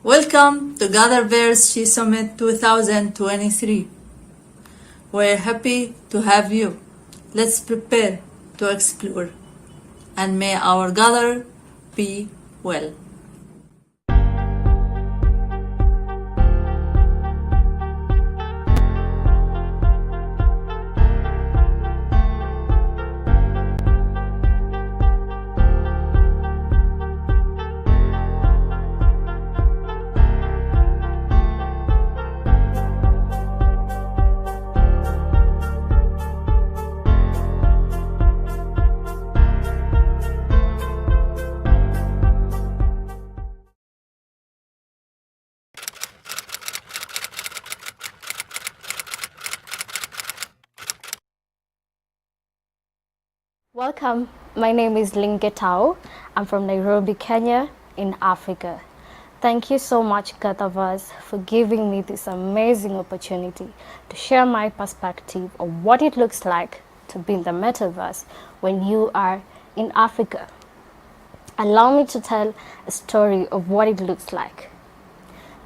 Welcome to GatherVerse S.H.E Summit 2023. We're happy to have you. Let's prepare to explore, and may our gather be well. Welcome, my name is Lingetao. I'm from Nairobi, Kenya, in Africa. Thank you so much, GatherVerse, for giving me this amazing opportunity to share my perspective of what it looks like to be in the metaverse when you are in Africa. Allow me to tell a story of what it looks like.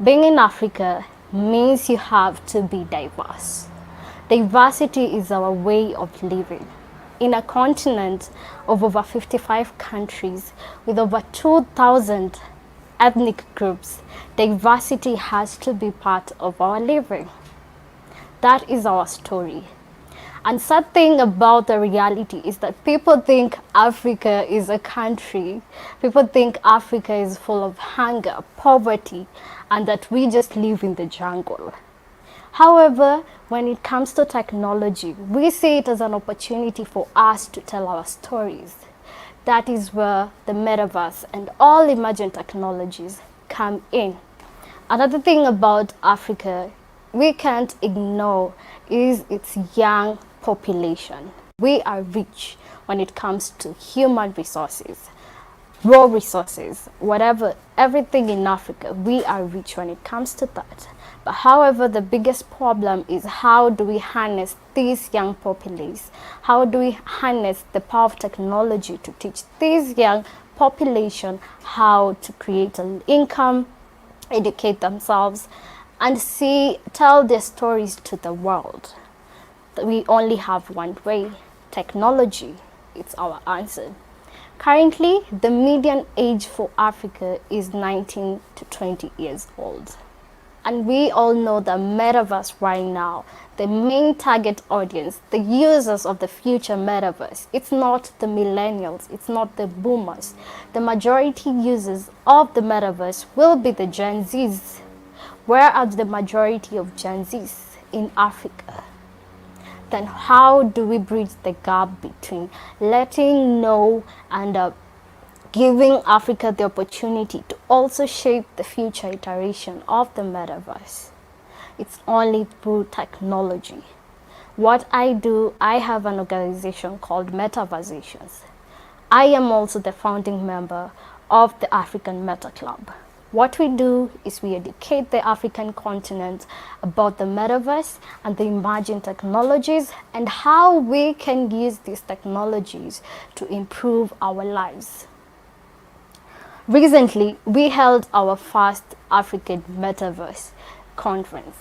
Being in Africa means you have to be diverse. Diversity is our way of living. In a continent of over 55 countries with over 2,000 ethnic groups, diversity has to be part of our living. That is our story. And sad thing about the reality is that people think Africa is a country. People think Africa is full of hunger, poverty, and that we just live in the jungle. However, when it comes to technology, we see it as an opportunity for us to tell our stories. That is where the metaverse and all emerging technologies come in. Another thing about Africa we can't ignore is its young population. We are rich when it comes to human resources, raw resources, whatever, everything in Africa, we are rich when it comes to that. But however, the biggest problem is how do we harness these young populace? How do we harness the power of technology to teach these young population how to create an income, educate themselves, and tell their stories to the world? We only have one way, technology. It's our answer. Currently, the median age for Africa is 19 to 20 years old. And we all know the metaverse right now, the main target audience, the users of the future metaverse, it's not the millennials, it's not the boomers. The majority users of the metaverse will be the Gen Zs. Where are the majority of Gen Zs in Africa? Then how do we bridge the gap between letting know and giving Africa the opportunity to also shape the future iteration of the metaverse? It's only through technology. What I do, I have an organization called Metaversations. I am also the founding member of the African Meta Club. What we do is we educate the African continent about the metaverse and the emerging technologies and how we can use these technologies to improve our lives. Recently, we held our first African Metaverse conference.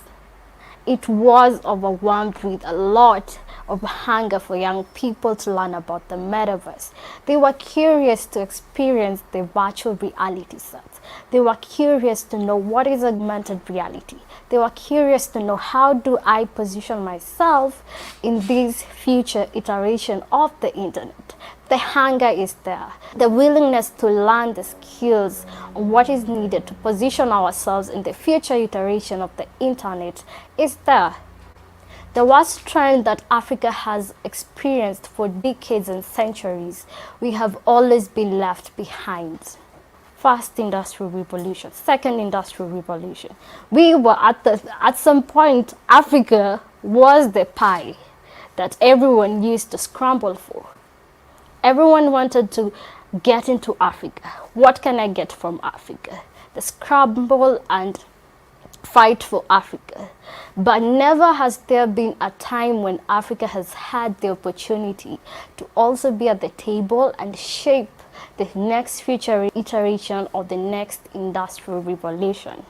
It was overwhelmed with a lot of hunger for young people to learn about the metaverse. They were curious to experience the virtual reality sets. They were curious to know what is augmented reality. They were curious to know how do I position myself in this future iteration of the internet. The hunger is there. The willingness to learn the skills on what is needed to position ourselves in the future iteration of the internet is there. The worst trend that Africa has experienced for decades and centuries, we have always been left behind. First industrial revolution, second industrial revolution. We were at some point, Africa was the pie that everyone used to scramble for. Everyone wanted to get into Africa. What can I get from Africa? The scramble and fight for Africa. But never has there been a time when Africa has had the opportunity to also be at the table and shape the next future iteration of the next industrial revolution.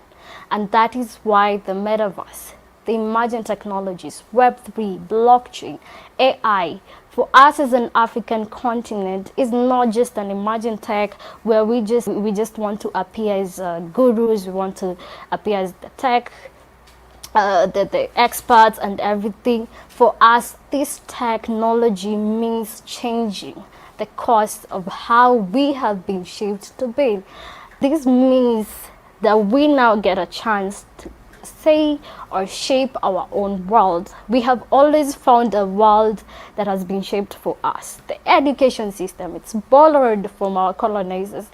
And that is why the metaverse, the emerging technologies, Web3, blockchain, AI, for us as an African continent, is not just an emerging tech where we just want to appear as gurus, we want to appear as the tech, the experts and everything. For us, this technology means changing the course of how we have been shaped to be. This means that we now get a chance to say or shape our own world. We have always found a world that has been shaped for us. The education system, it's borrowed from our colonizers,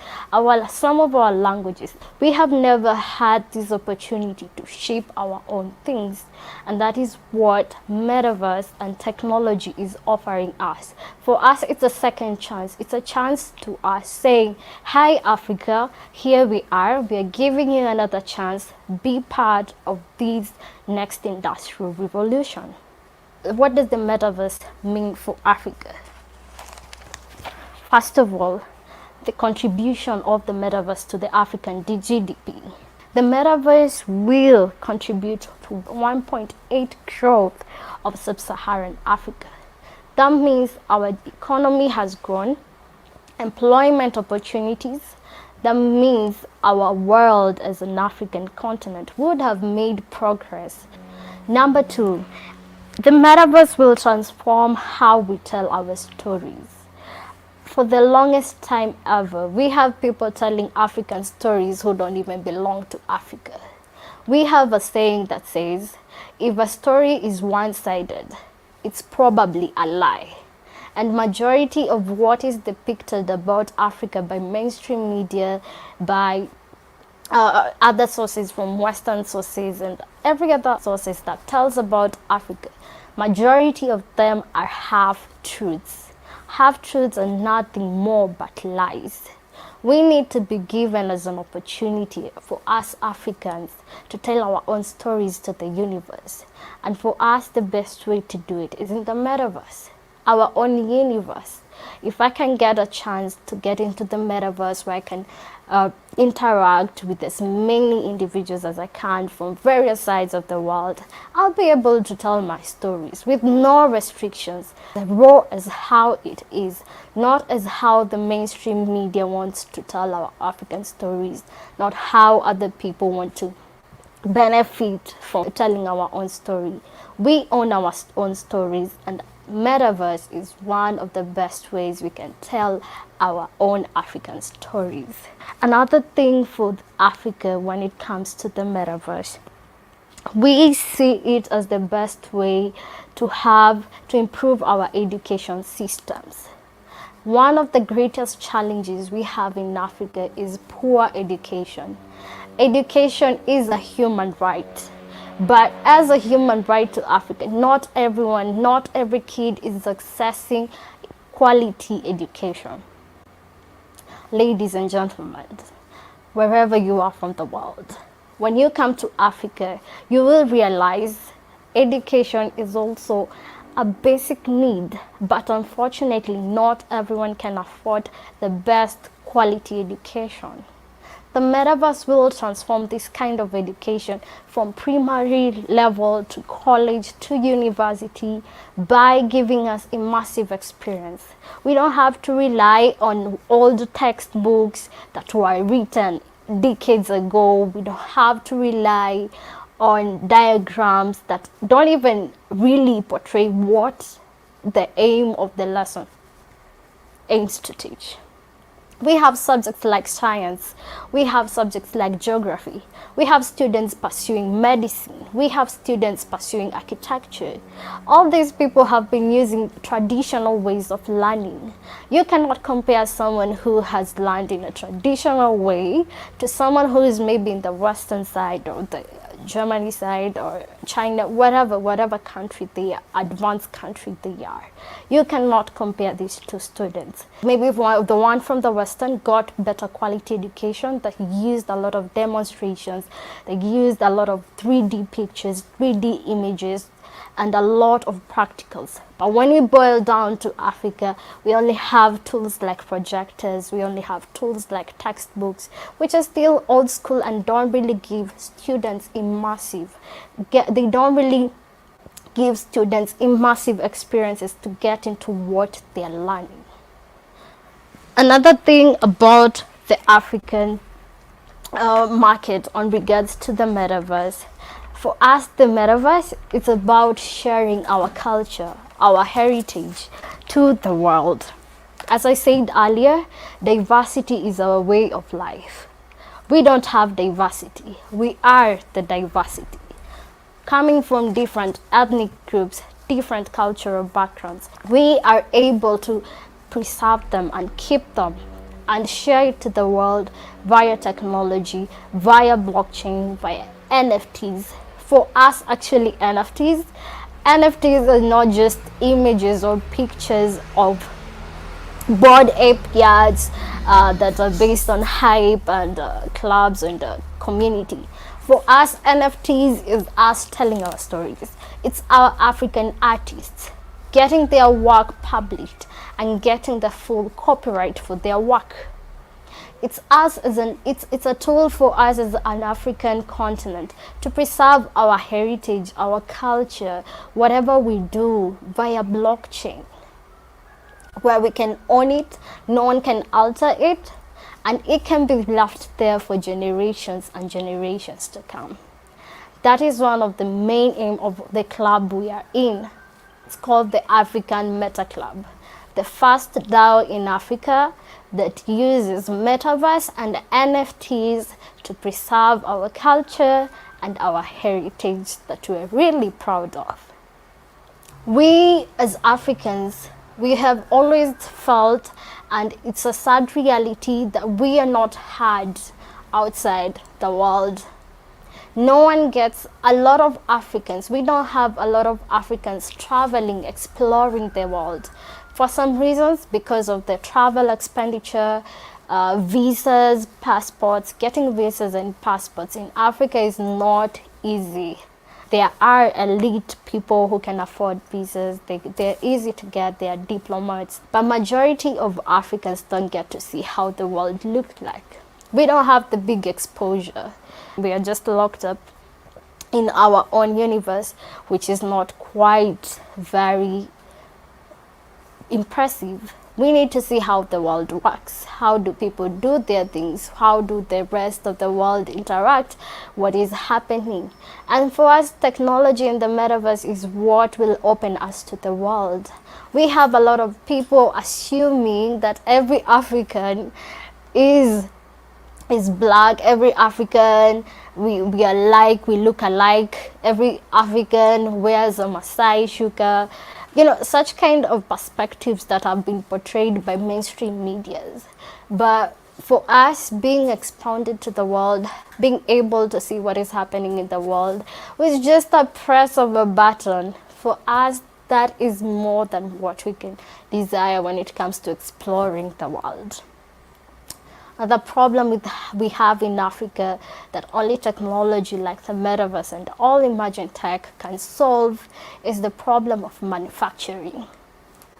some of our languages. We have never had this opportunity to shape our own things, and that is what metaverse and technology is offering us. For us, it's a second chance. It's a chance to us saying, hi Africa, here we are giving you another chance. Be part of this next industrial revolution. What does the metaverse mean for Africa? First of all, the contribution of the metaverse to the African GDP. The metaverse will contribute to 1.8 growth of sub-Saharan Africa. That means our economy has grown, employment opportunities. That means our world as an African continent would have made progress. Number two, the metaverse will transform how we tell our stories. For the longest time ever, we have people telling African stories who don't even belong to Africa. We have a saying that says, if a story is one-sided, it's probably a lie. And majority of what is depicted about Africa by mainstream media, by other sources from Western sources and every other sources that tells about Africa, majority of them are half-truths. Half-truths are nothing more but lies. We need to be given as an opportunity for us Africans to tell our own stories to the universe. And for us, the best way to do it is in the metaverse, our own universe. If I can get a chance to get into the metaverse where I can interact with as many individuals as I can from various sides of the world, I'll be able to tell my stories with no restrictions, raw as how it is, not as how the mainstream media wants to tell our African stories, not how other people want to benefit from telling our own story. We own our own stories, and metaverse is one of the best ways we can tell our own African stories. Another thing for Africa when it comes to the metaverse, we see it as the best way to improve our education systems. One of the greatest challenges we have in Africa is poor education. Education is a human right. But as a human right to Africa, not everyone, not every kid is accessing quality education. Ladies and gentlemen, wherever you are from the world, when you come to Africa, you will realize education is also a basic need, but unfortunately, not everyone can afford the best quality education. The metaverse will transform this kind of education from primary level to college to university by giving us immersive experience. We don't have to rely on old textbooks that were written decades ago. We don't have to rely on diagrams that don't even really portray what the aim of the lesson aims to teach. We have subjects like science, we have subjects like geography, we have students pursuing medicine, we have students pursuing architecture. All these people have been using traditional ways of learning. You cannot compare someone who has learned in a traditional way to someone who is maybe in the Western side or the Germany side or China, whatever country they are, advanced country they are. You cannot compare these two students. Maybe the one from the Western got better quality education, that used a lot of demonstrations, they used a lot of 3D pictures, 3D images, and a lot of practicals. But when we boil down to Africa, we only have tools like projectors, we only have tools like textbooks, which are still old school and don't really give students they don't really give students immersive experiences to get into what they're learning. Another thing about the African market on regards to the metaverse, for us the metaverse is about sharing our culture, our heritage to the world. As I said earlier, diversity is our way of life. We don't have diversity, we are the diversity. Coming from different ethnic groups, different cultural backgrounds, we are able to preserve them and keep them and share it to the world via technology, via blockchain, via NFTs. For us, actually, NFTs are not just images or pictures of bored ape yards that are based on hype and clubs and community. For us, NFTs is us telling our stories. It's our African artists getting their work published and getting the full copyright for their work. It's a tool for us as an African continent to preserve our heritage, our culture, whatever we do via blockchain, where we can own it, no one can alter it, and it can be left there for generations and generations to come. That is one of the main aim of the club we are in. It's called the African Meta Club, the first DAO in Africa that uses metaverse and NFTs to preserve our culture and our heritage that we're really proud of. We as Africans, we have always felt, and it's a sad reality, that we are not heard outside the world. No one gets a lot of Africans. We don't have a lot of Africans traveling, exploring the world. For some reasons, because of the travel expenditure, visas, passports, getting visas and passports in Africa is not easy. There are elite people who can afford visas. They're easy to get. They are diplomats. But majority of Africans don't get to see how the world looked like. We don't have the big exposure. We are just locked up in our own universe, which is not quite very impressive. We need to see how the world works. How do people do their things? How do the rest of the world interact? What is happening? And for us, technology in the metaverse is what will open us to the world. We have a lot of people assuming that every African is black, every African we look alike, every African wears a Maasai shuka. Such kind of perspectives that have been portrayed by mainstream medias. But for us, being expounded to the world, being able to see what is happening in the world, with just a press of a button, for us, that is more than what we can desire when it comes to exploring the world. The problem we have in Africa that only technology like the metaverse and all emerging tech can solve is the problem of manufacturing.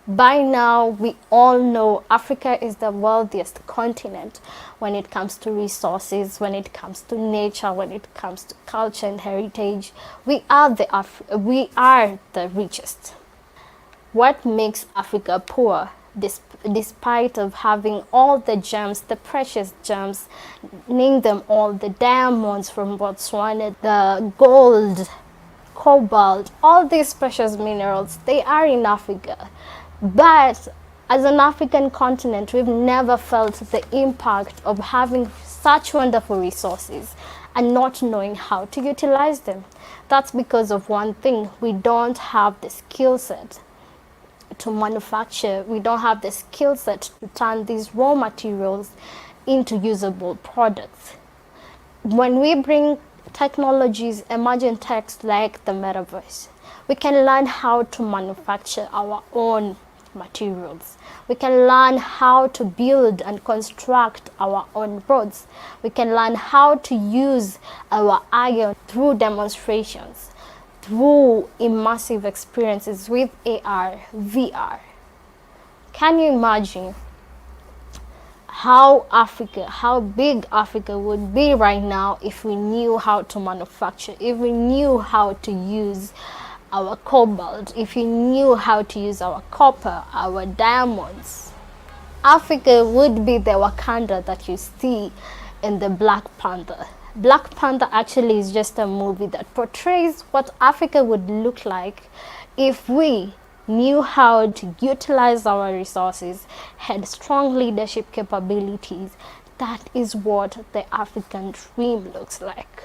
By now, we all know Africa is the wealthiest continent when it comes to resources, when it comes to nature, when it comes to culture and heritage. We are the richest. What makes Africa poor? Despite of having all the gems, the precious gems, name them all, the diamonds from Botswana, the gold, cobalt, all these precious minerals, they are in Africa. But as an African continent, we've never felt the impact of having such wonderful resources and not knowing how to utilize them. That's because of one thing: we don't have the skill set to manufacture. We don't have the skill set to turn these raw materials into usable products. When we bring technologies, emerging techs like the metaverse, we can learn how to manufacture our own materials. We can learn how to build and construct our own roads. We can learn how to use our iron through demonstrations, through immersive experiences with AR, VR. Can you imagine how big Africa would be right now if we knew how to manufacture, if we knew how to use our cobalt, if we knew how to use our copper, our diamonds? Africa would be the Wakanda that you see in the Black Panther. Black Panther actually is just a movie that portrays what Africa would look like if we knew how to utilize our resources, had strong leadership capabilities. That is what the African dream looks like.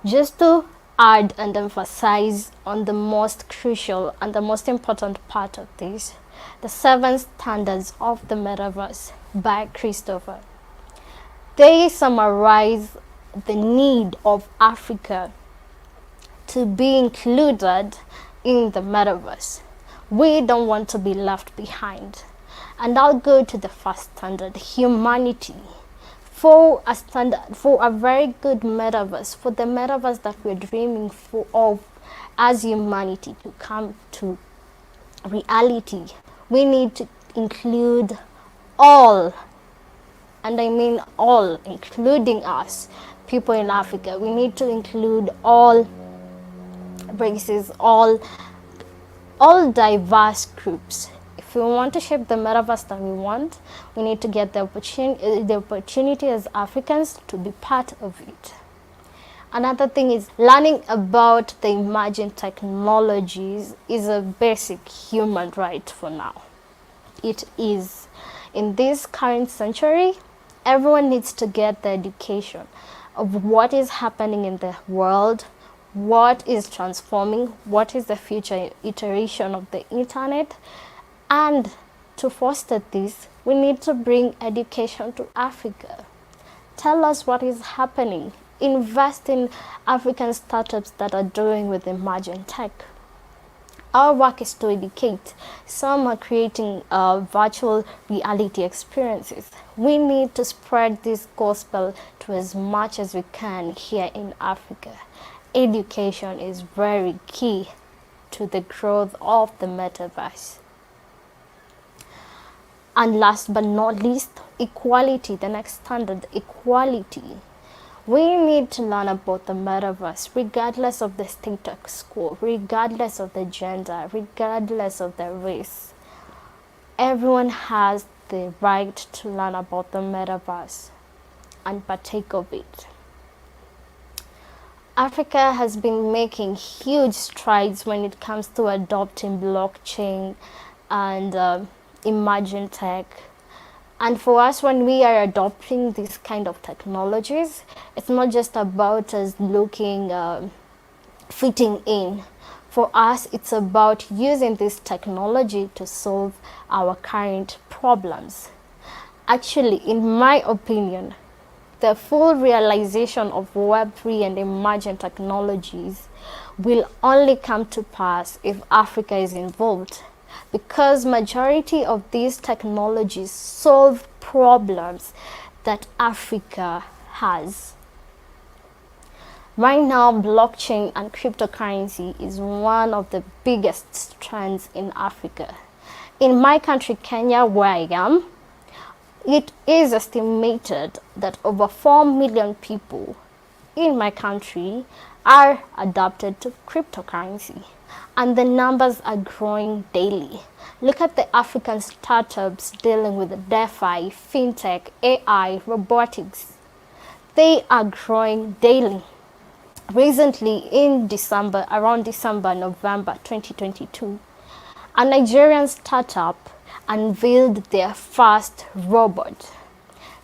Just to add and emphasize on the most crucial and the most important part of this, the 7 standards of the metaverse by Christopher. They summarize the need of Africa to be included in the metaverse. We don't want to be left behind. And I'll go to the first standard, humanity. For a very good metaverse, for the metaverse that we're dreaming of as humanity to come to reality, we need to include all, and I mean all, including us, people in Africa. We need to include all races, all diverse groups. If we want to shape the metaverse that we want, we need to get the opportunity as Africans to be part of it. Another thing is learning about the emerging technologies is a basic human right for now. It is. In this current century, everyone needs to get the education of what is happening in the world, what is transforming, what is the future iteration of the internet. And to foster this, we need to bring education to Africa. Tell us what is happening. Invest in African startups that are doing with emerging tech. Our work is to educate. Some are creating virtual reality experiences. We need to spread this gospel to as much as we can here in Africa. Education is very key to the growth of the metaverse. And last but not least, equality, the next standard, equality. We need to learn about the metaverse regardless of the status quo, regardless of the gender, regardless of the race. Everyone has the right to learn about the metaverse and partake of it. Africa has been making huge strides when it comes to adopting blockchain and emerging tech. And for us, when we are adopting these kind of technologies, it's not just about us looking, fitting in. For us, it's about using this technology to solve our current problems. Actually, in my opinion, the full realization of Web3 and emerging technologies will only come to pass if Africa is involved, because majority of these technologies solve problems that Africa has. Right now, blockchain and cryptocurrency is one of the biggest trends in Africa. In my country, Kenya, where I am, it is estimated that over 4 million people in my country are adapted to cryptocurrency. And the numbers are growing daily. Look at the African startups dealing with DeFi, fintech, AI, robotics. They are growing daily. Recently, in December, around December, November 2022, a Nigerian startup unveiled their first robot.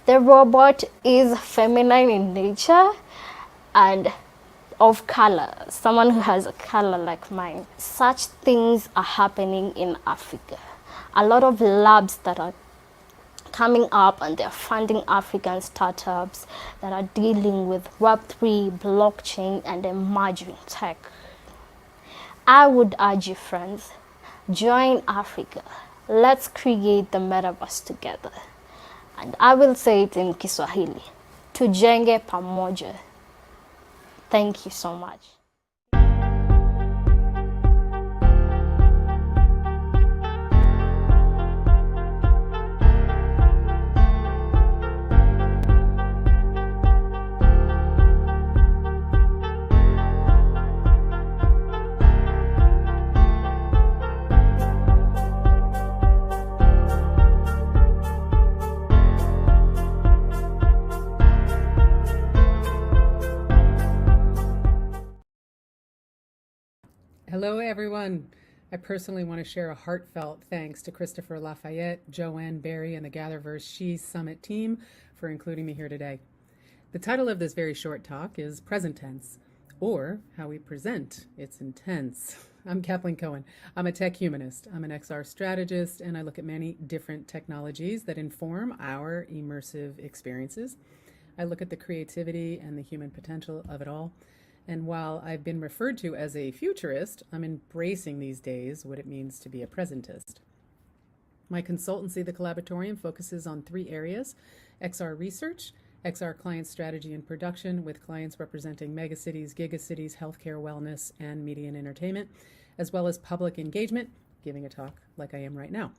The robot is feminine in nature and of color, someone who has a color like mine. Such things are happening in Africa. A lot of labs that are coming up and they're funding African startups that are dealing with Web3, blockchain, and emerging tech. I would urge you, friends, join Africa. Let's create the metaverse together. And I will say it in Kiswahili, tujenge pamoja. Thank you so much. Hello, everyone. I personally want to share a heartfelt thanks to Christopher Lafayette, Joanne Barry, and the GatherVerse S.H.E Summit team for including me here today. The title of this very short talk is Present Tense, or How We Present Its Intense. I'm Kathleen Cohen. I'm a tech humanist. I'm an XR strategist, and I look at many different technologies that inform our immersive experiences. I look at the creativity and the human potential of it all. And while I've been referred to as a futurist, I'm embracing these days what it means to be a presentist. My consultancy, The Collaboratorium, focuses on 3 areas: XR research, XR client strategy and production, with clients representing megacities, gigacities, healthcare, wellness, and media and entertainment, as well as public engagement, giving a talk like I am right now.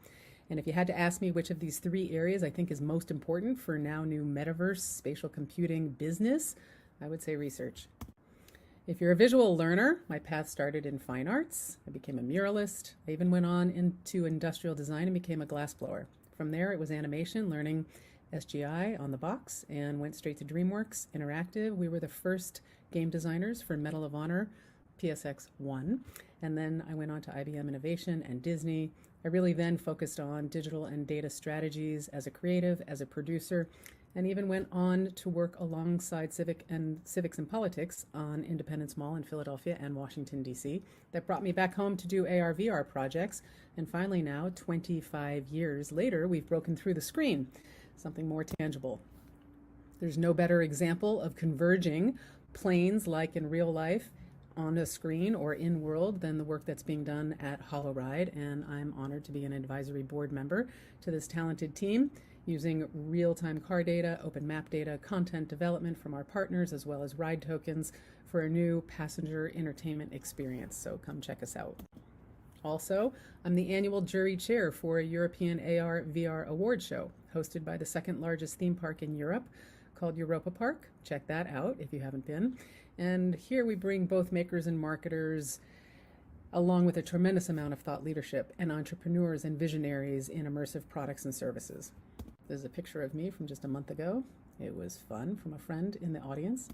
And if you had to ask me which of these 3 areas I think is most important for now new metaverse, spatial computing business, I would say research. If you're a visual learner, my path started in fine arts. I became a muralist. I even went on into industrial design and became a glassblower. From there, it was animation, learning SGI on the box, and went straight to DreamWorks Interactive. We were the first game designers for Medal of Honor PSX 1. And then I went on to IBM Innovation and Disney. I really then focused on digital and data strategies as a creative, as a producer, and even went on to work alongside civics and politics on Independence Mall in Philadelphia and Washington, D.C. That brought me back home to do AR/VR projects. And finally now, 25 years later, we've broken through the screen, something more tangible. There's no better example of converging planes like in real life on a screen or in world than the work that's being done at HoloRide, and I'm honored to be an advisory board member to this talented team using real-time car data, open map data, content development from our partners, as well as ride tokens for a new passenger entertainment experience. So come check us out. Also, I'm the annual jury chair for a European AR/VR award show hosted by the second largest theme park in Europe, called Europa Park. Check that out if you haven't been. And here we bring both makers and marketers, along with a tremendous amount of thought leadership and entrepreneurs and visionaries in immersive products and services. This is a picture of me from just a month ago. It was fun from a friend in the audience.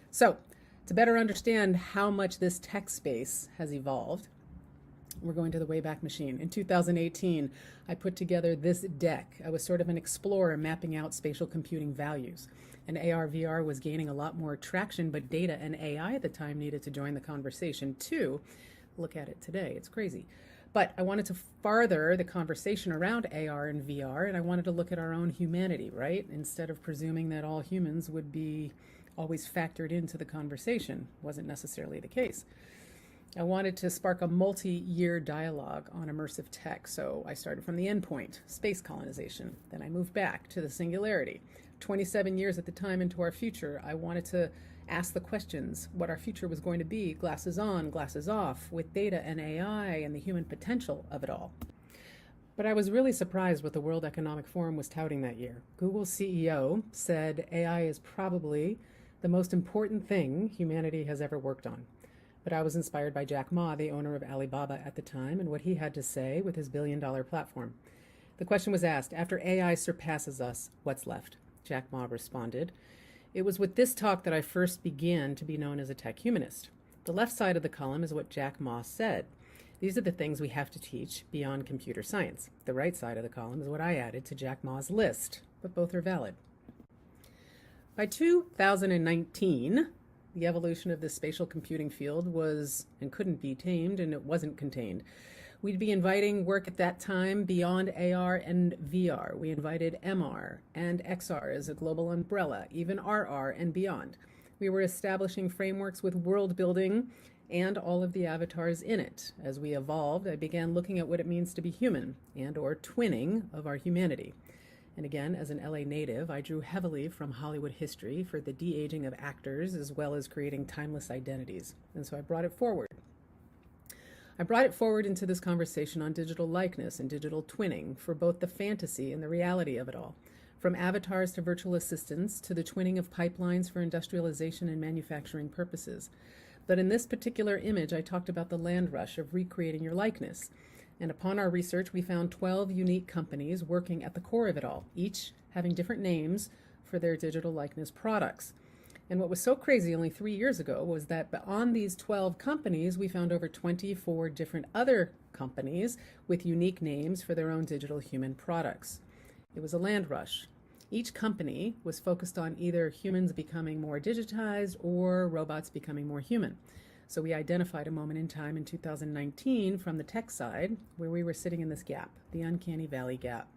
So, to better understand how much this tech space has evolved, we're going to the Wayback Machine. In 2018, I put together this deck. I was sort of an explorer mapping out spatial computing values. And AR/VR was gaining a lot more traction, but data and AI at the time needed to join the conversation too. Look at it today, it's crazy. But I wanted to farther the conversation around AR and VR, and I wanted to look at our own humanity, right? Instead of presuming that all humans would be always factored into the conversation. Wasn't necessarily the case. I wanted to spark a multi-year dialogue on immersive tech, so I started from the endpoint, space colonization. Then I moved back to the singularity. 27 years at the time into our future, I wanted to ask the questions, what our future was going to be, glasses on, glasses off, with data and AI and the human potential of it all. But I was really surprised what the World Economic Forum was touting that year. Google's CEO said AI is probably the most important thing humanity has ever worked on. But I was inspired by Jack Ma, the owner of Alibaba at the time, and what he had to say with his billion-dollar platform. The question was asked, after AI surpasses us, what's left? Jack Ma responded, "It was with this talk that I first began to be known as a tech humanist." The left side of the column is what Jack Ma said. These are the things we have to teach beyond computer science. The right side of the column is what I added to Jack Ma's list, but both are valid. By 2019, the evolution of the spatial computing field was and couldn't be tamed, and it wasn't contained. We'd be inviting work at that time beyond AR and VR. We invited MR and XR as a global umbrella, even RR and beyond. We were establishing frameworks with world building and all of the avatars in it. As we evolved, I began looking at what it means to be human and or twinning of our humanity. And again, as an LA native, I drew heavily from Hollywood history for the de-aging of actors as well as creating timeless identities. And so I brought it forward. I brought it forward into this conversation on digital likeness and digital twinning for both the fantasy and the reality of it all. From avatars to virtual assistants to the twinning of pipelines for industrialization and manufacturing purposes. But in this particular image, I talked about the land rush of recreating your likeness. And upon our research, we found 12 unique companies working at the core of it all, each having different names for their digital likeness products. And what was so crazy only 3 years ago was that on these 12 companies, we found over 24 different other companies with unique names for their own digital human products. It was a land rush. Each company was focused on either humans becoming more digitized or robots becoming more human. So we identified a moment in time in 2019 from the tech side where we were sitting in this gap, the uncanny valley gap.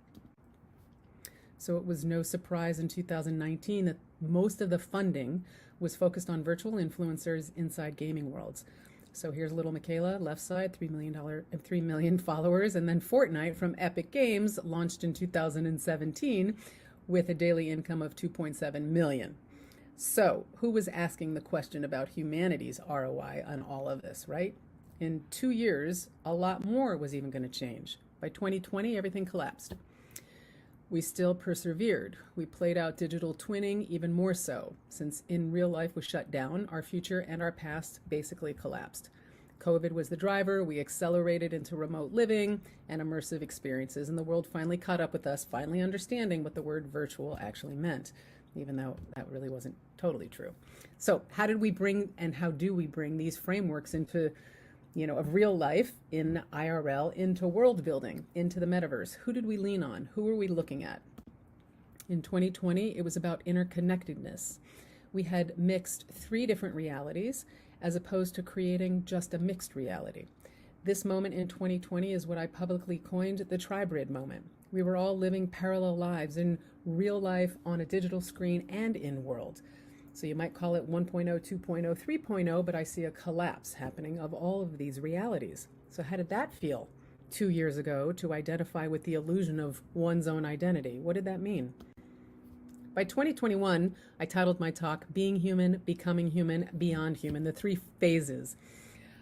So it was no surprise in 2019 that most of the funding was focused on virtual influencers inside gaming worlds. So here's little Michaela, left side, $3 million followers, and then Fortnite from Epic Games launched in 2017 with a daily income of 2.7 million. So who was asking the question about humanity's ROI on all of this, right? In 2 years, a lot more was even going to change. By 2020, everything collapsed. We still persevered. We played out digital twinning even more so. Since in real life was shut down, our future and our past basically collapsed. COVID was the driver. We accelerated into remote living and immersive experiences, and the world finally caught up with us, finally understanding what the word virtual actually meant, even though that really wasn't totally true. So how did we bring and how do we bring these frameworks into of real life in IRL into world building, into the metaverse? Who did we lean on? Who were we looking at? In 2020, it was about interconnectedness. We had mixed 3 different realities as opposed to creating just a mixed reality. This moment in 2020 is what I publicly coined the tribrid moment. We were all living parallel lives in real life, on a digital screen, and in world. So you might call it 1.0, 2.0, 3.0, but I see a collapse happening of all of these realities. So how did that feel 2 years ago to identify with the illusion of one's own identity? What did that mean? By 2021, I titled my talk, Being Human, Becoming Human, Beyond Human, the 3 phases.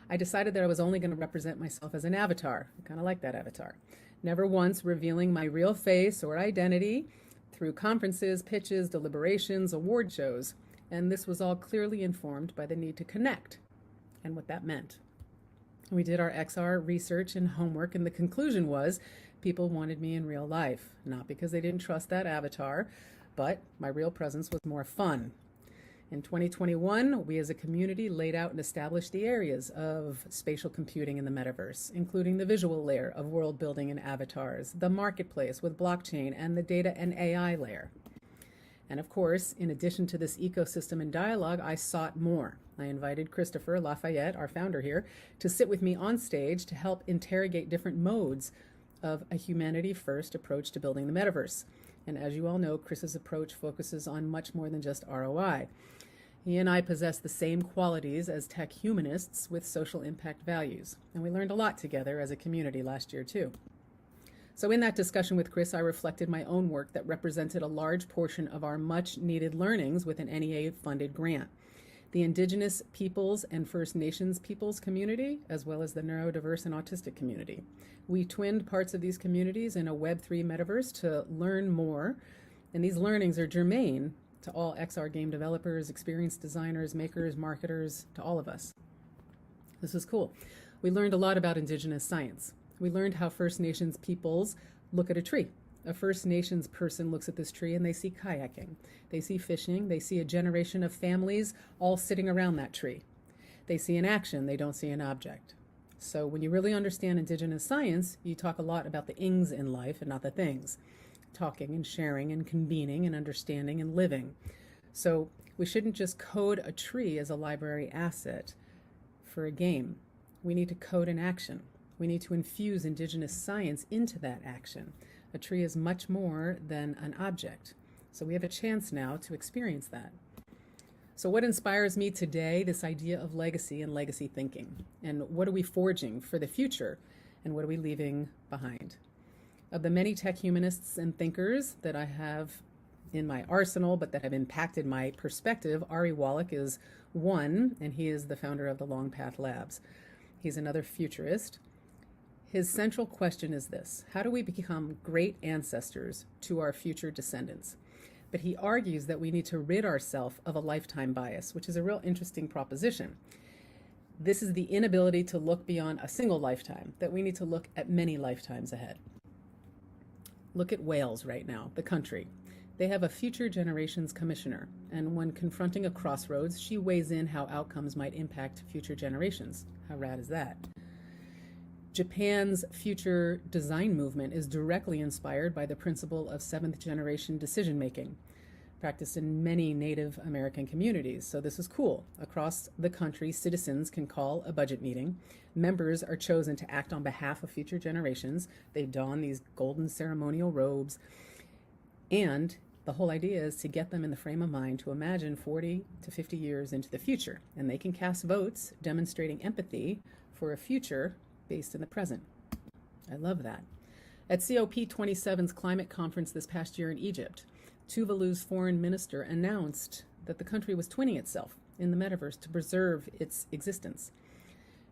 I decided that I was only going to represent myself as an avatar. I kind of like that avatar. Never once revealing my real face or identity through conferences, pitches, deliberations, award shows. And this was all clearly informed by the need to connect and what that meant. We did our XR research and homework, and the conclusion was people wanted me in real life, not because they didn't trust that avatar, but my real presence was more fun. In 2021, we as a community laid out and established the areas of spatial computing in the metaverse, including the visual layer of world building and avatars, the marketplace with blockchain, and the data and AI layer. And of course, in addition to this ecosystem and dialogue, I sought more. I invited Christopher Lafayette, our founder here, to sit with me on stage to help interrogate different modes of a humanity-first approach to building the metaverse. And as you all know, Chris's approach focuses on much more than just ROI. He and I possess the same qualities as tech humanists with social impact values. And we learned a lot together as a community last year, too. So in that discussion with Chris, I reflected my own work that represented a large portion of our much-needed learnings with an NEA-funded grant. The Indigenous peoples and First Nations peoples community, as well as the neurodiverse and autistic community. We twinned parts of these communities in a Web3 metaverse to learn more, and these learnings are germane to all XR game developers, experienced designers, makers, marketers, to all of us. This is cool. We learned a lot about Indigenous science. We learned how First Nations peoples look at a tree. A First Nations person looks at this tree and they see kayaking. They see fishing. They see a generation of families all sitting around that tree. They see an action. They don't see an object. So when you really understand Indigenous science, you talk a lot about the ings in life and not the things. Talking and sharing and convening and understanding and living. So we shouldn't just code a tree as a library asset for a game. We need to code an action. We need to infuse Indigenous science into that action. A tree is much more than an object. So we have a chance now to experience that. So what inspires me today, this idea of legacy and legacy thinking? And what are we forging for the future? And what are we leaving behind? Of the many tech humanists and thinkers that I have in my arsenal, but that have impacted my perspective, Ari Wallach is one, and he is the founder of the Long Path Labs. He's another futurist. His central question is this: how do we become great ancestors to our future descendants? But he argues that we need to rid ourselves of a lifetime bias, which is a real interesting proposition. This is the inability to look beyond a single lifetime, that we need to look at many lifetimes ahead. Look at Wales right now, the country. They have a Future Generations Commissioner, and when confronting a crossroads, she weighs in how outcomes might impact future generations. How rad is that? Japan's future design movement is directly inspired by the principle of seventh generation decision making, practiced in many Native American communities. So this is cool. Across the country, citizens can call a budget meeting. Members are chosen to act on behalf of future generations. They don these golden ceremonial robes. And the whole idea is to get them in the frame of mind to imagine 40 to 50 years into the future. And they can cast votes demonstrating empathy for a future based in the present. I love that. At COP27's climate conference this past year in Egypt, Tuvalu's foreign minister announced that the country was twinning itself in the metaverse to preserve its existence.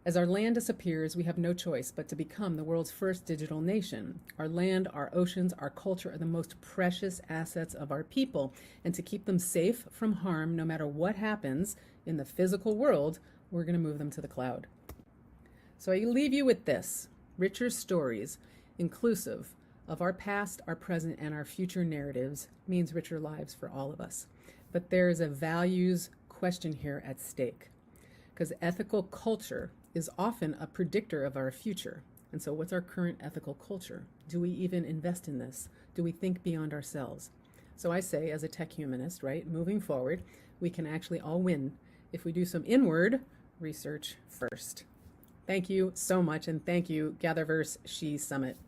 As our land disappears, we have no choice but to become the world's first digital nation. Our land, our oceans, our culture are the most precious assets of our people, and to keep them safe from harm, no matter what happens in the physical world, we're going to move them to the cloud. So I leave you with this: richer stories, inclusive of our past, our present, and our future narratives, means richer lives for all of us. But there is a values question here at stake, because ethical culture is often a predictor of our future. And so what's our current ethical culture? Do we even invest in this? Do we think beyond ourselves? So I say, as a tech humanist, right, moving forward, we can actually all win if we do some inward research first. Thank you so much, and thank you, GatherVerse S.H.E Summit.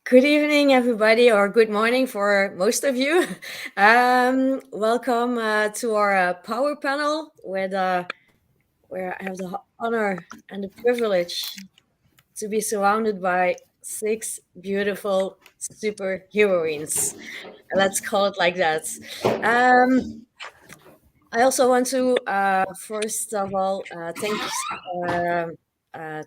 Good evening, everybody, or good morning for most of you. Welcome to our power panel, where I have the honor and the privilege to be surrounded by 6 beautiful super heroines. Let's call it like that. I also want to, first of all,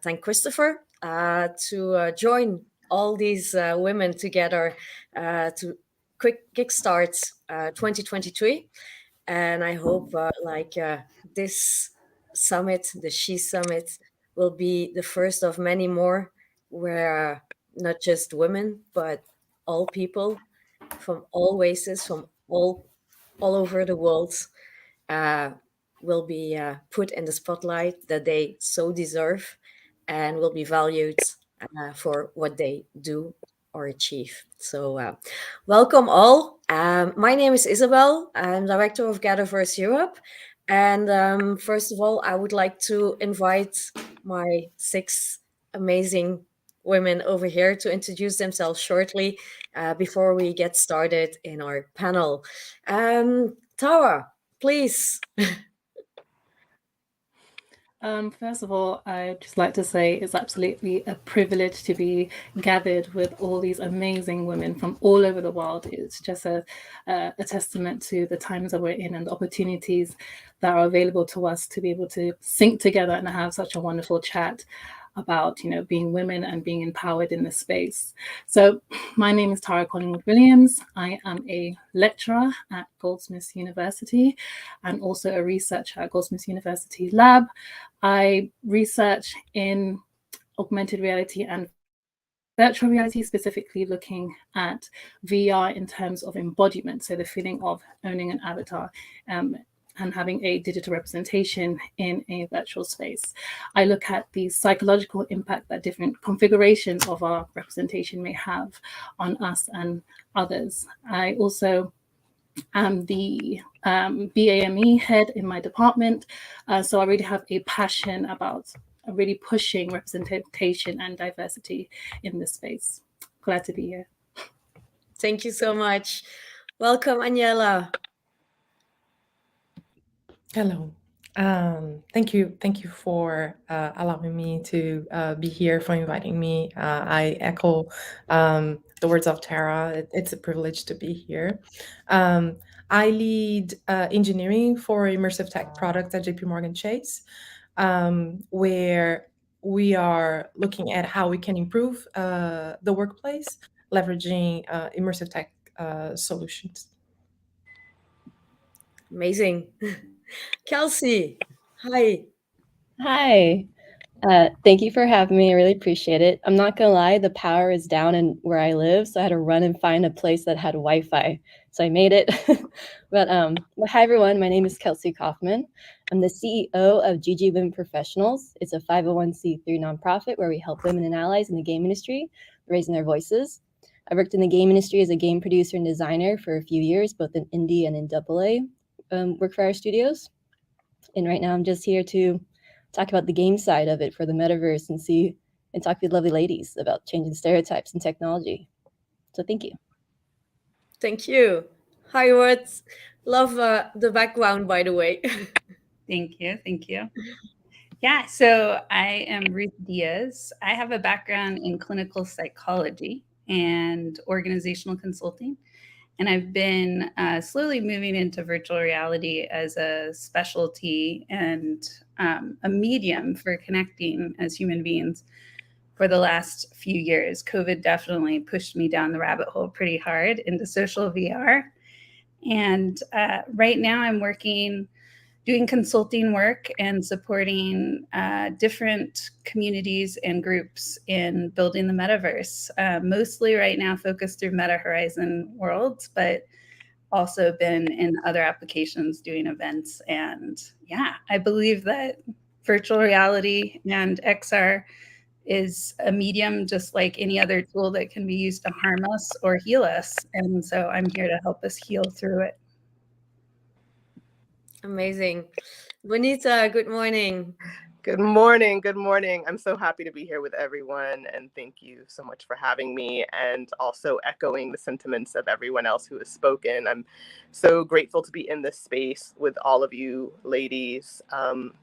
thank Christopher to join all these women together to quick kickstart 2023. And I hope this summit, the She Summit, will be the first of many more where not just women, but all people from all races, from all over the world will be put in the spotlight that they so deserve and will be valued for what they do or achieve. So welcome all. My name is Isabel. I'm director of GatherVerse Europe. And first of all, I would like to invite my 6 amazing women over here to introduce themselves shortly before we get started in our panel. Tara, please. First of all, I'd just like to say it's absolutely a privilege to be gathered with all these amazing women from all over the world. It's just a testament to the times that we're in and the opportunities that are available to us to be able to sync together and have such a wonderful chat about being women and being empowered in this space. So my name is Tara Collingwood Williams. I am a lecturer at Goldsmiths University and also a researcher at Goldsmiths University Lab. I research in augmented reality and virtual reality, specifically looking at VR in terms of embodiment, so the feeling of owning an avatar and having a digital representation in a virtual space. I look at the psychological impact that different configurations of our representation may have on us and others. I also am the BAME head in my department, so I really have a passion about really pushing representation and diversity in this space. Glad to be here. Thank you so much. Welcome, Aniela. Hello. Thank you for allowing me to be here, for inviting me. I echo the words of Tara. It's a privilege to be here. I lead engineering for immersive tech products at JP Morgan Chase, where we are looking at how we can improve the workplace, leveraging immersive tech solutions. Amazing. Kelsey, hi. Hi. Thank you for having me. I really appreciate it. I'm not gonna lie, the power is down in where I live, so I had to run and find a place that had Wi-Fi. So I made it. But hi everyone, my name is Kelsey Kaufman. I'm the CEO of GG Women Professionals. It's a 501c3 nonprofit where we help women and allies in the game industry raising their voices. I worked in the game industry as a game producer and designer for a few years, both in indie and in AA work for our studios. And right now I'm just here to talk about the game side of it for the metaverse and talk to the lovely ladies about changing stereotypes and technology. So thank you. Thank you. Hi, Words. Love the background, by the way. Thank you. Thank you. Yeah, so I am Ruth Diaz. I have a background in clinical psychology and organizational consulting. And I've been slowly moving into virtual reality as a specialty and a medium for connecting as human beings for the last few years. COVID definitely pushed me down the rabbit hole pretty hard into social VR. And right now I'm doing consulting work and supporting different communities and groups in building the metaverse, mostly right now focused through Meta Horizon Worlds, but also been in other applications doing events. And yeah, I believe that virtual reality and XR is a medium just like any other tool that can be used to harm us or heal us. And so I'm here to help us heal through it. Amazing. Bonita, good morning. Good morning. Good morning. I'm so happy to be here with everyone, and thank you so much for having me, and also echoing the sentiments of everyone else who has spoken. I'm so grateful to be in this space with all of you ladies.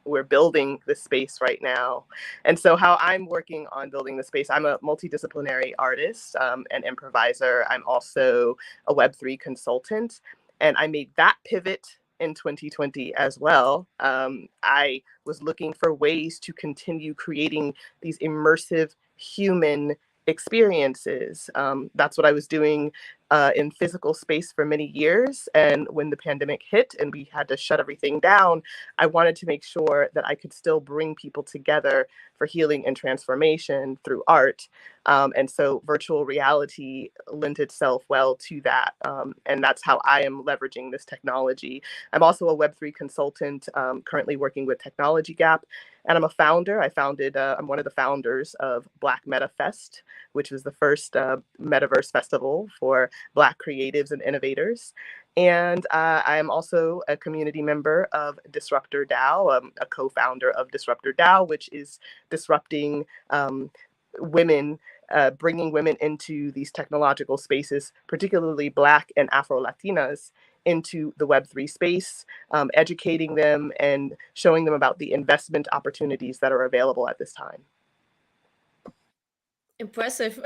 We're building this space right now. And so how I'm working on building the space, I'm a multidisciplinary artist and improviser. I'm also a Web3 consultant, and I made that pivot in 2020 as well. I was looking for ways to continue creating these immersive human experiences. That's what I was doing in physical space for many years. And when the pandemic hit and we had to shut everything down, I wanted to make sure that I could still bring people together for healing and transformation through art. And so virtual reality lent itself well to that. And that's how I am leveraging this technology. I'm also a Web3 consultant, currently working with Technology Gap. And I'm a founder. I'm one of the founders of Black Meta Fest, which was the first metaverse festival for Black creatives and innovators. And I am also a community member of Disruptor DAO, a co-founder of Disruptor DAO, which is disrupting women, bringing women into these technological spaces, particularly Black and Afro-Latinas, into the Web3 space, educating them and showing them about the investment opportunities that are available at this time. Impressive.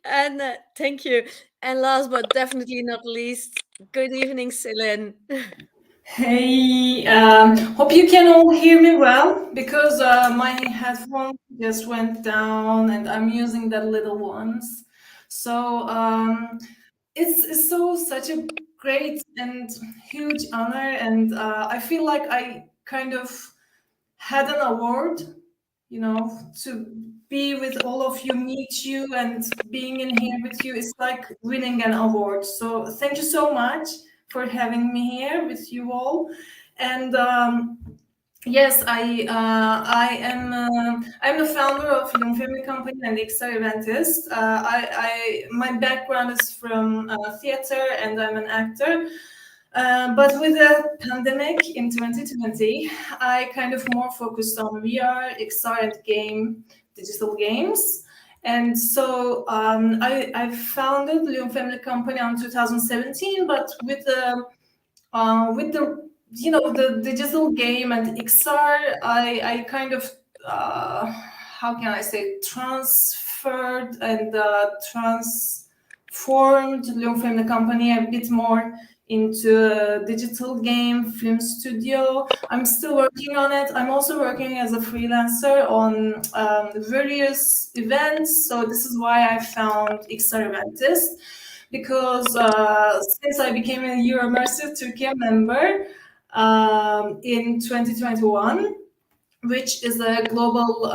And thank you. And last but definitely not least, good evening, Celine. Hey, hope you can all hear me well because my headphone just went down and I'm using the little ones. So it's such a great and huge honor, and I feel like I kind of had an award, to be with all of you, meet you, and being in here with you is like winning an award. So thank you so much for having me here with you all. And yes, I'm the founder of Young Family Company and XR Eventist. My background is from theater, and I'm an actor. But with the pandemic in 2020, I kind of more focused on VR, XR, and digital games. And so I founded Leon Family Company in 2017, but with the the digital game and XR, I kind of how can I say, transferred and transformed Leon Family Company a bit more into a digital game film studio. I'm still working on it. I'm also working as a freelancer on various events. So this is why I found XR Eventist, because since I became a Euroimmersive Turkey member in 2021, which is a global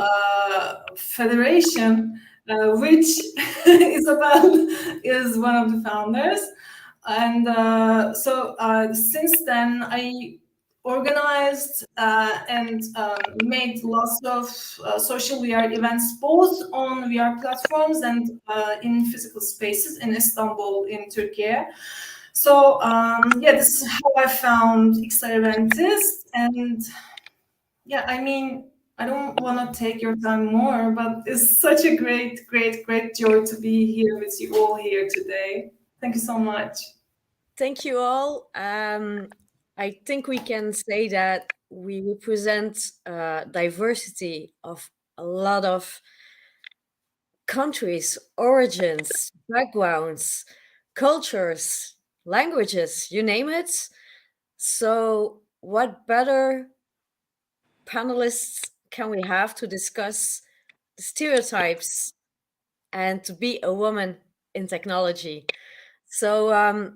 federation, which Isabel is one of the founders. And so since then, I organized and made lots of social VR events, both on VR platforms and in physical spaces in Istanbul, in Turkey. So yeah, this is how I found XR Eventist. And yeah, I mean, I don't want to take your time more, but it's such a great joy to be here with you all here today. Thank you so much. Thank you all. I think we can say that we represent diversity of a lot of countries, origins, backgrounds, cultures, languages, you name it. So, what better panelists can we have to discuss the stereotypes and to be a woman in technology? So,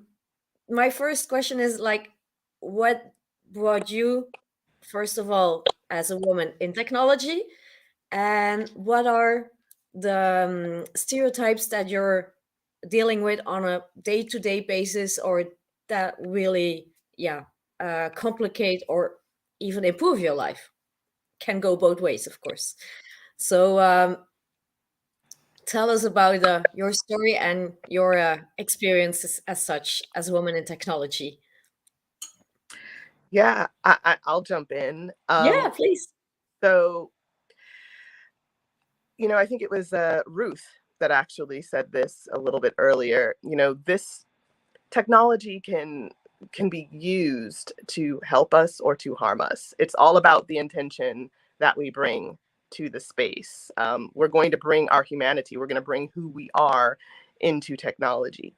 my first question is like, what brought you, first of all, as a woman in technology, and what are the stereotypes that you're dealing with on a day-to-day basis, or that really, complicate or even improve your life? Can go both ways, of course. So tell us about your story and your experiences as such as a woman in technology. Yeah, I'll jump in. Yeah, please. So, I think it was Ruth that actually said this a little bit earlier. This technology can be used to help us or to harm us. It's all about the intention that we bring to the space. We're going to bring our humanity. We're going to bring who we are into technology.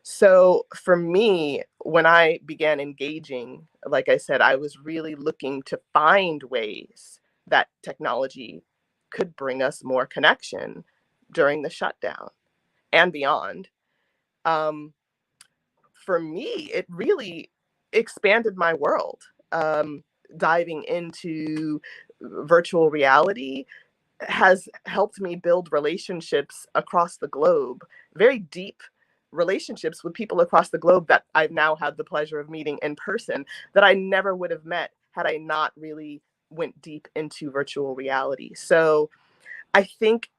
So for me, when I began engaging, like I said, I was really looking to find ways that technology could bring us more connection during the shutdown and beyond. for me, it really expanded my world. Diving into virtual reality has helped me build relationships across the globe, very deep relationships with people across the globe that I've now had the pleasure of meeting in person that I never would have met had I not really went deep into virtual reality. So I think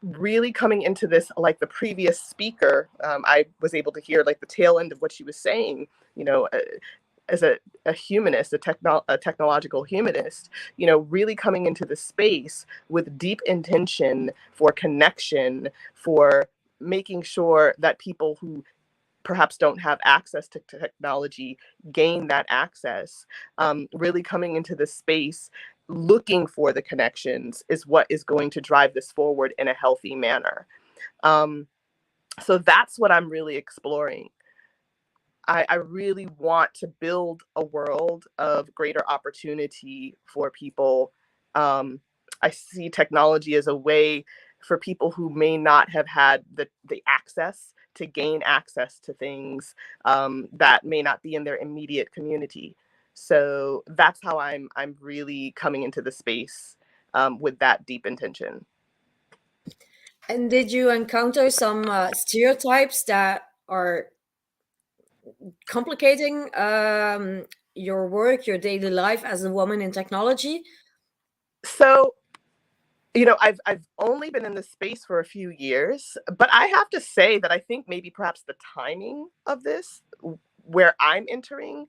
really coming into this, like the previous speaker, I was able to hear like the tail end of what she was saying, you know, as a humanist, a technological humanist, you know, really coming into the space with deep intention for connection, for making sure that people who perhaps don't have access to technology gain that access. Really coming into the space looking for the connections is what is going to drive this forward in a healthy manner. So that's what I'm really exploring. I really want to build a world of greater opportunity for people. I see technology as a way for people who may not have had the access to gain access to things that may not be in their immediate community. So that's how I'm really coming into the space with that deep intention. And did you encounter some stereotypes that are complicating your work, your daily life as a woman in technology? So, you know, I've only been in this space for a few years, but I have to say that I think maybe perhaps the timing of this, where I'm entering,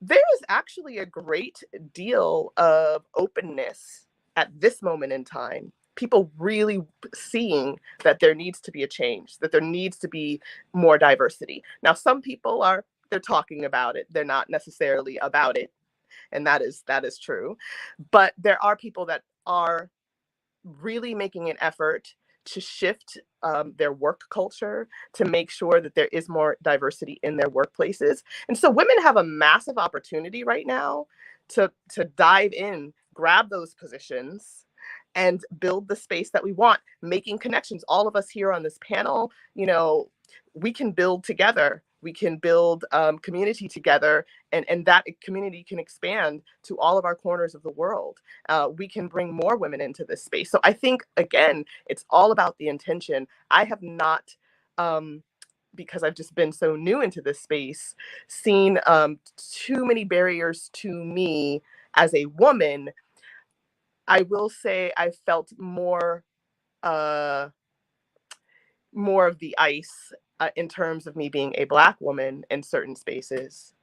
there is actually a great deal of openness at this moment in time. People really seeing that there needs to be a change, that there needs to be more diversity. Now, some people they're talking about it. They're not necessarily about it. And that is true. But there are people that are really making an effort to shift their work culture to make sure that there is more diversity in their workplaces. And so women have a massive opportunity right now to dive in, grab those positions, and build the space that we want, making connections. All of us here on this panel, you know, we can build together. We can build community together, and that community can expand to all of our corners of the world. We can bring more women into this space. So I think, again, it's all about the intention. I have not, because I've just been so new into this space, seen too many barriers to me as a woman. I will say I felt more of the ice in terms of me being a Black woman in certain spaces.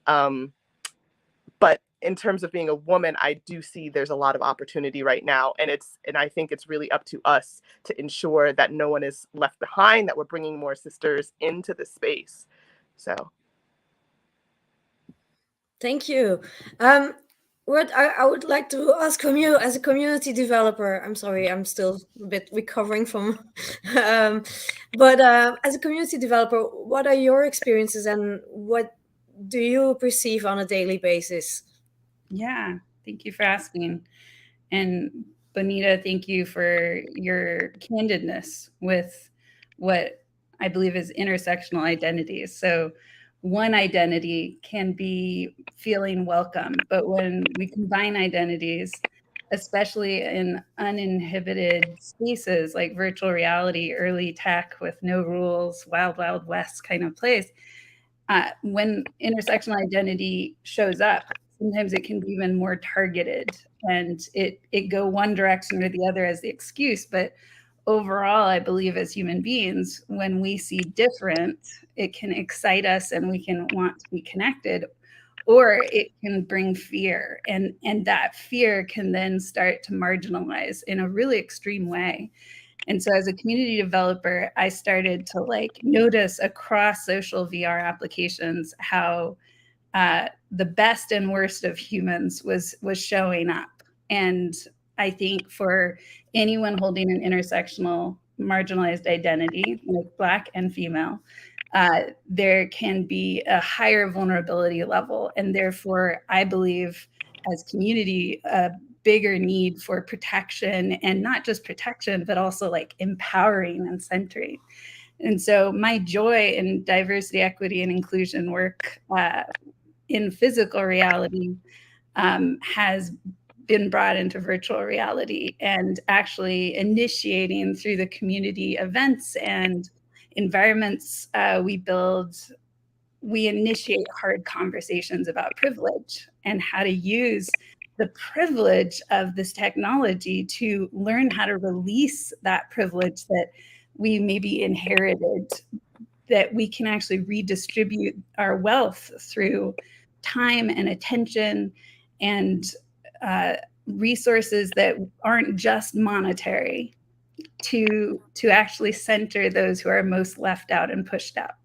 But in terms of being a woman, I do see there's a lot of opportunity right now. And I think it's really up to us to ensure that no one is left behind, that we're bringing more sisters into the space. So. Thank you. What I would like to ask from you as a community developer, I'm sorry, I'm still a bit recovering from, but as a community developer, what are your experiences and what do you perceive on a daily basis? Yeah, thank you for asking. And Bonita, thank you for your candidness with what I believe is intersectional identities. So one identity can be feeling welcome, but when we combine identities, especially in uninhibited spaces like virtual reality, early tech with no rules, wild, wild west kind of place, when intersectional identity shows up, sometimes it can be even more targeted and it go one direction or the other as the excuse. But overall, I believe as human beings, when we see different, it can excite us and we can want to be connected, or it can bring fear. And that fear can then start to marginalize in a really extreme way. And so as a community developer, I started to notice across social VR applications how the best and worst of humans was showing up. And I think for anyone holding an intersectional marginalized identity, like Black and female, there can be a higher vulnerability level. And therefore, I believe as community, a bigger need for protection, and not just protection, but also empowering and centering. And so my joy in diversity, equity, and inclusion work in physical reality has been brought into virtual reality, and actually initiating through the community events and environments we build. We initiate hard conversations about privilege and how to use the privilege of this technology to learn how to release that privilege that we maybe inherited, that we can actually redistribute our wealth through time and attention and resources that aren't just monetary, to actually center those who are most left out and pushed out.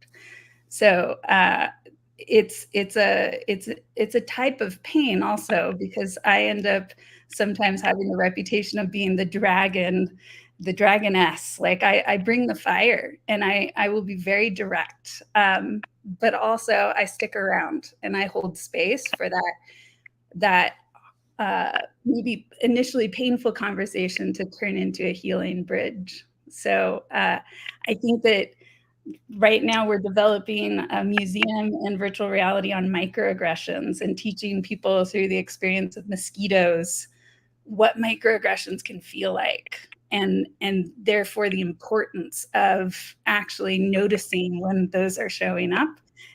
So it's a type of pain also, because I end up sometimes having the reputation of being the dragoness. Like I bring the fire, and I will be very direct, but also I stick around and I hold space for that maybe initially painful conversation to turn into a healing bridge. So I think that right now we're developing a museum in virtual reality on microaggressions and teaching people through the experience of mosquitoes what microaggressions can feel like, and therefore the importance of actually noticing when those are showing up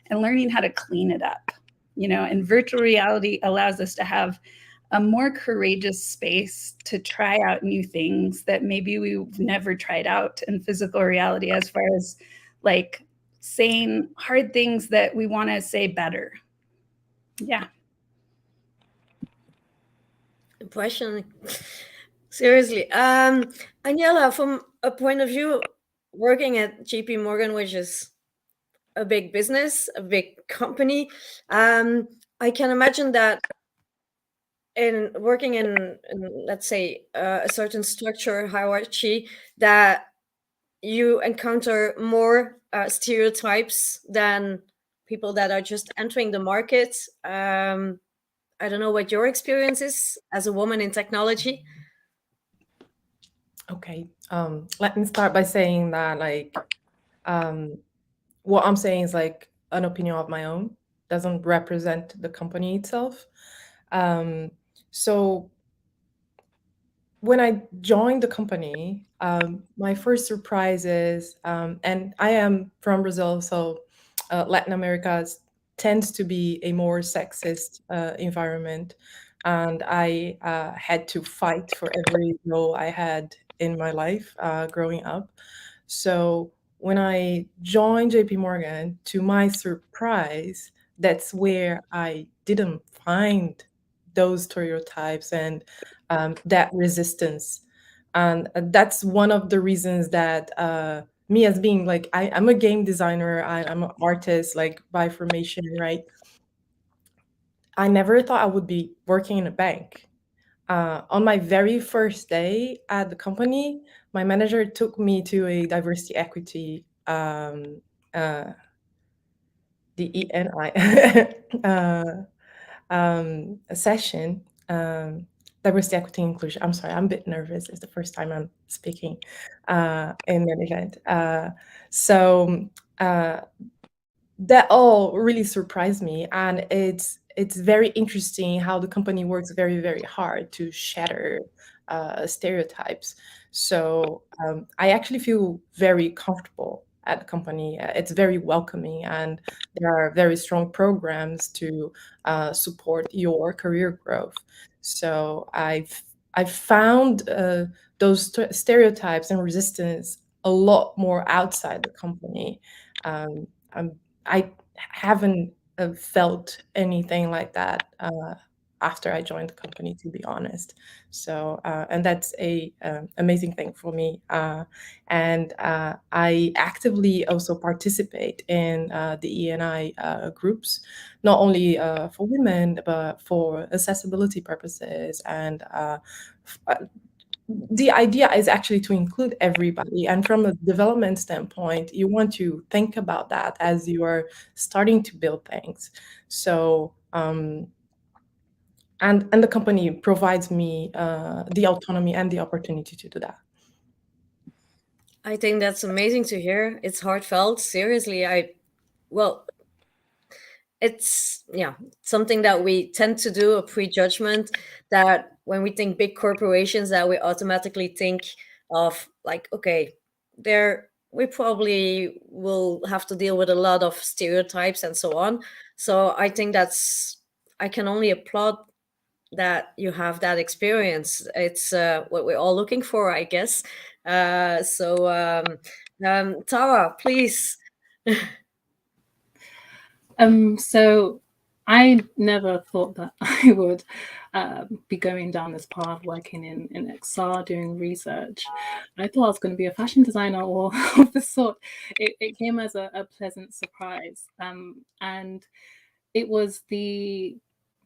and learning how to clean it up. And virtual reality allows us to have a more courageous space to try out new things that maybe we've never tried out in physical reality, as far as like saying hard things that we want to say better. Yeah. Impression. Seriously. Aniela, from a point of view, working at JP Morgan, which is a big business, a big company, I can imagine that in working in let's say, a certain structure, hierarchy, that you encounter more stereotypes than people that are just entering the market. I don't know what your experience is as a woman in technology. Okay. Let me start by saying that, like, what I'm saying is like an opinion of my own, doesn't represent the company itself. So when I joined the company, my first surprise is, and I am from Brazil, so Latin America tends to be a more sexist environment, and I had to fight for every role I had in my life growing up. So when I joined JP Morgan, to my surprise, that's where I didn't find those stereotypes and that resistance. And that's one of the reasons that me, as being like, I'm a game designer, I'm an artist, like by formation, right? I never thought I would be working in a bank. On my very first day at the company, my manager took me to a diversity equity, the ENI, a session, diversity, equity, inclusion. I'm sorry, I'm a bit nervous. It's the first time I'm speaking in an event. So that all really surprised me, and it's very interesting how the company works very, very hard to shatter stereotypes. So I actually feel very comfortable at the company. It's very welcoming, and there are very strong programs to support your career growth. So I've found those stereotypes and resistance a lot more outside the company. Um, I haven't felt anything like that after I joined the company, to be honest. So, and that's a amazing thing for me. And I actively also participate in the ENI groups, not only for women, but for accessibility purposes. And the idea is actually to include everybody. And from a development standpoint, you want to think about that as you are starting to build things. So, and the company provides me the autonomy and the opportunity to do that. I think that's amazing to hear. It's heartfelt. Seriously, well, it's something that we tend to do, a prejudgment, that when we think big corporations, that we automatically think of like, okay, we probably will have to deal with a lot of stereotypes and so on. So I think I can only applaud that you have that experience. It's what we're all looking for, I guess. Tara, please. So I never thought that I would be going down this path, working in XR, doing research. I thought I was going to be a fashion designer or of the sort. It came as a pleasant surprise. And it was the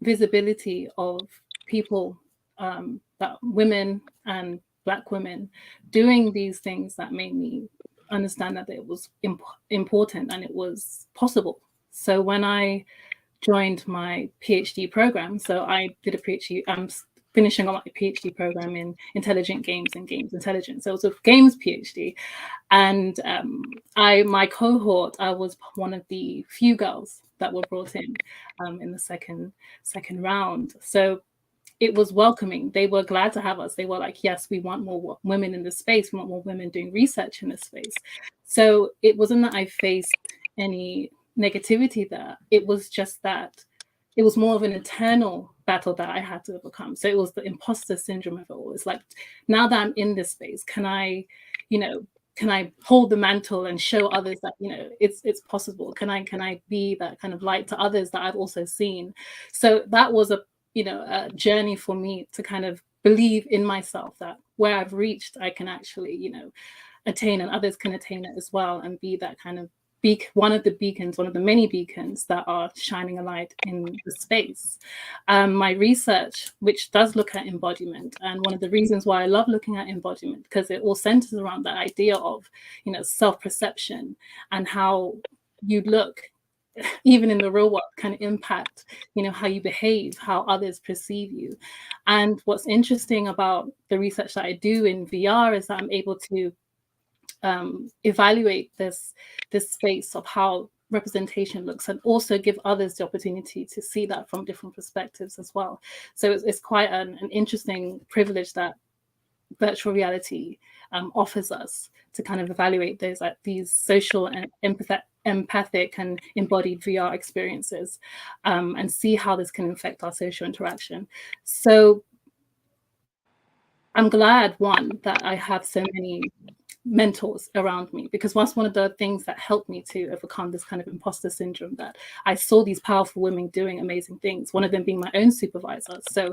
visibility of people, that women and Black women doing these things, that made me understand that it was important and it was possible. So when I joined my PhD program, so I did a PhD, I'm finishing on my PhD program in intelligent games and games intelligence. So it was a games PhD. And my cohort, I was one of the few girls that were brought in the second round. So it was welcoming. They were glad to have us. They were like, yes, we want more women in this space. We want more women doing research in this space. So it wasn't that I faced any negativity there. It was just that it was more of an internal battle that I had to overcome. So it was the imposter syndrome of it all. It's like, now that I'm in this space, can I hold the mantle and show others that, it's possible? Can I be that kind of light to others that I've also seen? So that was a journey for me to kind of believe in myself, that where I've reached, I can actually, attain, and others can attain it as well, and be that kind of one of the many beacons that are shining a light in the space. My research, which does look at embodiment, and one of the reasons why I love looking at embodiment, because it all centers around that idea of, self-perception, and how you look even in the real world can impact, how you behave, how others perceive you. And what's interesting about the research that I do in VR is that I'm able to evaluate this space of how representation looks, and also give others the opportunity to see that from different perspectives as well. So it's quite an interesting privilege that virtual reality offers us, to kind of evaluate these social and empathic and embodied VR experiences, and see how this can affect our social interaction. So I'm glad, one, that I have so many mentors around me, because that's one of the things that helped me to overcome this kind of imposter syndrome, that I saw these powerful women doing amazing things, one of them being my own supervisor. So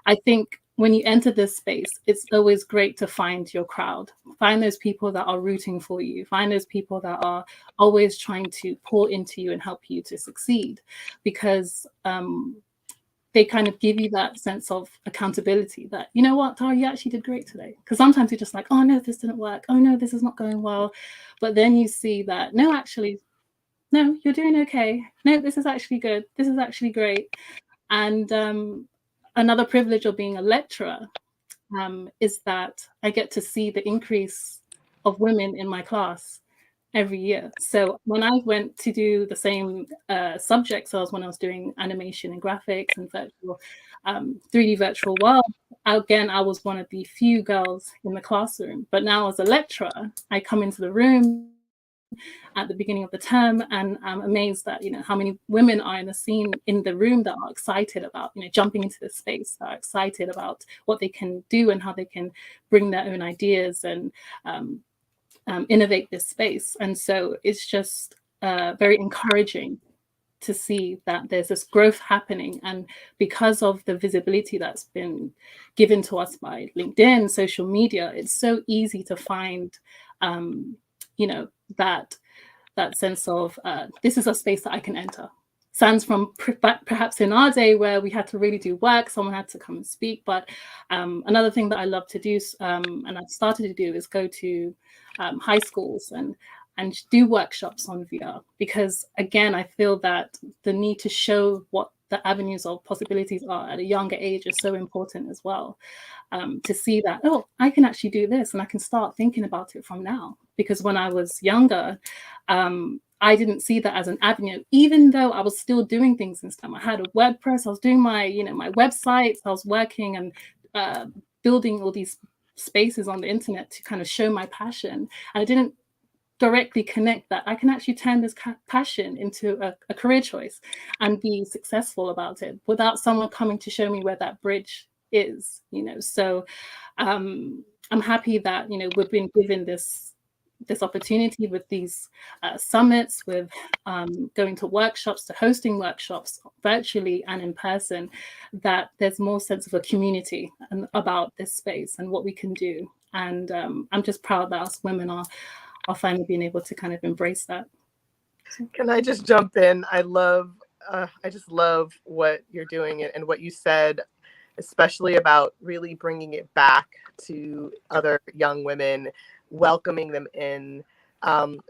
I think when you enter this space, it's always great to find your crowd, find those people that are rooting for you, find those people that are always trying to pour into you and help you to succeed, because they kind of give you that sense of accountability, that, you know what, Tara, you actually did great today. Because sometimes you're just like, oh no, this didn't work. Oh no, this is not going well. But then you see that, no, actually, no, you're doing okay. No, this is actually good. This is actually great. And another privilege of being a lecturer is that I get to see the increase of women in my class every year. So when I went to do the same subjects, when I was doing animation and graphics and virtual 3D virtual world, again, I was one of the few girls in the classroom. But now as a lecturer, I come into the room at the beginning of the term, and I'm amazed that, how many women are in the scene, in the room, that are excited about, jumping into this space, that are excited about what they can do and how they can bring their own ideas and innovate this space. And so it's just very encouraging to see that there's this growth happening. And because of the visibility that's been given to us by LinkedIn, social media, it's so easy to find, that sense of this is a space that I can enter. Sans from perhaps in our day where we had to really do work, someone had to come and speak. But another thing that I love to do, and I've started to do, is go to high schools and do workshops on VR, because again, I feel that the need to show what the avenues of possibilities are at a younger age is so important as well. To see that, oh, I can actually do this and I can start thinking about it from now. Because when I was younger, I didn't see that as an avenue, even though I was still doing things in STEM. I had a WordPress, I was doing my, my websites, I was working and building all these spaces on the internet to kind of show my passion. And I didn't directly connect that I can actually turn this passion into a career choice and be successful about it without someone coming to show me where that bridge is, So I'm happy that, we've been given this opportunity with these summits, with going to workshops, to hosting workshops virtually and in person, that there's more sense of a community about this space and what we can do. And I'm just proud that us women are finally being able to kind of embrace that. Can I just jump in? I just love what you're doing and what you said, especially about really bringing it back to other young women, welcoming them in,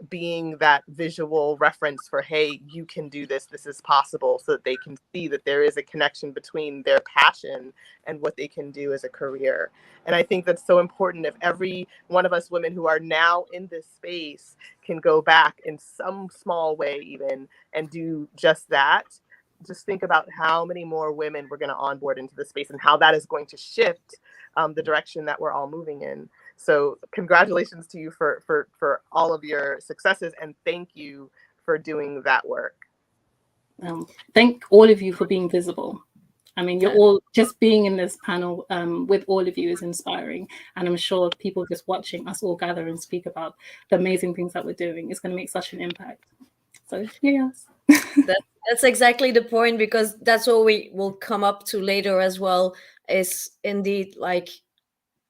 being that visual reference for, hey, you can do this, this is possible, so that they can see that there is a connection between their passion and what they can do as a career. And I think that's so important. If every one of us women who are now in this space can go back in some small way even and do just that, just think about how many more women we're going to onboard into the space and how that is going to shift the direction that we're all moving in. So congratulations to you for all of your successes, and thank you for doing that work. Thank all of you for being visible. I mean, you're all just being in this panel with all of you is inspiring. And I'm sure people just watching us all gather and speak about the amazing things that we're doing is going to make such an impact. So, yes. That's exactly the point, because that's what we will come up to later as well, is indeed like,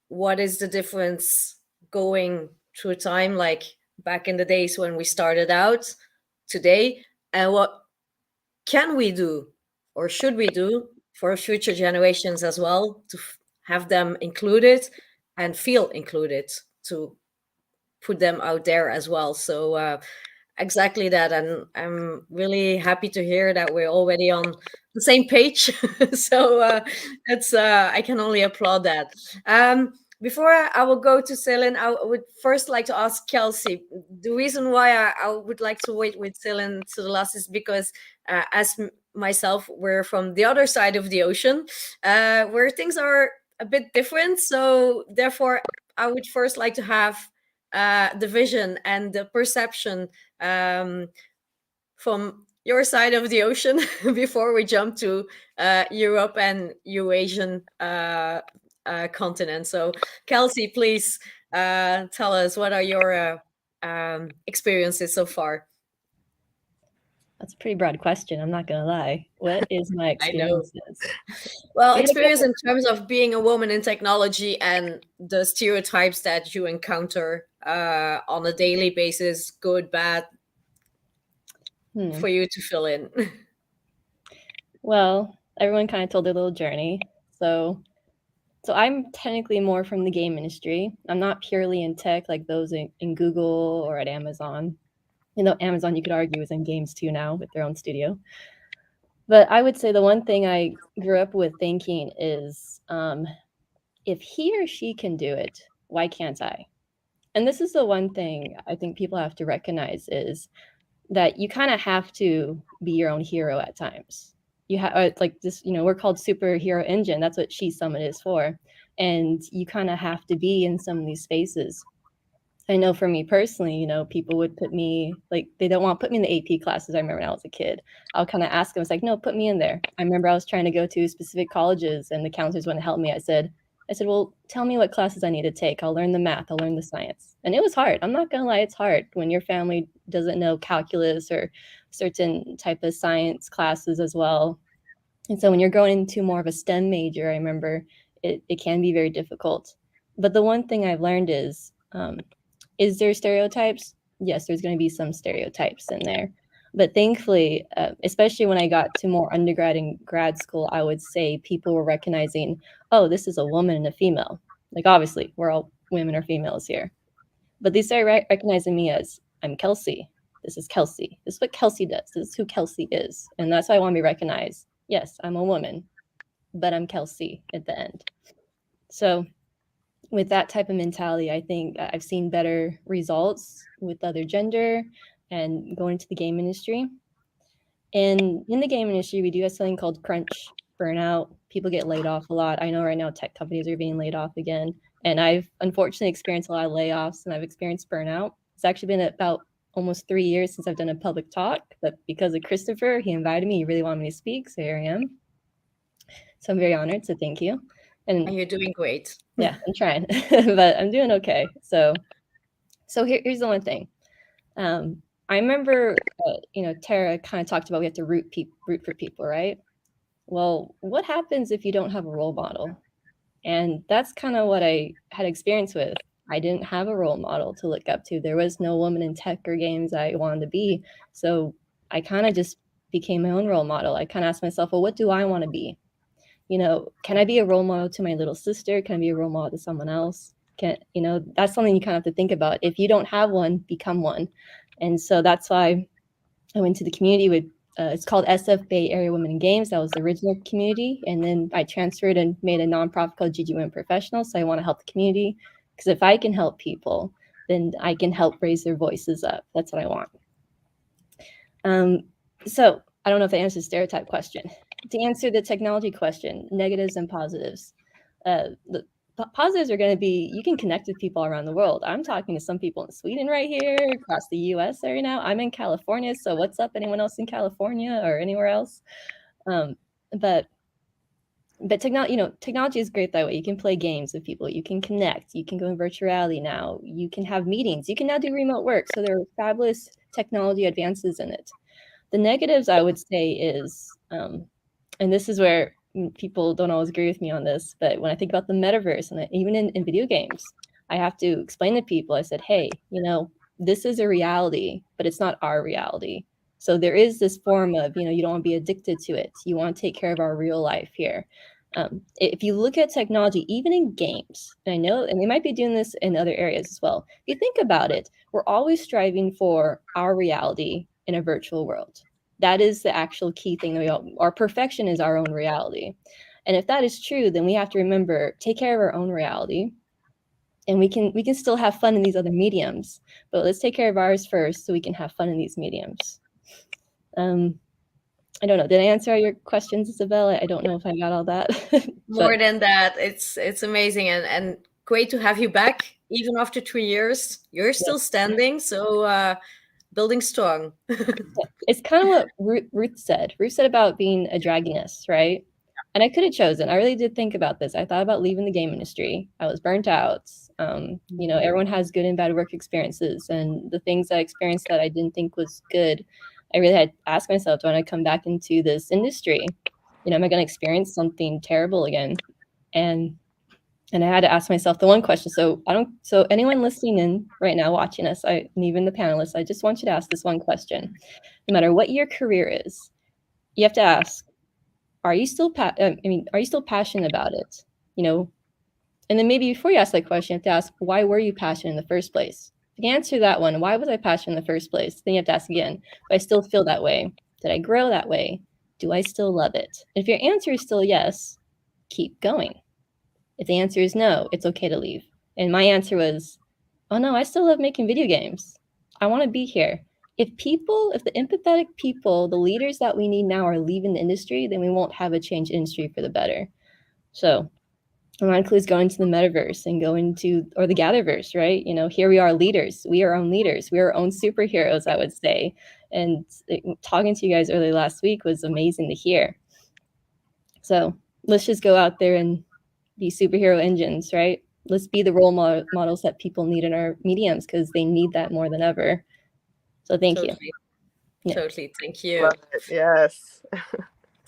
what is the difference going through time, like back in the days when we started out today, and what can we do or should we do for future generations as well, to have them included and feel included, to put them out there as well. So exactly that, and I'm really happy to hear that we're already on the same page. So it's I can only applaud that. Before I will go to Celine, I would first like to ask Kelsey. The reason why I would like to wait with Celine to the last is because myself, we're from the other side of the ocean, where things are a bit different. So therefore, I would first like to have the vision and the perception from your side of the ocean before we jump to Europe and Eurasian continent. So, Kelsey, please tell us, what are your experiences so far? That's a pretty broad question. I'm not gonna lie. What is my I know. experiences? Well, experience in terms of being a woman in technology and the stereotypes that you encounter on a daily basis, good, bad, for you to fill in. Well, everyone kind of told their little journey. So I'm technically more from the game industry. I'm not purely in tech like those in Google or at Amazon. You know, Amazon, you could argue, is in games too now with their own studio. But I would say the one thing I grew up with thinking is, if he or she can do it, why can't I? And this is the one thing I think people have to recognize, is that you kind of have to be your own hero at times. You have like this, we're called Superhero Engine. That's what She Summit is for. And you kind of have to be in some of these spaces. I know for me personally, people would put me, like, they don't want to put me in the AP classes. I remember when I was a kid, I'll kind of ask them, it's like, no, put me in there. I remember I was trying to go to specific colleges and the counselors wouldn't help me. I said, well, tell me what classes I need to take. I'll learn the math. I'll learn the science. And it was hard. I'm not going to lie. It's hard when your family doesn't know calculus or certain type of science classes as well. And so when you're going into more of a STEM major, I remember it can be very difficult. But the one thing I've learned is there stereotypes? Yes, there's going to be some stereotypes in there. But thankfully, especially when I got to more undergrad and grad school, I would say people were recognizing, oh, this is a woman and a female. Like, obviously, we're all women or females here. But they started recognizing me as, I'm Kelsey. This is Kelsey. This is what Kelsey does. This is who Kelsey is. And that's why I want to be recognized. yes, I'm a woman, but I'm Kelsey at the end. So with that type of mentality, I think I've seen better results with other gender and going into the game industry. And in the game industry, we do have something called crunch, burnout. People get laid off a lot. I know right now tech companies are being laid off again. And I've unfortunately experienced a lot of layoffs, and I've experienced burnout. It's actually been about almost 3 years since I've done a public talk, but because of Christopher, he invited me, he really wanted me to speak, so here I am. So I'm very honored, so thank you. And you're doing great. Yeah, I'm trying, but I'm doing okay. So here's the one thing. I remember, Tara kind of talked about we have to root for people, right? Well, what happens if you don't have a role model? And that's kind of what I had experience with. I didn't have a role model to look up to. There was no woman in tech or games I wanted to be. So I kind of just became my own role model. I kind of asked myself, well, what do I want to be? Can I be a role model to my little sister? Can I be a role model to someone else? That's something you kind of have to think about. If you don't have one, become one. And so that's why I went to the community with, it's called SF Bay Area Women in Games. That was the original community. And then I transferred and made a nonprofit called GG Women Professionals. So I want to help the community, because if I can help people, then I can help raise their voices up. That's what I want. So I don't know if that answers the stereotype question. To answer the technology question, negatives and positives. The positives are going to be, you can connect with people around the world. I'm talking to some people in Sweden right here, across the US right now. I'm in California, so what's up, anyone else in California or anywhere else? But technology is great that way. You can play games with people, you can connect, you can go in virtual reality now, you can have meetings, you can now do remote work. So there are fabulous technology advances in it. The negatives, I would say, is, and this is where people don't always agree with me on this, but when I think about the metaverse, and even in video games, I have to explain to people, I said, hey, this is a reality, but it's not our reality. So there is this form of, you don't want to be addicted to it. You want to take care of our real life here. If you look at technology, even in games, and I know, and they might be doing this in other areas as well. If you think about it, we're always striving for our reality in a virtual world. That is the actual key thing. Our perfection is our own reality. And if that is true, then we have to remember, take care of our own reality. And we can still have fun in these other mediums, but let's take care of ours first so we can have fun in these mediums. I don't know. Did I answer all your questions, Isabel? I don't know if I got all that. More than that, it's amazing and great to have you back. Even after 3 years, you're still standing. So building strong. It's kind of what Ruth said. Ruth said about being a dragoness, right? And I could have chosen. I really did think about this. I thought about leaving the game industry. I was burnt out. Everyone has good and bad work experiences, and the things I experienced that I didn't think was good, I really had to ask myself, do I want to come back into this industry? Am I going to experience something terrible again? And I had to ask myself the one question. So anyone listening in right now, watching us, and even the panelists, I just want you to ask this one question. No matter what your career is, you have to ask, are you still passionate about it? And then maybe before you ask that question, you have to ask, why were you passionate in the first place? If you answer that one, why was I passionate in the first place? Then you have to ask again, do I still feel that way? Did I grow that way? Do I still love it? If your answer is still yes, keep going. If the answer is no, it's okay to leave. And my answer was, oh no, I still love making video games. I want to be here. If the empathetic people, the leaders that we need now are leaving the industry, then we won't have a change industry for the better. So that includes going to the metaverse and going to, or the GatherVerse, right? Here we are leaders. We are our own leaders. We are our own superheroes, I would say. And talking to you guys early last week was amazing to hear. So let's just go out there and be superhero engines, right? Let's be the role models that people need in our mediums, because they need that more than ever. So thank you. Yeah. Totally. Thank you. Love it. Yes.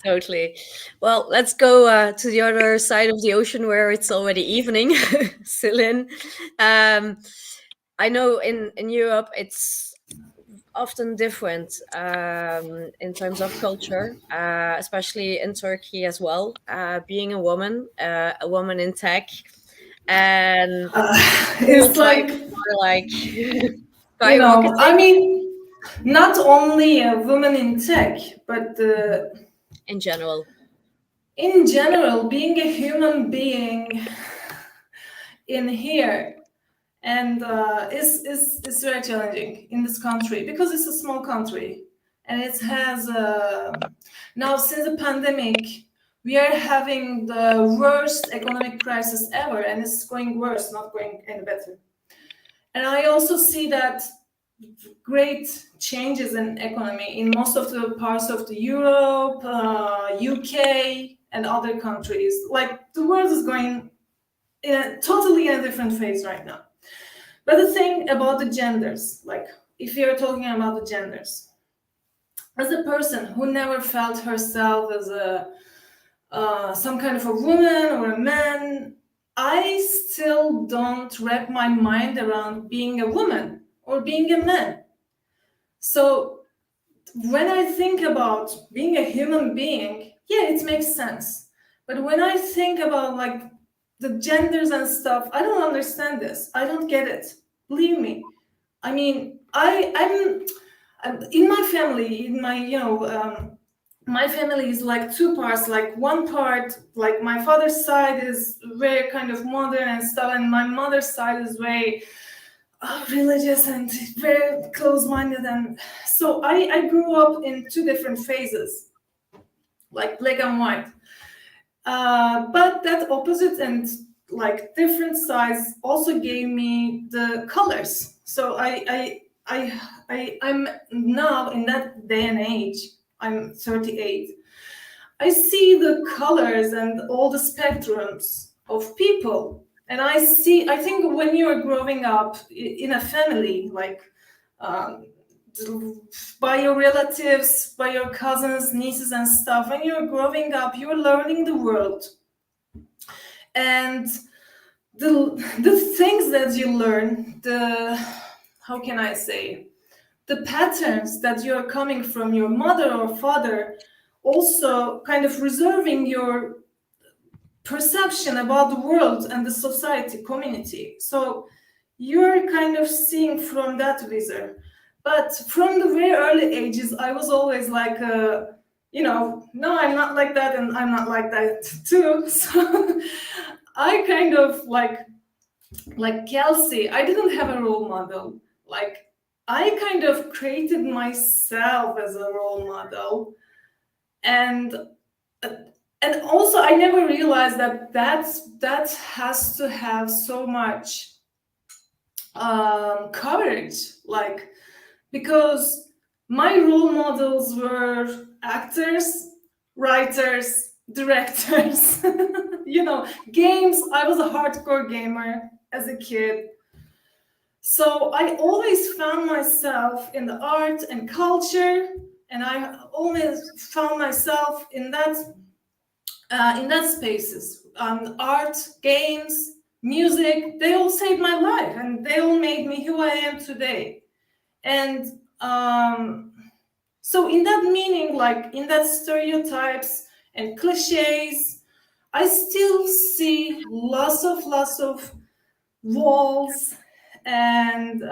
Totally. Well, let's go to the other side of the ocean where it's already evening. Celine, I know in Europe it's often different in terms of culture, especially in Turkey as well. Being a woman in tech, and it's like skyrocketing. I mean, not only a woman in tech, but in general? In general, being a human being in here and is very challenging in this country because it's a small country, and it has now since the pandemic we are having the worst economic crisis ever, and it's going worse, not going any better. And I also see that great changes in economy in most of the parts of the Europe, UK, and other countries. Like the world is going in a totally in a different phase right now. But the thing about the genders, like if you're talking about the genders, as a person who never felt herself as a some kind of a woman or a man, I still don't wrap my mind around being a woman or being a man. So when I think about being a human being, yeah, it makes sense. But when I think about like the genders and stuff, I don't understand this. I don't get it. Believe me. I mean, I'm in my family, in my my family is like two parts. Like one part, like my father's side is very kind of modern and stuff, and my mother's side is very religious and very close-minded. And so I grew up in two different phases, like black and white. But that opposite and like different sides also gave me the colors. So I'm now in that day and age. I'm 38. I see the colors and all the spectrums of people. And I think when you're growing up in a family, like by your relatives, by your cousins, nieces, and stuff, when you're growing up, you're learning the world. And the things that you learn, how can I say, the patterns that you're coming from your mother or father, also kind of reserving your perception about the world and the society community. So you're kind of seeing from that visor. But from the very early ages, I was always like, no, I'm not like that, and I'm not like that too. So I kind of like Kelsey, I didn't have a role model. Like I kind of created myself as a role model, and also I never realized that has to have so much coverage, like because my role models were actors, writers, directors. Games. I was a hardcore gamer as a kid. So I always found myself in the art and culture, and I always found myself in that spaces. Art, games, music, they all saved my life, and they all made me who I am today. And so in that meaning, like in that stereotypes and cliches, I still see lots of walls and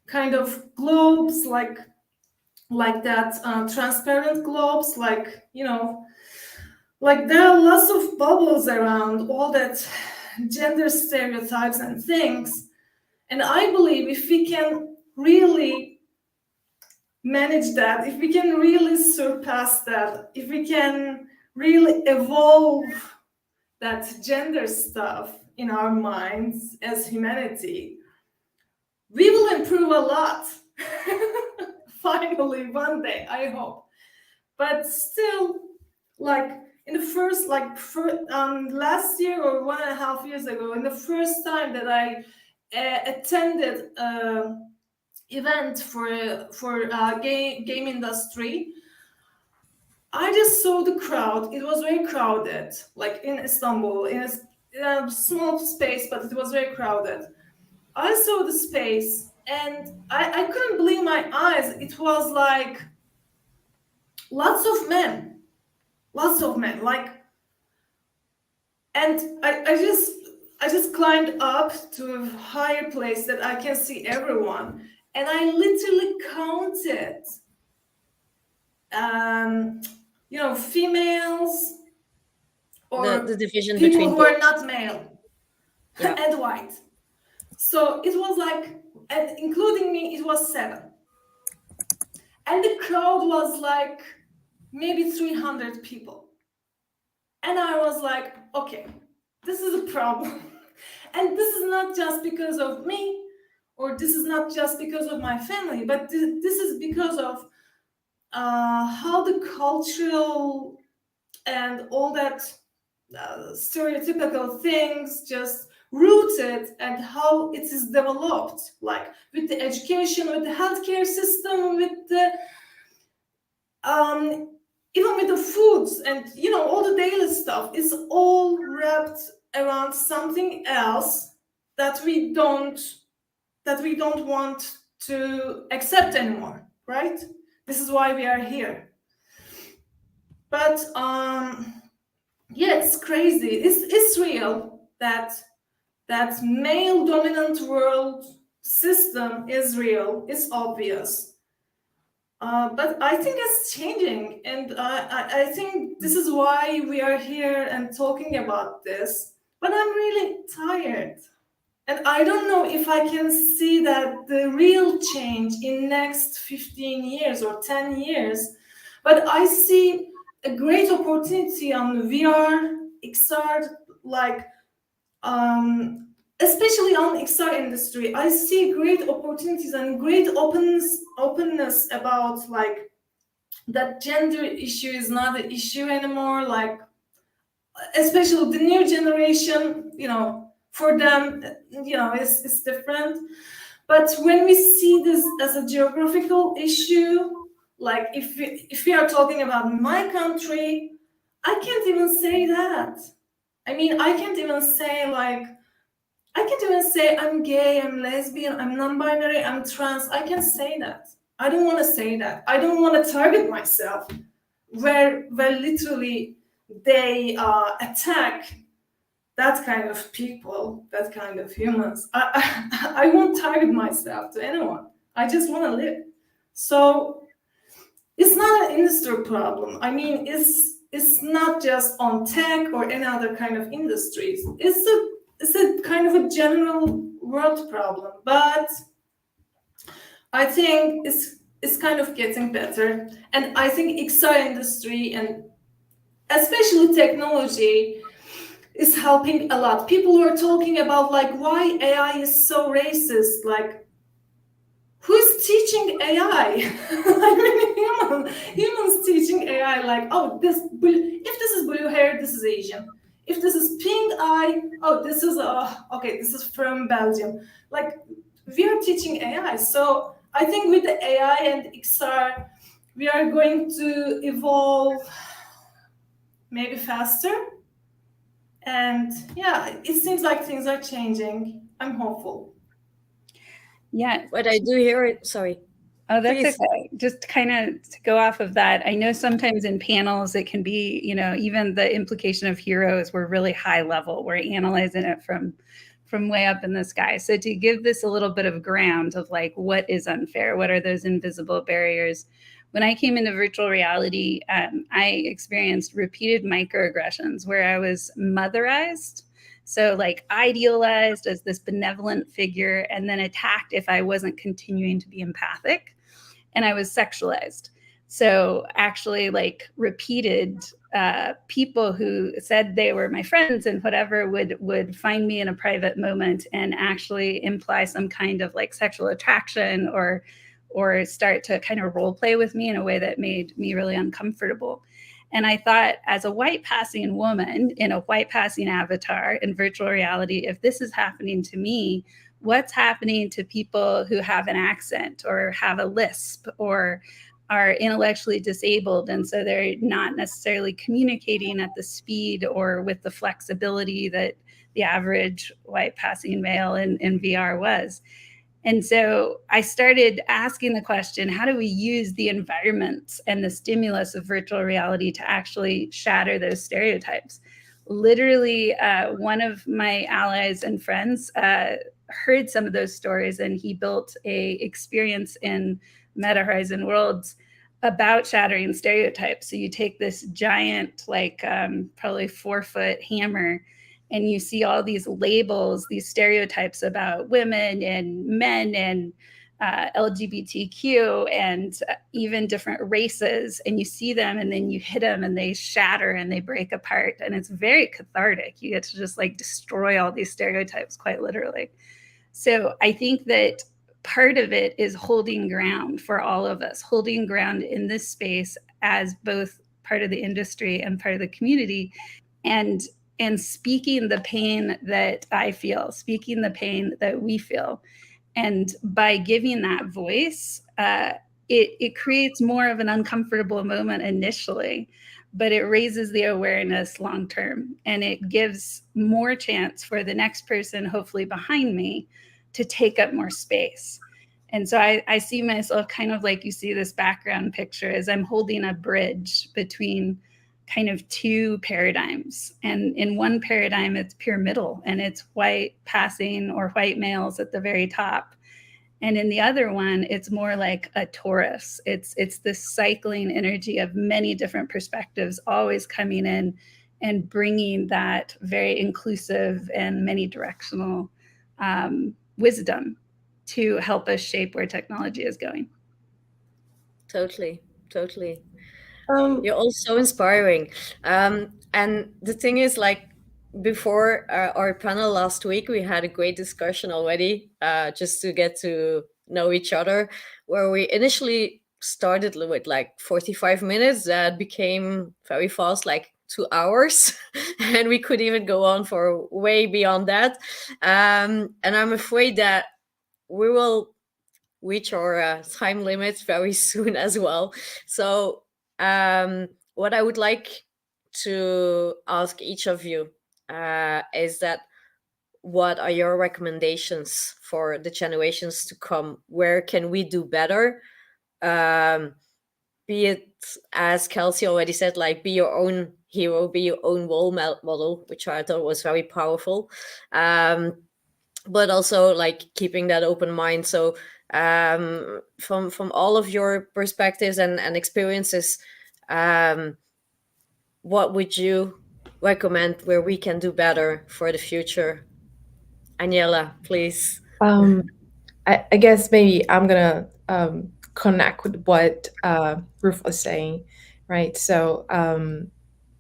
kind of globes, like that transparent globes, like like there are lots of bubbles around all that gender stereotypes and things. And I believe if we can really manage that, if we can really surpass that, if we can really evolve that gender stuff in our minds as humanity, we will improve a lot. Finally, one day, I hope. But still, like in the first, last year or 1.5 years ago, in the first time that I attended event for game industry, I just saw the crowd. It was very crowded, like in Istanbul, in a small space, but it was very crowded. I saw the space and I couldn't believe my eyes. It was like lots of men, like, and I just climbed up to a higher place that I can see everyone. And I literally counted females or The division people between who are not male yeah. and white. So it was like, and including me, it was 7. And the crowd was like maybe 300 people. And I was like, okay, this is a problem. And this is not just because of me, or this is not just because of my family, but this is because of how the cultural and all that stereotypical things just rooted, and how it is developed, like with the education, with the healthcare system, with the even with the foods, and all the daily stuff is all wrapped around something else that we don't want to accept anymore, right? This is why we are here. But yeah, it's crazy. It's real that male dominant world system is real. It's obvious. But I think it's changing, and I think this is why we are here and talking about this. But I'm really tired, and I don't know if I can see that the real change in next 15 years or 10 years. But I see a great opportunity on VR, XR, like especially on XR industry. I see great opportunities and great openness about like that gender issue is not an issue anymore. Like especially the new generation, for them, it's different. But when we see this as a geographical issue, like if we are talking about my country, I can't even say that. I mean, I can't even say I'm gay, I'm lesbian, I'm non-binary, I'm trans. I can say that. I don't want to say that. I don't want to target myself where literally they attack that kind of people, that kind of humans. I won't target myself to anyone. I just want to live. So it's not an industry problem. I mean, it's not just on tech or any other kind of industries. It's a kind of a general world problem. But I think it's kind of getting better. And I think XR industry and especially technology is helping a lot. People were talking about like why AI is so racist. Like, who's teaching AI? I mean, humans teaching AI like, oh, if this is blue hair, this is Asian. If this is pink eye, oh, this is okay, this is from Belgium. Like, we are teaching AI. So I think with the AI and XR, we are going to evolve maybe faster. And yeah, it seems like things are changing. I'm hopeful. Yeah. But I do hear it. Sorry. Oh, that's Please. okay. Just kind of to go off of that, I know sometimes in panels it can be, even the implication of heroes were really high level. We're analyzing it from way up in the sky. So to give this a little bit of ground of like what is unfair, what are those invisible barriers? When I came into virtual reality, I experienced repeated microaggressions where I was motherized. So like idealized as this benevolent figure and then attacked if I wasn't continuing to be empathic. And I was sexualized. So actually like repeated people who said they were my friends and whatever would find me in a private moment and actually imply some kind of like sexual attraction or start to kind of role play with me in a way that made me really uncomfortable. And I thought, as a white passing woman in a white passing avatar in virtual reality, if this is happening to me, what's happening to people who have an accent or have a lisp or are intellectually disabled? And so they're not necessarily communicating at the speed or with the flexibility that the average white passing male in VR was. And so I started asking the question, how do we use the environments and the stimulus of virtual reality to actually shatter those stereotypes? Literally, one of my allies and friends heard some of those stories, and he built a experience in Meta Horizon Worlds about shattering stereotypes. So you take this giant, like probably 4-foot hammer, and you see all these labels, these stereotypes about women and men and LGBTQ and even different races, and you see them and then you hit them and they shatter and they break apart. And it's very cathartic. You get to just like destroy all these stereotypes quite literally. So I think that part of it is holding ground for all of us, holding ground in this space as both part of the industry and part of the community, and speaking the pain that I feel, speaking the pain that we feel. And by giving that voice, it creates more of an uncomfortable moment initially, but it raises the awareness long term, and it gives more chance for the next person, hopefully behind me, to take up more space. And so I see myself kind of like you see this background picture as I'm holding a bridge between kind of two paradigms. And in one paradigm, it's pyramidal and it's white passing or white males at the very top. And in the other one, it's more like a torus. It's this cycling energy of many different perspectives always coming in and bringing that very inclusive and many directional wisdom to help us shape where technology is going. Totally, totally. Um, You're all so inspiring. And the thing is, like, before our panel last week, we had a great discussion already, just to get to know each other, where we initially started with like 45 minutes that became very fast, like 2 hours. And we could even go on for way beyond that. And I'm afraid that we will reach our time limits very soon as well. So, what I would like to ask each of you is that what are your recommendations for the generations to come? Where can we do better? Um, be it, as Kelsey already said, like be your own hero, be your own role model, which I thought was very powerful. But also like keeping that open mind. So from all of your perspectives and experiences, what would you recommend where we can do better for the future? Aniela, please. um, I guess maybe I'm gonna connect with what Ruth was saying, right? So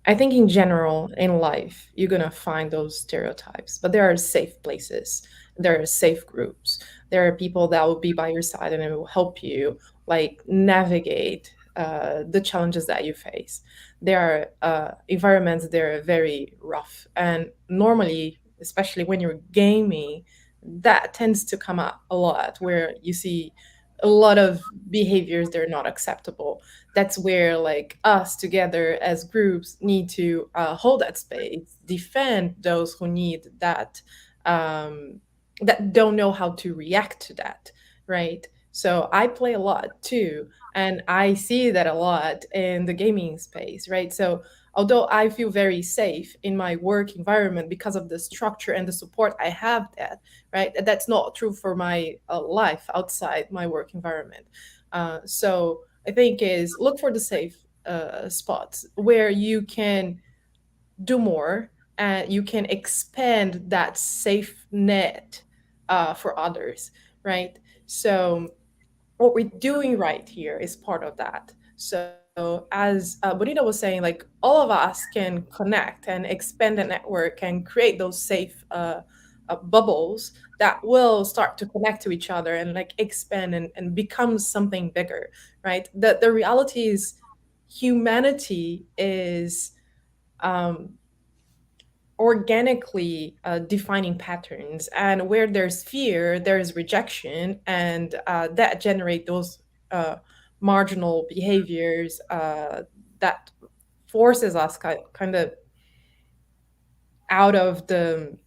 I think in general in life, you're gonna find those stereotypes, but there are safe places, there are safe groups, there are people that will be by your side and it will help you like navigate the challenges that you face. There are environments that are very rough, and normally, especially when you're gaming, that tends to come up a lot, where you see a lot of behaviors that are not acceptable. That's where like us together as groups need to hold that space, defend those who need that, that don't know how to react to that, right? So I play a lot too, and I see that a lot in the gaming space, right? So although I feel very safe in my work environment because of the structure and the support I have, that right, that's not true for my life outside my work environment. So I think is look for the safe spots where you can do more and you can expand that safe net for others, right? So what we're doing right here is part of that. So as Bonita was saying, like all of us can connect and expand the network and create those safe bubbles that will start to connect to each other and like expand and become something bigger, right? The reality is humanity is um, organically defining patterns, and where there's fear there's rejection, and that generate those uh, marginal behaviors that forces us kind of out of the,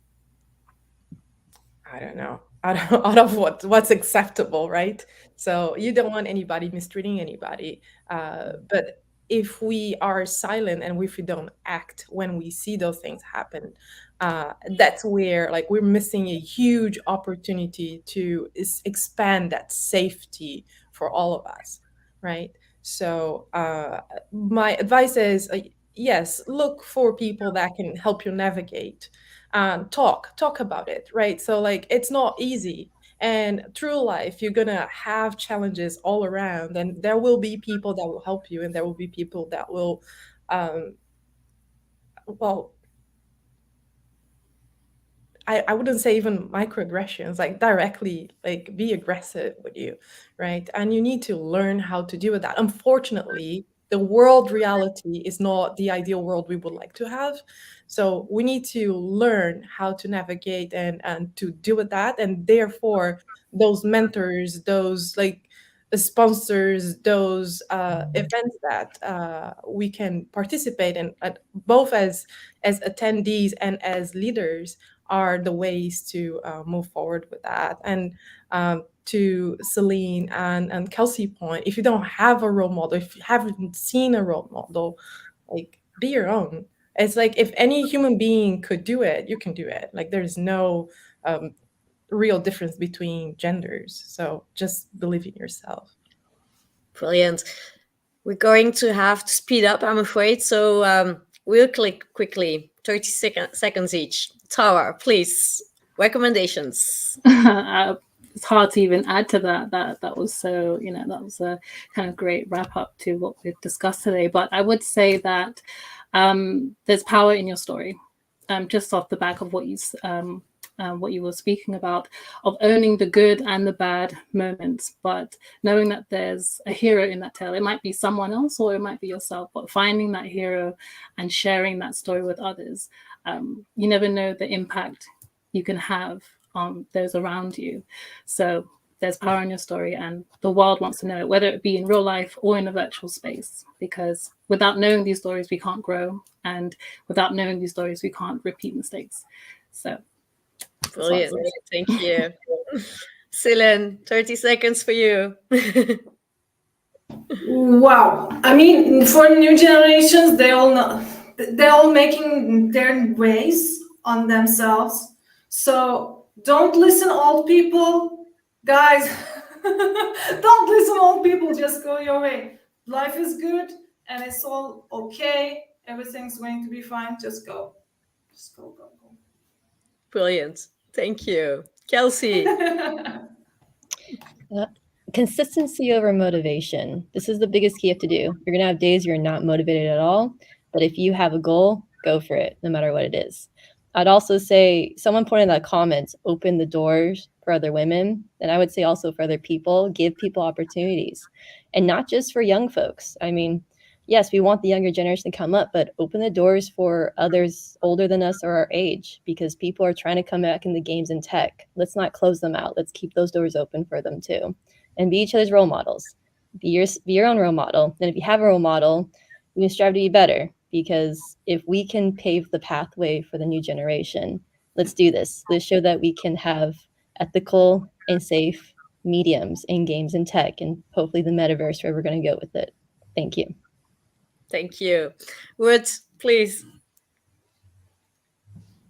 I don't know, out of what's acceptable, right? So you don't want anybody mistreating anybody. But if we are silent and if we don't act when we see those things happen, that's where like we're missing a huge opportunity to expand that safety for all of us, right? So my advice is, yes, look for people that can help you navigate. Talk about it, right? So like it's not easy. And through life, you're gonna have challenges all around, and there will be people that will help you, and there will be people that will, well, I wouldn't say even microaggressions, like directly, like be aggressive with you, right? And you need to learn how to deal with that. Unfortunately, the world reality is not the ideal world we would like to have. So we need to learn how to navigate and to deal with that. And therefore, those mentors, those like sponsors, those events that we can participate in, both as attendees and as leaders, are the ways to move forward with that. And to Celine and Kelsey point, if you don't have a role model, if you haven't seen a role model, like be your own. It's like if any human being could do it, you can do it. Like there's no real difference between genders. So just believe in yourself. Brilliant. We're going to have to speed up, I'm afraid. So we'll click quickly, 30 seconds each. Tara, please, recommendations. It's hard to even add to that. That was so, that was a kind of great wrap up to what we've discussed today. But I would say that there's power in your story. Just off the back of what you were speaking about, of owning the good and the bad moments, but knowing that there's a hero in that tale. It might be someone else or it might be yourself, but finding that hero and sharing that story with others. You never know the impact you can have on those around you. So there's power in your story, and the world wants to know it, whether it be in real life or in a virtual space, because without knowing these stories, we can't grow. And without knowing these stories, we can't repeat mistakes. So brilliant. Thank you. Celine, 30 seconds for you. Wow. I mean, for new generations, they're all making their ways on themselves. So don't listen old people. Guys, don't listen old people, just go your way. Life is good and it's all okay. Everything's going to be fine. Just go. Just go. Brilliant. Thank you. Kelsey. Consistency over motivation. This is the biggest key you have to do. You're going to have days you're not motivated at all, but if you have a goal, go for it, no matter what it is. I'd also say, someone pointed out comments, open the doors for other women. And I would say also for other people, give people opportunities. And not just for young folks. I mean, yes, we want the younger generation to come up, but open the doors for others older than us or our age, because people are trying to come back in the games and tech. Let's not close them out. Let's keep those doors open for them too. And be each other's role models. Be your own role model. And if you have a role model, you can strive to be better, because if we can pave the pathway for the new generation, let's do this. Let's show that we can have ethical and safe mediums in games and tech, and hopefully the metaverse, where we're going to go with it. Thank you. Thank you. Wood, please.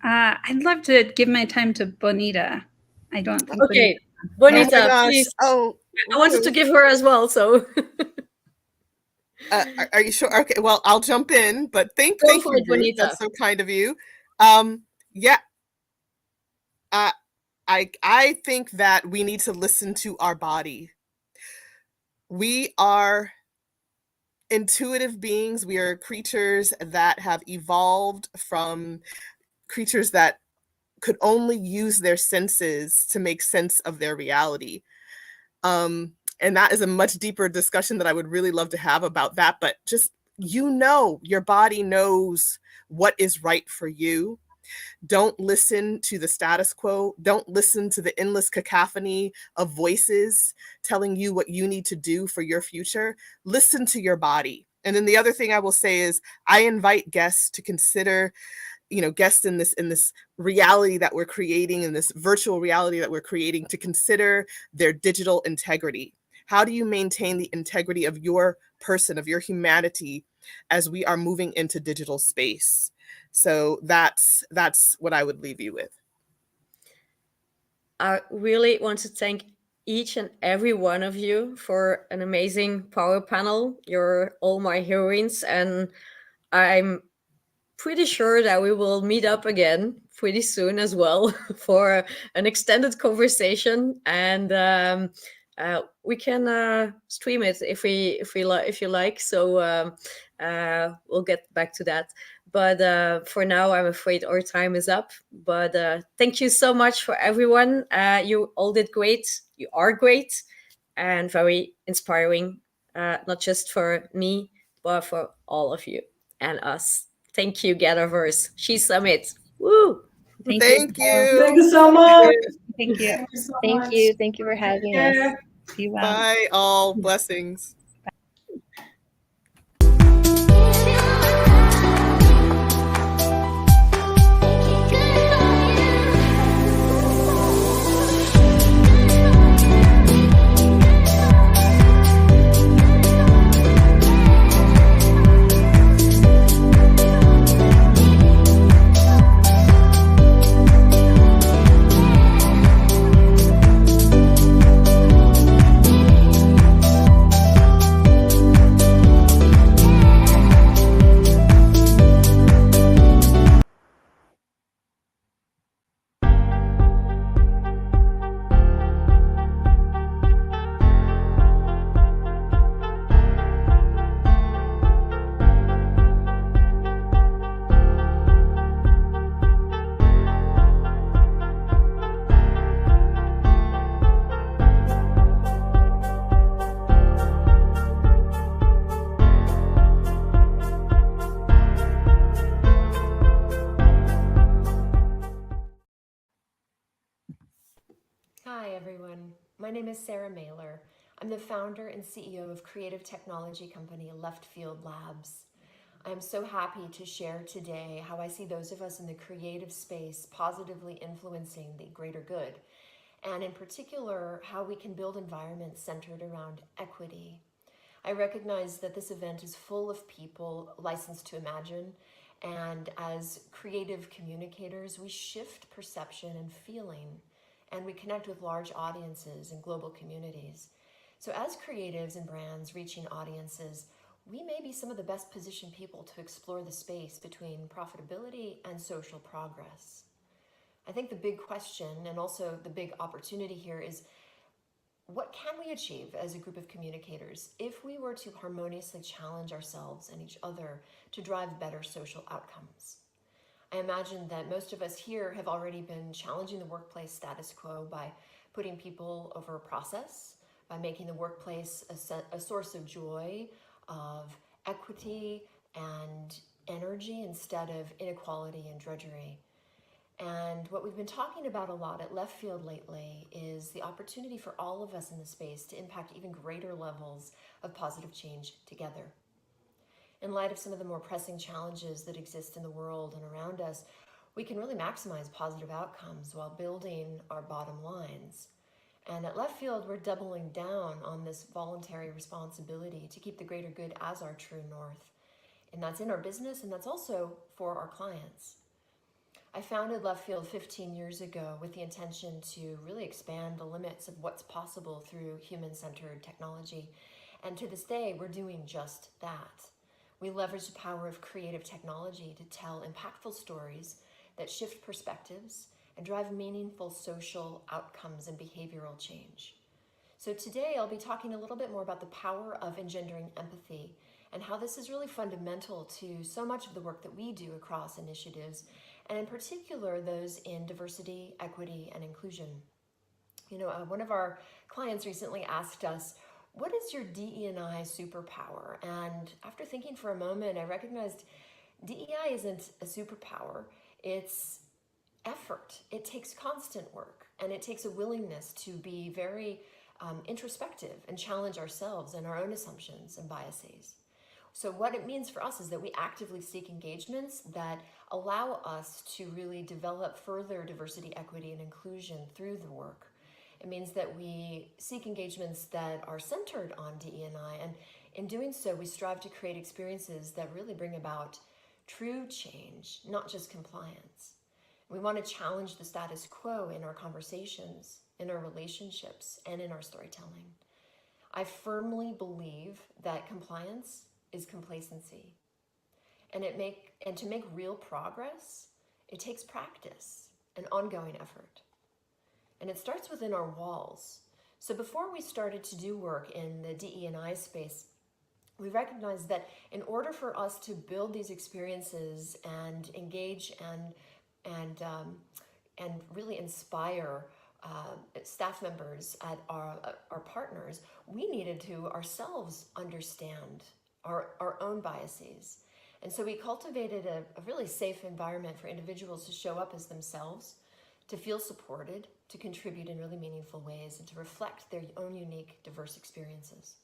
I'd love to give my time to Bonita. I don't think. Okay, Bonita, oh please. Oh, I wanted to give her as well. So, are you sure? Okay, well, I'll jump in. But thank you, Ruth. Bonita. That's so kind of you. Yeah. I think that we need to listen to our body. We are intuitive beings. We are creatures that have evolved from creatures that could only use their senses to make sense of their reality. And that is a much deeper discussion that I would really love to have about that. But just, your body knows what is right for you. Don't listen to the status quo. Don't listen to the endless cacophony of voices telling you what you need to do for your future. Listen to your body. And then the other thing I will say is, I invite guests to consider, guests in this reality that we're creating, in this virtual reality that we're creating, to consider their digital integrity. How do you maintain the integrity of your person, of your humanity, as we are moving into digital space? So that's what I would leave you with. I really want to thank each and every one of you for an amazing power panel. You're all my heroines, and I'm pretty sure that we will meet up again pretty soon as well for an extended conversation, and we can stream it if you like. So we'll get back to that. But for now, I'm afraid our time is up. But thank you so much for everyone. You all did great. You are great and very inspiring, not just for me, but for all of you and us. Thank you, GatherVerse S.H.E Summit. Woo! Thank you. Thank you. Thank you so much. Thank you. Thank you so Thank much. you. Thank you for having us. Yeah. Be well. Bye, all. Blessings. Hi, everyone. My name is Sarah Mailer. I'm the founder and CEO of creative technology company Left Field Labs. I'm so happy to share today how I see those of us in the creative space positively influencing the greater good, and in particular, how we can build environments centered around equity. I recognize that this event is full of people licensed to imagine, and as creative communicators, we shift perception and feeling, and we connect with large audiences and global communities. So as creatives and brands reaching audiences, we may be some of the best positioned people to explore the space between profitability and social progress. I think the big question and also the big opportunity here is, what can we achieve as a group of communicators if we were to harmoniously challenge ourselves and each other to drive better social outcomes? I imagine that most of us here have already been challenging the workplace status quo by putting people over a process, by making the workplace a source of joy, of equity and energy instead of inequality and drudgery. And what we've been talking about a lot at Left Field lately is the opportunity for all of us in the space to impact even greater levels of positive change together. In light of some of the more pressing challenges that exist in the world and around us, we can really maximize positive outcomes while building our bottom lines. And at Left Field, we're doubling down on this voluntary responsibility to keep the greater good as our true north. And that's in our business, and that's also for our clients. I founded Left Field 15 years ago with the intention to really expand the limits of what's possible through human-centered technology. And to this day, we're doing just that. We leverage the power of creative technology to tell impactful stories that shift perspectives and drive meaningful social outcomes and behavioral change. So today I'll be talking a little bit more about the power of engendering empathy and how this is really fundamental to so much of the work that we do across initiatives, and in particular those in diversity, equity, and inclusion. One of our clients recently asked us, what is your DE&I superpower? And after thinking for a moment, I recognized DEI isn't a superpower, it's effort. It takes constant work, and it takes a willingness to be very introspective and challenge ourselves and our own assumptions and biases. So what it means for us is that we actively seek engagements that allow us to really develop further diversity, equity, and inclusion through the work. It means that we seek engagements that are centered on DE&I, and in doing so, we strive to create experiences that really bring about true change, not just compliance. We want to challenge the status quo in our conversations, in our relationships and in our storytelling. I firmly believe that compliance is complacency. And to make real progress, it takes practice and ongoing effort. And it starts within our walls. So before we started to do work in the DE&I space, we recognized that in order for us to build these experiences and engage and really inspire staff members at our partners, we needed to ourselves understand our own biases. And so we cultivated a really safe environment for individuals to show up as themselves, to feel supported, to contribute in really meaningful ways, and to reflect their own unique, diverse experiences.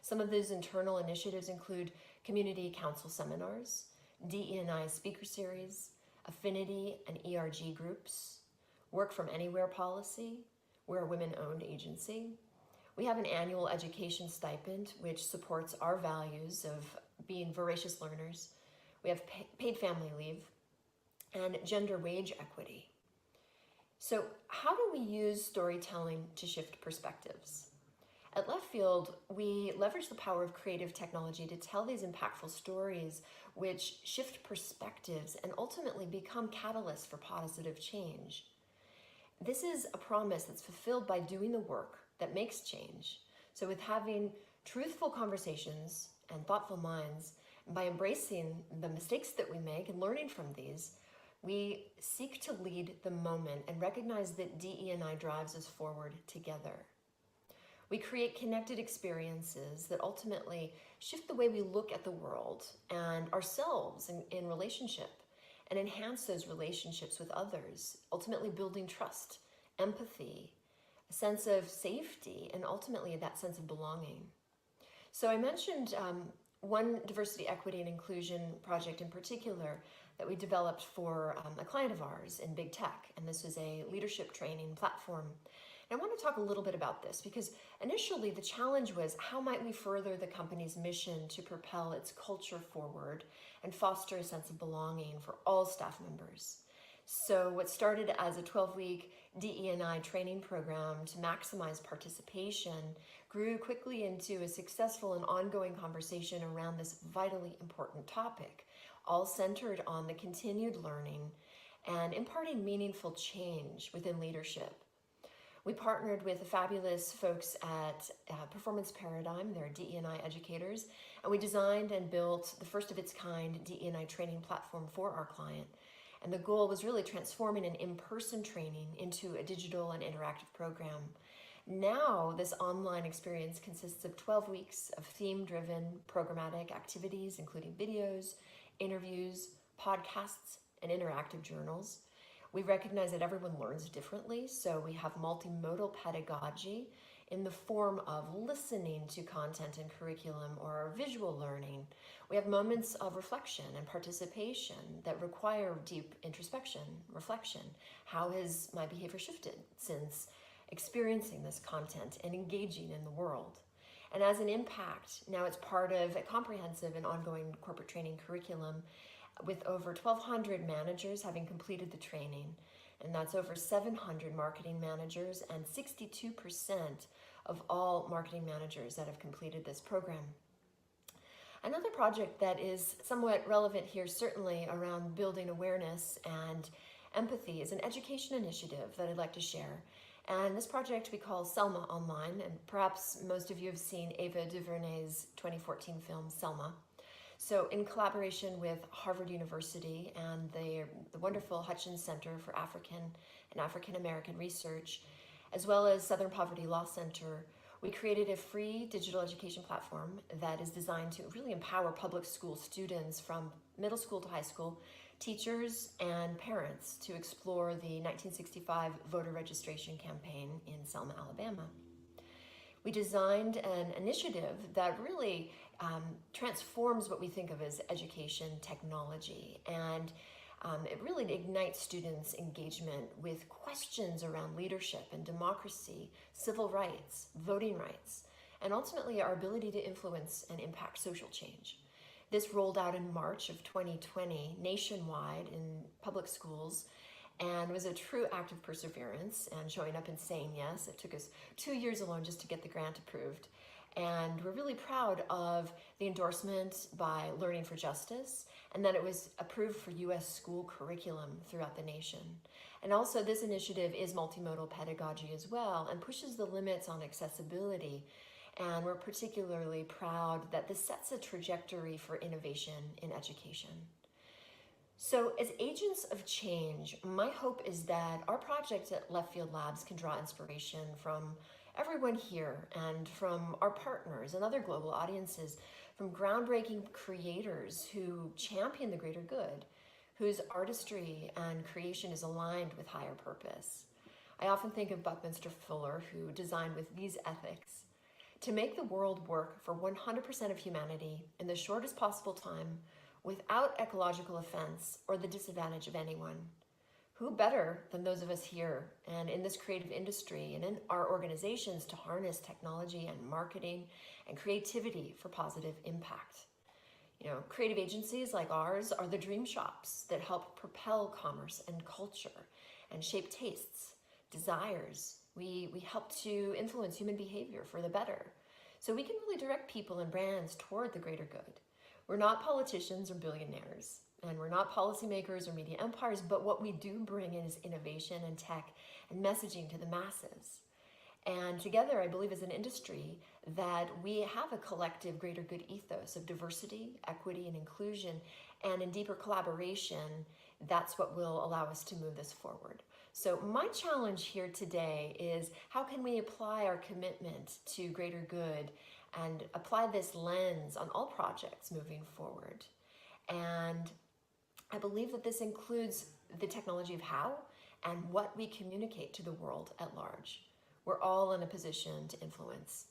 Some of those internal initiatives include community council seminars, DE&I speaker series, affinity and ERG groups, work from anywhere policy. We're a women-owned agency. We have an annual education stipend, which supports our values of being voracious learners. We have paid family leave and gender wage equity. So how do we use storytelling to shift perspectives? At Left Field, we leverage the power of creative technology to tell these impactful stories which shift perspectives and ultimately become catalysts for positive change. This is a promise that's fulfilled by doing the work that makes change. So with having truthful conversations and thoughtful minds, and by embracing the mistakes that we make and learning from these, we seek to lead the moment and recognize that DE&I drives us forward together. We create connected experiences that ultimately shift the way we look at the world and ourselves in relationship, and enhance those relationships with others, ultimately building trust, empathy, a sense of safety, and ultimately that sense of belonging. So I mentioned one diversity, equity, and inclusion project in particular that we developed for a client of ours in big tech, and this was a leadership training platform. And I want to talk a little bit about this because initially the challenge was how might we further the company's mission to propel its culture forward and foster a sense of belonging for all staff members. So what started as a 12-week DE&I training program to maximize participation grew quickly into a successful and ongoing conversation around this vitally important topic, all centered on the continued learning and imparting meaningful change within leadership. We partnered with the fabulous folks at Performance Paradigm, they're DE&I educators, and we designed and built the first of its kind DE&I training platform for our client. And the goal was really transforming an in-person training into a digital and interactive program. Now, this online experience consists of 12 weeks of theme-driven programmatic activities, including videos, interviews, podcasts, and interactive journals. We recognize that everyone learns differently, so we have multimodal pedagogy in the form of listening to content and curriculum or visual learning. We have moments of reflection and participation that require deep introspection, reflection. How has my behavior shifted since experiencing this content and engaging in the world? And as an impact, now it's part of a comprehensive and ongoing corporate training curriculum with over 1,200 managers having completed the training, and that's over 700 marketing managers and 62% of all marketing managers that have completed this program. Another project that is somewhat relevant here, certainly around building awareness and empathy, is an education initiative that I'd like to share. And this project we call Selma Online, and perhaps most of you have seen Ava DuVernay's 2014 film Selma. So in collaboration with Harvard University and the wonderful Hutchins Center for African and African American Research, as well as Southern Poverty Law Center, we created a free digital education platform that is designed to really empower public school students from middle school to high school, teachers and parents to explore the 1965 voter registration campaign in Selma, Alabama. We designed an initiative that really transforms what we think of as education technology, and it really ignites students' engagement with questions around leadership and democracy, civil rights, voting rights, and ultimately our ability to influence and impact social change. This rolled out in March of 2020 nationwide in public schools, and was a true act of perseverance and showing up and saying yes. It took us 2 years alone just to get the grant approved. And we're really proud of the endorsement by Learning for Justice, and that it was approved for US school curriculum throughout the nation. And also this initiative is multimodal pedagogy as well and pushes the limits on accessibility. And we're particularly proud that this sets a trajectory for innovation in education. So as agents of change, my hope is that our project at Left Field Labs can draw inspiration from everyone here and from our partners and other global audiences, from groundbreaking creators who champion the greater good, whose artistry and creation is aligned with higher purpose. I often think of Buckminster Fuller, who designed with these ethics: to make the world work for 100% of humanity in the shortest possible time, without ecological offense or the disadvantage of anyone. Who better than those of us here and in this creative industry and in our organizations to harness technology and marketing and creativity for positive impact? You know, creative agencies like ours are the dream shops that help propel commerce and culture and shape tastes, desires. We help to influence human behavior for the better. So we can really direct people and brands toward the greater good. We're not politicians or billionaires, and we're not policymakers or media empires, but what we do bring in is innovation and tech and messaging to the masses. And together, I believe as an industry that we have a collective greater good ethos of diversity, equity, and inclusion, and in deeper collaboration, that's what will allow us to move this forward. So my challenge here today is, how can we apply our commitment to greater good and apply this lens on all projects moving forward? And I believe that this includes the technology of how and what we communicate to the world at large. We're all in a position to influence.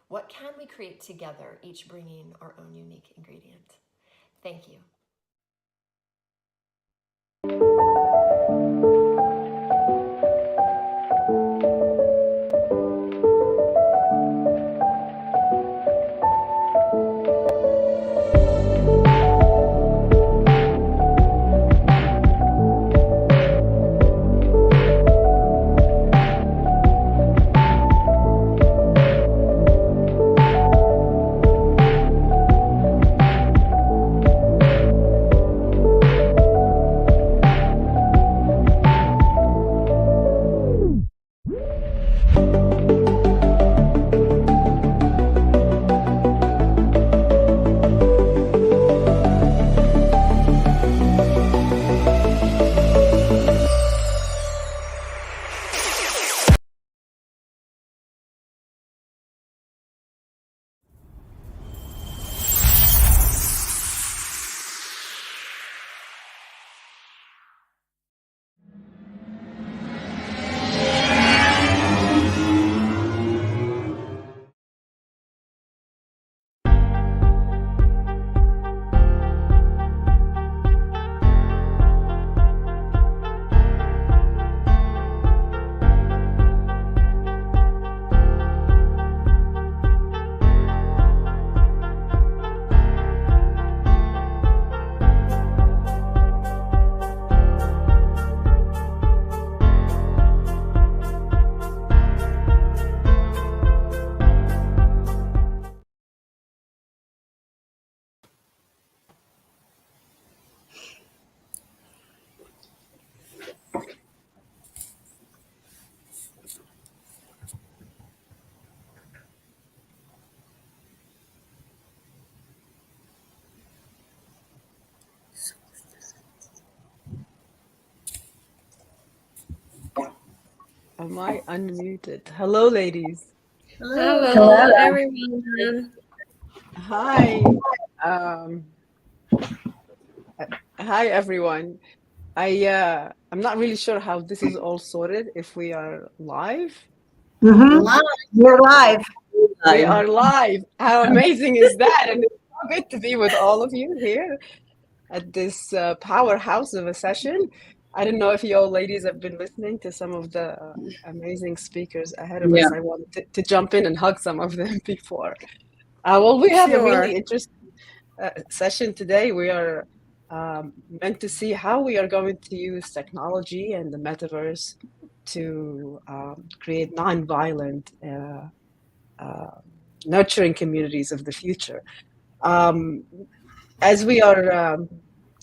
What can we create together, each bringing our own unique ingredient? Thank you. Am I unmuted? Hello, ladies. Hello, everyone. Hi. Um, Hi, everyone. I'm not really sure how this is all sorted, if we are live. Live. We're live. We are live. How amazing is that? And it's so good to be with all of you here at this powerhouse of a session. I don't know if you all ladies have been listening to some of the amazing speakers ahead of us. I wanted to jump in and hug some of them before. Well, we have a really interesting session today. We are meant to see how we are going to use technology and the metaverse to create non-violent, nurturing communities of the future. As we are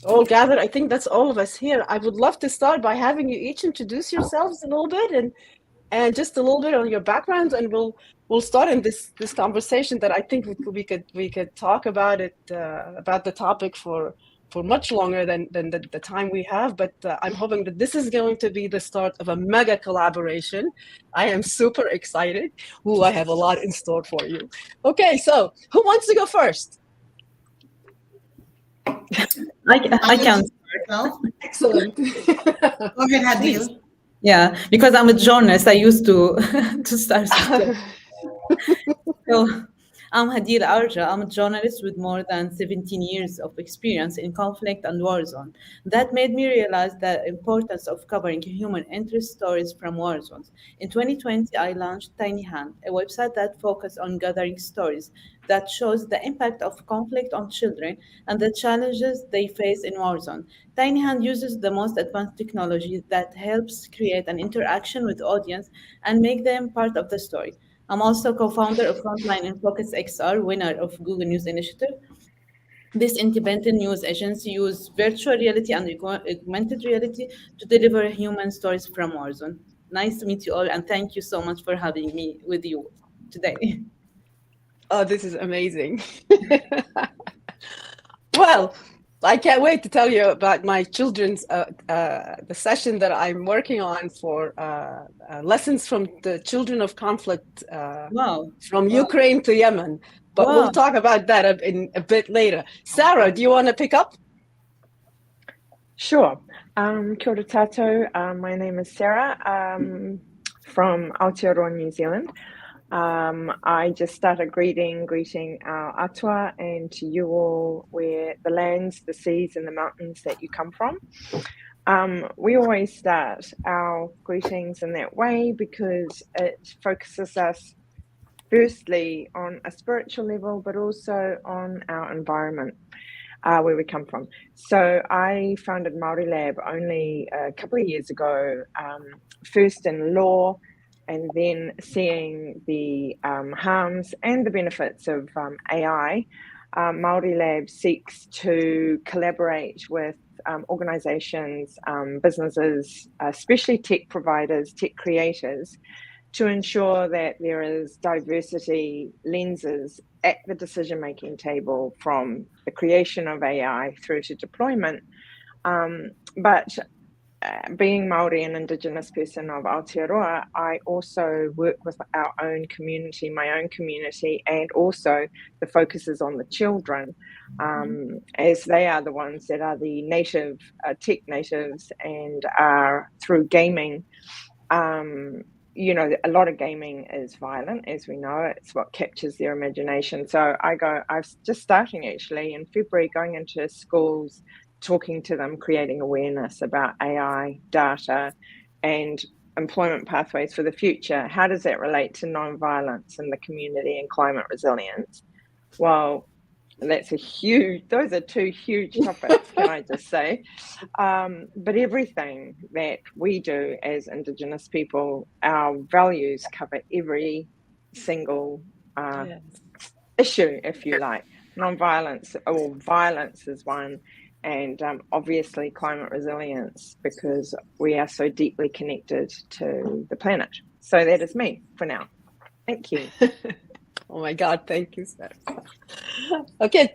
all gathered, I think that's all of us here. I would love to start by having you each introduce yourselves a little bit and just a little bit on your backgrounds, and we'll start in this conversation that I think we could talk about it about the topic for much longer than the time we have. But I'm hoping that this is going to be the start of a mega collaboration. I am super excited. Ooh, I have a lot in store for you. Okay, so who wants to go first? I can start. Excellent. Go ahead, Hadil. Yeah, because I'm a journalist, I used to to start. So I'm Hadil Arja. I'm a journalist with more than 17 years of experience in conflict and war zone. That made me realize the importance of covering human interest stories from war zones. In 2020, I launched Tiny Hand, a website that focuses on gathering stories that shows the impact of conflict on children and the challenges they face in war zone. Tiny Hand uses the most advanced technology that helps create an interaction with audience and make them part of the story. I'm also co-founder of Frontline and Focus XR, winner of Google News Initiative. This independent news agency uses virtual reality and augmented reality to deliver human stories from Warzone. Nice to meet you all, and thank you so much for having me with you today. Oh, this is amazing. Well, I can't wait to tell you about my children's the session that I'm working on for lessons from the children of conflict from Ukraine to Yemen. But we'll talk about that in a bit later. Sarah, do you want to pick up? Sure. Kia ora tātou. My name is Sarah from Aotearoa, New Zealand. I just started greeting our atua and to you all, where the lands, the seas and the mountains that you come from. We always start our greetings in that way because it focuses us firstly on a spiritual level, but also on our environment. Where we come from. So I founded Māori Lab only a couple of years ago, first in law, and then seeing the harms and the benefits of AI. Māori Lab seeks to collaborate with organisations, businesses, especially tech providers, tech creators, to ensure that there is diversity lenses at the decision-making table from the creation of AI through to deployment. But being Māori and Indigenous person of Aotearoa, I also work with our own community, my own community, and also the focus is on the children, as they are the ones that are the native, tech natives, and are through gaming. You know, a lot of gaming is violent, as we know. It's what captures their imagination. So I'm just starting actually in February, going into schools, talking to them, creating awareness about AI, data, and employment pathways for the future. How does that relate to non-violence in the community and climate resilience? Well, those are two huge topics, can I just say? But everything that we do as Indigenous people, our values cover every single issue, if you like. Non-violence or violence is one, and obviously climate resilience, because we are so deeply connected to the planet. So that is me for now. Thank you. Oh my God, thank you, Sarah. Okay,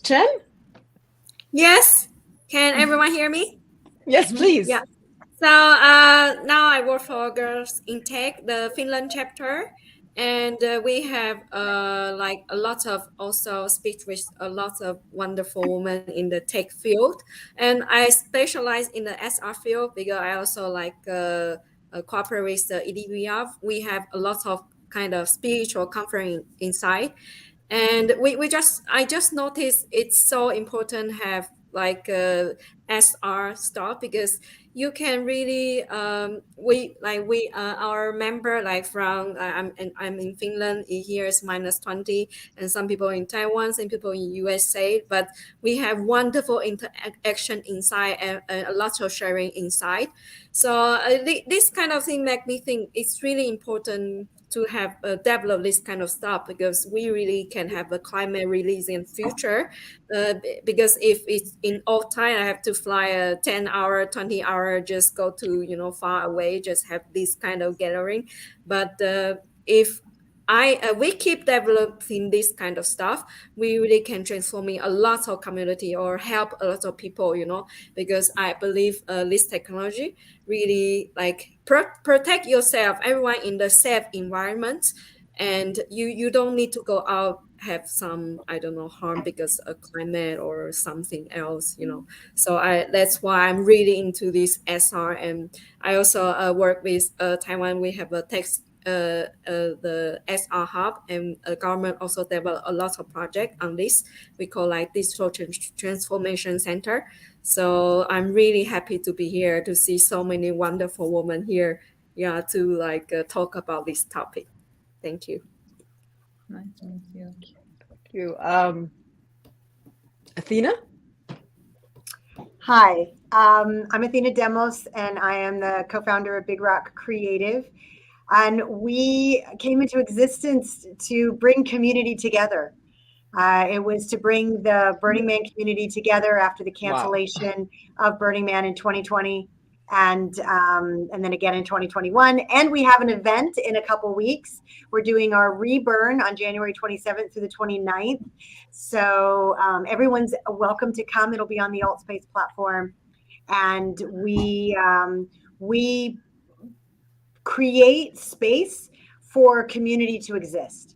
Chen? Yes. Can everyone hear me? Yes, please. Yeah. So now I work for Girls in Tech, the Finland chapter, and we have like a lot of also speak with a lot of wonderful women in the tech field, and I specialize in the SR field because I also like cooperate with the EDVF. We have a lot of kind of speech or conference inside. And I just noticed it's so important to have like SR stuff, because you can really our member like from I'm in Finland. Here is -20, and some people in Taiwan, some people in USA, but we have wonderful interaction inside, and a lot of sharing inside. So this kind of thing make me think it's really important to have develop this kind of stuff, because we really can have a climate resilient future. Because if it's in off time, I have to fly a 10-hour, 20-hour, just go to far away, just have this kind of gathering. But if we keep developing this kind of stuff, we really can transforming a lot of community or help a lot of people, because I believe this technology really like protect yourself, everyone in the safe environment, and you don't need to go out have some, I don't know, harm because of climate or something else. So that's why I'm really into this SR. And I also work with Taiwan. We have a text the SR hub, and government also develop a lot of project on this. We call like digital transformation center. So I'm really happy to be here to see so many wonderful women here, yeah, to like talk about this topic. Thank you. Nice to meet you. Thank you. Athena? Hi, I'm Athena Demos, and I am the co-founder of Big Rock Creative. And we came into existence to bring community together. It was to bring the Burning Man community together after the cancellation of Burning Man in 2020, and then again in 2021. And we have an event in a couple weeks. We're doing our Reburn on January 27th through the 29th. So everyone's welcome to come. It'll be on the AltSpace platform, and we create space for community to exist.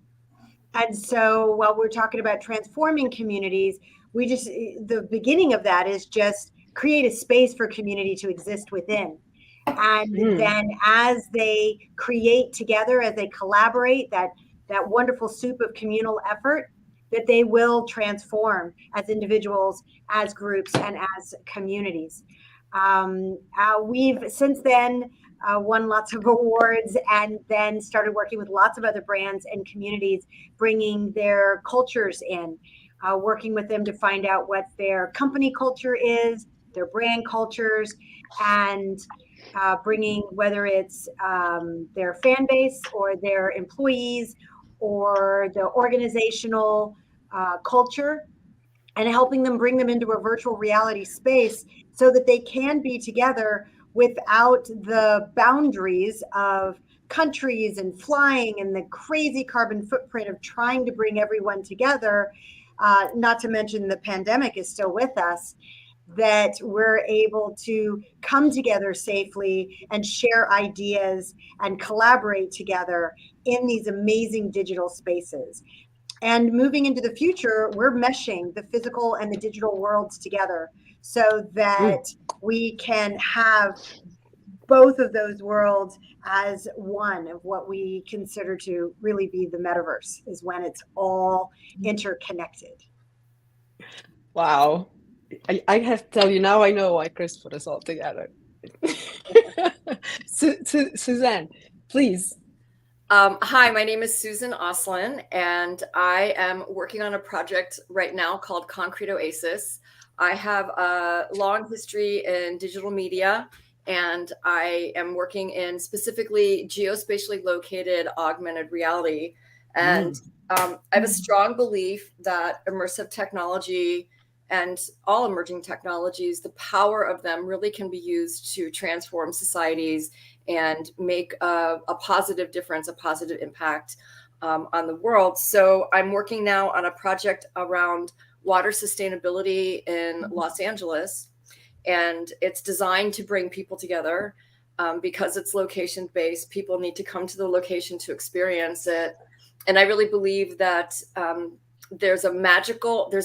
And so while we're talking about transforming communities, the beginning of that is just create a space for community to exist within. And then as they create together, as they collaborate, that wonderful soup of communal effort, that they will transform as individuals, as groups, and as communities. We've since then won lots of awards, and then started working with lots of other brands and communities, bringing their cultures in, working with them to find out what their company culture is, their brand cultures, and bringing, whether it's their fan base or their employees or the organizational culture, and helping them bring them into a virtual reality space so that they can be together without the boundaries of countries and flying and the crazy carbon footprint of trying to bring everyone together. Not to mention the pandemic is still with us, that we're able to come together safely and share ideas and collaborate together in these amazing digital spaces. And moving into the future, we're meshing the physical and the digital worlds together so that we can have both of those worlds as one of what we consider to really be the metaverse, is when it's all interconnected. Wow. I have to tell you, now I know why Chris put us all together. Suzanne, please. Hi, my name is Susan Oslin, and I am working on a project right now called Concrete Oasis. I have a long history in digital media, and I am working in specifically geospatially located augmented reality. And I have a strong belief that immersive technology and all emerging technologies, the power of them really can be used to transform societies and make a positive difference, a positive impact on the world. So I'm working now on a project around water sustainability in Los Angeles, and it's designed to bring people together because it's location-based. People need to come to the location to experience it. And I really believe that there's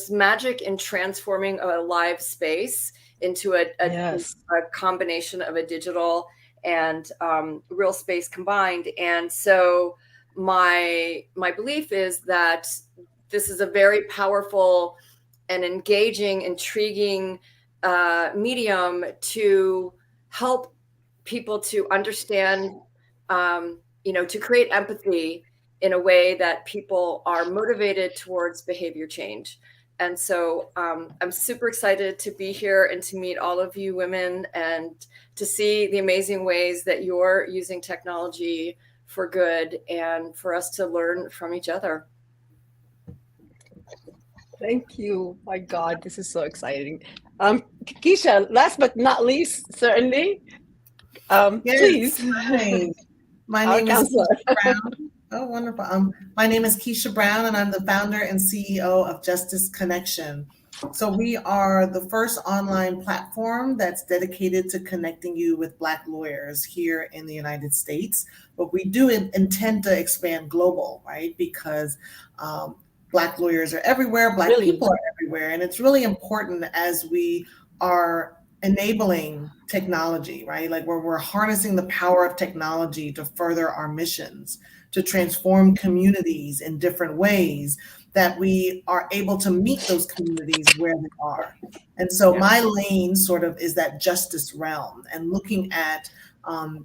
magic in transforming a live space into a combination of a digital and real space combined. And so my belief is that this is a very powerful and engaging, intriguing medium to help people to understand, to create empathy in a way that people are motivated towards behavior change. And so I'm super excited to be here and to meet all of you women and to see the amazing ways that you're using technology for good and for us to learn from each other. Thank you. My God, this is so exciting. Keisha, last but not least, certainly, Yes, please. hi. My Our name is counselor. Keisha Brown. Oh, wonderful. My name is Keisha Brown, and I'm the founder and CEO of Justice Connection. So we are the first online platform that's dedicated to connecting you with Black lawyers here in the United States. But we do intend to expand global, right? Because Black lawyers are everywhere, Black people are everywhere. And it's really important as we are enabling technology, right? Like where we're harnessing the power of technology to further our missions, to transform communities in different ways, that we are able to meet those communities where they are. And so my lane sort of is that justice realm and looking at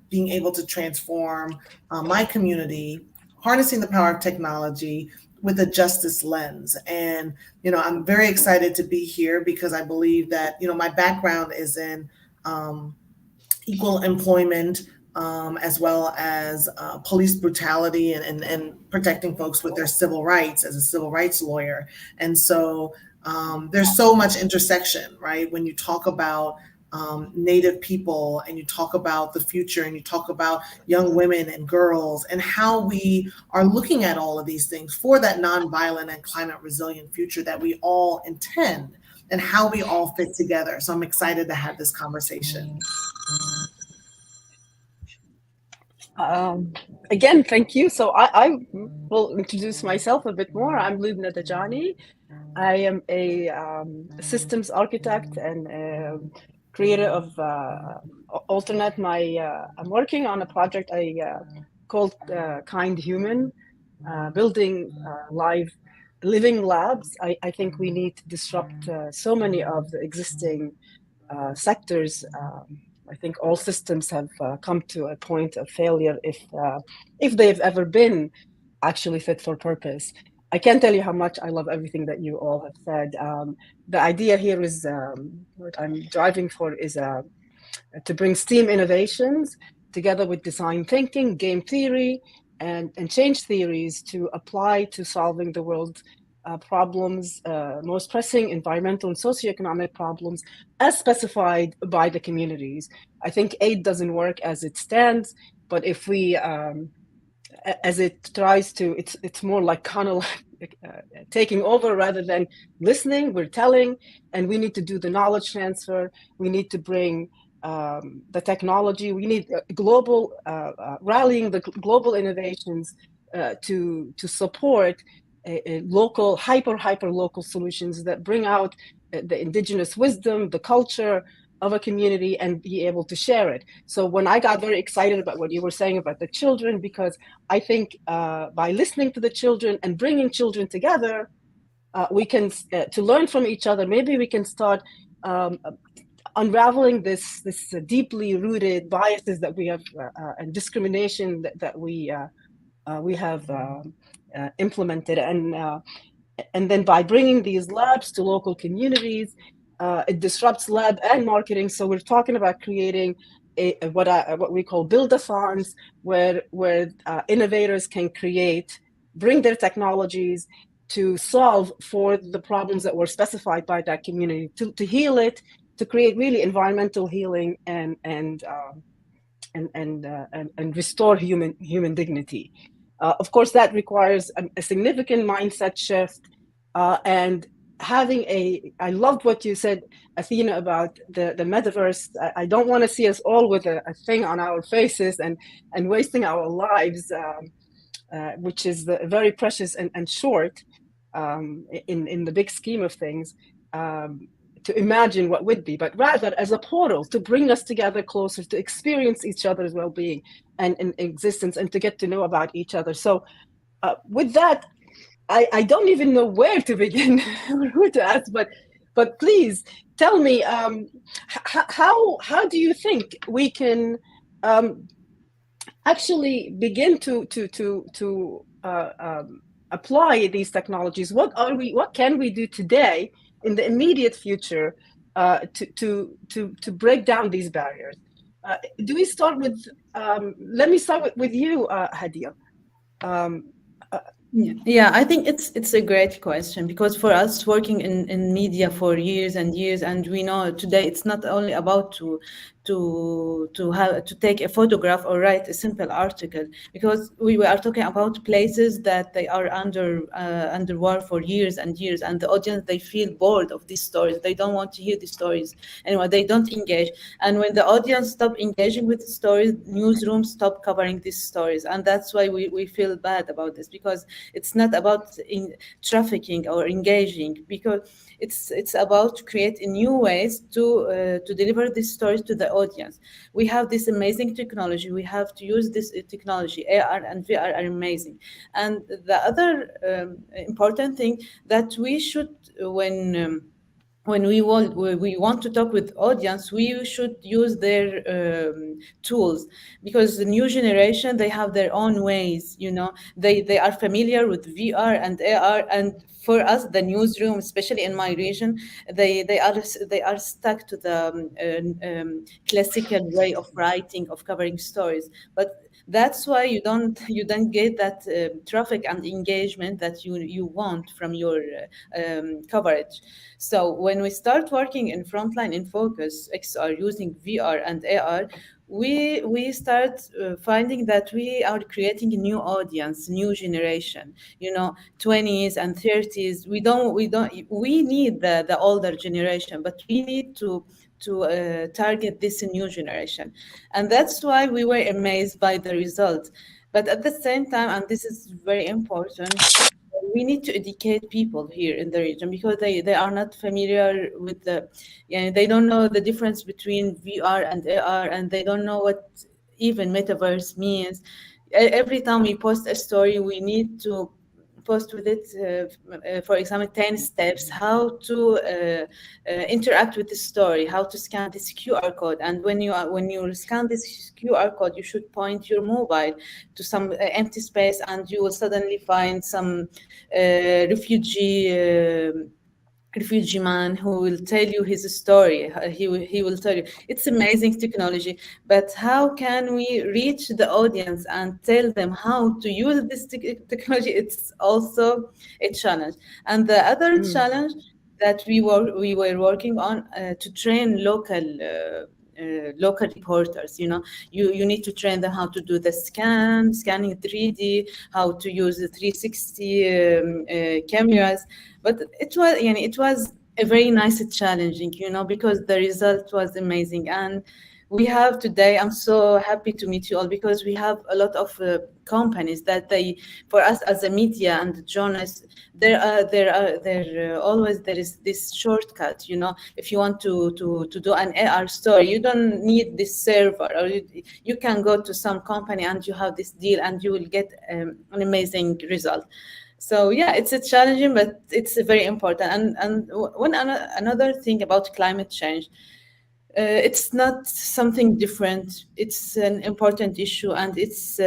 being able to transform my community, harnessing the power of technology with a justice lens. And, I'm very excited to be here because I believe that, my background is in equal employment, as well as police brutality and protecting folks with their civil rights as a civil rights lawyer. And so there's so much intersection, right? When you talk about Native people and you talk about the future and you talk about young women and girls and how we are looking at all of these things for that nonviolent and climate resilient future that we all intend and how we all fit together. So I'm excited to have this conversation. Again, thank you. So I will introduce myself a bit more. I'm Lubna Dajani. I am a systems architect and creator of Alternate. I'm working on a project called Kind Human, building living labs. I think we need to disrupt so many of the existing sectors. I think all systems have come to a point of failure if they've ever been actually fit for purpose. I can't tell you how much I love everything that you all have said. The idea here is what I'm driving for is to bring STEAM innovations together with design thinking, game theory, and change theories to apply to solving the world's problems, most pressing environmental and socioeconomic problems as specified by the communities. I think aid doesn't work as it stands, but if we, as it tries to, it's more like kind of like taking over rather than listening. We're telling, and we need to do the knowledge transfer. We need to bring the technology. We need global rallying the global innovations to support a local hyper local solutions that bring out the indigenous wisdom, the culture of a community, and be able to share it. So when I got very excited about what you were saying about the children, because I think by listening to the children and bringing children together, we can to learn from each other. Maybe we can start unraveling this deeply rooted biases that we have and discrimination that we have implemented, and then by bringing these labs to local communities, it disrupts lab and marketing. So we're talking about creating what we call build-a-thons, where innovators can bring their technologies to solve for the problems that were specified by that community, to heal it, to create really environmental healing and restore human dignity. Of course, that requires a significant mindset shift and having I loved what you said, Athena, about the metaverse. I don't want to see us all with a thing on our faces and wasting our lives, which is very precious and short in the big scheme of things. To imagine what would be, but rather as a portal to bring us together closer, to experience each other's well-being and existence, and to get to know about each other. So with that, I don't even know where to begin or who to ask, but please tell me, how do you think we can actually begin to apply these technologies? What can we do today in the immediate future to break down these barriers? Do we start with? Let me start with you, Hadia. Yeah, I think it's a great question, because for us working in media for years and years, and we know today it's not only about to have to take a photograph or write a simple article, because we are talking about places that they are under war for years and years, and the audience, they feel bored of these stories. They don't want to hear these stories anymore. They don't engage, and when the audience stop engaging with the stories, newsrooms stop covering these stories, and that's why we feel bad about this, because it's not about trafficking or engaging, because it's about creating new ways to deliver these stories to the audience. We have this amazing technology. We have to use this technology. AR and VR are amazing. And the other important thing that we should, when we want to talk with audience, we should use their tools, because the new generation, they have their own ways. They are familiar with VR and AR, and for us, the newsroom, especially in my region, they are stuck to the classical way of writing, of covering stories. But that's why you don't get that traffic and engagement that you want from your coverage. So when we start working in frontline in focus XR using VR and AR, we start finding that we are creating a new audience, new generation, 20s and 30s. We need the older generation, but we need to target this new generation. And that's why we were amazed by the results. But at the same time, and this is very important, we need to educate people here in the region, because they are not familiar with they don't know the difference between VR and AR, and they don't know what even metaverse means. Every time we post a story, we need to post with it, for example, 10 steps, how to interact with the story, how to scan this QR code. And when you scan this QR code, you should point your mobile to some empty space, and you will suddenly find some refugee man who will tell you his story. He will tell you. It's amazing technology, but how can we reach the audience and tell them how to use this technology? It's also a challenge. And the other challenge that we were working on, to train local reporters. You need to train them how to do the scanning 3D, how to use the 360 cameras. But it was a very nice challenging, because the result was amazing. And we have today, I'm so happy to meet you all, because we have a lot of companies that for us as a media and journalists, always there is this shortcut. If you want to do an AR story, you don't need this server, or you can go to some company and you have this deal, and you will get an amazing result. So yeah, it's a challenging, but it's very important. And another thing about climate change, it's not something different. It's an important issue, and it's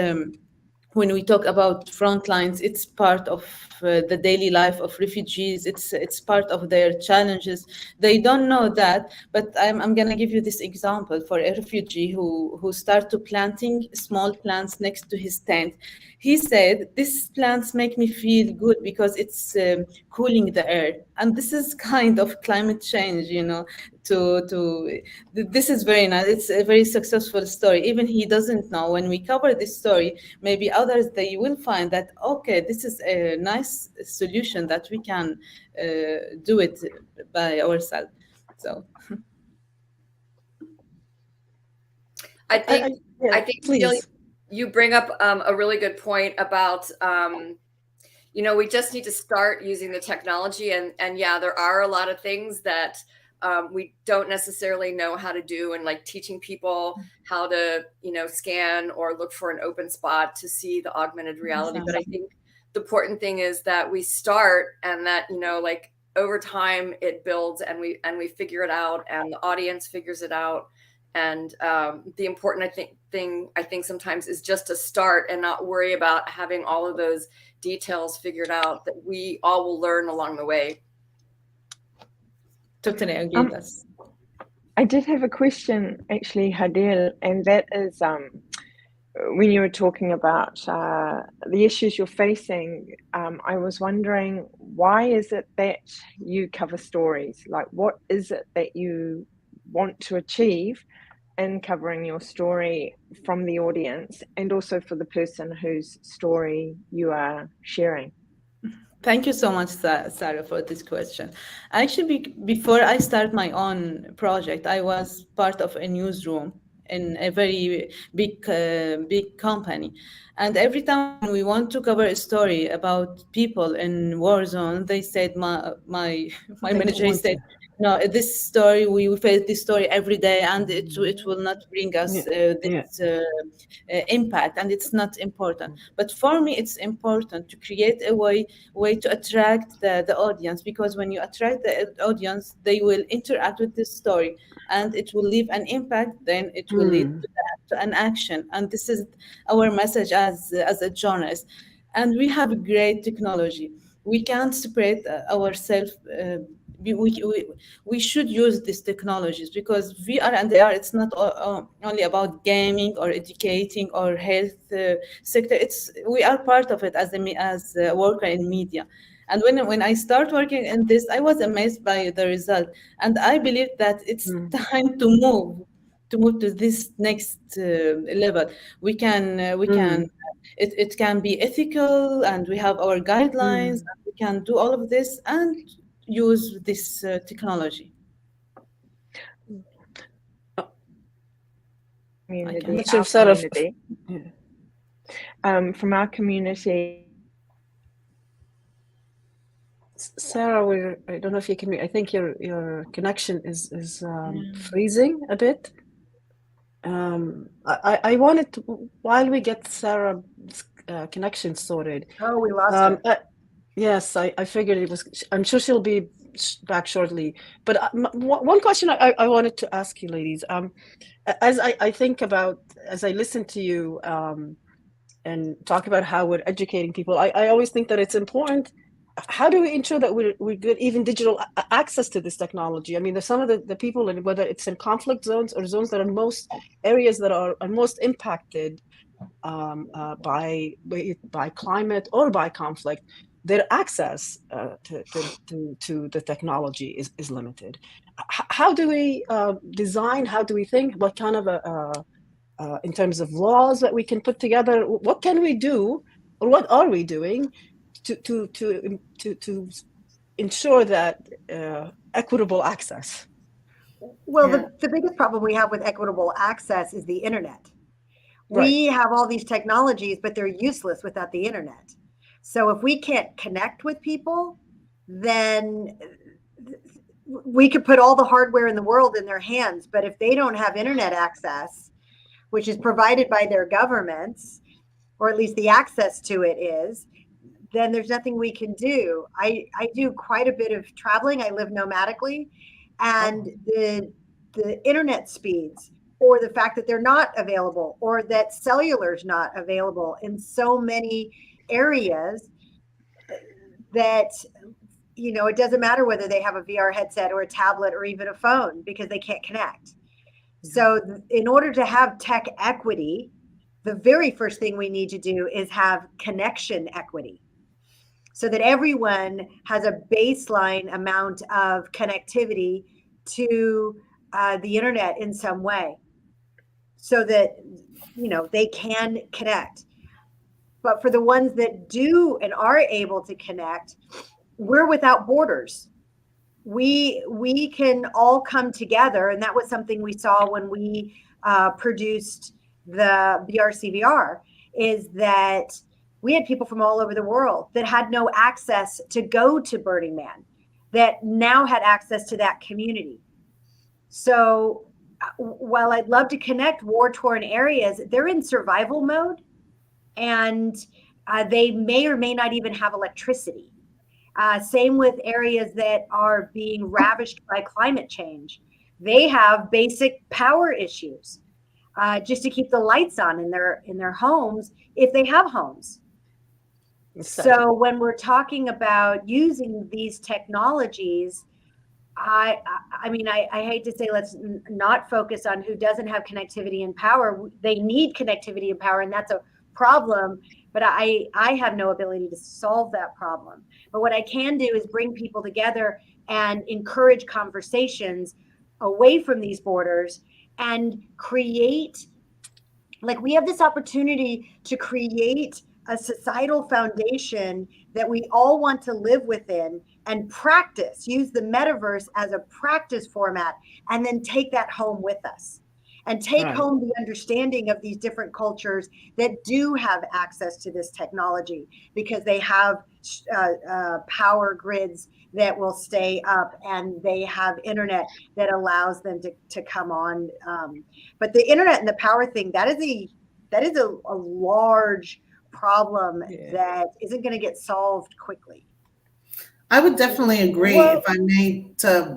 when we talk about front lines, it's part of the daily life of refugees. It's part of their challenges. They don't know that, but I'm gonna give you this example for a refugee who started planting small plants next to his tent. He said, "These plants make me feel good because it's cooling the air," and this is kind of climate change, this is very nice. It's a very successful story. Even he doesn't know. When we cover this story, maybe others, they will find that, okay, this is a nice solution that we can do it by ourselves. So I think Neil, please. you bring up a really good point about we just need to start using the technology, and yeah, there are a lot of things that we don't necessarily know how to do, and like teaching people how to scan or look for an open spot to see the augmented reality. But I think the important thing is that we start, and that, you know, like over time it builds, and we figure it out, and the audience figures it out. And the important thing I think sometimes is just to start and not worry about having all of those details figured out, that we all will learn along the way. Totally agree. That's I did have a question, actually, Hadil, and that is when you were talking about the issues you're facing, I was wondering, why is it that you cover stories? Like, what is it that you want to achieve in covering your story from the audience, and also for the person whose story you are sharing? Thank you so much, Sarah, for this question. Actually, before I start my own project, I was part of a newsroom in a very big company, and every time we want to cover a story about people in war zone, they said my manager said, no, this story, we face this story every day, and it will not bring us this impact, and it's not important. But for me, it's important to create a way to attract the audience, because when you attract the audience, they will interact with this story, and it will leave an impact, then it will lead to an action. And this is our message as a journalist. And we have great technology. We can't separate ourselves. We should use these technologies, because VR and AR, it's not only about gaming or educating or health sector. We are part of it as a worker in media. And when I start working in this, I was amazed by the result, and I believe that it's time to move to this next level. We can it can be ethical, and we have our guidelines, and we can do all of this and use this technology. Community. From our community. Sarah, I don't know if you can. I think your connection is freezing a bit. I wanted to, while we get Sarah's connection sorted. Oh, we lost her. Yes, I figured it was. I'm sure she'll be back shortly. But one question I wanted to ask you, ladies, as I think about, as I listen to you and talk about how we're educating people, I always think that it's important. How do we ensure that we get even digital access to this technology? I mean, there's some of the people, and whether it's in conflict zones or zones that are most areas that are most impacted by climate or by conflict, their access to the technology is limited. How do we design? How do we think? What kind of in terms of laws that we can put together? What can we do, or what are we doing to ensure that equitable access? Well, the biggest problem we have with equitable access is the internet. We have all these technologies, but they're useless without the internet. So if we can't connect with people, then we could put all the hardware in the world in their hands. But if they don't have internet access, which is provided by their governments, or at least the access to it is, then there's nothing we can do. I do quite a bit of traveling. I live nomadically, and the internet speeds, or the fact that they're not available, or that cellular is not available in so many areas, that, you know, it doesn't matter whether they have a VR headset or a tablet or even a phone, because they can't connect. So in order to have tech equity, the very first thing we need to do is have connection equity, so that everyone has a baseline amount of connectivity to the internet in some way, so that, you know, they can connect. But for the ones that do and are able to connect, we're without borders. We can all come together, and that was something we saw when we produced the BRCVR, is that we had people from all over the world that had no access to go to Burning Man, that now had access to that community. So while I'd love to connect war-torn areas, they're in survival mode, and They may or may not even have electricity. Same with areas that are being ravished by climate change. They have basic power issues just to keep the lights on in their homes if they have homes. So when we're talking about using these technologies, I mean, I hate to say let's not focus on who doesn't have connectivity and power. They need connectivity and power, and that's a problem. But I have no ability to solve that problem. But what I can do is bring people together and encourage conversations away from these borders and create, like, we have this opportunity to create a societal foundation that we all want to live within and practice, use the metaverse as a practice format, and then take that home with us and take home the understanding of these different cultures that do have access to this technology because they have power grids that will stay up and they have internet that allows them to come on. But the internet and the power thing, that is a large problem that isn't going to get solved quickly. I would definitely agree, if I may, to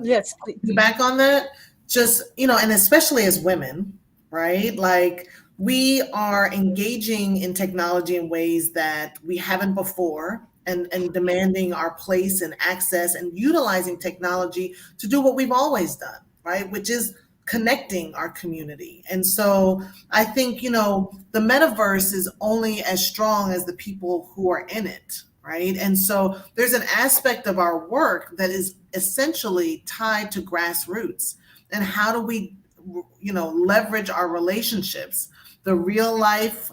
back on that. Just, and especially as women, right? Like, we are engaging in technology in ways that we haven't before, and demanding our place and access and utilizing technology to do what we've always done, right? Which is connecting our community. And so I think, the metaverse is only as strong as the people who are in it, right? And so there's an aspect of our work that is essentially tied to grassroots. And how do we, leverage our relationships, the real life,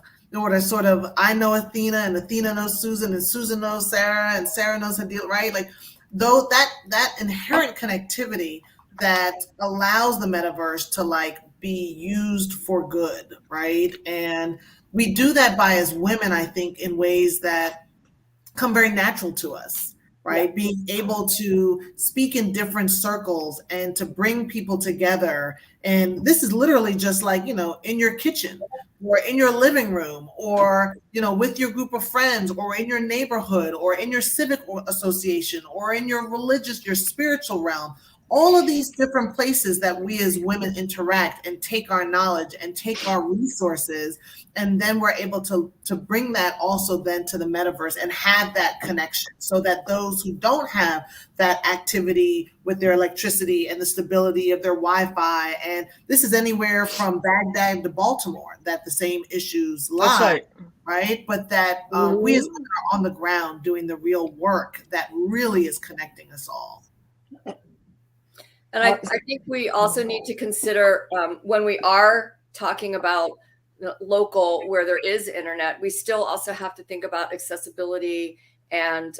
sort of, I know Athena and Athena knows Susan and Susan knows Sarah and Sarah knows Hadil, right? Like, though that inherent connectivity that allows the metaverse to be used for good, right? And we do that as women, I think, in ways that come very natural to us, right? Being able to speak in different circles and to bring people together. And this is literally just in your kitchen or in your living room or, with your group of friends or in your neighborhood or in your civic association or in your spiritual realm. All of these different places that we as women interact and take our knowledge and take our resources, and then we're able to bring that also then to the metaverse and have that connection, so that those who don't have that activity with their electricity and the stability of their Wi-Fi, and this is anywhere from Baghdad to Baltimore that the same issues lie, right? But that we as women are on the ground doing the real work that really is connecting us all. And I think we also need to consider when we are talking about local where there is internet, we still also have to think about accessibility and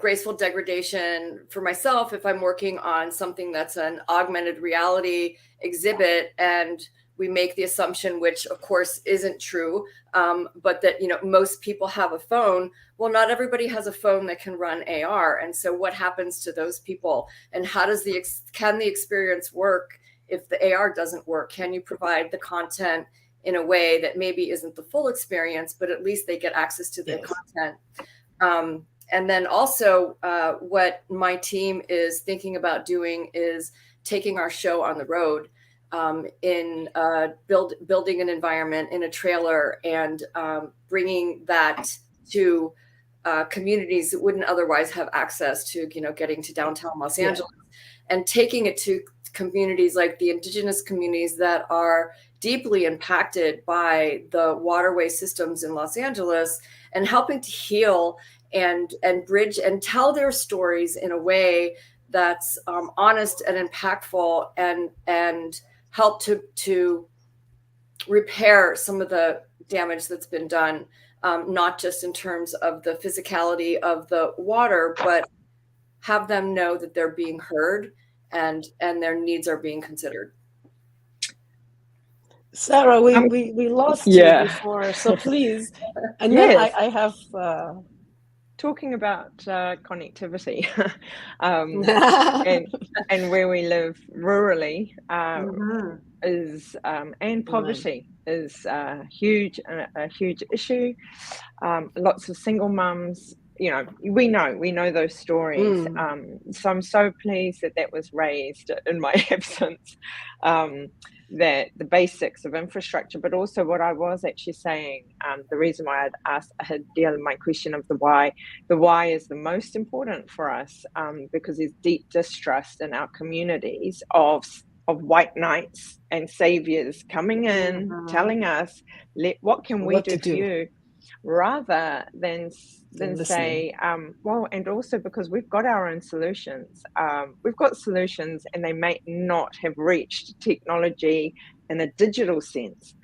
graceful degradation. For myself, if I'm working on something that's an augmented reality exhibit and we make the assumption, which of course isn't true, but that most people have a phone. Well, not everybody has a phone that can run AR, and so what happens to those people? And how does can the experience work if the AR doesn't work? Can you provide the content in a way that maybe isn't the full experience, but at least they get access to the content? And then also, what my team is thinking about doing is taking our show on the road. In building an environment in a trailer and bringing that to communities that wouldn't otherwise have access to, getting to downtown Los Angeles, and taking it to communities like the indigenous communities that are deeply impacted by the waterway systems in Los Angeles, and helping to heal and bridge and tell their stories in a way that's honest and impactful and help to repair some of the damage that's been done, not just in terms of the physicality of the water, but have them know that they're being heard and their needs are being considered. Sarah, we lost you before, so please. And then I have talking about connectivity and where we live rurally. and poverty is a huge issue. Lots of single mums, we know those stories. So I'm so pleased that was raised in my absence, that the basics of infrastructure, but also what I was actually saying, the reason why I had my question of the why is the most important for us, because there's deep distrust in our communities of white knights and saviors coming in, telling us, what can we do for you, rather than say, well, and also because we've got our own solutions. We've got solutions, and they may not have reached technology in a digital sense,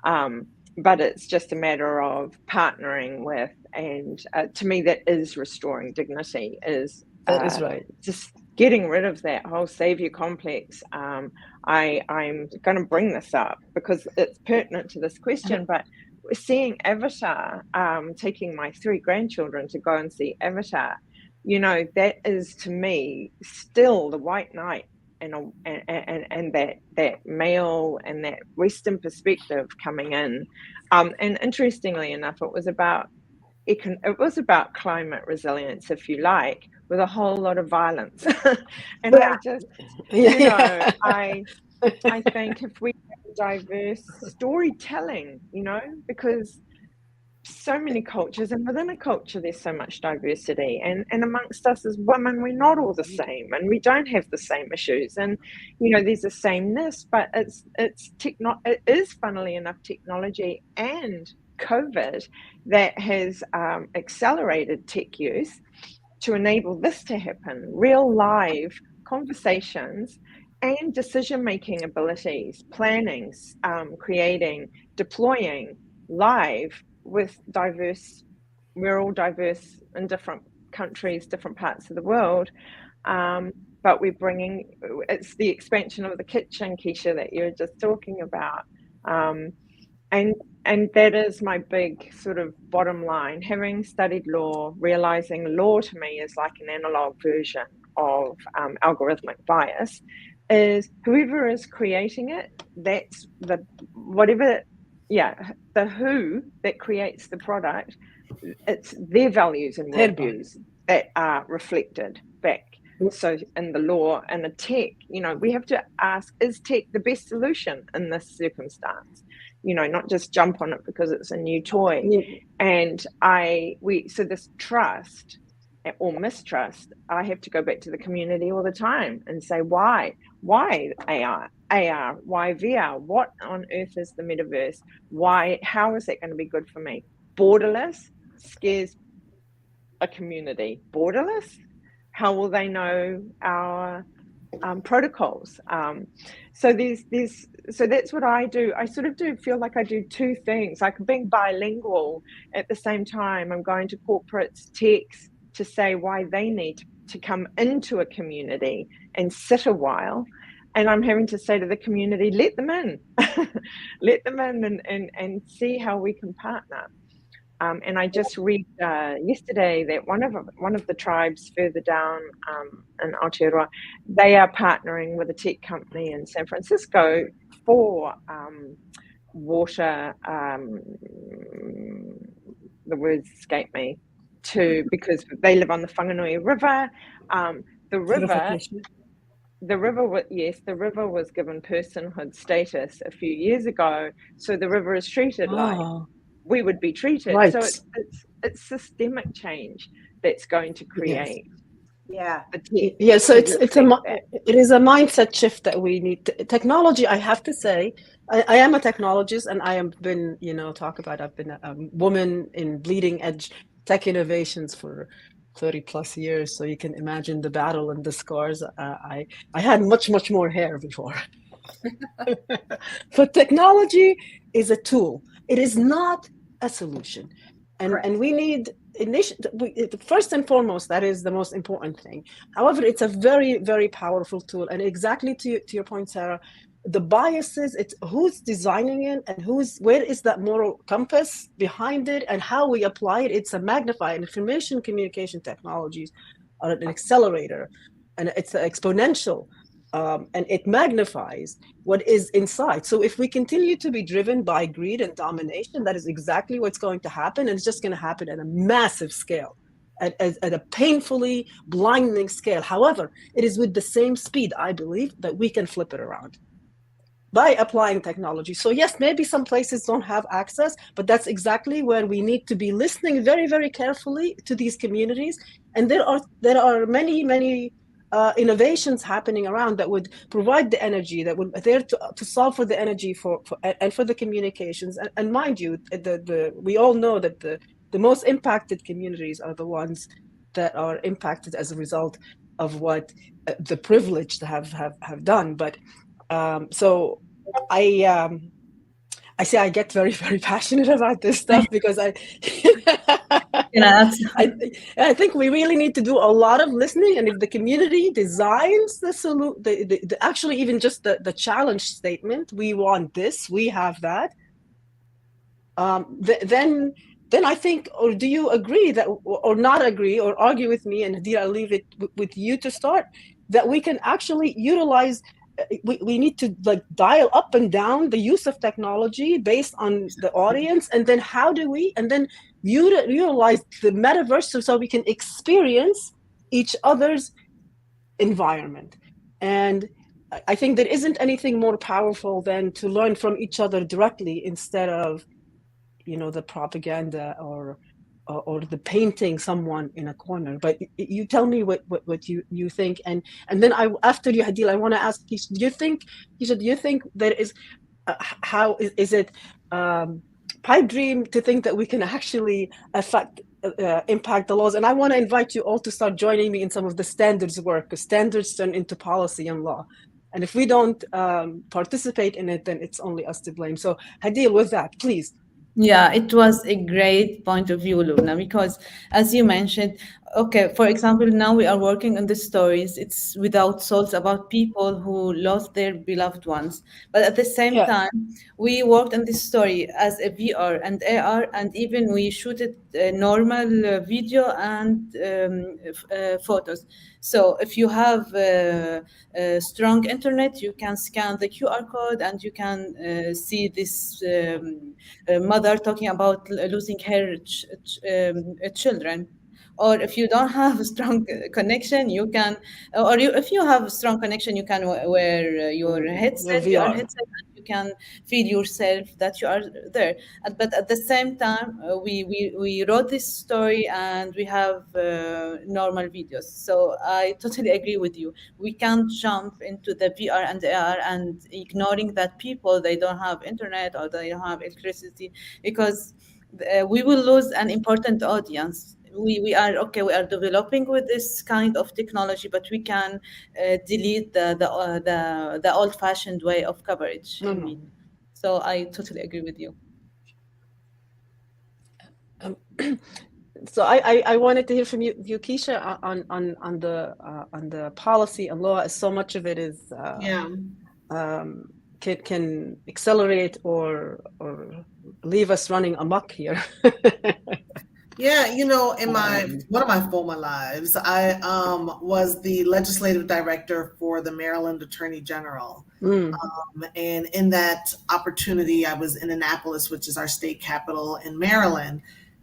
but it's just a matter of partnering with, and to me, that is restoring dignity, that is right. Just getting rid of that whole savior complex. I'm going to bring this up because it's pertinent to this question, but seeing Avatar, taking my 3 grandchildren to go and see Avatar, that is, to me, still the white knight and that male and that Western perspective coming in. And interestingly enough, it was about climate resilience, if you like, with a whole lot of violence. And I just, I think if we have diverse storytelling, because so many cultures, and within a culture there's so much diversity, and amongst us as women, we're not all the same, and we don't have the same issues, and there's a sameness, but it is, funnily enough, technology and COVID that has accelerated tech use to enable this to happen. Real live conversations and decision-making abilities, planning, creating, deploying live with diverse. We're all diverse in different countries, different parts of the world, but we're bringing. It's the expansion of the kitchen, Keisha, that you're just talking about, and that is my big sort of bottom line. Having studied law, realizing law to me is like an analog version of algorithmic bias. Is whoever is creating it, that's the who that creates the product, it's their values and worldviews that are reflected back. So in the law and the tech, we have to ask, is tech the best solution in this circumstance? Not just jump on it because it's a new toy. And so this trust or mistrust, I have to go back to the community all the time and say, why AR, why VR, what on earth is the metaverse? How is that going to be good for me? Borderless scares a community. Borderless? How will they know our protocols? So that's what I do. I sort of do feel like I do 2 things, like being bilingual. At the same time, I'm going to corporates, techs, to say why they need to come into a community and sit a while. And I'm having to say to the community, let them in, and see how we can partner. And I just read yesterday that one of the tribes further down in Aotearoa, they are partnering with a tech company in San Francisco for water. The words escape me. Because they live on the Whanganui River. The river was given personhood status a few years ago, so the river is treated like we would be treated. Right. So it's systemic change that's going to create. So it is a mindset shift that we need. Technology, I have to say, I am a technologist, and I have been, I've been a woman in bleeding edge tech innovations for 30 plus years. So you can imagine the battle and the scars. I had much more hair before. But technology is a tool. It is not a solution. And we need first and foremost, that is the most important thing. However, it's a very, very powerful tool. And exactly to your point, Sarah, the biases, it's who's designing it and where is that moral compass behind it and how we apply it. It's a magnifier. Information communication technologies are an accelerator, and it's exponential and it magnifies what is inside. So if we continue to be driven by greed and domination, that is exactly what's going to happen, and it's just going to happen at a massive scale, at a painfully blinding scale. However, it is with the same speed, I believe, that we can flip it around by applying technology. So yes, maybe some places don't have access, but that's exactly where we need to be listening very, very carefully to these communities. And there are many innovations happening around that would provide the energy, that would there to solve for the energy for and for the communications. And mind you, we all know that the most impacted communities are the ones that are impacted as a result of what the privileged have done. But so I say I get very, very passionate about this stuff because Yes. I think we really need to do a lot of listening, and if the community designs the actually even just the challenge statement, we want this, we have that, then I think, or do you agree that, or not agree, or argue with me, and Hadira, I'll leave it with you to start, that we can actually utilize, we need to like dial up and down the use of technology based on the audience, and then how do we, and then utilize the metaverse so we can experience each other's environment. And I think there isn't anything more powerful than to learn from each other directly instead of the propaganda or the painting someone in a corner. But you tell me what you think, and then after you, Hadil, I want to ask you, do you think there is how is it pipe dream to think that we can actually impact the laws? And I want to invite you all to start joining me in some of the standards work, because standards turn into policy and law. And if we don't participate in it, then it's only us to blame. So Hadil, with that, please. Yeah, it was a great point of view, Luna, because as you mentioned, okay, for example, now we are working on the stories. It's without souls, about people who lost their beloved ones. But at the same time, we worked on this story as a VR and AR, and even we shooted normal video and photos. So if you have strong internet, you can scan the QR code and you can see this mother talking about losing her children. Or if you don't have a strong connection, you can, if you have a strong connection, you can wear your headset, VR headset, and you can feel yourself that you are there. But at the same time, we wrote this story and we have normal videos. So I totally agree with you. We can't jump into the VR and AR and ignoring that people, they don't have internet or they don't have electricity, because we will lose an important audience. We are developing with this kind of technology, but we can delete the old-fashioned way of coverage in media. So I totally agree with you. So I wanted to hear from you, Keisha, on the policy and law, as so much of it is can accelerate or leave us running amok here. Yeah, in one of my former lives, I was the legislative director for the Maryland Attorney General. And in that opportunity, I was in Annapolis, which is our state capital in Maryland.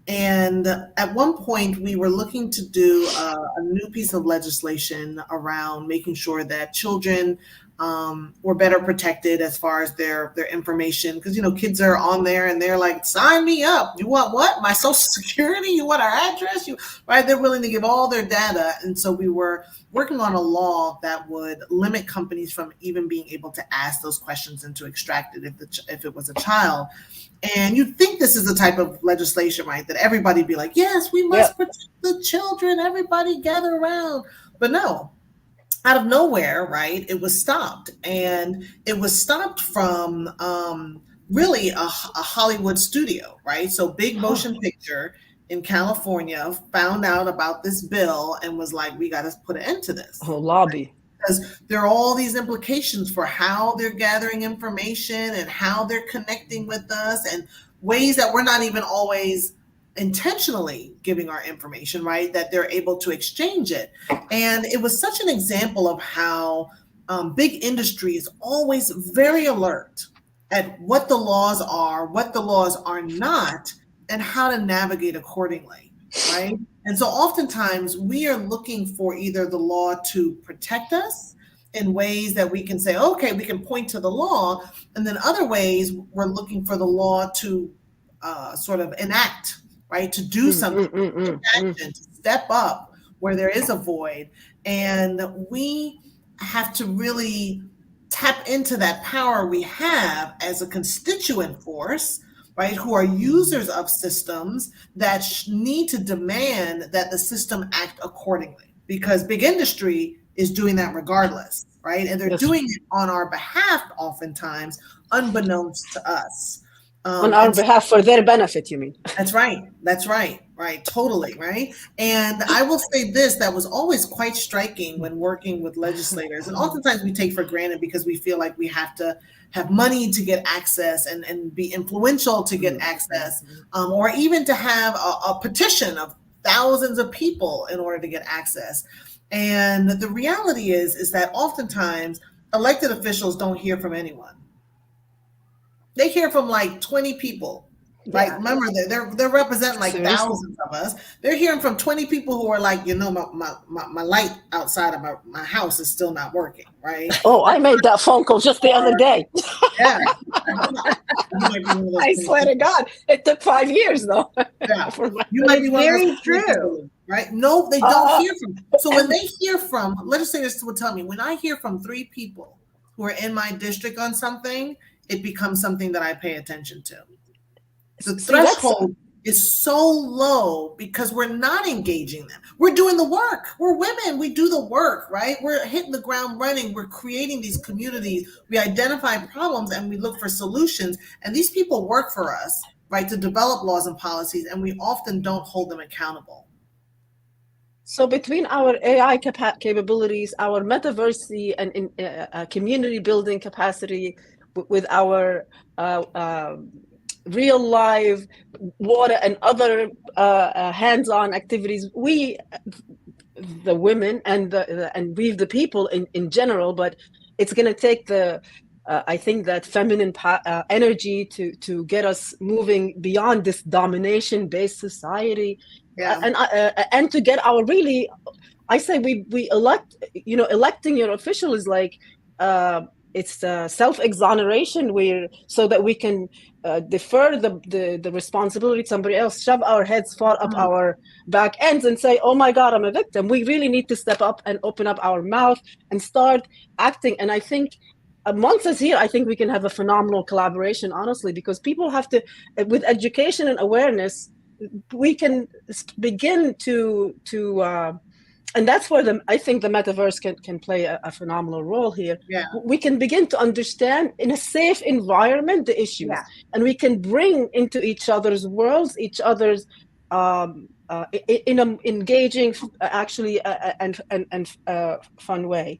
And at one point, we were looking to do a new piece of legislation around making sure that children were better protected as far as their information, because kids are on there and they're like, sign me up. You want what? My social security? You want our address? Right? They're willing to give all their data. And so we were working on a law that would limit companies from even being able to ask those questions and to extract it if it was a child. And you'd think this is the type of legislation, right, that everybody'd be like, yes, we must protect the children. Everybody gather around. But no. Out of nowhere, right, it was stopped. And it was stopped from really a Hollywood studio, right? So Big Motion Picture in California found out about this bill and was like, we got to put an end to this. Lobby. Right? Because there are all these implications for how they're gathering information and how they're connecting with us, and ways that we're not even always intentionally giving our information, right, that they're able to exchange it. And it was such an example of how big industry is always very alert at what the laws are, what the laws are not, and how to navigate accordingly, right? And so oftentimes we are looking for either the law to protect us in ways that we can say, okay, we can point to the law, and then other ways we're looking for the law to sort of enact, right? To do something, take action, to step up where there is a void. And we have to really tap into that power we have as a constituent force, right, who are users of systems that need to demand that the system act accordingly, because big industry is doing that regardless, right? And they're doing it on our behalf oftentimes, unbeknownst to us. On our behalf, for their benefit, you mean? That's right. That's right. Right. Totally. Right. And I will say this, that was always quite striking when working with legislators. And oftentimes we take for granted because we feel like we have to have money to get access and be influential to get access, or even to have a petition of thousands of people in order to get access. And the reality is that oftentimes elected officials don't hear from anyone. They hear from like 20 people. Right. Yeah. Remember that they're representing like Seriously? thousands of us. They're hearing from 20 people who are like, my light outside of my house is still not working. Right. Oh, I made that phone call just the other day. Yeah. I swear to God, it took 5 years though. Yeah. You might be one of those true. Right. No, they don't hear from. So when they hear from, legislators will tell me, when I hear from 3 people who are in my district on something, it becomes something that I pay attention to. The threshold is so low because we're not engaging them. We're doing the work. We're women. We do the work, right? We're hitting the ground running. We're creating these communities. We identify problems and we look for solutions. And these people work for us, right, to develop laws and policies, and we often don't hold them accountable. So between our AI capabilities, our metaverse and community building capacity, with our real life water and other hands-on activities, we, the women and we, the people in general, but it's going to take I think that feminine energy to get us moving beyond this domination-based society. Yeah. And to get our really, I say we elect, electing your official is like, it's self-exoneration, so that we can defer the responsibility to somebody else, shove our heads far up our back ends and say, oh my God, I'm a victim. We really need to step up and open up our mouth and start acting. And I think amongst us here, I think we can have a phenomenal collaboration, honestly, because people have to, with education and awareness, we can begin to and that's where I think the metaverse can play a phenomenal role here. Yeah. We can begin to understand in a safe environment the issues, and we can bring into each other's worlds, each other's in an engaging, actually, and fun way.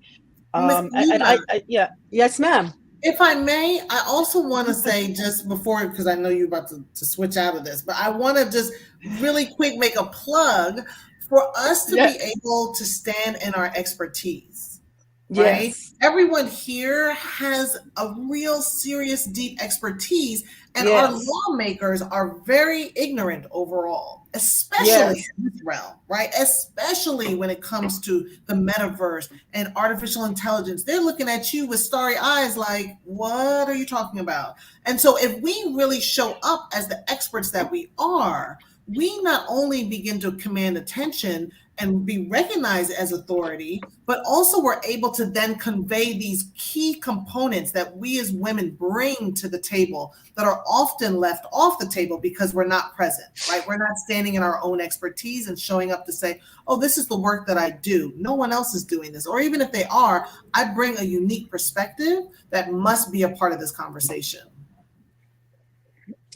Yes, ma'am. If I may, I also want to say, just before, because I know you're about to switch out of this, but I want to just really quick make a plug for us to be able to stand in our expertise, right? Yes. Everyone here has a real serious, deep expertise, and our lawmakers are very ignorant overall, especially in this realm, right? Especially when it comes to the metaverse and artificial intelligence. They're looking at you with starry eyes like, what are you talking about? And so if we really show up as the experts that we are, we not only begin to command attention and be recognized as authority, but also we're able to then convey these key components that we as women bring to the table that are often left off the table because we're not present, right? We're not standing in our own expertise and showing up to say, oh, this is the work that I do. No one else is doing this. Or even if they are, I bring a unique perspective that must be a part of this conversation.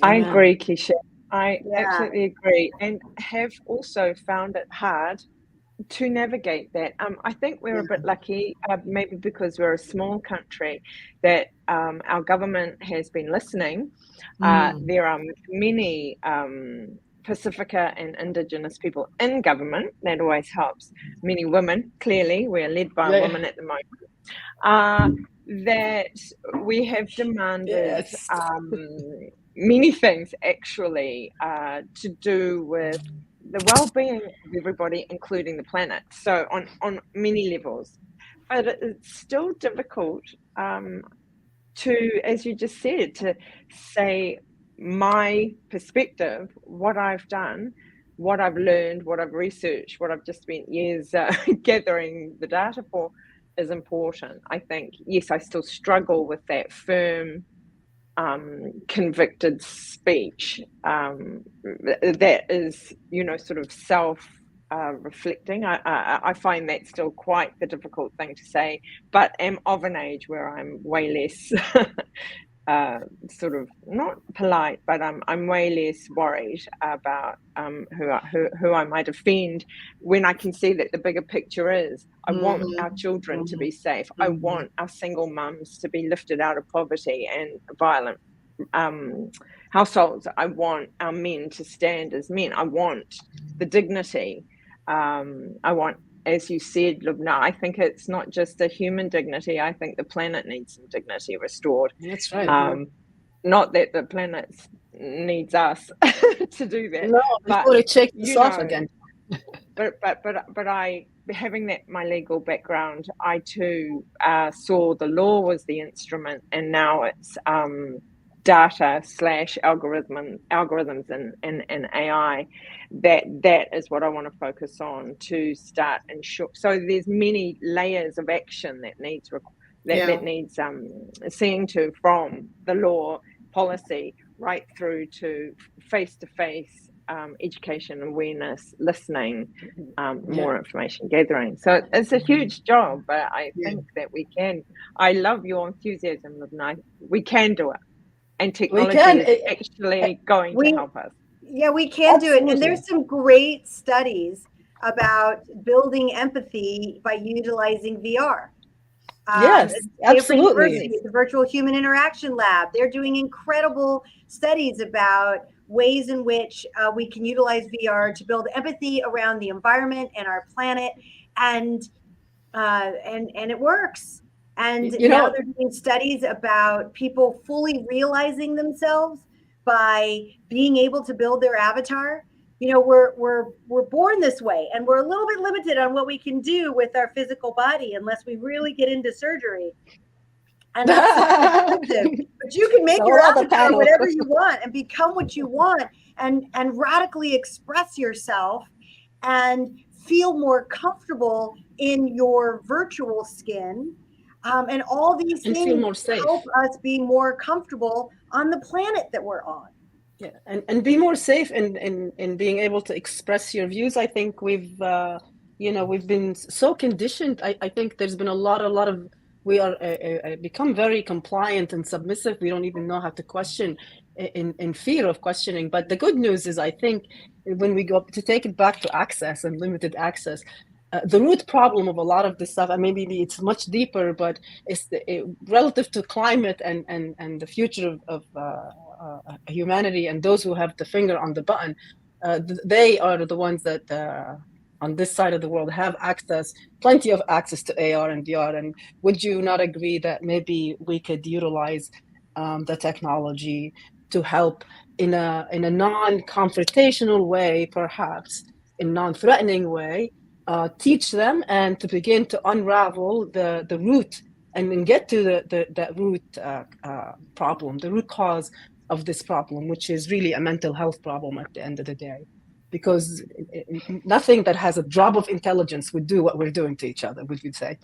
I agree, Keisha. I absolutely agree, and have also found it hard to navigate that. I think we're a bit lucky, maybe because we're a small country, that our government has been listening. There are many Pacifica and Indigenous people in government. That always helps. Many women, clearly, we're led by a woman at the moment. That we have demanded many things actually to do with the well-being of everybody, including the planet. So on many levels, but it's still difficult to, as you just said, to say my perspective, what I've done, what I've learned, what I've researched, what I've just spent years gathering the data for is important. I think, yes, I still struggle with that firm, convicted speech that is, sort of self reflecting. I find that still quite the difficult thing to say, but am of an age where I'm way less sort of not polite, but I'm way less worried about who I might offend when I can see that the bigger picture is I want our children to be safe. I want our single mums to be lifted out of poverty and violent households. I want our men to stand as men. I want the dignity. I want, as you said, Lubna, I think it's not just a human dignity. I think the planet needs some dignity restored. That's right. Not that the planet needs us to do that. No, before it shakes us off again. But I, having that my legal background, I too saw the law was the instrument, and now it's data / algorithms and AI. That is what I want to focus on to start ensure. So there's many layers of action that needs seeing to, from the law, policy, right through to face-to-face education, awareness, listening, more information gathering. So it's a huge job, but I think that we can. I love your enthusiasm, Lubna. We can do it, and technology is actually going to help us. Yeah, we can do it. And there's some great studies about building empathy by utilizing VR. Yes, absolutely. The Virtual Human Interaction Lab, they're doing incredible studies about ways in which we can utilize VR to build empathy around the environment and our planet, and it works. And now they're doing studies about people fully realizing themselves by being able to build their avatar. We're born this way, and we're a little bit limited on what we can do with our physical body unless we really get into surgery. And that's expensive. But you can make your avatar whatever you want and become what you want, and radically express yourself and feel more comfortable in your virtual skin. And all these things help us be more comfortable on the planet that we're on. Yeah, and be more safe in being able to express your views. I think we've been so conditioned. I think there's been a lot of we are become very compliant and submissive. We don't even know how to question in fear of questioning. But the good news is, I think when we go to take it back to access and limited access, the root problem of a lot of this stuff, and maybe it's much deeper, but it's relative to climate and the future of humanity, and those who have the finger on the button, they are the ones that on this side of the world have plenty of access to AR and VR. And would you not agree that maybe we could utilize the technology to help in a non-confrontational way, perhaps in non-threatening way, teach them and to begin to unravel the root and then get to the root problem, the root cause of this problem, which is really a mental health problem at the end of the day, because nothing that has a drop of intelligence would do what we're doing to each other, would you say?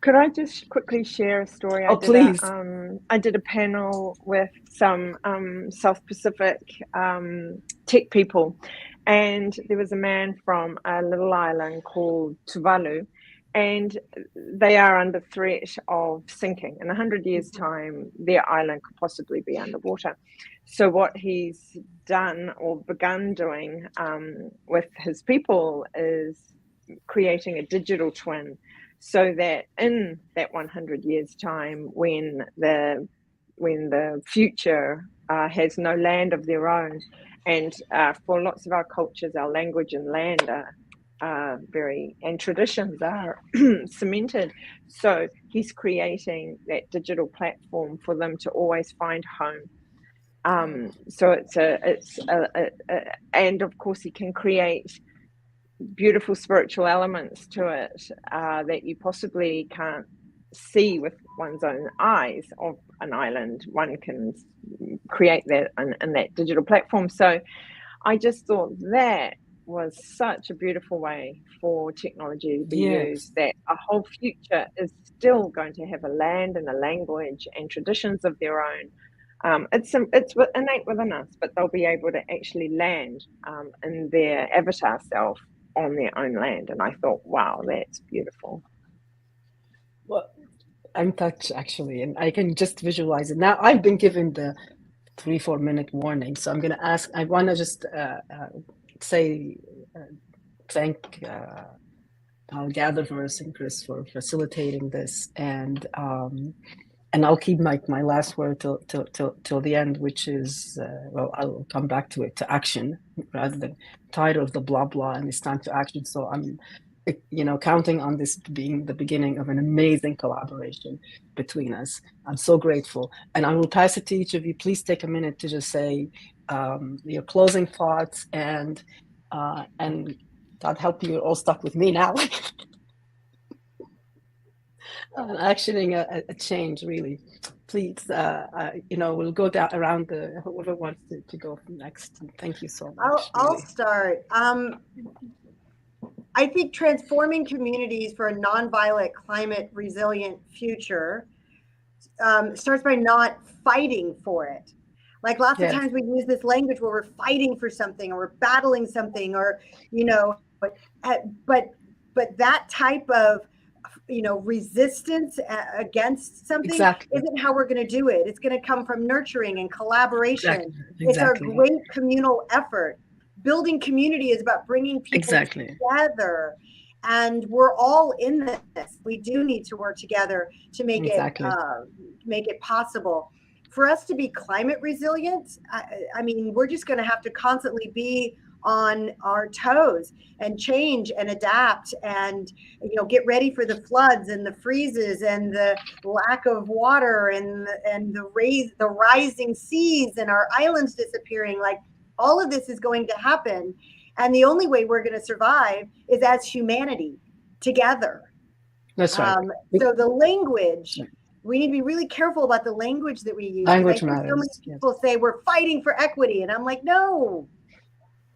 Could I just quickly share a story? Please. I did a panel with some South Pacific tech people, and there was a man from a little island called Tuvalu, and they are under threat of sinking. In 100 years' time, their island could possibly be underwater. So what he's done or begun doing with his people is creating a digital twin, so that in that 100 years' time, when the the future has no land of their own. And for lots of our cultures, our language and land are very, and traditions are cemented. So he's creating that digital platform for them to always find home. So and of course he can create beautiful spiritual elements to it that you possibly can't see with one's own eyes of an island. One can create that in that digital platform. So I just thought that was such a beautiful way for technology to be used, that a whole future is still going to have a land and a language and traditions of their own. It's innate within us, but they'll be able to actually land in their avatar self on their own land. And I thought, wow, that's beautiful. Well, I'm touched actually, and I can just visualize it. Now I've been given the 3-4 minute warning, so I'm going to ask. I want to just say thank GatherVerse and Chris for facilitating this, and I'll keep my last word till the end, which is well, I'll come back to it, to action, rather than title of the blah blah, and it's time to action. So I'm counting on this being the beginning of an amazing collaboration between us. I'm so grateful, and I will pass it to each of you. Please take a minute to just say your closing thoughts, and God help you, you're all stuck with me now. Actioning a change, really. Please, we'll go down around whoever wants to go next. Thank you so much. I'll start. I think transforming communities for a nonviolent, climate resilient future starts by not fighting for it. Like lots of times we use this language where we're fighting for something or we're battling something, or but that type of resistance against something isn't how we're going to do it. It's going to come from nurturing and collaboration. It's our great communal effort. Building community is about bringing people together, and we're all in this. We do need to work together to make it possible. For us to be climate resilient, I mean, we're just going to have to constantly be on our toes and change and adapt and get ready for the floods and the freezes and the lack of water and the rising seas and our islands disappearing. Like all of this is going to happen, and the only way we're going to survive is as humanity together. That's right. So the language, we need to be really careful about the language that we use. Language matters. So many people say we're fighting for equity, and I'm like, no.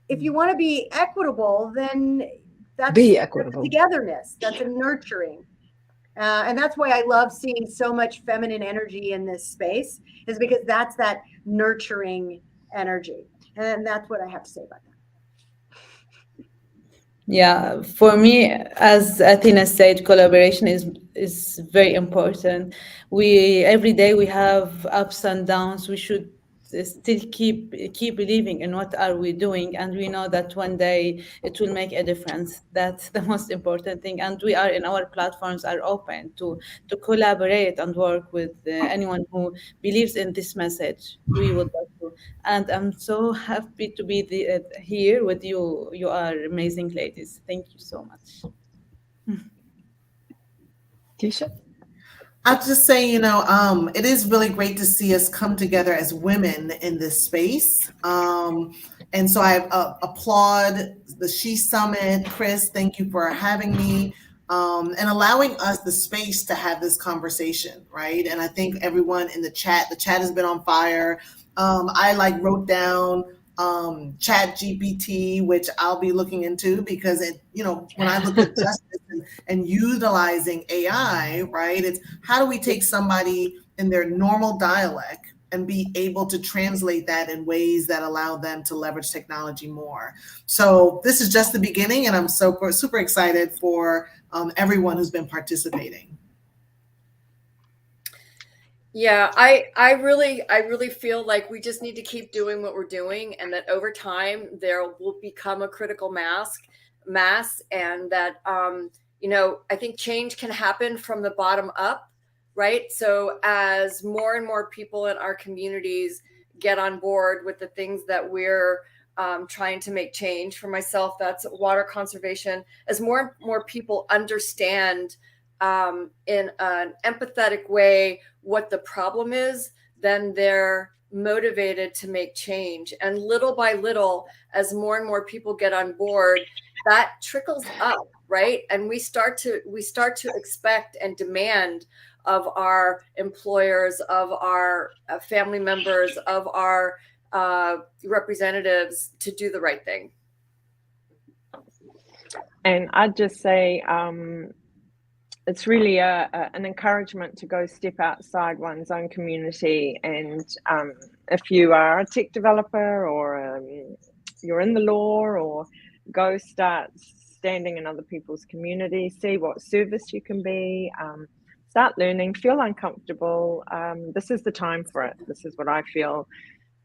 If you want to be equitable, then that's togetherness. That's a nurturing. And that's why I love seeing so much feminine energy in this space, is because that's that nurturing energy. And that's what I have to say about that. Yeah, for me, as Athena said, collaboration is very important. Every day we have ups and downs. We should still keep believing in what are we doing, and we know that one day it will make a difference. That's the most important thing, and we are in our platforms are open to collaborate and work with anyone who believes in this message. We would love to, and I'm so happy to be here with you. You are amazing ladies. Thank you so much. Keisha? I'll just say, it is really great to see us come together as women in this space. And so I applaud the She Summit. Chris, thank you for having me and allowing us the space to have this conversation, right? And I think everyone in the chat has been on fire. I wrote down Chat GPT, which I'll be looking into, because when I look at justice and utilizing AI, right, it's how do we take somebody in their normal dialect and be able to translate that in ways that allow them to leverage technology more. So this is just the beginning, and I'm super excited for everyone who's been participating. Yeah, I really feel like we just need to keep doing what we're doing, and that over time there will become a critical mass, and that I think change can happen from the bottom up, right? So as more and more people in our communities get on board with the things that we're trying to make change, for myself, that's water conservation, as more and more people understand in an empathetic way what the problem is, then they're motivated to make change. And little by little, as more and more people get on board, that trickles up, right? And we start to expect and demand of our employers, of our family members, of our representatives to do the right thing. And I'd just say it's really an encouragement to go step outside one's own community. And if you are a tech developer, or you're in the law, or go start standing in other people's community, see what service you can be, start learning, feel uncomfortable. This is the time for it. This is what I feel.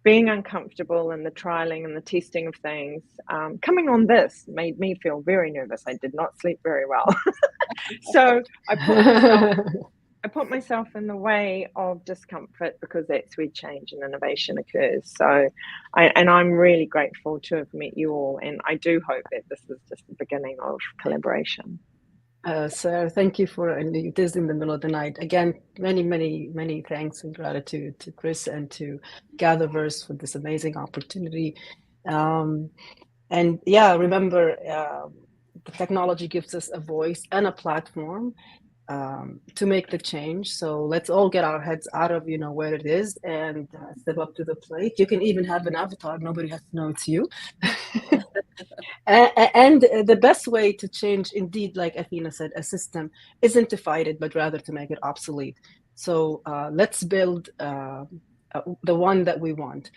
Being uncomfortable and the trialing and the testing of things. Coming on this made me feel very nervous. I did not sleep very well. So I put myself in the way of discomfort, because that's where change and innovation occurs. So I'm really grateful to have met you all, and I do hope that this is just the beginning of collaboration. Sarah, thank you and it is in the middle of the night. Again, many thanks and gratitude to Chris and to GatherVerse for this amazing opportunity. And yeah, remember, the technology gives us a voice and a platform to make the change. So let's all get our heads out of where it is and step up to the plate. You can even have an avatar; nobody has to know it's you. And the best way to change, indeed, like Athena said, a system isn't to fight it, but rather to make it obsolete. So let's build the one that we want.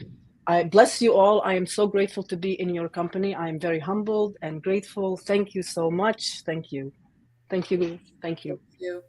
I bless you all. I am so grateful to be in your company. I am very humbled and grateful. Thank you so much. Thank you. Thank you. Thank you. Thank you.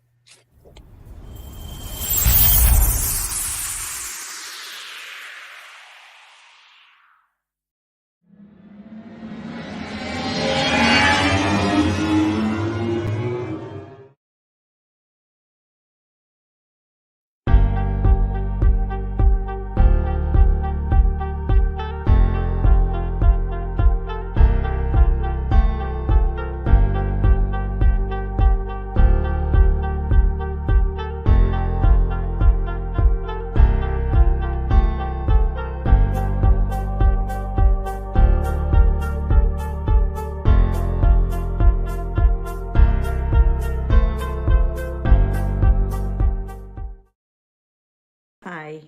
Hi,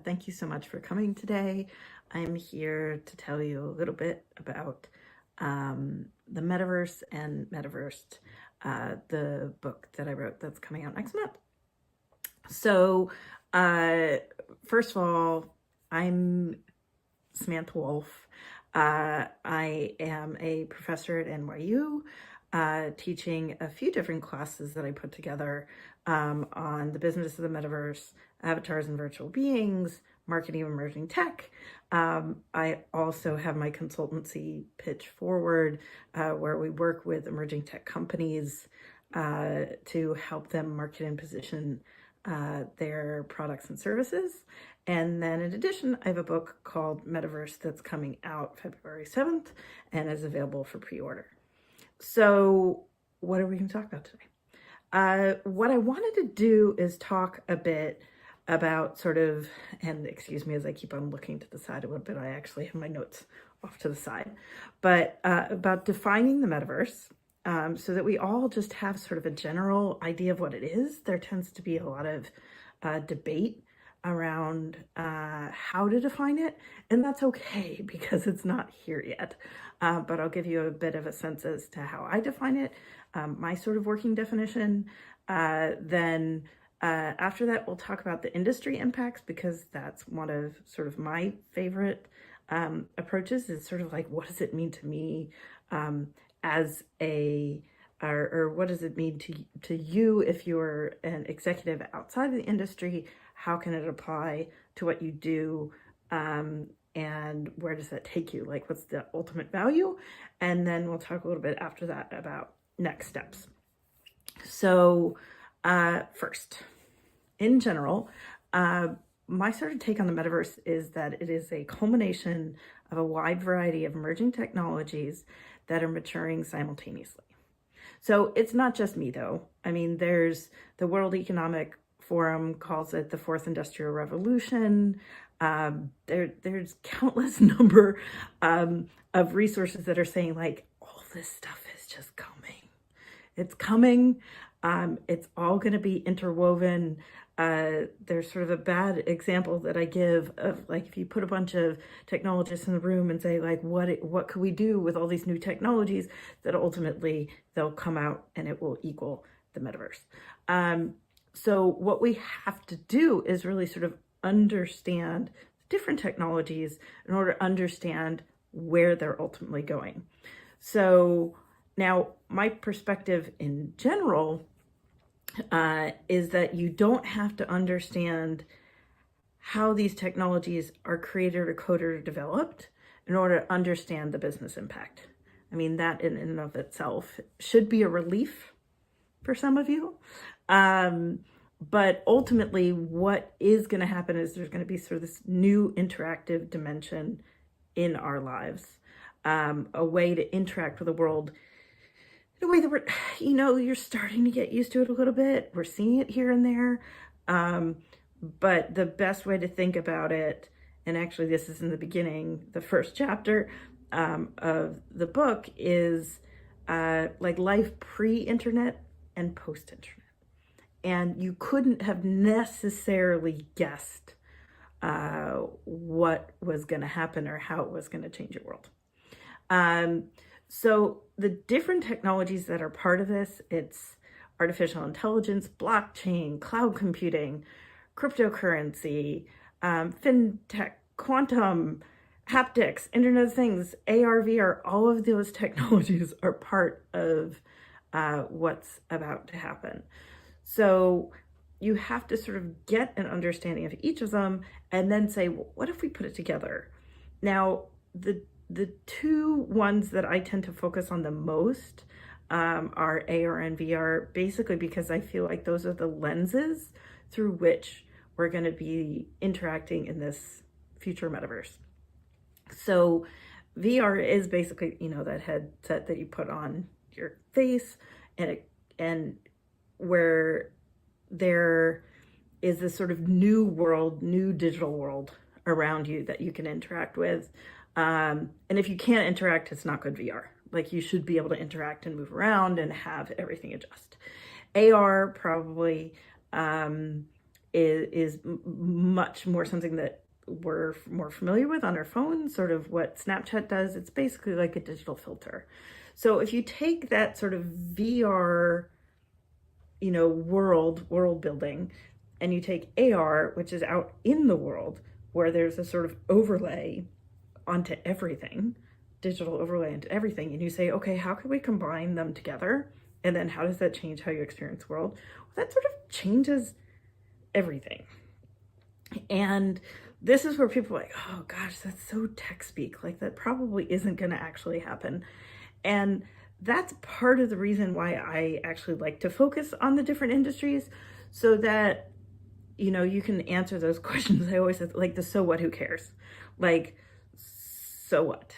thank you so much for coming today. I'm here to tell you a little bit about the metaverse and metaverse, the book that I wrote that's coming out next month. So, first of all, I'm Samantha Wolf. I am a professor at NYU, teaching a few different classes that I put together on the business of the metaverse, avatars and virtual beings, marketing of emerging tech. I also have my consultancy Pitch Forward, where we work with emerging tech companies to help them market and position their products and services. And then in addition, I have a book called Metaverse that's coming out February 7th and is available for pre-order. So what are we going to talk about today? What I wanted to do is talk a bit about sort of, and excuse me as I keep on looking to the side a little bit, I actually have my notes off to the side, but about defining the metaverse, so that we all just have sort of a general idea of what it is. There tends to be a lot of debate around how to define it, and that's okay because it's not here yet. But I'll give you a bit of a sense as to how I define it, my sort of working definition. Then after that, we'll talk about the industry impacts, because that's one of sort of my favorite approaches, is sort of like, what does it mean to me as a, or what does it mean to you if you're an executive outside of the industry? How can it apply to what you do? And where does that take you? Like, what's the ultimate value? And then we'll talk a little bit after that about next steps. So First, in general, my sort of take on the metaverse is that it is a culmination of a wide variety of emerging technologies that are maturing simultaneously. So it's not just me, though. I mean, there's the World Economic Forum calls it the fourth industrial revolution. There's countless number of resources that are saying like, all this stuff is just coming. It's coming. It's all going to be interwoven. There's sort of a bad example that I give of like, if you put a bunch of technologists in the room and say like, what could we do with all these new technologies, that ultimately they'll come out and it will equal the metaverse. So what we have to do is really sort of understand different technologies in order to understand where they're ultimately going. So now my perspective in general is that you don't have to understand how these technologies are created or coded or developed in order to understand the business impact. I mean, that in and of itself should be a relief for some of you. But ultimately, what is going to happen is there's going to be sort of this new interactive dimension in our lives, a way to interact with the world in a way that we're, you're starting to get used to it a little bit. We're seeing it here and there. But the best way to think about it, and actually this is in the beginning, the first chapter of the book, is like life pre-internet and post-internet. And you couldn't have necessarily guessed what was going to happen or how it was going to change your world. So the different technologies that are part of this, it's artificial intelligence, blockchain, cloud computing, cryptocurrency, fintech, quantum, haptics, Internet of Things, AR, VR, all of those technologies are part of what's about to happen. So you have to sort of get an understanding of each of them and then say, well, what if we put it together? Now, the two ones that I tend to focus on the most are AR and VR, basically because I feel like those are the lenses through which we're going to be interacting in this future metaverse. So VR is basically, that headset that you put on your face, and where there is this sort of new world, new digital world around you that you can interact with. And if you can't interact, it's not good VR. Like, you should be able to interact and move around and have everything adjust. AR probably is much more something that we're more familiar with on our phones, sort of what Snapchat does. It's basically like a digital filter. So if you take that sort of VR, world building, and you take AR, which is out in the world, where there's a sort of overlay onto everything, digital overlay into everything, and you say, okay, how can we combine them together? And then how does that change how you experience the world? Well, that sort of changes everything. And this is where people are like, oh gosh, that's so tech speak. Like, that probably isn't going to actually happen. And that's part of the reason why I actually like to focus on the different industries, so that, you can answer those questions. I always say, like, the so what, who cares? Like, so what?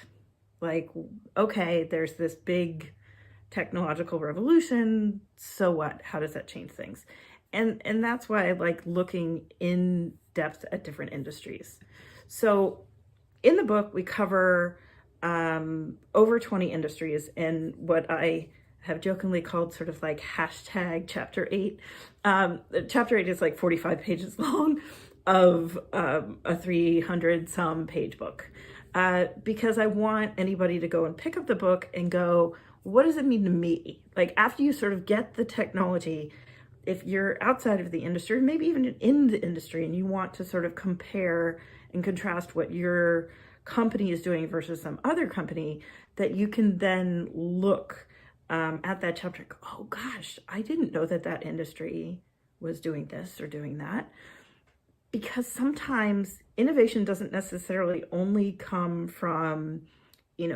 Like, okay, there's this big technological revolution. So what? How does that change things? And that's why I like looking in depth at different industries. So in the book, we cover over 20 industries, and what I have jokingly called sort of like hashtag chapter 8. Chapter 8 is like 45 pages long of a 300 some page book, because I want anybody to go and pick up the book and go, what does it mean to me? Like, after you sort of get the technology, if you're outside of the industry, maybe even in the industry, and you want to sort of compare and contrast what your company is doing versus some other company, that you can then look at that chapter and go, oh gosh, I didn't know that industry was doing this or doing that. Because sometimes innovation doesn't necessarily only come from,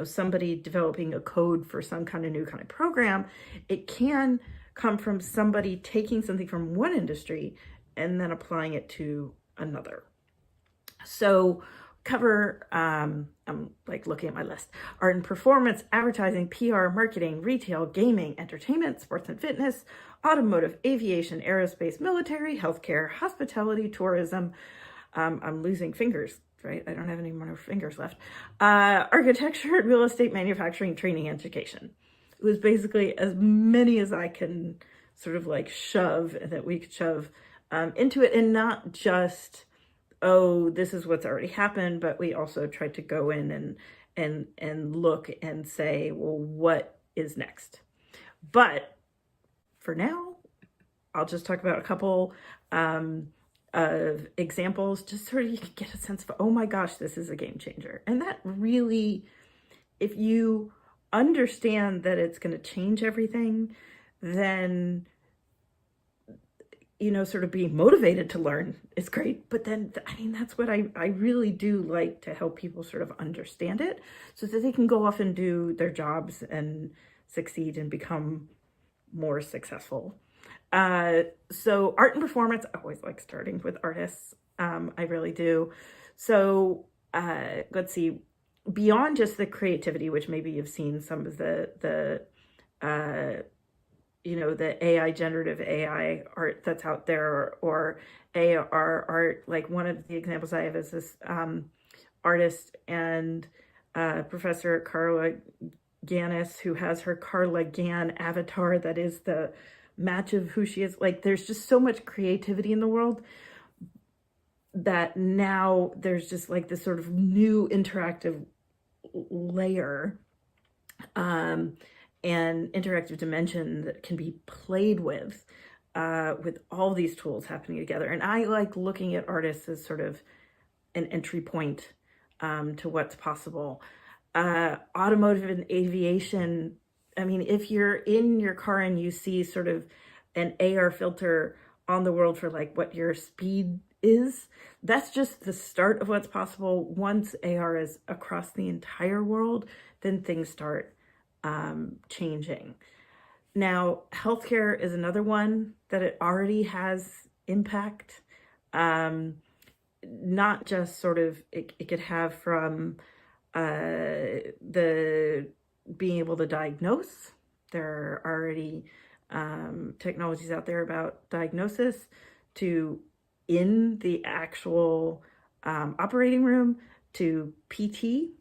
somebody developing a code for some kind of new kind of program. It can come from somebody taking something from one industry and then applying it to another. So cover, I'm like looking at my list: art and performance, advertising, PR, marketing, retail, gaming, entertainment, sports and fitness, automotive, aviation, aerospace, military, healthcare, hospitality, tourism. I'm losing fingers, right? I don't have any more fingers left. Architecture, real estate, manufacturing, training, education. It was basically as many as I can sort of like shove, that we could shove into it, and not just, oh, this is what's already happened, but we also tried to go in and look and say, well, what is next? But for now, I'll just talk about a couple of examples, just so you can get a sense of, oh my gosh, this is a game changer. And that really, if you understand that it's going to change everything, then, you know, sort of being motivated to learn is great. But then, I mean, that's what I really do like to help people sort of understand it, so that they can go off and do their jobs and succeed and become more successful. So art and performance, I always like starting with artists. I really do. So let's see, beyond just the creativity, which maybe you've seen some of the you know, the AI, generative AI art that's out there, or AR art. Like one of the examples I have is this artist and Professor Carla Gannis, who has her Carla Gann avatar that is the match of who she is. Like, there's just so much creativity in the world that now there's just like this sort of new interactive layer and interactive dimension that can be played with all these tools happening together. And I like looking at artists as sort of an entry point to what's possible. Automotive and aviation, I mean, if you're in your car and you see sort of an AR filter on the world for like what your speed is, that's just the start of what's possible. Once AR is across the entire world, then things start changing. Now, healthcare is another one that it already has impact. Not just sort of, it could have from the being able to diagnose. There are already technologies out there about diagnosis, to in the actual operating room, to PT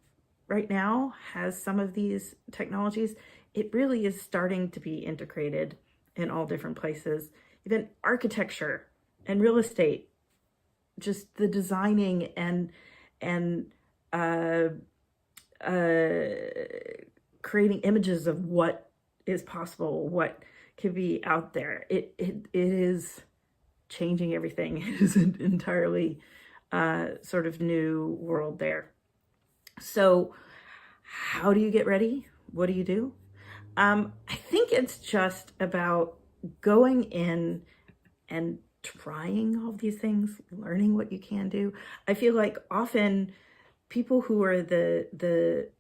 right now has some of these technologies. It really is starting to be integrated in all different places. Even architecture and real estate, just the designing and creating images of what is possible, what could be out there. It is changing everything. It is an entirely sort of new world there. So how do you get ready? What do you do? I think it's just about going in and trying all these things, learning what you can do. I feel like often people who are the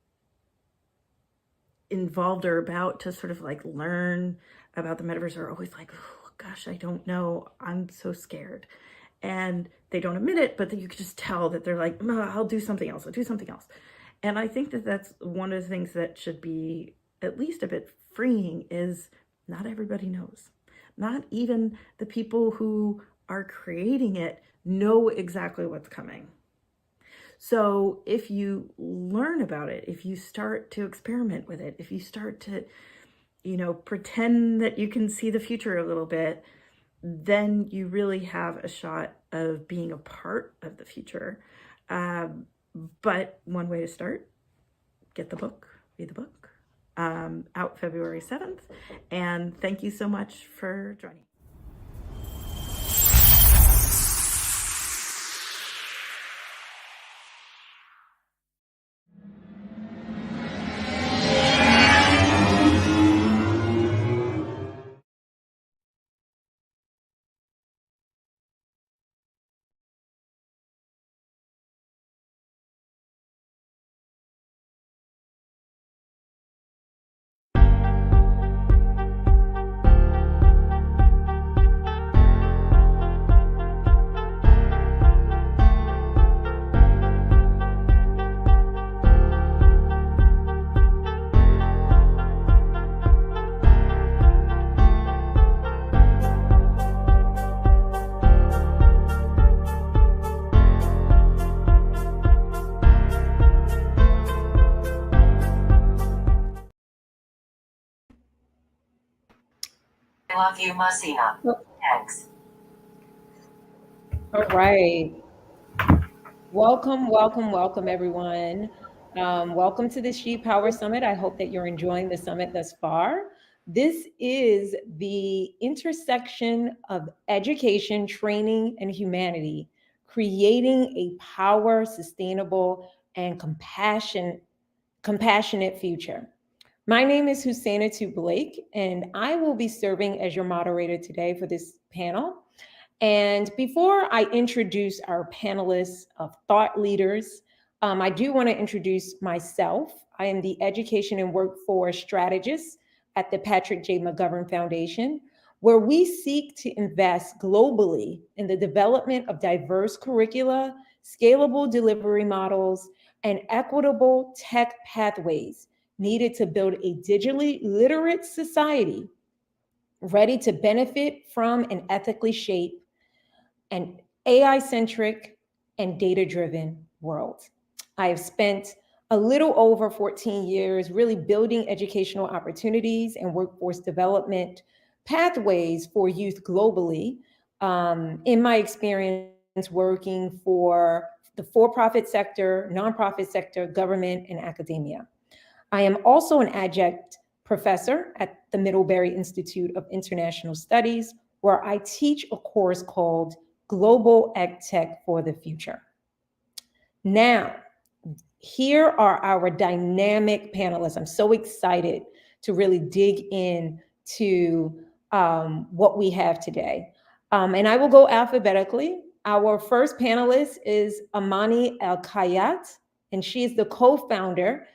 involved or about to sort of like learn about the metaverse are always like, oh gosh, I don't know, I'm so scared. And they don't admit it, but you can just tell that they're like, I'll do something else, I'll do something else. And I think that that's one of the things that should be at least a bit freeing, is not everybody knows. Not even the people who are creating it know exactly what's coming. So if you learn about it, if you start to experiment with it, if you start to, you know, pretend that you can see the future a little bit, then you really have a shot of being a part of the future. But one way to start, get the book, read the book, out February 7th. And thank you so much for joining. love you, Masina. Thanks. All right. Welcome, everyone. Welcome to the She Power Summit. I hope that you're enjoying the summit thus far. This is the intersection of education, training, and humanity, creating a power, sustainable, and compassionate future. My name is Husaina Blake, and I will be serving as your moderator today for this panel. And before I introduce our panelists of thought leaders, I do want to introduce myself. I am the Education and Workforce Strategist at the Patrick J. McGovern Foundation, where we seek to invest globally in the development of diverse curricula, scalable delivery models, and equitable tech pathways needed to build a digitally literate society ready to benefit from and ethically shape an AI-centric and data-driven world. I have spent a little over 14 years really building educational opportunities and workforce development pathways for youth globally. In my experience working for the for-profit sector, nonprofit sector, government, and academia. I am also an adjunct professor at the Middlebury Institute of International Studies, where I teach a course called Global EdTech for the Future. Now, here are our dynamic panelists. I'm so excited to really dig in to what we have today. And I will go alphabetically. Our first panelist is Amani El-Khayat, and she is the co-founder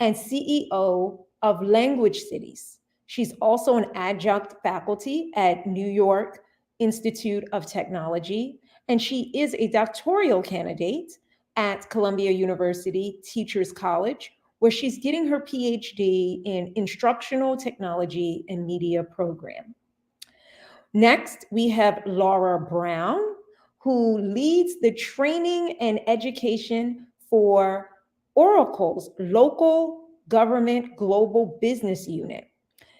and CEO of Language Cities. She's also an adjunct faculty at New York Institute of Technology, and she is a doctoral candidate at Columbia University Teachers College, where she's getting her PhD in Instructional Technology and Media Program. Next, we have Laura Brown, who leads the training and education for Oracle's local government global business unit.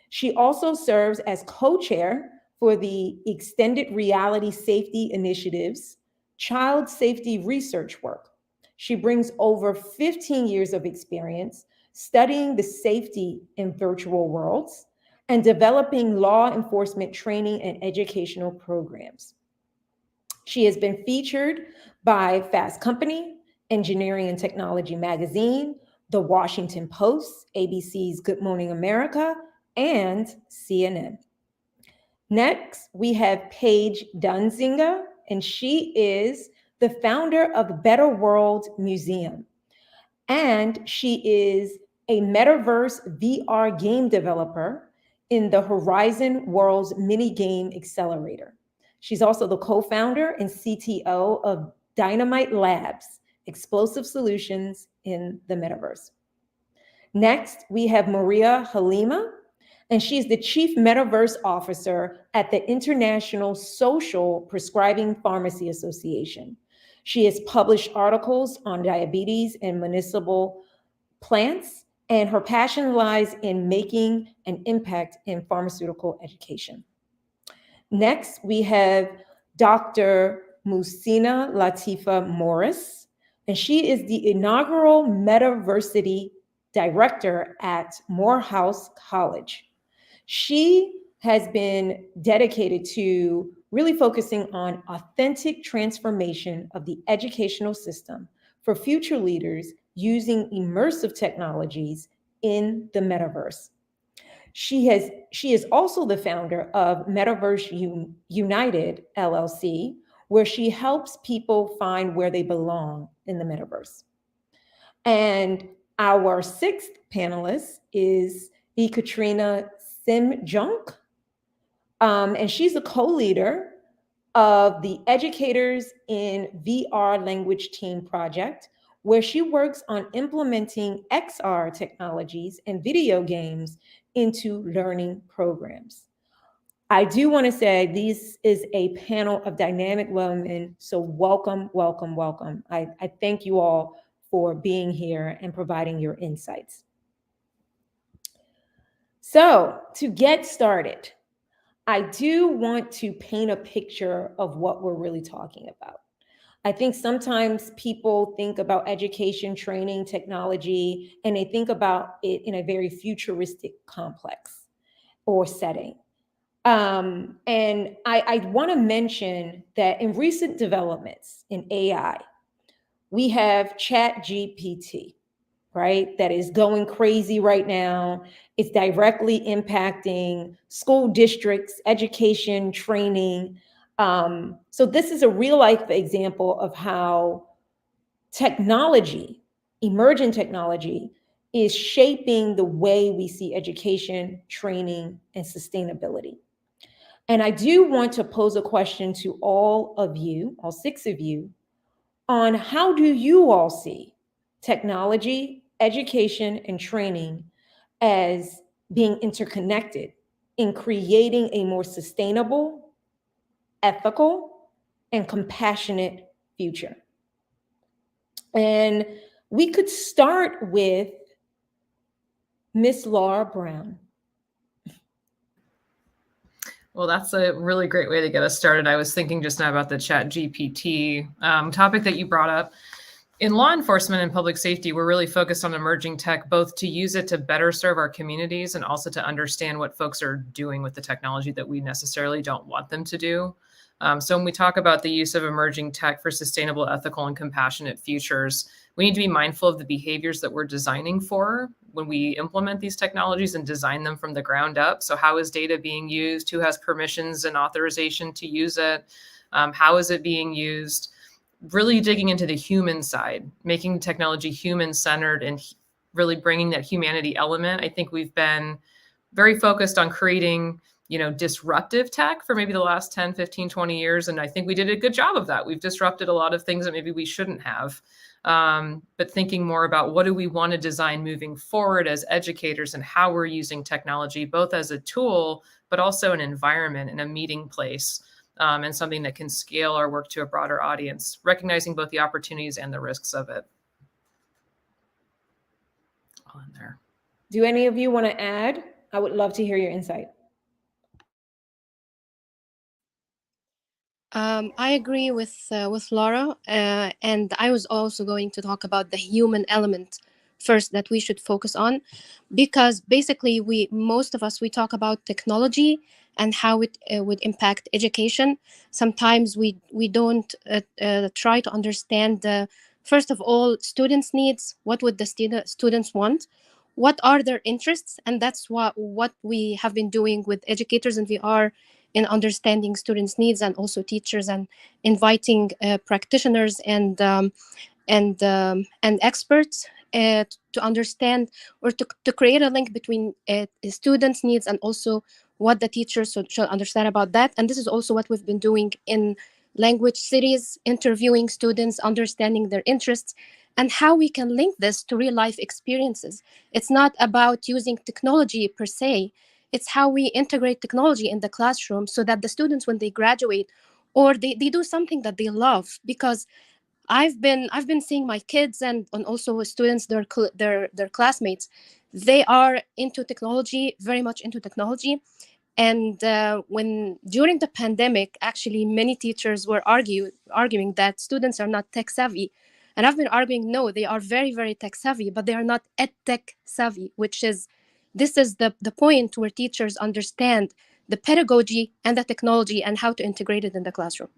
She also serves as co-chair for the Extended Reality Safety Initiative's Child Safety Research Work. She brings over 15 years of experience studying the safety in virtual worlds and developing law enforcement training and educational programs. She has been featured by Fast Company, Engineering and Technology Magazine, The Washington Post, ABC's Good Morning America, and CNN. Next, we have Paige Dunzinga, and she is the founder of Better World Museum. And she is a metaverse VR game developer in the Horizon Worlds mini game accelerator. She's also the co-founder and CTO of Dynamite Labs, explosive solutions in the metaverse. Next, we have Maria Halima, and she's the Chief Metaverse Officer at the International Social Prescribing Pharmacy Association. She has published articles on diabetes and medicinal plants, and her passion lies in making an impact in pharmaceutical education. Next, we have Dr. Musina Latifa Morris, and she is the inaugural Metaversity Director at Morehouse College. She has been dedicated to really focusing on authentic transformation of the educational system for future leaders using immersive technologies in the metaverse. She is also the founder of Metaverse United, LLC, where she helps people find where they belong in the metaverse. And our sixth panelist is Ekaterina Simjunk, and she's a co-leader of the Educators in VR Language Team project, where she works on implementing XR technologies and video games into learning programs. I do want to say this is a panel of dynamic women, so welcome, welcome, welcome. I thank you all for being here and providing your insights. So to get started, I do want to paint a picture of what we're really talking about. I think sometimes people think about education, training, technology, and they think about it in a very futuristic complex or setting. And I want to mention that in recent developments in AI, we have ChatGPT, right? That is going crazy right now. It's directly impacting school districts, education, training. So this is a real life example of how technology, emergent technology, is shaping the way we see education, training, and sustainability. And I do want to pose a question to all of you, all 6 of you, on how do you all see technology, education, and training as being interconnected in creating a more sustainable, ethical, and compassionate future? And we could start with Miss Laura Brown. Well, that's a really great way to get us started. I was thinking just now about the ChatGPT topic that you brought up. In law enforcement and public safety, we're really focused on emerging tech, both to use it to better serve our communities and also to understand what folks are doing with the technology that we necessarily don't want them to do. So when we talk about the use of emerging tech for sustainable, ethical, and compassionate futures, we need to be mindful of the behaviors that we're designing for when we implement these technologies and design them from the ground up. So how is data being used? Who has permissions and authorization to use it? How is it being used? Really digging into the human side, making technology human-centered and really bringing that humanity element. I think we've been very focused on creating, disruptive tech for maybe the last 10, 15, 20 years. And I think we did a good job of that. We've disrupted a lot of things that maybe we shouldn't have. But thinking more about what do we want to design moving forward as educators and how we're using technology, both as a tool, but also an environment and a meeting place. And something that can scale our work to a broader audience, recognizing both the opportunities and the risks of it. All in there. Do any of you want to add? I would love to hear your insight. I agree with Laura, and I was also going to talk about the human element first that we should focus on, because basically most of us talk about technology and how it would impact education. Sometimes we don't try to understand first of all students' needs. What would the students want? What are their interests? And that's what we have been doing with educators in VR, in understanding students' needs, and also teachers, and inviting practitioners and experts to understand or to create a link between students' needs and also what the teachers should understand about that. And this is also what we've been doing in language cities, interviewing students, understanding their interests, and how we can link this to real life experiences. It's not about using technology per se. It's how we integrate technology in the classroom so that the students, when they graduate, or they do something that they love. Because I've been seeing my kids and also students, their classmates, they are into technology, very much into technology. And when during the pandemic, actually many teachers were arguing that students are not tech savvy. And I've been arguing, no, they are very, very tech savvy, but they are not ed-tech savvy, this is the point where teachers understand the pedagogy and the technology and how to integrate it in the classroom.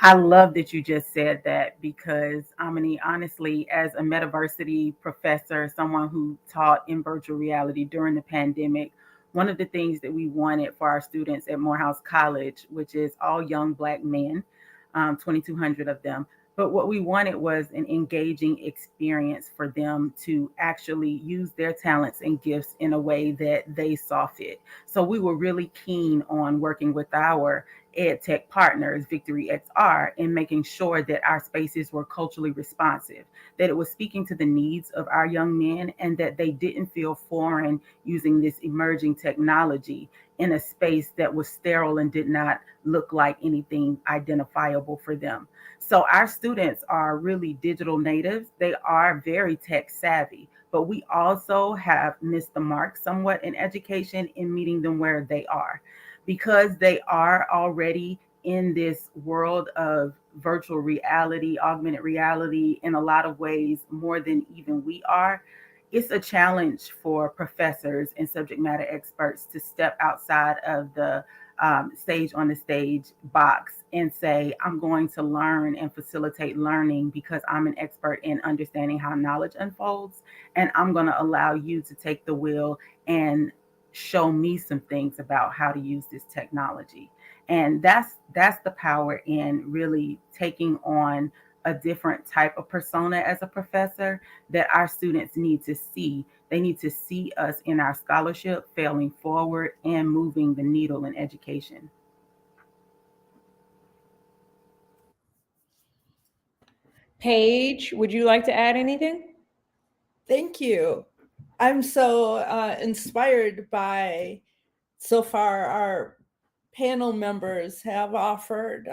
I love that you just said that, because honestly, as a metaversity professor, someone who taught in virtual reality during the pandemic, one of the things that we wanted for our students at Morehouse College, which is all young Black men, 2,200 of them, but what we wanted was an engaging experience for them to actually use their talents and gifts in a way that they saw fit. So we were really keen on working with our ed tech partners, Victory XR, in making sure that our spaces were culturally responsive, that it was speaking to the needs of our young men, and that they didn't feel foreign using this emerging technology in a space that was sterile and did not look like anything identifiable for them. So our students are really digital natives. They are very tech savvy, but we also have missed the mark somewhat in education in meeting them where they are, because they are already in this world of virtual reality, augmented reality, in a lot of ways more than even we are. It's a challenge for professors and subject matter experts to step outside of the stage on the stage box and say, I'm going to learn and facilitate learning because I'm an expert in understanding how knowledge unfolds. And I'm going to allow you to take the wheel and show me some things about how to use this technology. And that's the power in really taking on a different type of persona as a professor that our students need to see. They need to see us in our scholarship, failing forward and moving the needle in education. Paige, would you like to add anything? Thank you. I'm so inspired by so far our panel members have offered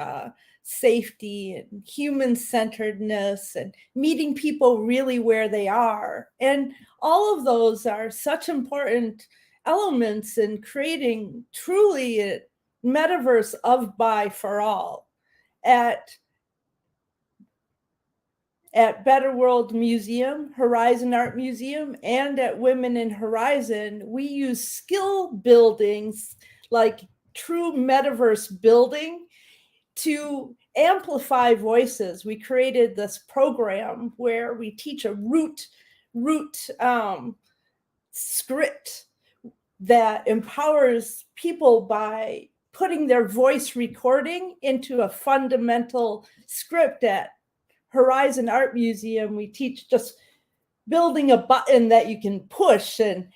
safety and human-centeredness and meeting people really where they are. And all of those are such important elements in creating truly a metaverse of, by, for all. At Better World Museum, Horizon Art Museum, and at Women in Horizon, we use skill buildings like true metaverse building to amplify voices. We created this program where we teach a root script that empowers people by putting their voice recording into a fundamental script. At Horizon Art Museum, we teach just building a button that you can push, and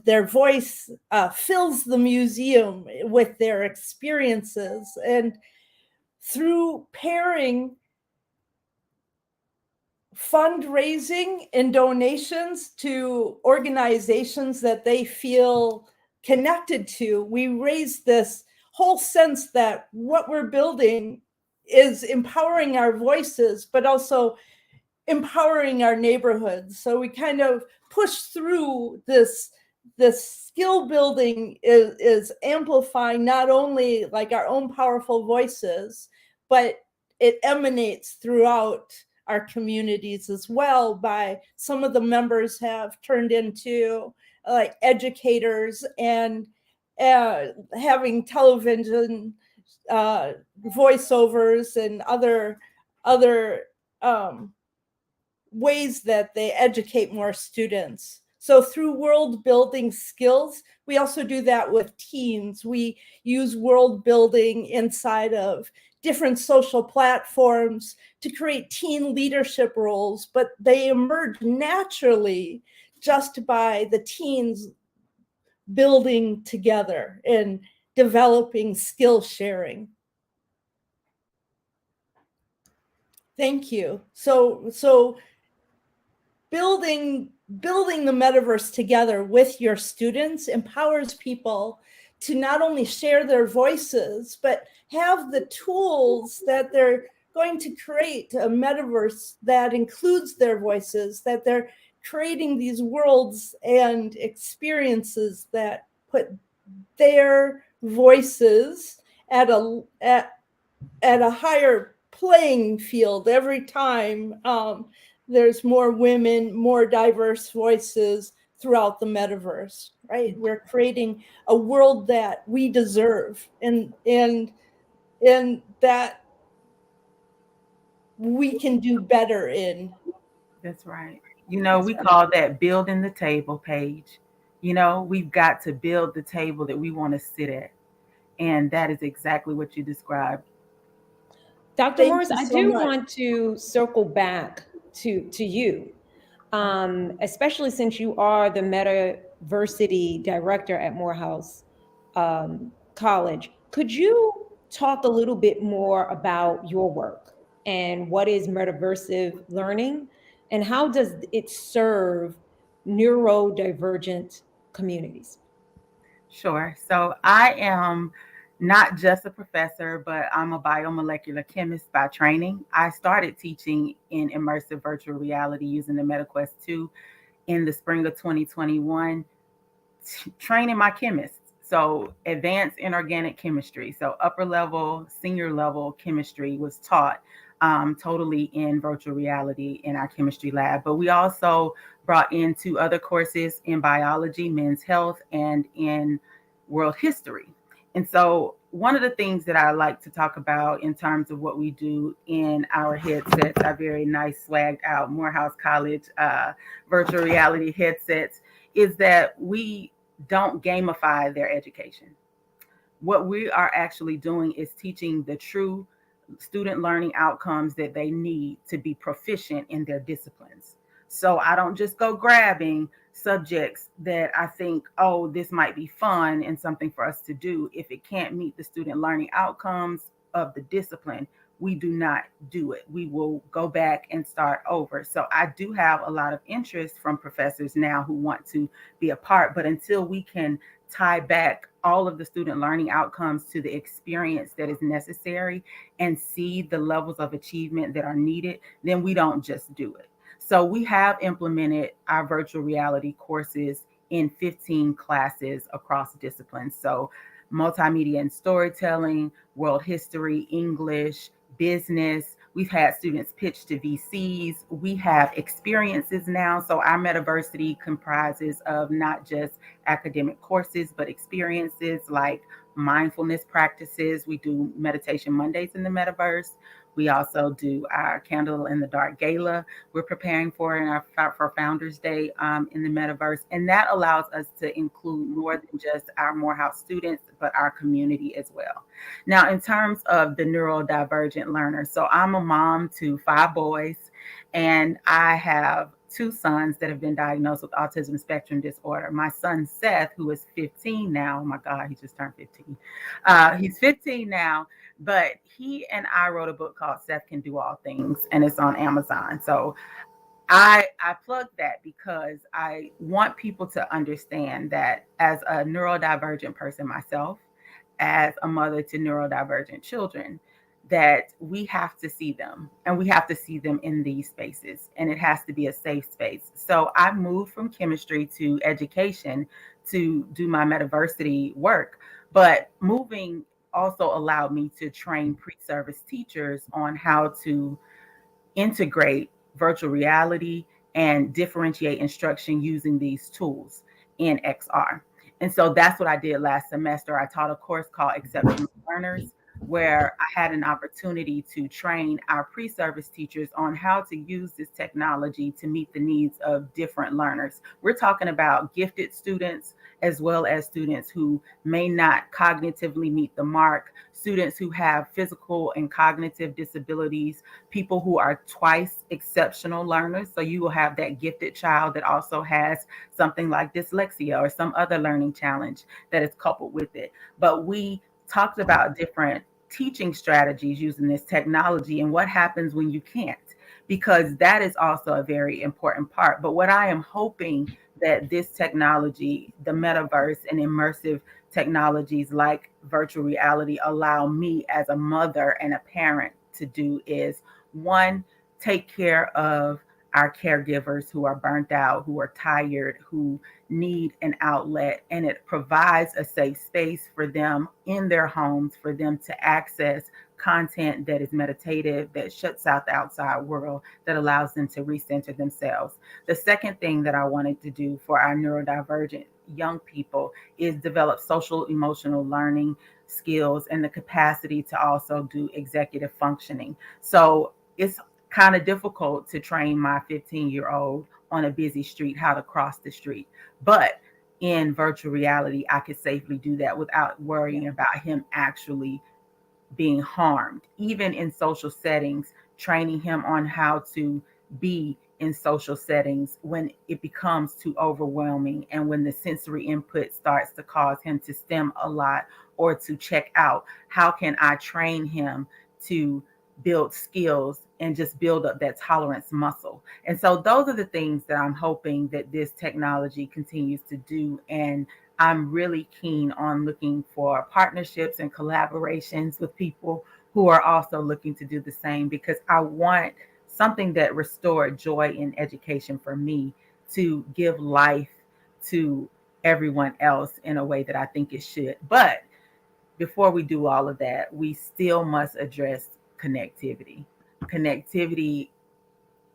their voice fills the museum with their experiences. And through pairing fundraising and donations to organizations that they feel connected to, we raise this whole sense that what we're building is empowering our voices, but also empowering our neighborhoods. So we kind of push through this skill building is amplifying not only like our own powerful voices, but it emanates throughout our communities as well. By some of the members have turned into like educators and having television voiceovers and other ways that they educate more students. So through world building skills, we also do that with teens. We use world building inside of different social platforms to create teen leadership roles, but they emerge naturally just by the teens building together and developing skill sharing. Thank you. So building the metaverse together with your students empowers people to not only share their voices, but have the tools that they're going to create a metaverse that includes their voices, that they're creating these worlds and experiences that put their voices at a higher playing field every time. There's more women, more diverse voices throughout the metaverse, right? We're creating a world that we deserve and that we can do better in. That's right. We call that building the table, Paige. We've got to build the table that we want to sit at. And that is exactly what you described. Dr. Morris, I do want to circle back to you, especially since you are the Metaversity Director at Morehouse College. Could you talk a little bit more about your work and what is metaversive learning and how does it serve neurodivergent communities? Sure. So I am not just a professor, but I'm a biomolecular chemist by training. I started teaching in immersive virtual reality using the MetaQuest 2 in the spring of 2021 training my chemists. So advanced inorganic chemistry, so upper level, senior level chemistry was taught totally in virtual reality in our chemistry lab. But we also brought in 2 other courses in biology, men's health, and in world history. And so one of the things that I like to talk about in terms of what we do in our headsets, our very nice swagged out Morehouse College virtual reality headsets, is that we don't gamify their education. What we are actually doing is teaching the true student learning outcomes that they need to be proficient in their disciplines. So I don't just go grabbing subjects that I think, oh, this might be fun and something for us to do. If it can't meet the student learning outcomes of the discipline, we do not do it. We will go back and start over. So I do have a lot of interest from professors now who want to be a part, but until we can tie back all of the student learning outcomes to the experience that is necessary and see the levels of achievement that are needed, then we don't just do it. So we have implemented our virtual reality courses in 15 classes across disciplines. So multimedia and storytelling, world history, English, business. We've had students pitch to VCs. We have experiences now. So our Metaversity comprises of not just academic courses, but experiences like mindfulness practices. We do Meditation Mondays in the Metaverse. We also do our Candle in the Dark Gala we're preparing for for Founders Day in the Metaverse. And that allows us to include more than just our Morehouse students, but our community as well. Now, in terms of the neurodivergent learners, so I'm a mom to 5 boys, and I have 2 sons that have been diagnosed with autism spectrum disorder. My son, Seth, who is 15 now. Oh my God, he just turned 15. He's 15 now, but he and I wrote a book called Seth Can Do All Things, and it's on Amazon. So I plug that because I want people to understand that as a neurodivergent person myself, as a mother to neurodivergent children, that we have to see them and we have to see them in these spaces, and it has to be a safe space. So I moved from chemistry to education to do my Metaversity work, but moving also allowed me to train pre-service teachers on how to integrate virtual reality and differentiate instruction using these tools in XR. And so that's what I did last semester. I taught a course called Exceptional Learners, where I had an opportunity to train our pre-service teachers on how to use this technology to meet the needs of different learners. We're talking about gifted students as well as students who may not cognitively meet the mark, students who have physical and cognitive disabilities, people who are twice exceptional learners. So you will have that gifted child that also has something like dyslexia or some other learning challenge that is coupled with it. But we talked about different teaching strategies using this technology and what happens when you can't, because that is also a very important part. But what I am hoping that this technology, the metaverse and immersive technologies like virtual reality allow me as a mother and a parent to do is, one, take care of our caregivers who are burnt out, who are tired, who need an outlet, and it provides a safe space for them in their homes for them to access content that is meditative, that shuts out the outside world, that allows them to recenter themselves. The second thing that I wanted to do for our neurodivergent young people is develop social emotional learning skills and the capacity to also do executive functioning. So it's kind of difficult to train my 15-year-old on a busy street how to cross the street. But in virtual reality, I could safely do that without worrying about him actually being harmed. Even in social settings, training him on how to be in social settings when it becomes too overwhelming and when the sensory input starts to cause him to stim a lot or to check out. How can I train him to build skills and just build up that tolerance muscle? And so those are the things that I'm hoping that this technology continues to do. And I'm really keen on looking for partnerships and collaborations with people who are also looking to do the same, because I want something that restored joy in education for me to give life to everyone else in a way that I think it should. But before we do all of that, we still must address connectivity. Connectivity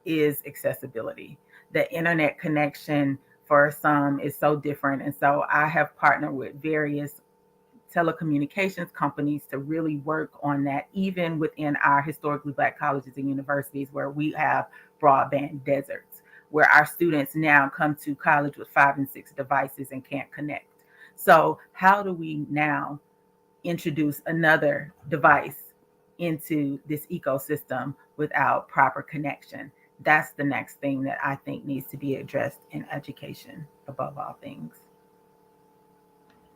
is accessibility. The internet connection for some is so different. And so I have partnered with various telecommunications companies to really work on that, even within our historically Black colleges and universities where we have broadband deserts, where our students now come to college with 5 and 6 devices and can't connect. So how do we now introduce another device into this ecosystem without proper connection? That's the next thing that I think needs to be addressed in education above all things.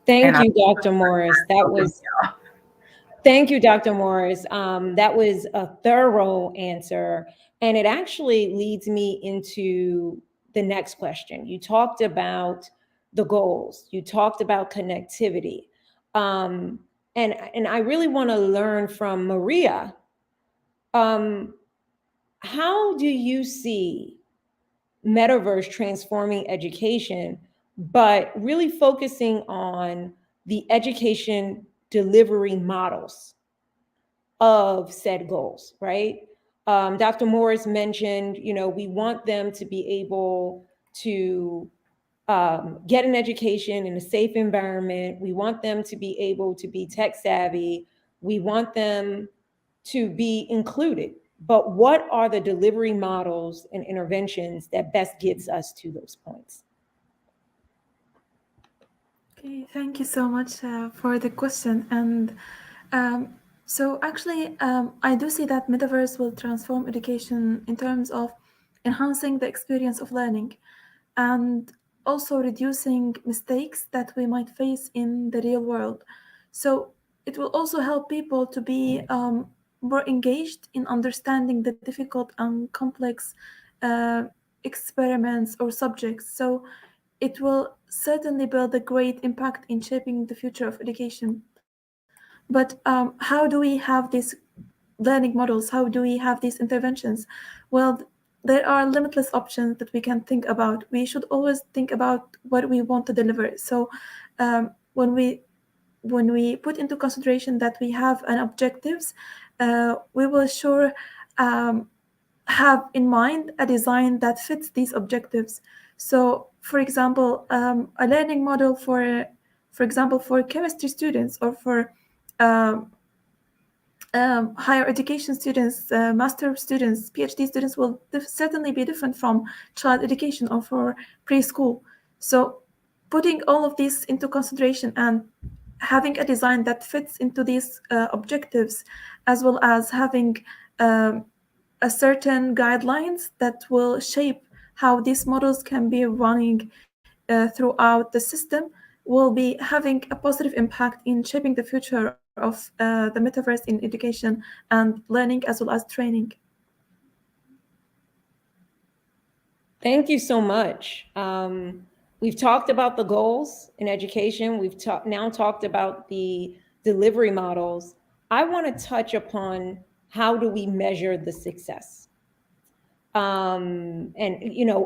Thank you, Dr. Morris. Thank you, Dr. Morris. That was a thorough answer. And it actually leads me into the next question. You talked about the goals. You talked about connectivity. And I really want to learn from Maria. How do you see metaverse transforming education, but really focusing on the education delivery models of said goals, right? Dr. Morris mentioned, we want them to be able to get an education in a safe environment. We want them to be able to be tech savvy. We want them to be included. But what are the delivery models and interventions that best gets us to those points? Okay, thank you so much for the question. And so actually, I do see that metaverse will transform education in terms of enhancing the experience of learning and also reducing mistakes that we might face in the real world. So it will also help people to be more engaged in understanding the difficult and complex experiments or subjects. So it will certainly build a great impact in shaping the future of education. But how do we have these learning models? How do we have these interventions? Well, there are limitless options that we can think about. We should always think about what we want to deliver. So when we put into consideration that we have an objectives, we will sure have in mind a design that fits these objectives. So, for example, a learning model for example, for chemistry students or for higher education students, master students, PhD students will certainly be different from child education or for preschool. So, putting all of these into consideration and having a design that fits into these objectives, as well as having a certain guidelines that will shape how these models can be running throughout the system, will be having a positive impact in shaping the future of the metaverse in education and learning as well as training. Thank you so much. We've talked about the goals in education. We've now talked about the delivery models. I want to touch upon how do we measure the success and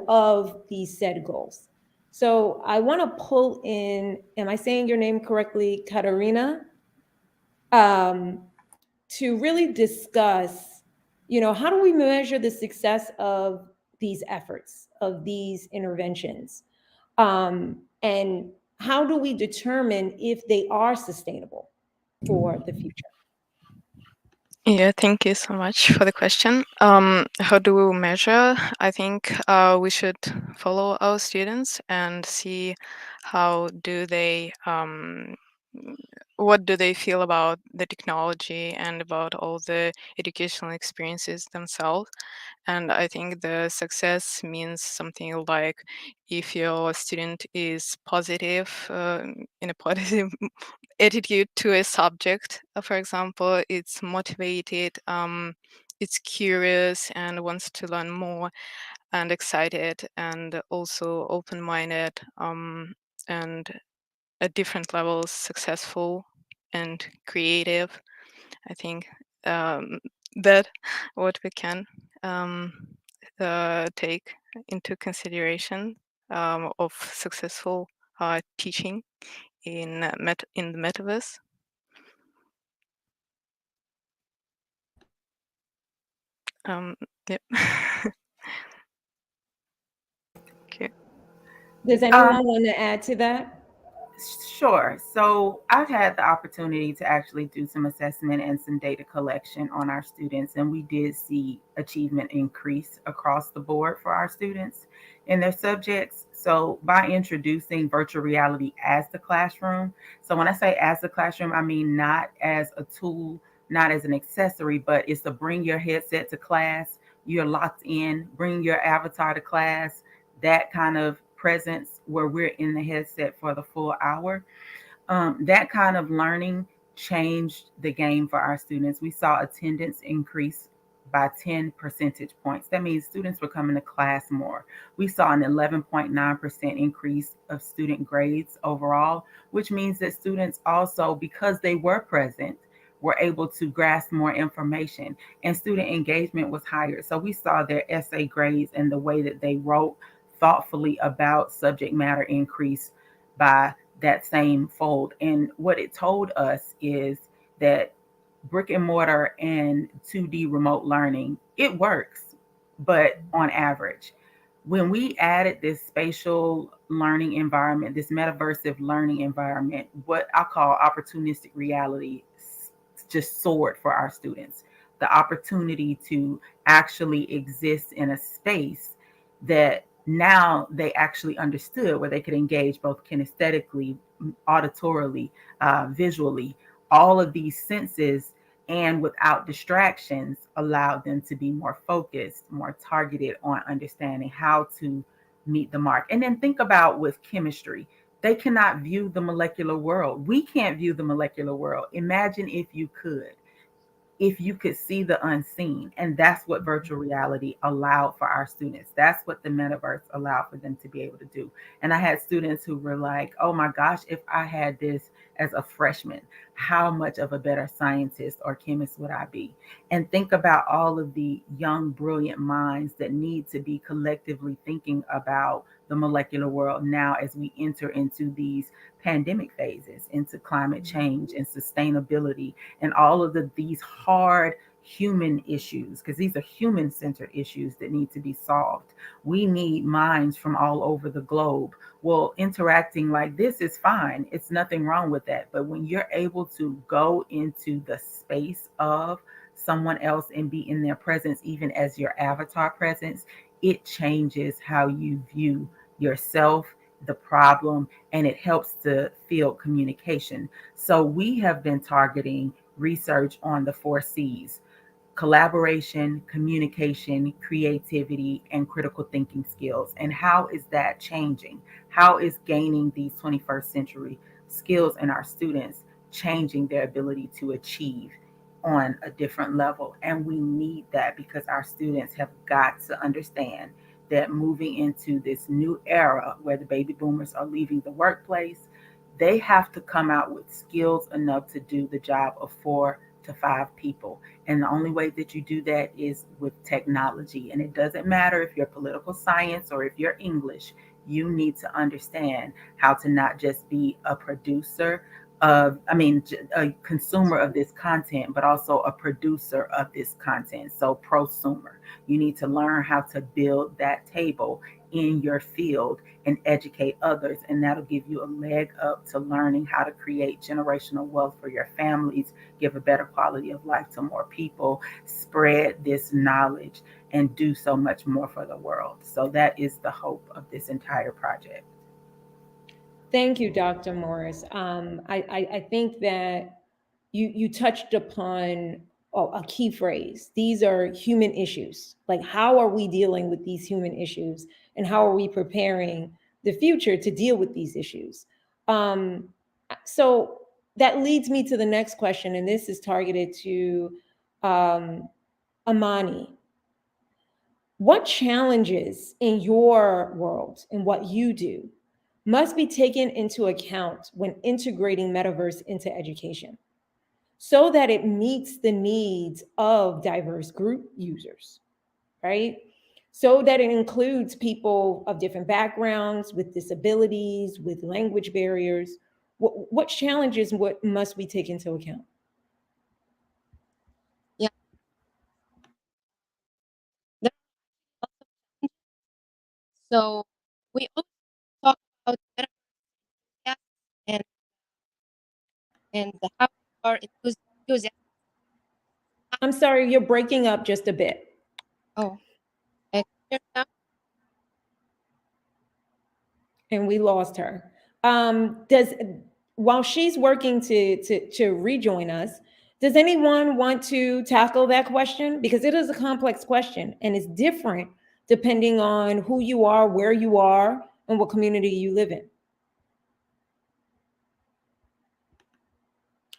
of these said goals. So I want to pull in, am I saying your name correctly, Katarina? To really discuss, how do we measure the success of these efforts, of these interventions? And how do we determine if they are sustainable for the future? Yeah, thank you so much for the question. How do we measure? I think we should follow our students and see how do they, what do they feel about the technology and about all the educational experiences themselves. And I think the success means something like if your student is positive, in a positive attitude to a subject, for example, it's motivated, it's curious and wants to learn more and excited and also open-minded, and at different levels successful and creative. I think that what we can take into consideration of successful teaching in the metaverse? Yep. Okay. Does anyone want to add to that? Sure. So I've had the opportunity to actually do some assessment and some data collection on our students, and we did see achievement increase across the board for our students in their subjects. So by introducing virtual reality as the classroom, so when I say as the classroom, I mean not as a tool, not as an accessory, but it's to bring your headset to class. You're locked in, bring your avatar to class, that kind of presence where we're in the headset for the full hour. That kind of learning changed the game for our students. We saw attendance increase by 10 percentage points. That means students were coming to class more. We saw an 11.9% increase of student grades overall, which means that students also, because they were present, were able to grasp more information, and student engagement was higher. So we saw their essay grades and the way that they wrote thoughtfully about subject matter increase by that same fold. And what it told us is that brick and mortar and 2D remote learning, it works, but on average. When we added this spatial learning environment, this metaversive learning environment, what I call opportunistic reality just soared for our students. The opportunity to actually exist in a space that now they actually understood, where they could engage both kinesthetically, auditorily, visually, all of these senses, and without distractions, allowed them to be more focused, more targeted on understanding how to meet the mark. And then think about with chemistry, they cannot view the molecular world. We can't view the molecular world. Imagine if you could, if you could see the unseen. And that's what virtual reality allowed for our students. That's what the metaverse allowed for them to be able to do. And I had students who were like, oh my gosh, if I had this as a freshman, how much of a better scientist or chemist would I be? And think about all of the young, brilliant minds that need to be collectively thinking about the molecular world now as we enter into these pandemic phases, into climate change and sustainability, and all of these hard human issues, because these are human centered issues that need to be solved. We need minds from all over the globe. Well, interacting like this is fine, it's nothing wrong with that. But when you're able to go into the space of someone else and be in their presence, even as your avatar presence, it changes how you view yourself, the problem, and it helps to field communication. So we have been targeting research on the 4 C's: collaboration, communication, creativity, and critical thinking skills. And how is that changing? How is gaining these 21st century skills in our students changing their ability to achieve on a different level? And we need that, because our students have got to understand that moving into this new era where the baby boomers are leaving the workplace, they have to come out with skills enough to do the job of 4 to 5 people. And the only way that you do that is with technology. And it doesn't matter if you're political science or if you're English, you need to understand how to not just be a producer of, a consumer of this content, but also a producer of this content. So prosumer, you need to learn how to build that table in your field and educate others. And that'll give you a leg up to learning how to create generational wealth for your families, give a better quality of life to more people, spread this knowledge, and do so much more for the world. So that is the hope of this entire project. Thank you, Dr. Morris. I think that you touched upon a key phrase. These are human issues. Like, how are we dealing with these human issues, and how are we preparing the future to deal with these issues? So that leads me to the next question, and this is targeted to Amani. What challenges in your world and what you do must be taken into account when integrating metaverse into education so that it meets the needs of diverse group users, right? so that it includes people of different backgrounds, with disabilities, with language barriers? What challenges must we take into account? Yeah. So we also talk about metaverse and how we are enthusiastic. I'm sorry, you're breaking up just a bit. Oh, and we lost her. While she's working to rejoin us, does anyone want to tackle that question? Because it is a complex question and it's different depending on who you are, where you are, and what community you live in.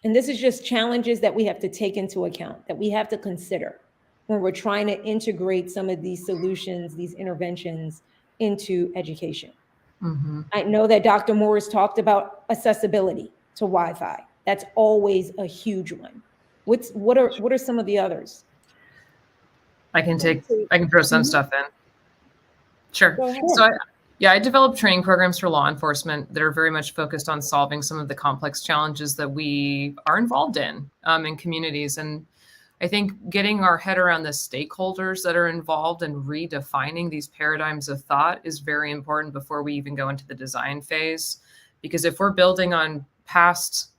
And this is just challenges that we have to take into account, that we have to consider when we're trying to integrate some of these solutions, these interventions into education. Mm-hmm. I know that Dr. Morris talked about accessibility to Wi-Fi. That's always a huge one. What are some of the others? I can throw some stuff in. Sure. Go ahead. So I developed training programs for law enforcement that are very much focused on solving some of the complex challenges that we are involved in communities. And I think getting our head around the stakeholders that are involved and redefining these paradigms of thought is very important before we even go into the design phase. Because if we're building on past,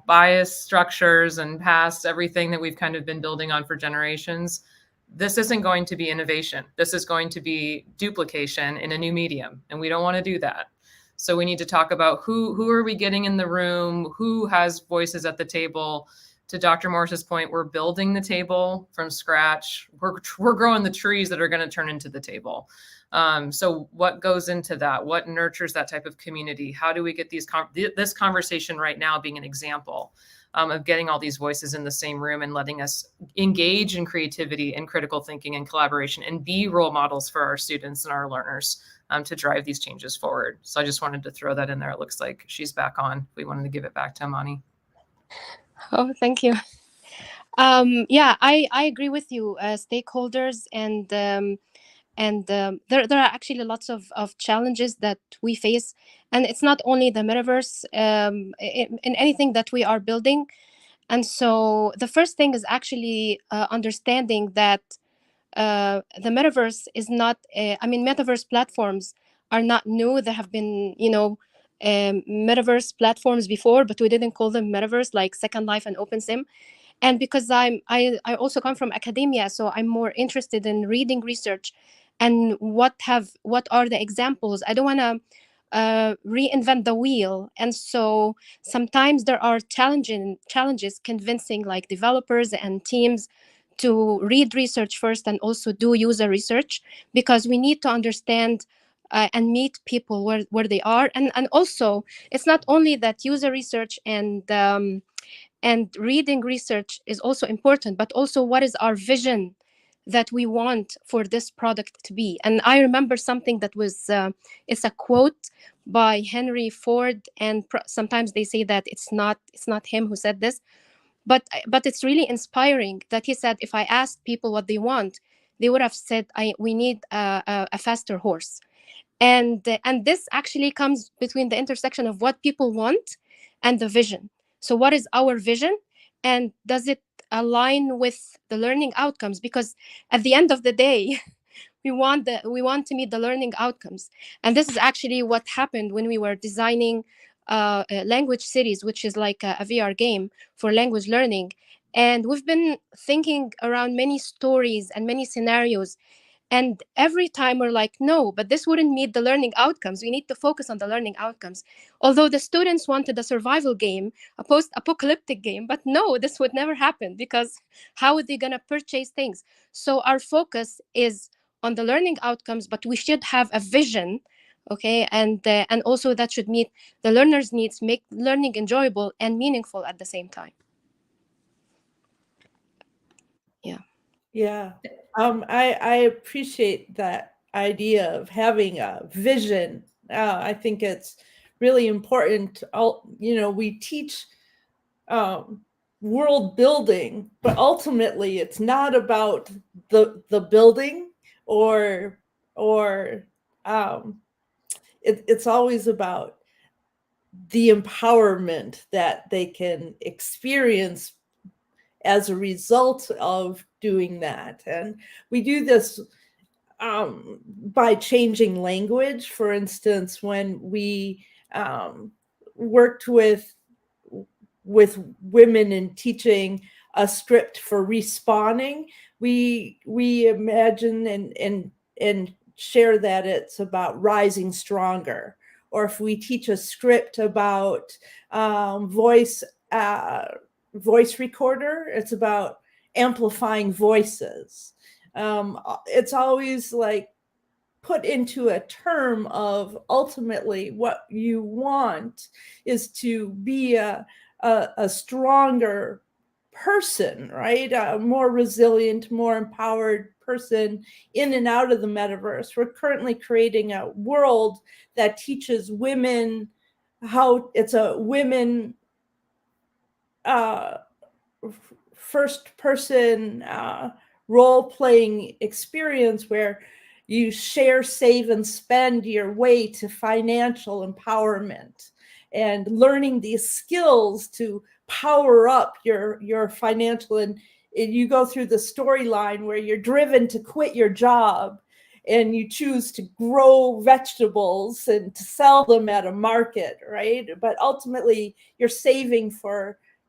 bias structures and past everything that we've kind of been building on for generations, this isn't going to be innovation. This is going to be duplication in a new medium, and we don't want to do that. So we need to talk about who are we getting in the room, who has voices at the table. To Dr. Morris's point, we're building the table from scratch. We're growing the trees that are going to turn into the table. So what goes into that? What nurtures that type of community? How do we get this conversation right now being an example of getting all these voices in the same room and letting us engage in creativity and critical thinking and collaboration and be role models for our students and our learners to drive these changes forward. So I just wanted to throw that in there. It looks like she's back on. We wanted to give it back to Amani. Oh, thank you. I agree with you. Stakeholders and there are actually lots of challenges that we face, and it's not only the metaverse, in anything that we are building. And so the first thing is actually understanding that the metaverse is not. Metaverse platforms are not new. There have been metaverse platforms before, but we didn't call them metaverse, like Second Life and OpenSim. And because I also come from academia, so I'm more interested in reading research and what are the examples. I don't want to reinvent the wheel, and so sometimes there are challenges convincing like developers and teams to read research first and also do user research, because we need to understand and meet people where they are. And also, it's not only that user research and reading research is also important, but also what is our vision that we want for this product to be. And I remember something that was, it's a quote by Henry Ford, and sometimes they say that it's not him who said this, but it's really inspiring that he said, if I asked people what they want, they would have said, we need a faster horse. And this actually comes between the intersection of what people want and the vision. So what is our vision, and does it align with the learning outcomes? Because at the end of the day, we want to meet the learning outcomes. And this is actually what happened when we were designing language cities, which is like a VR game for language learning. And we've been thinking around many stories and many scenarios, and every time we're like, no, but this wouldn't meet the learning outcomes. We need to focus on the learning outcomes. Although the students wanted a survival game, a post-apocalyptic game, but no, this would never happen, because how are they going to purchase things? So our focus is on the learning outcomes, but we should have a vision, okay? And also that should meet the learner's needs, make learning enjoyable and meaningful at the same time. Yeah. Yeah. I appreciate that idea of having a vision. I think it's really important. We teach world building, but ultimately it's not about the building, or it's always about the empowerment that they can experience as a result of doing that. And we do this by changing language. For instance, when we worked with women in teaching a script for respawning, we imagine and share that it's about rising stronger. Or if we teach a script about voice recorder, it's about amplifying voices. It's always like put into a term of ultimately what you want is to be a stronger person, right? A more resilient, more empowered person in and out of the metaverse. We're currently creating a world that teaches women how it's a women first person role-playing experience where you share, save, and spend your way to financial empowerment, and learning these skills to power up your financial. And you go through the storyline where you're driven to quit your job and you choose to grow vegetables and to sell them at a market, right? But ultimately you're saving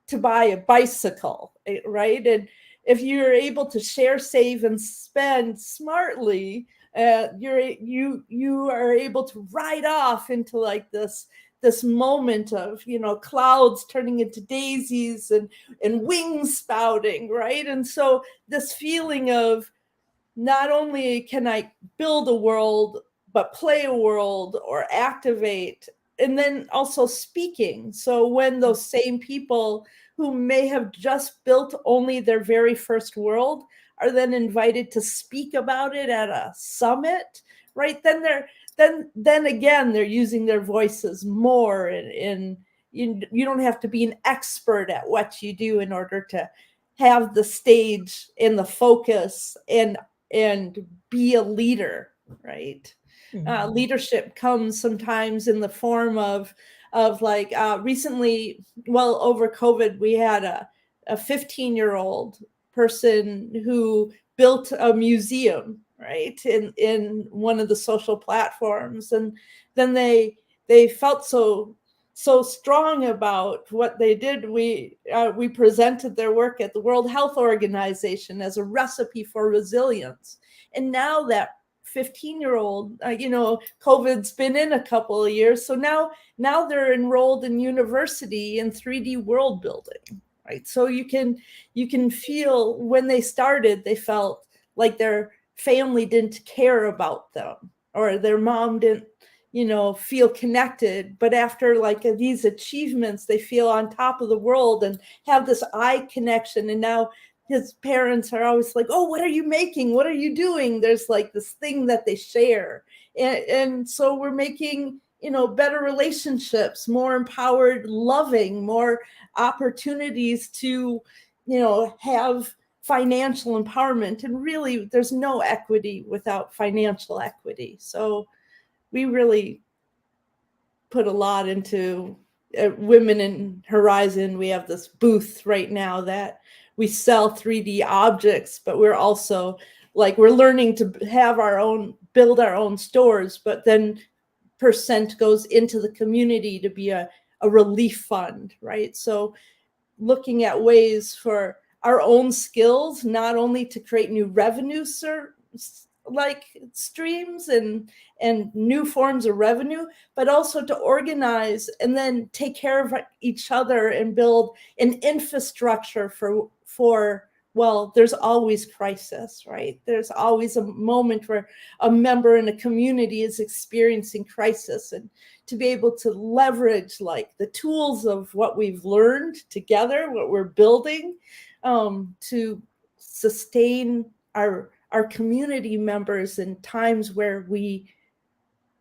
to buy a bicycle, right? And if you're able to share, save, and spend smartly, you are able to ride off into like this moment of, clouds turning into daisies and wings spouting, right? And so this feeling of not only can I build a world, but play a world or activate, and then also speaking. So when those same people who may have just built only their very first world are then invited to speak about it at a summit, right? Then again, they're using their voices more, and you don't have to be an expert at what you do in order to have the stage and the focus and be a leader, right? Leadership comes sometimes in the form of like recently, well, over COVID, we had a 15-year-old person who built a museum, right, in one of the social platforms, and then they felt so strong about what they did. We presented their work at the World Health Organization as a recipe for resilience. And now that 15-year-old, COVID's been in a couple of years, so now they're enrolled in university in 3D world building, right? So you can feel when they started, they felt like their family didn't care about them, or their mom didn't feel connected. But after like these achievements, they feel on top of the world and have this eye connection. And now his parents are always like, oh, what are you making? What are you doing? There's like this thing that they share. And so we're making, better relationships, more empowered, loving, more opportunities to, have financial empowerment. And really, there's no equity without financial equity. So we really put a lot into Women in Horizon. We have this booth right now that we sell 3D objects, but we're also like, we're learning to build our own stores, but then percent goes into the community to be a relief fund, right? So looking at ways for our own skills, not only to create new revenue like streams and new forms of revenue, but also to organize and then take care of each other and build an infrastructure for well, there's always crisis, right? There's always a moment where a member in a community is experiencing crisis, and to be able to leverage like the tools of what we've learned together, what we're building, to sustain our community members in times where we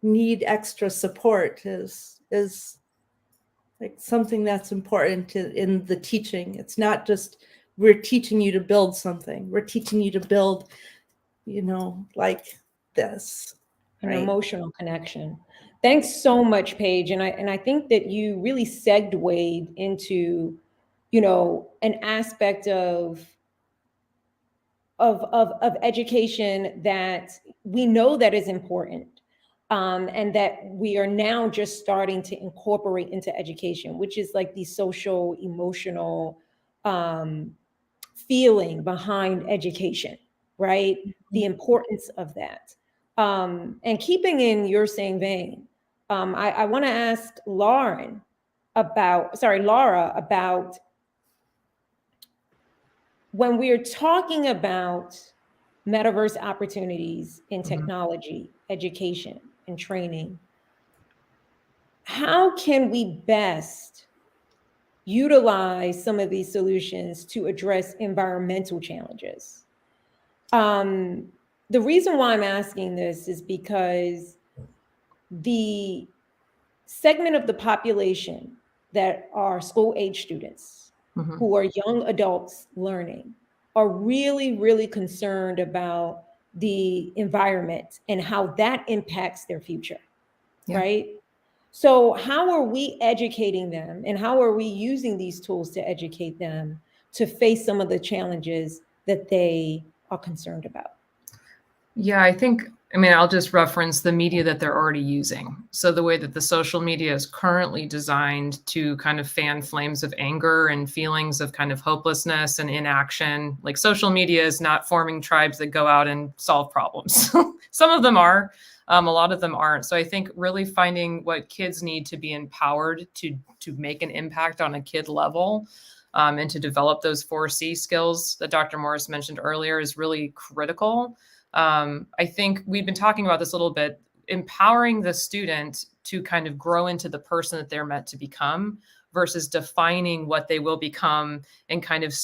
need extra support is like something that's important in the teaching. It's not just we're teaching you to build something. We're teaching you to build like this. An Right. emotional connection. Thanks so much, Paige. And I think that you really segued into, an aspect of education that we know that is important, and that we are now just starting to incorporate into education, which is like the social emotional feeling behind education, right? The importance of that. And keeping in your same vein, I want to ask Laura about when we're talking about metaverse opportunities in technology, education, and training, how can we best utilize some of these solutions to address environmental challenges? The reason why I'm asking this is because the segment of the population that are school-age students, who are young adults learning, are really, really concerned about the environment and how that impacts their future, right? So how are we educating them, and how are we using these tools to educate them to face some of the challenges that they are concerned about? Yeah, I'll just reference the media that they're already using. So the way that the social media is currently designed to kind of fan flames of anger and feelings of kind of hopelessness and inaction. Like, social media is not forming tribes that go out and solve problems. Some of them are, a lot of them aren't. So I think really finding what kids need to be empowered to make an impact on a kid level, and to develop those 4C skills that Dr. Morris mentioned earlier is really critical. I think we've been talking about this a little bit, empowering the student to kind of grow into the person that they're meant to become versus defining what they will become and kind of,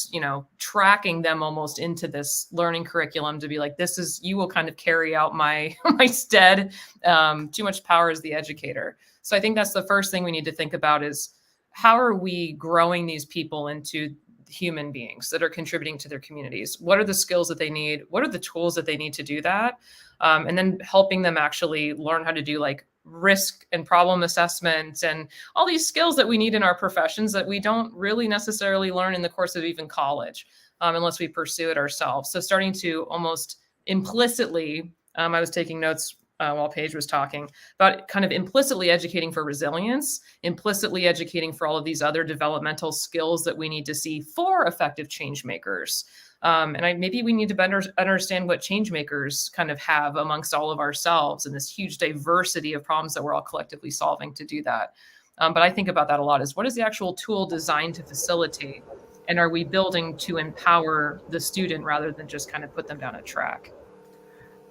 tracking them almost into this learning curriculum to be like, you will kind of carry out my stead. Too much power as the educator. So I think that's the first thing we need to think about is, how are we growing these people into human beings that are contributing to their communities? What are the skills that they need? What are the tools that they need to do that? And then helping them actually learn how to do like risk and problem assessment and all these skills that we need in our professions that we don't really necessarily learn in the course of even college, unless we pursue it ourselves. So starting to almost implicitly, I was taking notes while Paige was talking, about kind of implicitly educating for resilience, implicitly educating for all of these other developmental skills that we need to see for effective change makers. Maybe we need to better understand what change makers kind of have amongst all of ourselves and this huge diversity of problems that we're all collectively solving to do that. But I think about that a lot, is what is the actual tool designed to facilitate? And are we building to empower the student rather than just kind of put them down a track?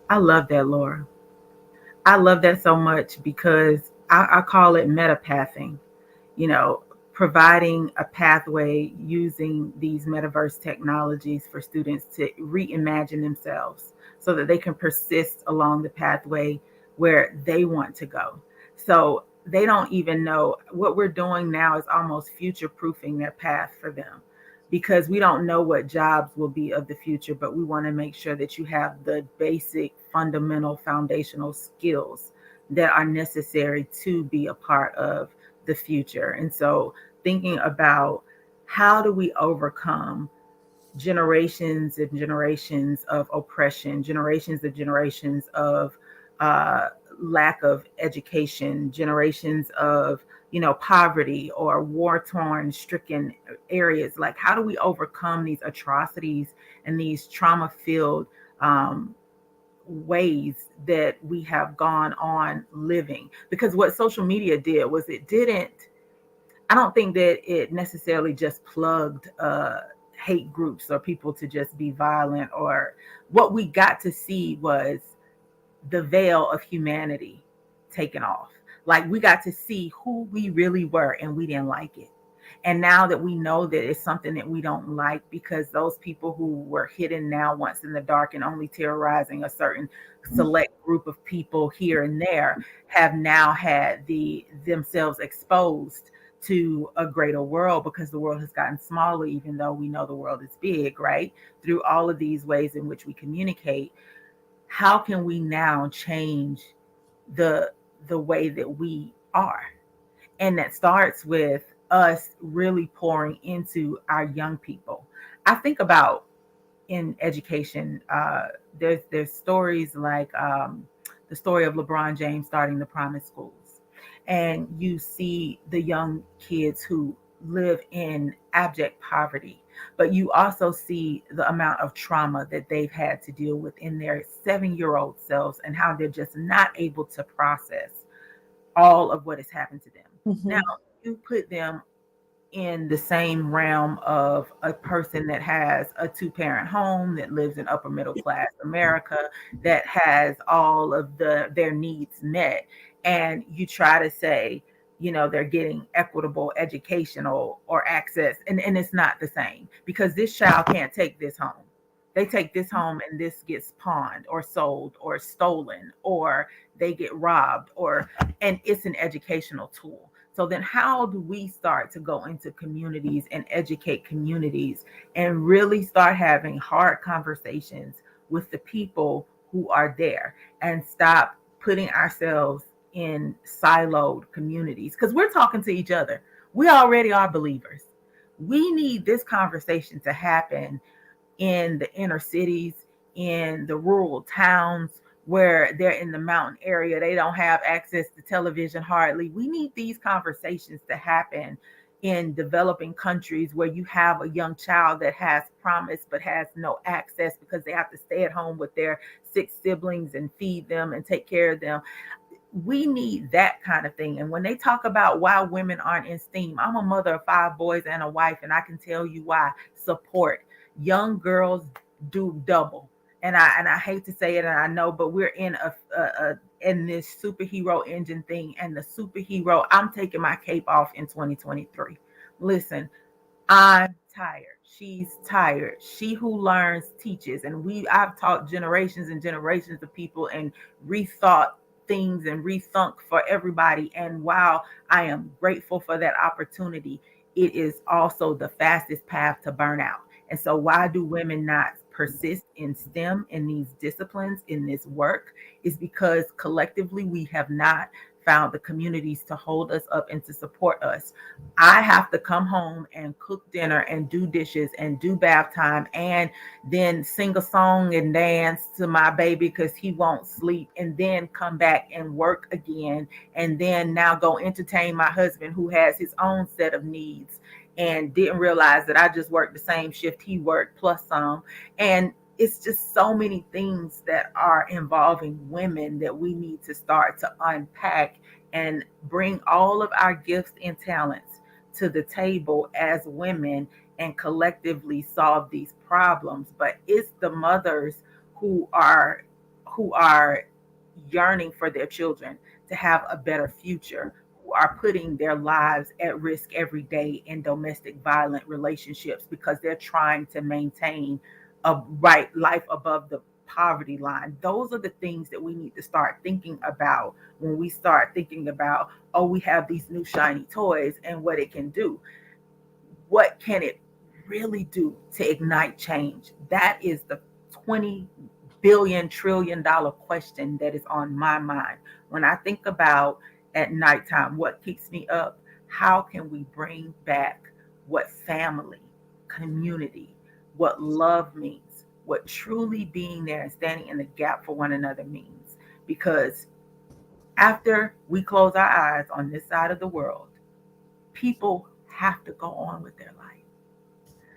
I love that, Laura. I love that so much because I call it metapathing, providing a pathway using these metaverse technologies for students to reimagine themselves so that they can persist along the pathway where they want to go. So they don't even know what we're doing now is almost future proofing their path for them, because we don't know what jobs will be of the future, but we want to make sure that you have the basic, fundamental, foundational skills that are necessary to be a part of the future. And so thinking about, how do we overcome generations and generations of oppression, generations of lack of education, generations of poverty or war-torn, stricken areas. Like, how do we overcome these atrocities and these trauma-filled ways that we have gone on living? Because what social media did was, I don't think that it necessarily just plugged hate groups or people to just be violent. Or what we got to see was the veil of humanity taken off. Like, we got to see who we really were, and we didn't like it. And now that we know that it's something that we don't like, because those people who were hidden now once in the dark and only terrorizing a certain select group of people here and there have now had themselves exposed to a greater world, because the world has gotten smaller, even though we know the world is big, right? Through all of these ways in which we communicate. how can we now change the way that we are? And that starts with us really pouring into our young people. I think about in education, there's stories like the story of LeBron James starting the promise schools, and you see the young kids who live in abject poverty, but you also see the amount of trauma that they've had to deal with in their 7-year-old selves and how they're just not able to process all of what has happened to them. Now, you put them in the same realm of a person that has a 2-parent home, that lives in upper middle class America, that has all of their needs met, and you try to say, you know, they're getting equitable educational or access, and it's not the same, because this child can't take this home. They take this home and this gets pawned or sold or stolen, or they get robbed, and it's an educational tool. So then how do we start to go into communities and educate communities and really start having hard conversations with the people who are there, and stop putting ourselves in siloed communities? Because we're talking to each other. We already are believers. We need this conversation to happen in the inner cities, in the rural towns, where they're in the mountain area. They don't have access to television hardly. We need these conversations to happen in developing countries where you have a young child that has promise but has no access because they have to stay at home with their 6 siblings and feed them and take care of them. We need that kind of thing. And when they talk about why women aren't in STEAM, I'm a mother of 5 boys and a wife, and I can tell you why. Support. Young girls do double. And I hate to say it, and I know, but we're in in this superhero engine thing, and the superhero, I'm taking my cape off in 2023. Listen, I'm tired. She's tired. She who learns teaches. And I've taught generations and generations of people and rethought things and rethunk for everybody. And while I am grateful for that opportunity, it is also the fastest path to burnout. And so why do women not persist in STEM, in these disciplines, in this work? Is because collectively we have not found the communities to hold us up and to support us. I have to come home and cook dinner and do dishes and do bath time and then sing a song and dance to my baby because he won't sleep, and then come back and work again, and then now go entertain my husband who has his own set of needs and didn't realize that I just worked the same shift he worked plus some. And it's just so many things that are involving women that we need to start to unpack and bring all of our gifts and talents to the table as women and collectively solve these problems. But it's the mothers who are yearning for their children to have a better future, who are putting their lives at risk every day in domestic violent relationships because they're trying to maintain a right life above the poverty line. Those are the things that we need to start thinking about when we start thinking about, oh, we have these new shiny toys and what it can do. What can it really do to ignite change? That is the 20 billion trillion dollar question that is on my mind when I think about at nighttime what keeps me up. How can we bring back what family, community, what love means, what truly being there and standing in the gap for one another means? Because after we close our eyes on this side of the world, people have to go on with their life.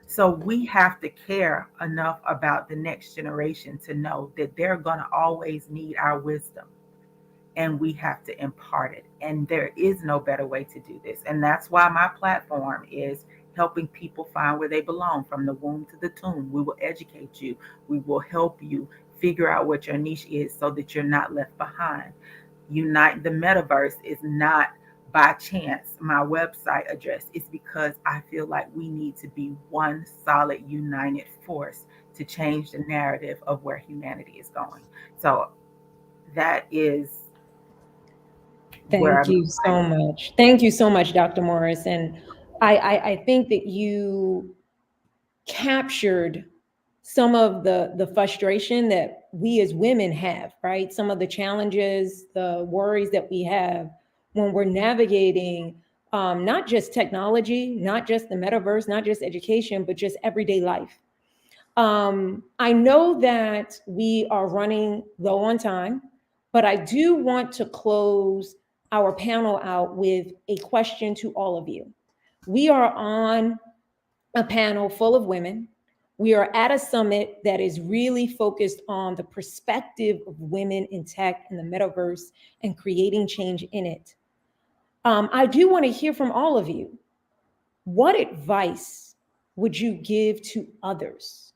So we have to care enough about the next generation to know that they're going to always need our wisdom, and we have to impart it. And there is no better way to do this. And that's why my platform is helping people find where they belong from the womb to the tomb. We will educate you. We will help you figure out what your niche is so that you're not left behind. Unite the Metaverse is not by chance my website address. It's because I feel like we need to be one solid united force to change the narrative of where humanity is going. So that is Thank you so much. Thank you so much, Dr. Morris. And I think that you captured some of the frustration that we as women have, right? Some of the challenges, the worries that we have when we're navigating not just technology, not just the metaverse, not just education, but just everyday life. I know that we are running low on time, but I do want to close our panel out with a question to all of you. We are on a panel full of women. We are at a summit that is really focused on the perspective of women in tech and the metaverse and creating change in it. I do want to hear from all of you. What advice would you give to others?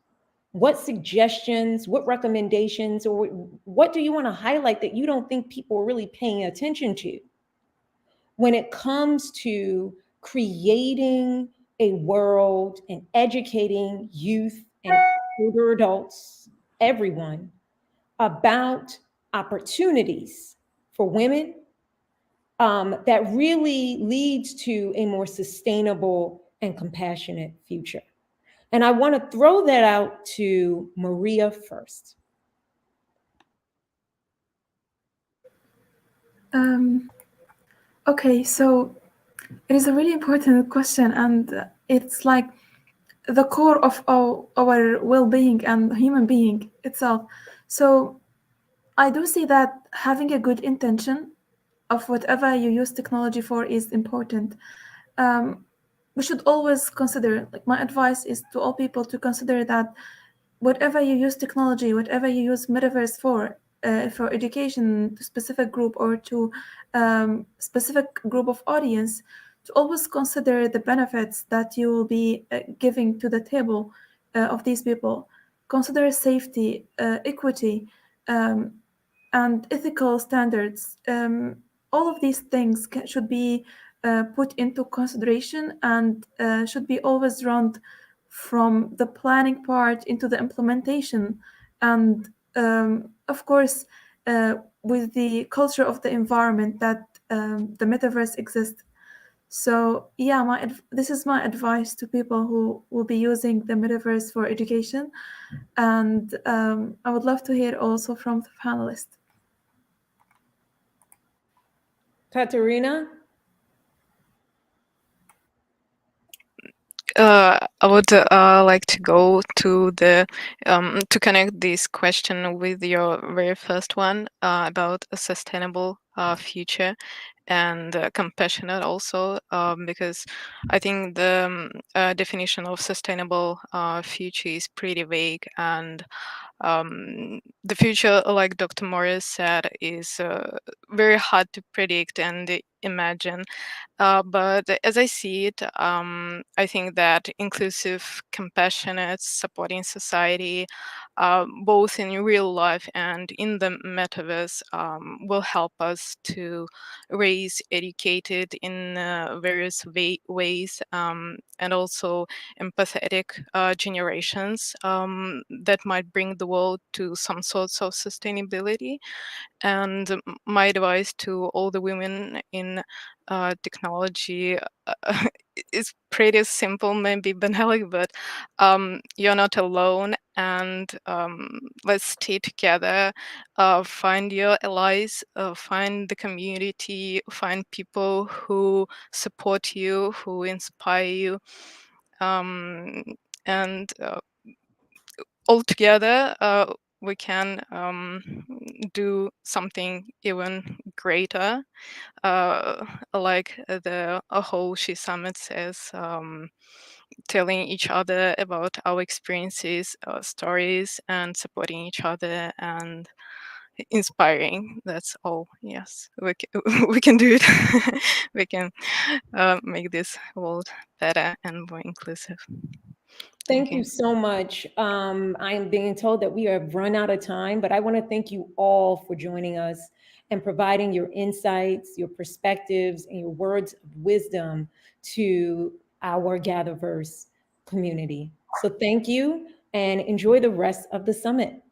What suggestions, what recommendations, or what do you want to highlight that you don't think people are really paying attention to when it comes to creating a world and educating youth and older adults, everyone, about opportunities for women that really leads to a more sustainable and compassionate future? And I want to throw that out to Maria first. Okay, so it is a really important question, and it's like the core of our well-being and human being itself. So I do see that having a good intention of whatever you use technology for is important. We should always consider, like my advice is to all people to consider that whatever you use technology, whatever you use metaverse for education to specific group or to specific group of audience, to always consider the benefits that you will be giving to the table of these people. Consider safety, equity, and ethical standards. All of these things should be put into consideration and should be always run from the planning part into the implementation, and of course with the culture of the environment that the metaverse exists. So yeah, this is my advice to people who will be using the metaverse for education, and I would love to hear also from the panelists. Katerina? I would like to go to the to connect this question with your very first one about a sustainable future and compassionate also, because I think the definition of sustainable future is pretty vague, and the future, like Dr. Morris said, is very hard to predict and imagine. But as I see it, I think that inclusive, compassionate, supporting society, both in real life and in the metaverse, will help us to raise educated in various ways, and also empathetic generations that might bring the world to some sorts of sustainability. And my advice to all the women in technology is pretty simple, maybe banal, but you're not alone, and let's stay together, find your allies, find the community, find people who support you, who inspire you, and all together we can do something even greater, like the whole She Summit says, telling each other about our experiences, our stories, and supporting each other and inspiring. That's all. Yes, we can do it. We can make this world better and more inclusive. Thank you so much. I am being told that we have run out of time, but I want to thank you all for joining us and providing your insights, your perspectives, and your words of wisdom to our GatherVerse community. So thank you and enjoy the rest of the summit.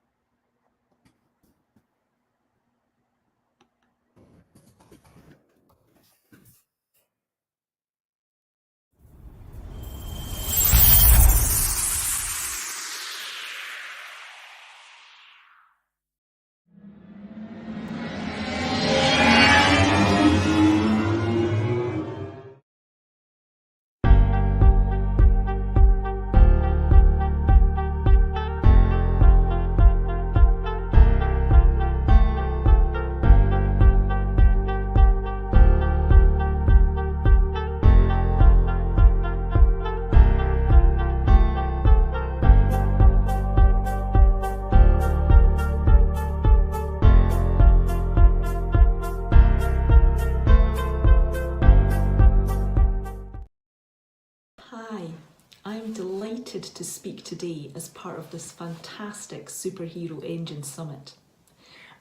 delighted to speak today as part of this fantastic Superhero Engine Summit.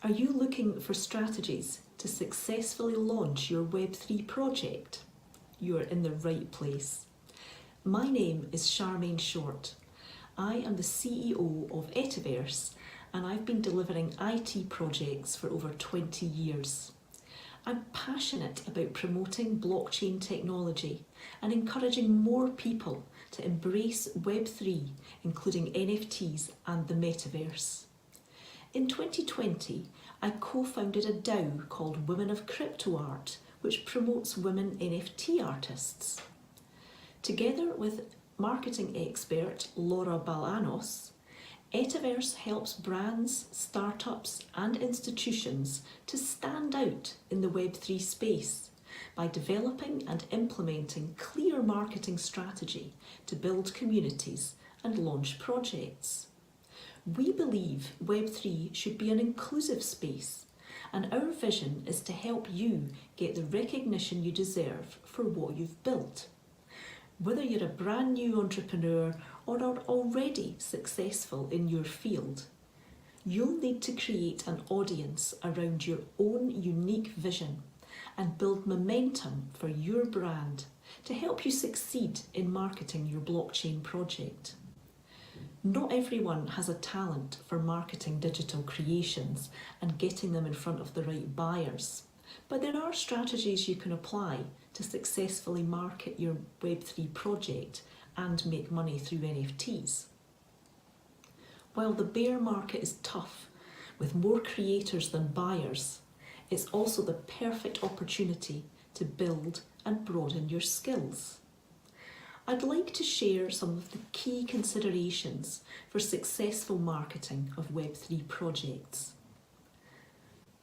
Are you looking for strategies to successfully launch your Web3 project? You are in the right place. My name is Charmaine Short. I am the CEO of GatherVerse, and I've been delivering IT projects for over 20 years. I'm passionate about promoting blockchain technology and encouraging more people to embrace Web3, including NFTs and the metaverse. In 2020, I co-founded a DAO called Women of Crypto Art, which promotes women NFT artists. Together with marketing expert Laura Balanos, GatherVerse helps brands, startups and institutions to stand out in the Web3 space by developing and implementing clear marketing strategy to build communities and launch projects. We believe Web3 should be an inclusive space, and our vision is to help you get the recognition you deserve for what you've built. Whether you're a brand new entrepreneur or are already successful in your field, you'll need to create an audience around your own unique vision and build momentum for your brand to help you succeed in marketing your blockchain project. Not everyone has a talent for marketing digital creations and getting them in front of the right buyers, but there are strategies you can apply to successfully market your Web3 project and make money through NFTs. While the bear market is tough, with more creators than buyers, it's also the perfect opportunity to build and broaden your skills. I'd like to share some of the key considerations for successful marketing of Web3 projects.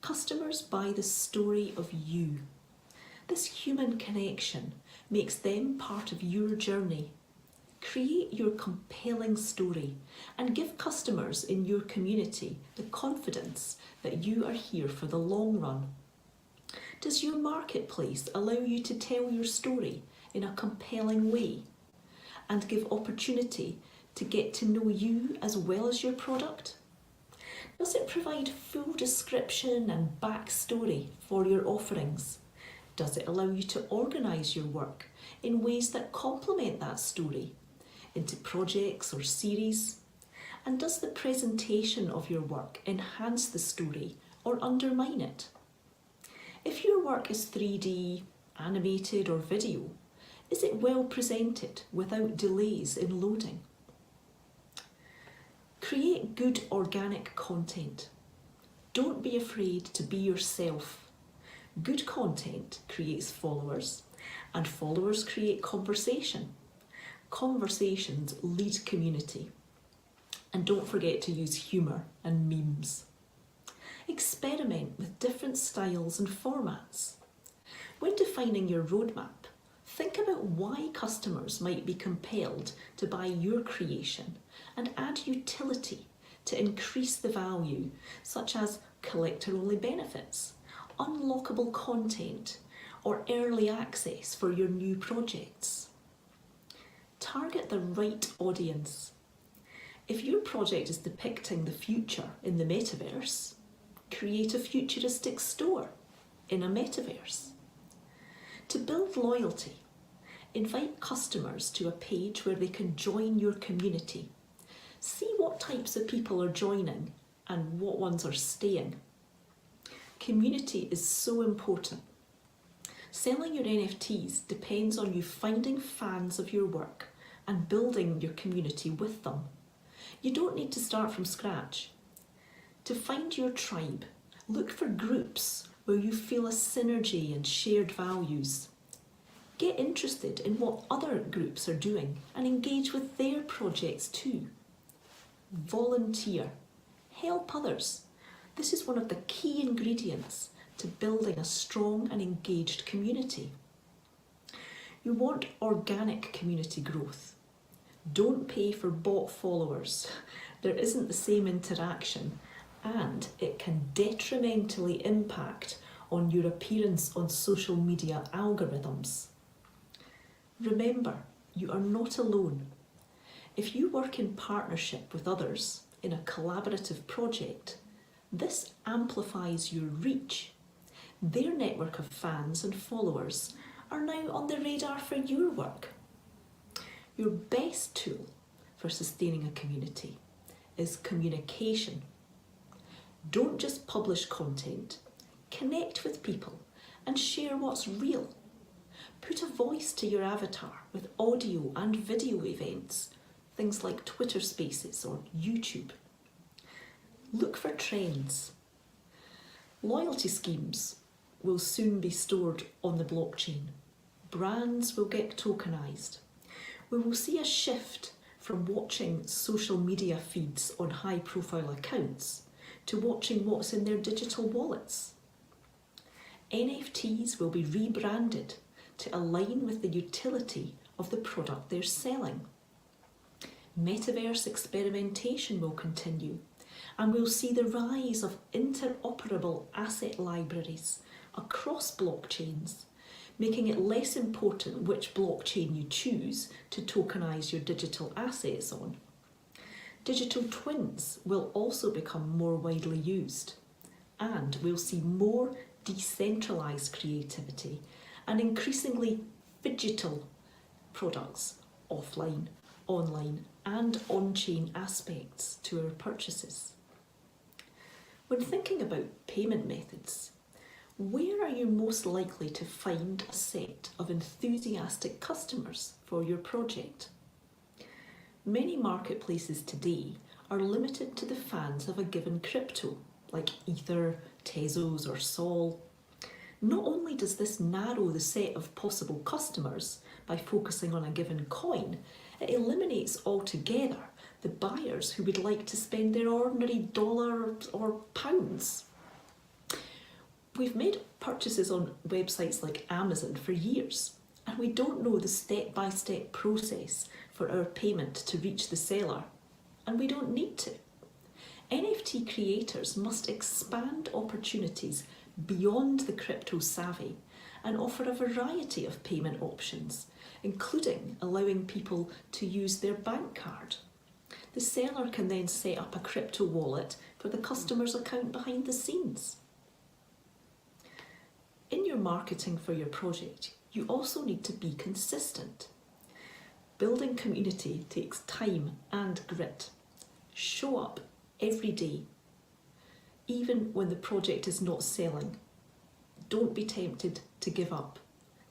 Customers buy the story of you. This human connection makes them part of your journey. Create your compelling story and give customers in your community the confidence that you are here for the long run. Does your marketplace allow you to tell your story in a compelling way and give opportunity to get to know you as well as your product? Does it provide full description and backstory for your offerings? Does it allow you to organise your work in ways that complement that story into projects or series? And does the presentation of your work enhance the story or undermine it? If your work is 3D, animated or video, is it well presented without delays in loading? Create good organic content. Don't be afraid to be yourself. Good content creates followers, and followers create conversation. Conversations lead community. And don't forget to use humour and memes. Experiment with different styles and formats. When defining your roadmap, think about why customers might be compelled to buy your creation and add utility to increase the value, such as collector-only benefits, unlockable content, or early access for your new projects. Target the right audience. If your project is depicting the future in the metaverse, create a futuristic store in a metaverse. To build loyalty, invite customers to a page where they can join your community. See what types of people are joining and what ones are staying. Community is so important. Selling your NFTs depends on you finding fans of your work and building your community with them. You don't need to start from scratch. To find your tribe, look for groups where you feel a synergy and shared values. Get interested in what other groups are doing and engage with their projects too. Volunteer. Help others. This is one of the key ingredients to building a strong and engaged community. You want organic community growth. Don't pay for bot followers. There isn't the same interaction, and it can detrimentally impact on your appearance on social media algorithms. Remember, you are not alone. If you work in partnership with others in a collaborative project, this amplifies your reach. Their network of fans and followers are now on the radar for your work. Your best tool for sustaining a community is communication. Don't just publish content, connect with people and share what's real. Put a voice to your avatar with audio and video events, things like Twitter Spaces or YouTube. Look for trends. Loyalty schemes will soon be stored on the blockchain. Brands will get tokenized. We will see a shift from watching social media feeds on high-profile accounts to watching what's in their digital wallets. NFTs will be rebranded to align with the utility of the product they're selling. Metaverse experimentation will continue, and we'll see the rise of interoperable asset libraries across blockchains, making it less important which blockchain you choose to tokenize your digital assets on. Digital twins will also become more widely used, and we'll see more decentralized creativity and increasingly phygital products, offline, online, and on-chain aspects to our purchases. When thinking about payment methods, where are you most likely to find a set of enthusiastic customers for your project? Many marketplaces today are limited to the fans of a given crypto, like Ether, Tezos, or Sol. Not only does this narrow the set of possible customers by focusing on a given coin, it eliminates altogether the buyers who would like to spend their ordinary dollar or pounds. We've made purchases on websites like Amazon for years, and we don't know the step-by-step process for our payment to reach the seller, and we don't need to. NFT creators must expand opportunities beyond the crypto savvy and offer a variety of payment options, including allowing people to use their bank card. The seller can then set up a crypto wallet for the customer's account behind the scenes. In your marketing for your project, you also need to be consistent. Building community takes time and grit. Show up every day, even when the project is not selling. Don't be tempted to give up.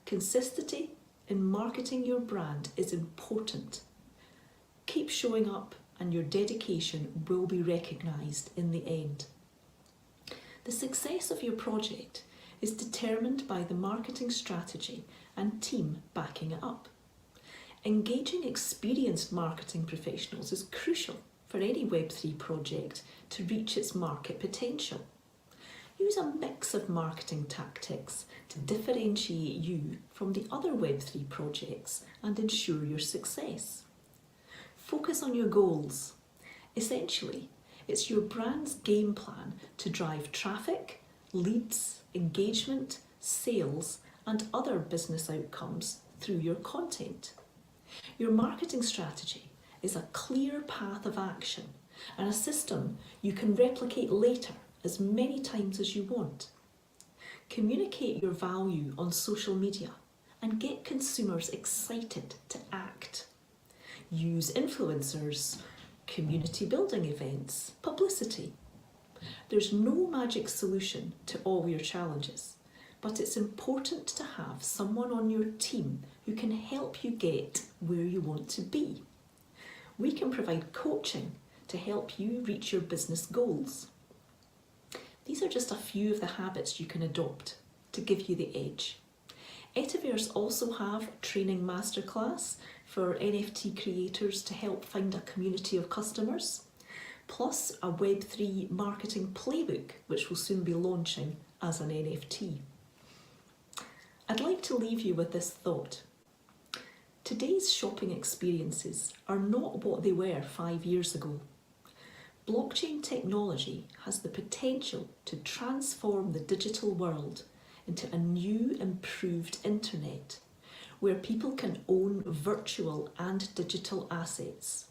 Consistency in marketing your brand is important. Keep showing up and your dedication will be recognised in the end. The success of your project is determined by the marketing strategy and team backing it up. Engaging experienced marketing professionals is crucial for any Web3 project to reach its market potential. Use a mix of marketing tactics to differentiate you from the other Web3 projects and ensure your success. Focus on your goals. Essentially, it's your brand's game plan to drive traffic, leads, engagement, sales, and other business outcomes through your content. Your marketing strategy is a clear path of action and a system you can replicate later as many times as you want. Communicate your value on social media and get consumers excited to act. Use influencers, community building events, publicity. There's no magic solution to all your challenges, but it's important to have someone on your team who can help you get where you want to be. We can provide coaching to help you reach your business goals. These are just a few of the habits you can adopt to give you the edge. GatherVerse also have a training masterclass for NFT creators to help find a community of customers, plus a Web3 marketing playbook, which will soon be launching as an NFT. I'd like to leave you with this thought. Today's shopping experiences are not what they were 5 years ago. Blockchain technology has the potential to transform the digital world into a new, improved internet, where people can own virtual and digital assets.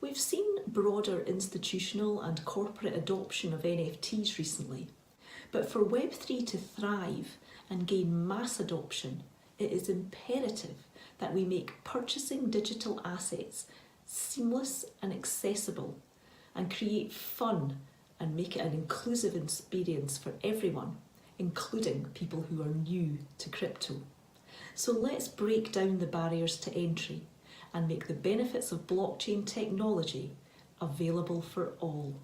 We've seen broader institutional and corporate adoption of NFTs recently, but for Web3 to thrive and gain mass adoption, it is imperative that we make purchasing digital assets seamless and accessible, and create fun and make it an inclusive experience for everyone, including people who are new to crypto. So let's break down the barriers to entry and make the benefits of blockchain technology available for all.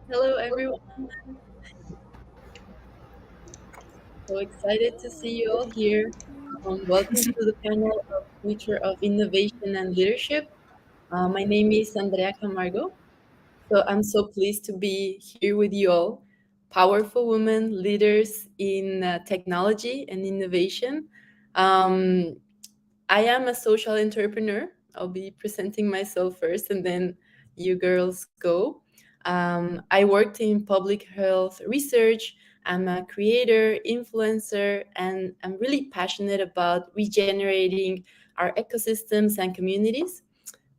Hello, everyone. So excited to see you all here. Welcome to the panel of Future of Innovation and Leadership. My name is Andrea Camargo. So I'm so pleased to be here with you all, powerful women leaders in technology and innovation. I am a social entrepreneur. I'll be presenting myself first and then you girls go. I worked in public health research. I'm a creator, influencer, and I'm really passionate about regenerating our ecosystems and communities.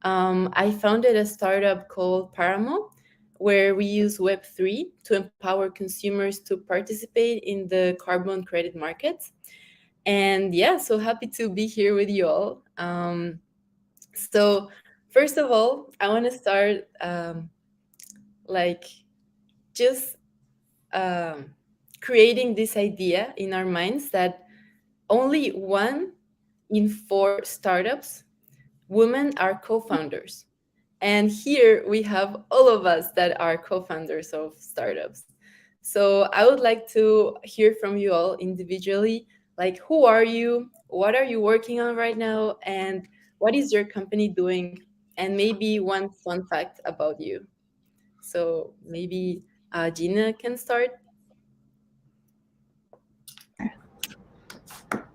I founded a startup called Paramo, where we use Web3 to empower consumers to participate in the carbon credit markets. And yeah, so happy to be here with you all. So first of all, I want to start like just creating this idea in our minds that only 1 in 4 startups, women are co-founders. And here we have all of us that are co-founders of startups. So I would like to hear from you all individually, like who are you? What are you working on right now? And what is your company doing? And maybe one fun fact about you. So maybe Gina can start.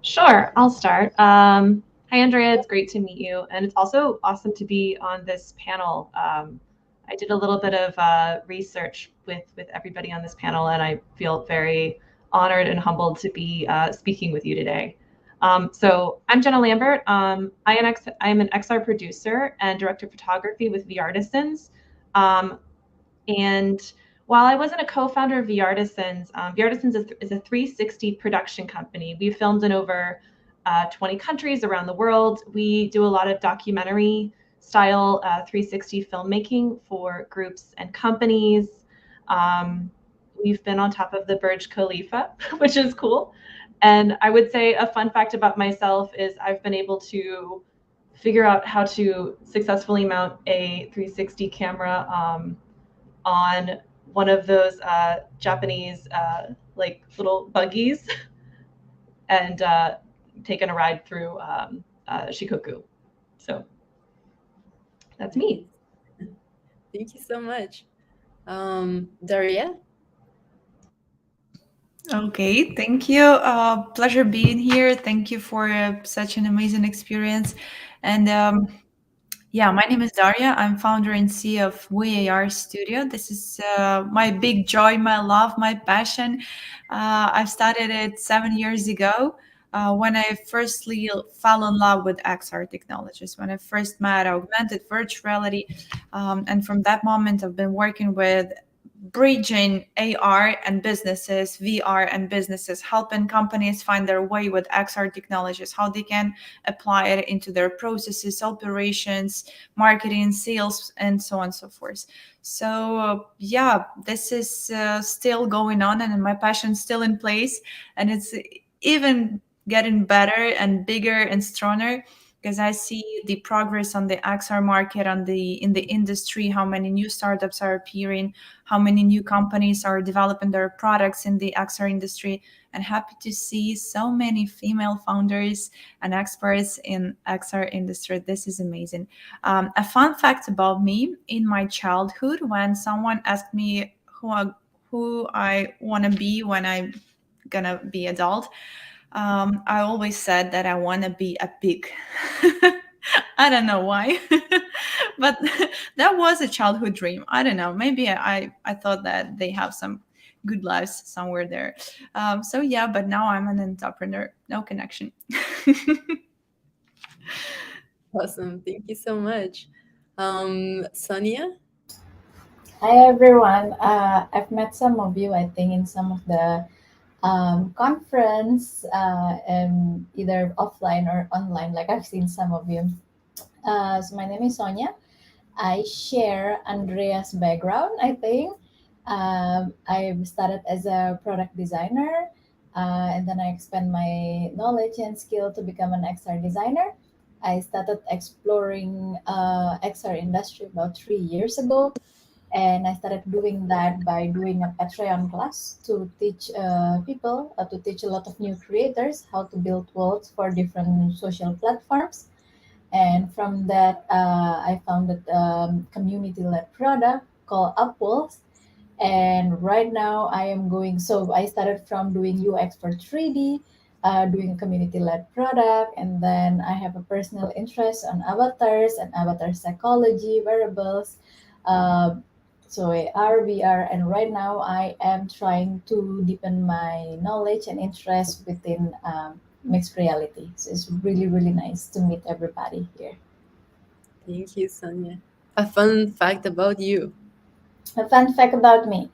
Sure, I'll start. Hi, Andrea. It's great to meet you. And it's also awesome to be on this panel. I did a little bit of research with everybody on this panel, and I feel very honored and humbled to be speaking with you today. So I'm Jenna Lambert. I am an XR producer and director of photography with VRtisans. And while I wasn't a co-founder of VRtisans, VRtisans is a 360 production company. We've filmed in over 20 countries around the world. We do a lot of documentary style 360 filmmaking for groups and companies. We've been on top of the Burj Khalifa, which is cool. And I would say a fun fact about myself is I've been able to figure out how to successfully mount a 360 camera on one of those Japanese like little buggies and taken a ride through Shikoku. So that's me. Thank you so much. Daria? Okay, thank you. Pleasure being here. Thank you for such an amazing experience. And yeah, my name is Daria. I'm founder and CEO of WeAR Studio. This is my big joy, my love, my passion. I've started it 7 years ago when I firstly fell in love with XR technologies, when I first met augmented virtual reality. And from that moment, I've been working with bridging AR and businesses, VR and businesses, helping companies find their way with XR technologies, how they can apply it into their processes, operations, marketing, sales, and so on and so forth. So yeah, this is still going on, and my passion's still in place, and it's even getting better and bigger and stronger, because I see the progress on the XR market, in the industry, how many new startups are appearing, how many new companies are developing their products in the XR industry, and happy to see so many female founders and experts in XR industry. This is amazing. A fun fact about me: in my childhood, when someone asked me who I want to be when I'm gonna be adult, I always said that I want to be a pig. I don't know why, but that was a childhood dream. I don't know. Maybe I thought that they have some good lives somewhere there. So yeah, but now I'm an entrepreneur. No connection. Awesome. Thank you so much. Sonia? Hi everyone. I've met some of you, I think, in some of the conference, and either offline or online. Like I've seen some of you. So my name is Sonia. I share Andrea's background, I think. I started as a product designer, and then I expand my knowledge and skill to become an XR designer. I started exploring XR industry about 3 years ago, and I started doing that by doing a Patreon class to teach people, to teach a lot of new creators how to build worlds for different social platforms. And from that, I founded a community-led product called Upwells. And right now I am going, so I started from doing UX for 3D, doing a community-led product, and then I have a personal interest on avatars and avatar psychology, wearables, so AR, VR, and right now I am trying to deepen my knowledge and interest within mixed reality. So it's really, really nice to meet everybody here. Thank you, Sonia. A fun fact about you. A fun fact about me.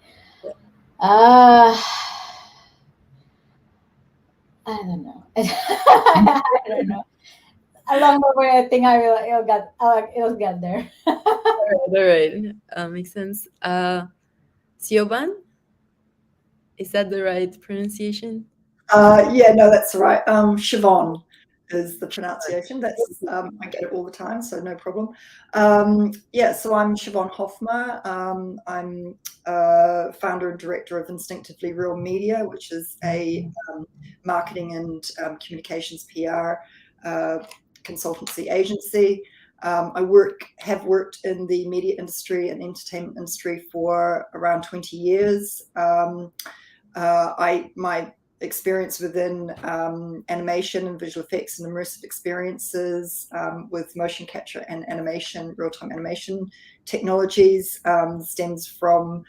I don't know. I don't know. Along the way, I think it'll get there. All right. Makes sense. Siobhan? Is that the right pronunciation? Yeah, no, that's right. Siobhan is the pronunciation. That's I get it all the time, so no problem. Yeah, so I'm Siobhan Hofmer. I'm founder and director of Instinctively Real Media, which is a marketing and communications PR consultancy agency. I have worked in the media industry and entertainment industry for around 20 years. My experience within animation and visual effects and immersive experiences with motion capture and animation, real-time animation technologies stems from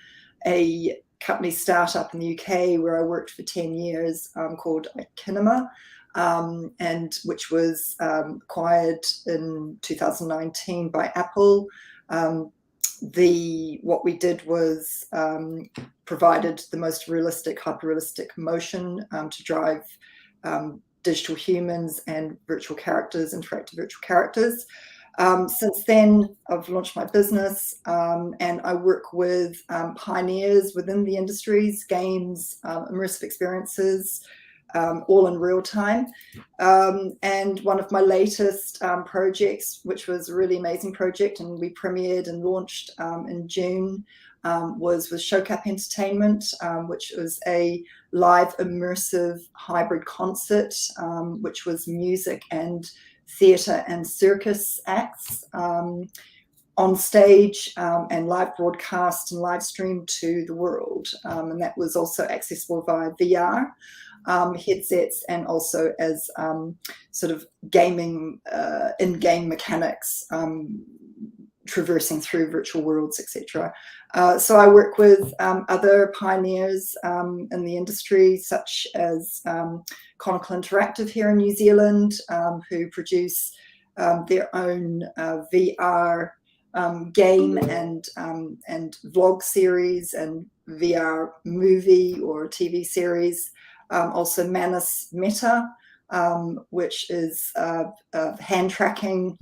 a company startup in the UK where I worked for 10 years called Kinema, and which was acquired in 2019 by Apple. What we did was provided the most realistic, hyper-realistic motion to drive digital humans and virtual characters, interactive virtual characters. Since then, I've launched my business, and I work with pioneers within the industries, games, immersive experiences, all in real time. And one of my latest projects, which was a really amazing project, and we premiered and launched in June, was with Showcap Entertainment, which was a live immersive hybrid concert, which was music and theatre and circus acts on stage, and live broadcast and live streamed to the world. And that was also accessible via VR headsets, and also as sort of gaming, in-game mechanics, traversing through virtual worlds, etc. So I work with other pioneers in the industry, such as Conical Interactive here in New Zealand, who produce their own VR game and vlog series and VR movie or TV series. Also Manus Meta, which is hand tracking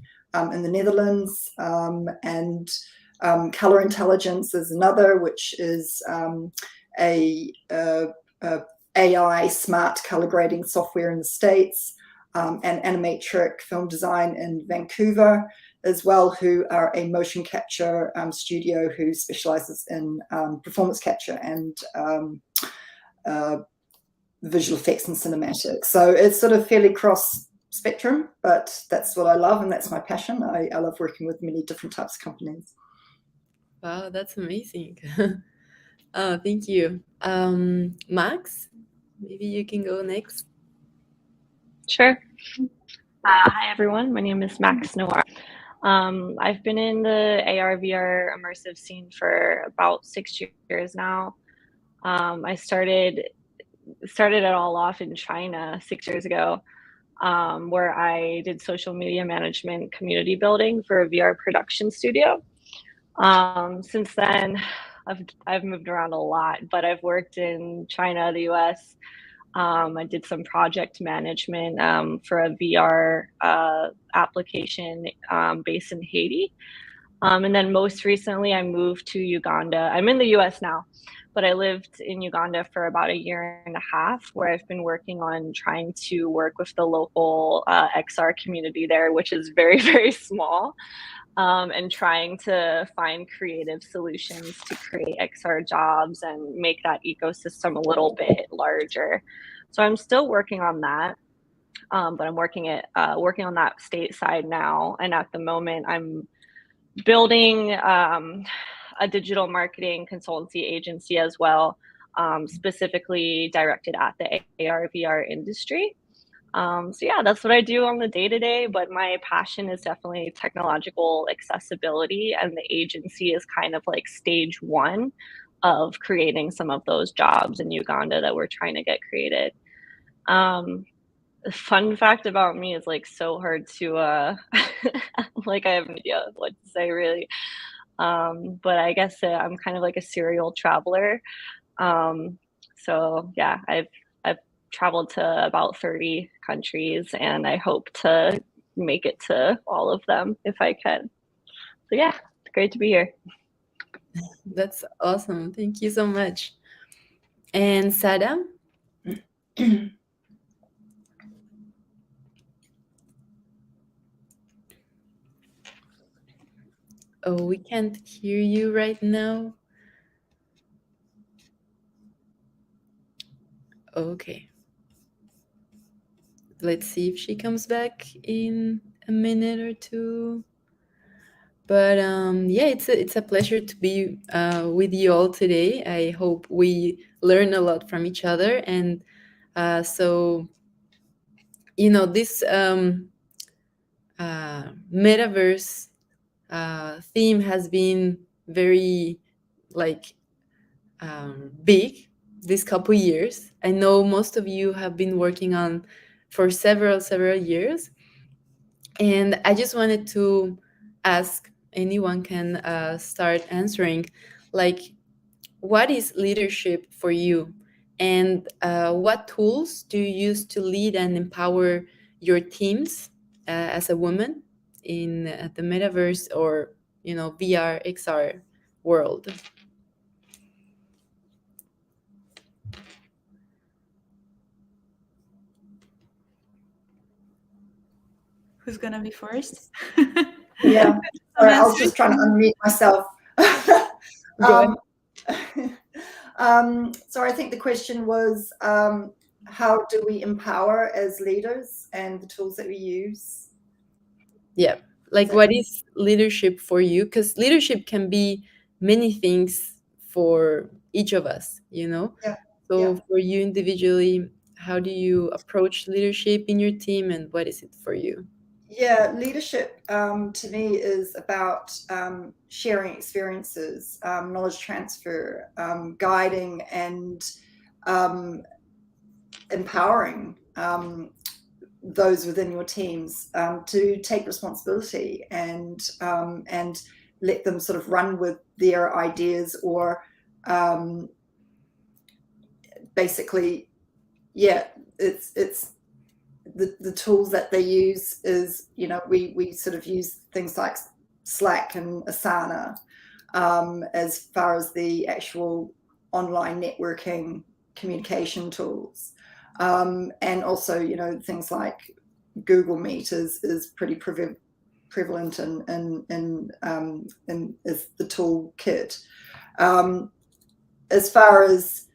in the Netherlands, and Color Intelligence is another, which is a AI smart color grading software in the States, and Animatrix Film Design in Vancouver as well, who are a motion capture studio who specializes in performance capture and visual effects and cinematics. So it's sort of fairly cross spectrum, but that's what I love and that's my passion. I love working with many different types of companies. Wow, that's amazing. Thank you. Max, maybe you can go next. Sure. Hi, everyone. My name is Max Noir. I've been in the AR, VR immersive scene for about 6 years now. I started it all off in China 6 years ago, where I did social media management, community building for a VR production studio. Since then, I've moved around a lot, but I've worked in China, the US. I did some project management for a VR application based in Haiti. And then most recently, I moved to Uganda. I'm in the US now, but I lived in Uganda for about 1.5 years, where I've been working on trying to work with the local XR community there, which is very, very small, and trying to find creative solutions to create XR jobs and make that ecosystem a little bit larger. So I'm still working on that, but I'm working on that state side now. And at the moment, I'm building a digital marketing consultancy agency as well, specifically directed at the AR, VR industry. So yeah, that's what I do on the day-to-day, but my passion is definitely technological accessibility, and the agency is kind of like stage one of creating some of those jobs in Uganda that we're trying to get created. Fun fact about me is like so hard to like I have no idea what to say really. But I guess I'm kind of like a serial traveler. So yeah, I've traveled to about 30 countries, and I hope to make it to all of them if I can. So yeah, it's great to be here. That's awesome. Thank you so much. And Sada? Oh, we can't hear you right now. Okay. Let's see if she comes back in a minute or two. But yeah, it's a pleasure to be with you all today. I hope we learn a lot from each other. And so, you know, this metaverse theme has been very like big this couple years. I know most of you have been working on for several years, and I just wanted to ask, anyone can start answering, like, what is leadership for you, and what tools do you use to lead and empower your teams as a woman in the metaverse or, you know, VR XR world? Who's gonna be first? Yeah, sorry, I was just trying to unmute myself. So I think the question was, how do we empower as leaders and the tools that we use? Yeah, like what is leadership for you? Because leadership can be many things for each of us, you know? Yeah. So for you individually, how do you approach leadership in your team and what is it for you? Yeah, leadership to me is about sharing experiences, knowledge transfer, guiding, and empowering those within your teams to take responsibility and let them sort of run with their ideas, or basically, yeah, it's the tools that they use is, you know, we sort of use things like Slack and Asana as far as the actual online networking communication tools. And also, you know, things like Google Meet is pretty prevalent in is the toolkit. As far as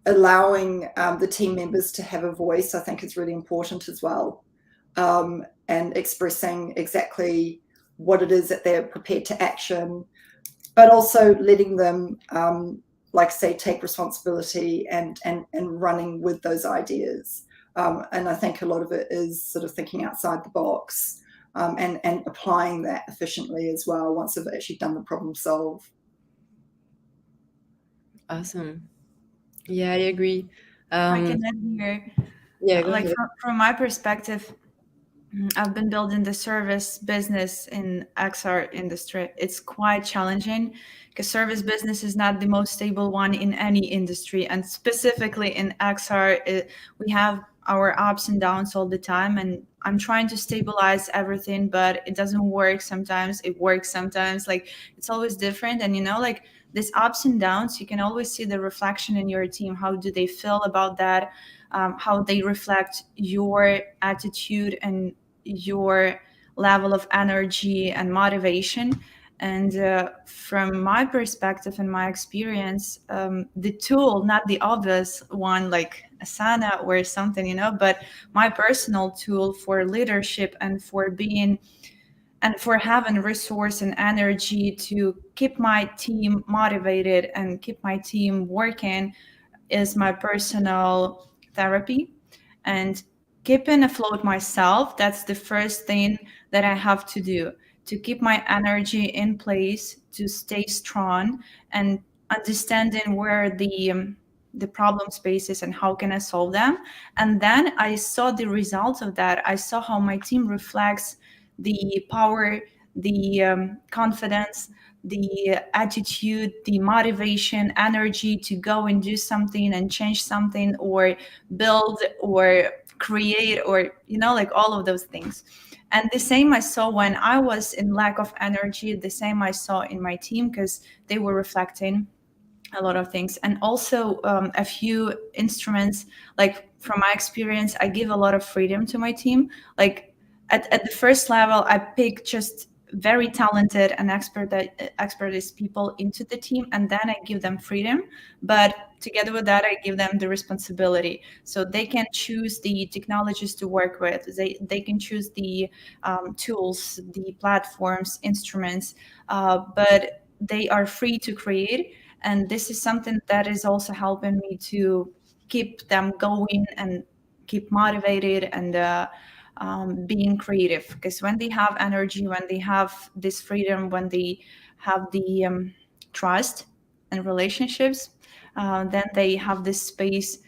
allowing the team members to have a voice, I think is really important as well, and expressing exactly what it is that they're prepared to action, but also letting them, like say, take responsibility and running with those ideas. And I think a lot of it is sort of thinking outside the box, and applying that efficiently as well once they've actually done the problem solve. Awesome. Yeah, I agree. I can add here. Yeah, go like ahead. from my perspective, I've been building the service business in XR industry. It's quite challenging because service business is not the most stable one in any industry, and specifically in XR, we have our ups and downs all the time. And I'm trying to stabilize everything, but it doesn't work sometimes. It works sometimes. Like it's always different, and you know, like these ups and downs, you can always see the reflection in your team. How do they feel about that? How they reflect your attitude and your level of energy and motivation. And from my perspective and my experience, the tool, not the obvious one like Asana or something, you know, but my personal tool for leadership and for being and for having resource and energy to keep my team motivated and keep my team working is my personal therapy. And keeping afloat myself, that's the first thing that I have to do to keep my energy in place, to stay strong, and understanding where the problem spaces and how can I solve them. And then I saw the results of that. I saw how my team reflects the power, the confidence, the attitude, the motivation, energy to go and do something and change something or build or create, or you know, like all of those things. And the same I saw when I was in lack of energy, the same I saw in my team, because they were reflecting a lot of things. And also a few instruments, like from my experience, I give a lot of freedom to my team. Like at the first level, I pick just very talented and expertise people into the team, and then I give them freedom. But together with that, I give them the responsibility, so they can choose the technologies to work with. They can choose the tools, the platforms, instruments, but they are free to create. And this is something that is also helping me to keep them going and keep motivated and being creative. Because when they have energy, when they have this freedom, when they have the trust and relationships, then they have this space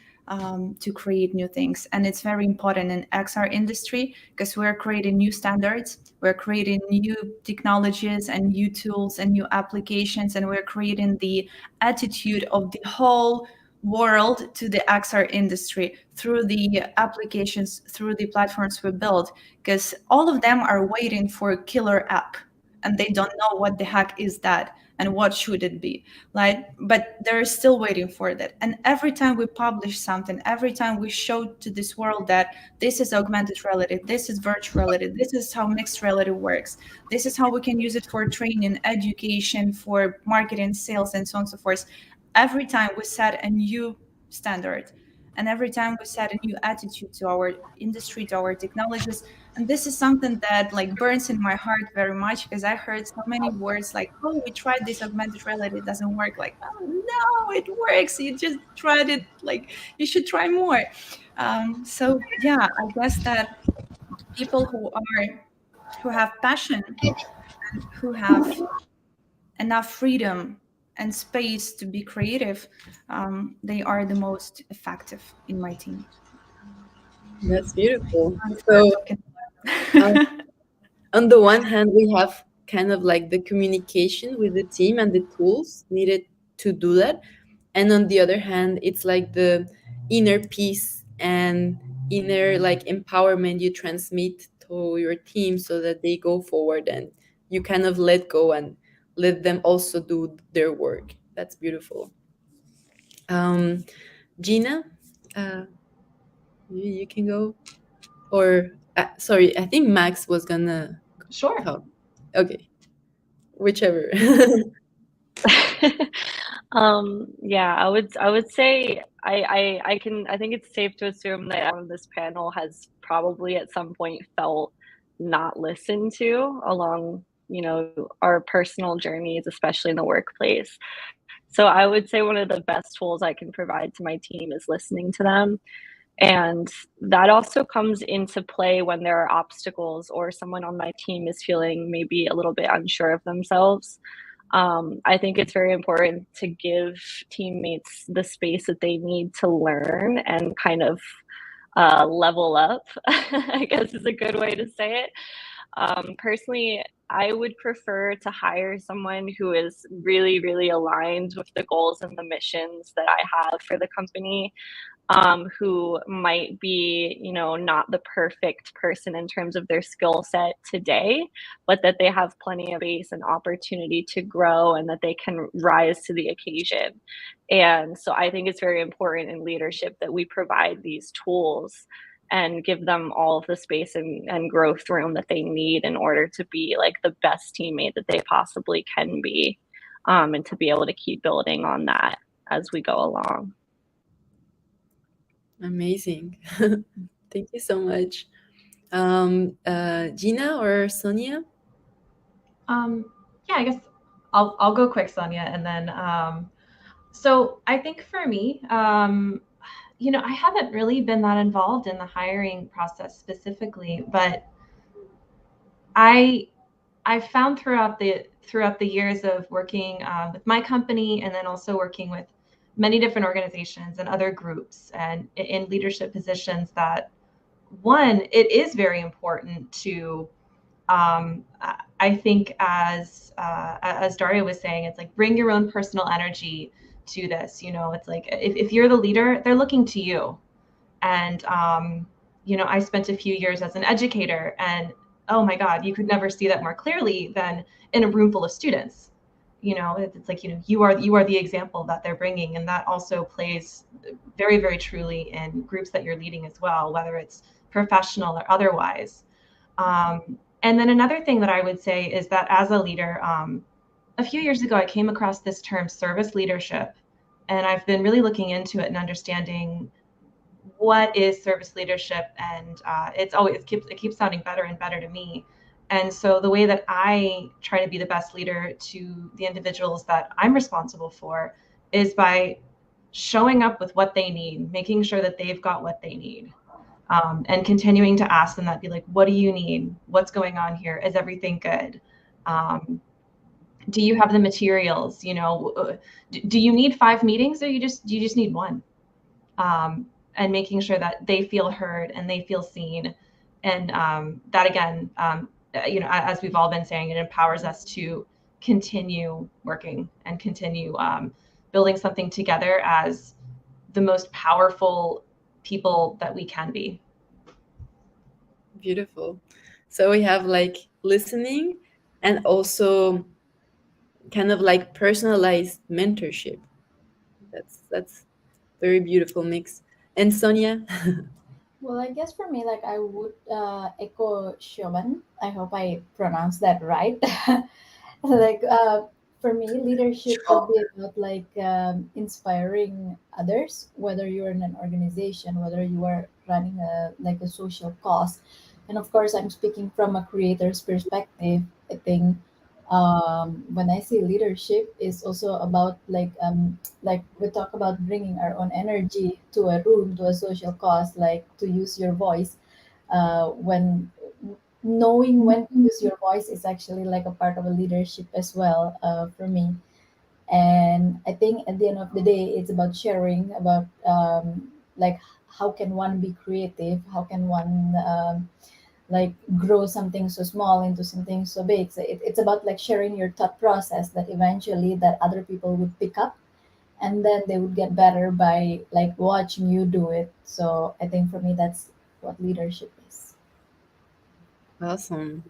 to create new things. And it's very important in XR industry because we're creating new standards, we're creating new technologies and new tools and new applications, and we're creating the attitude of the whole world to the XR industry through the applications, through the platforms we build, because all of them are waiting for a killer app and they don't know what the heck is that and what should it be, like, but they're still waiting for that. And every time we publish something, every time we show to this world that this is augmented reality, this is virtual reality, this is how mixed reality works, this is how we can use it for training, education, for marketing, sales, and so on and so forth, every time we set a new standard, and every time we set a new attitude to our industry, to our technologies. And this is something that like burns in my heart very much, because I heard so many words like, oh, we tried this augmented reality, it doesn't work. Like, oh no, it works, you just tried it, like you should try more. So yeah, I guess that people who have passion and who have enough freedom and space to be creative, they are the most effective in my team. That's beautiful. So on the one hand, we have kind of like the communication with the team and the tools needed to do that. And on the other hand, it's like the inner peace and inner like empowerment you transmit to your team so that they go forward, and you kind of let go and let them also do their work. That's beautiful. Gina, you can go. Or sorry, I think Max was gonna talk. Okay, whichever. Yeah, I would say I think it's safe to assume that everyone on this panel has probably at some point felt not listened to along, our personal journeys, especially in the workplace. So I would say one of the best tools I can provide to my team is listening to them. And that also comes into play when there are obstacles or someone on my team is feeling maybe a little bit unsure of themselves. I think it's very important to give teammates the space that they need to learn and kind of level up, I guess is a good way to say it. Personally, I would prefer to hire someone who is really, really aligned with the goals and the missions that I have for the company, who might be, not the perfect person in terms of their skill set today, but that they have plenty of space and opportunity to grow and that they can rise to the occasion. And so I think it's very important in leadership that we provide these tools and give them all of the space and growth room that they need in order to be like the best teammate that they possibly can be, and to be able to keep building on that as we go along. Amazing. Thank you so much. Gina or Sonia? Yeah, I guess I'll go quick, Sonia, and then so I think for me, I haven't really been that involved in the hiring process specifically, but I found throughout the years of working with my company, and then also working with many different organizations and other groups and in leadership positions, that one, it is very important to I think as Daria was saying, it's like bring your own personal energy to this. It's like if you're the leader, they're looking to you. And I spent a few years as an educator, and oh my God, you could never see that more clearly than in a room full of students. It's like you are the example that they're bringing, and that also plays very, very truly in groups that you're leading as well, whether it's professional or otherwise. And then another thing that I would say is that as a leader, a few years ago, I came across this term service leadership, and I've been really looking into it and understanding what is service leadership, and it keeps sounding better and better to me. And so the way that I try to be the best leader to the individuals that I'm responsible for is by showing up with what they need, making sure that they've got what they need. And continuing to ask them that, be like, what do you need? What's going on here? Is everything good? Do you have the materials? Do you need 5 meetings, or do you just need one? And making sure that they feel heard and they feel seen. And that again, as we've all been saying, it empowers us to continue working and continue building something together as the most powerful people that we can be. Beautiful. So we have like listening and also kind of like personalized mentorship. That's very beautiful mix. And Sonia? Well, I guess for me, like I would echo Shoban. I hope I pronounced that right. Like for me, leadership would be about like inspiring others, whether you're in an organization, whether you are running a like a social cause. And of course, I'm speaking from a creator's perspective. I think when I say leadership is also about like we talk about bringing our own energy to a room, to a social cause, like to use your voice. When knowing when to use your voice is actually like a part of a leadership as well, for me. And I think at the end of the day, it's about sharing, about like how can one be creative, how can one like grow something so small into something so big. So it's about like sharing your thought process that eventually that other people would pick up, and then they would get better by like watching you do it. So I think for me, that's what leadership is. Awesome.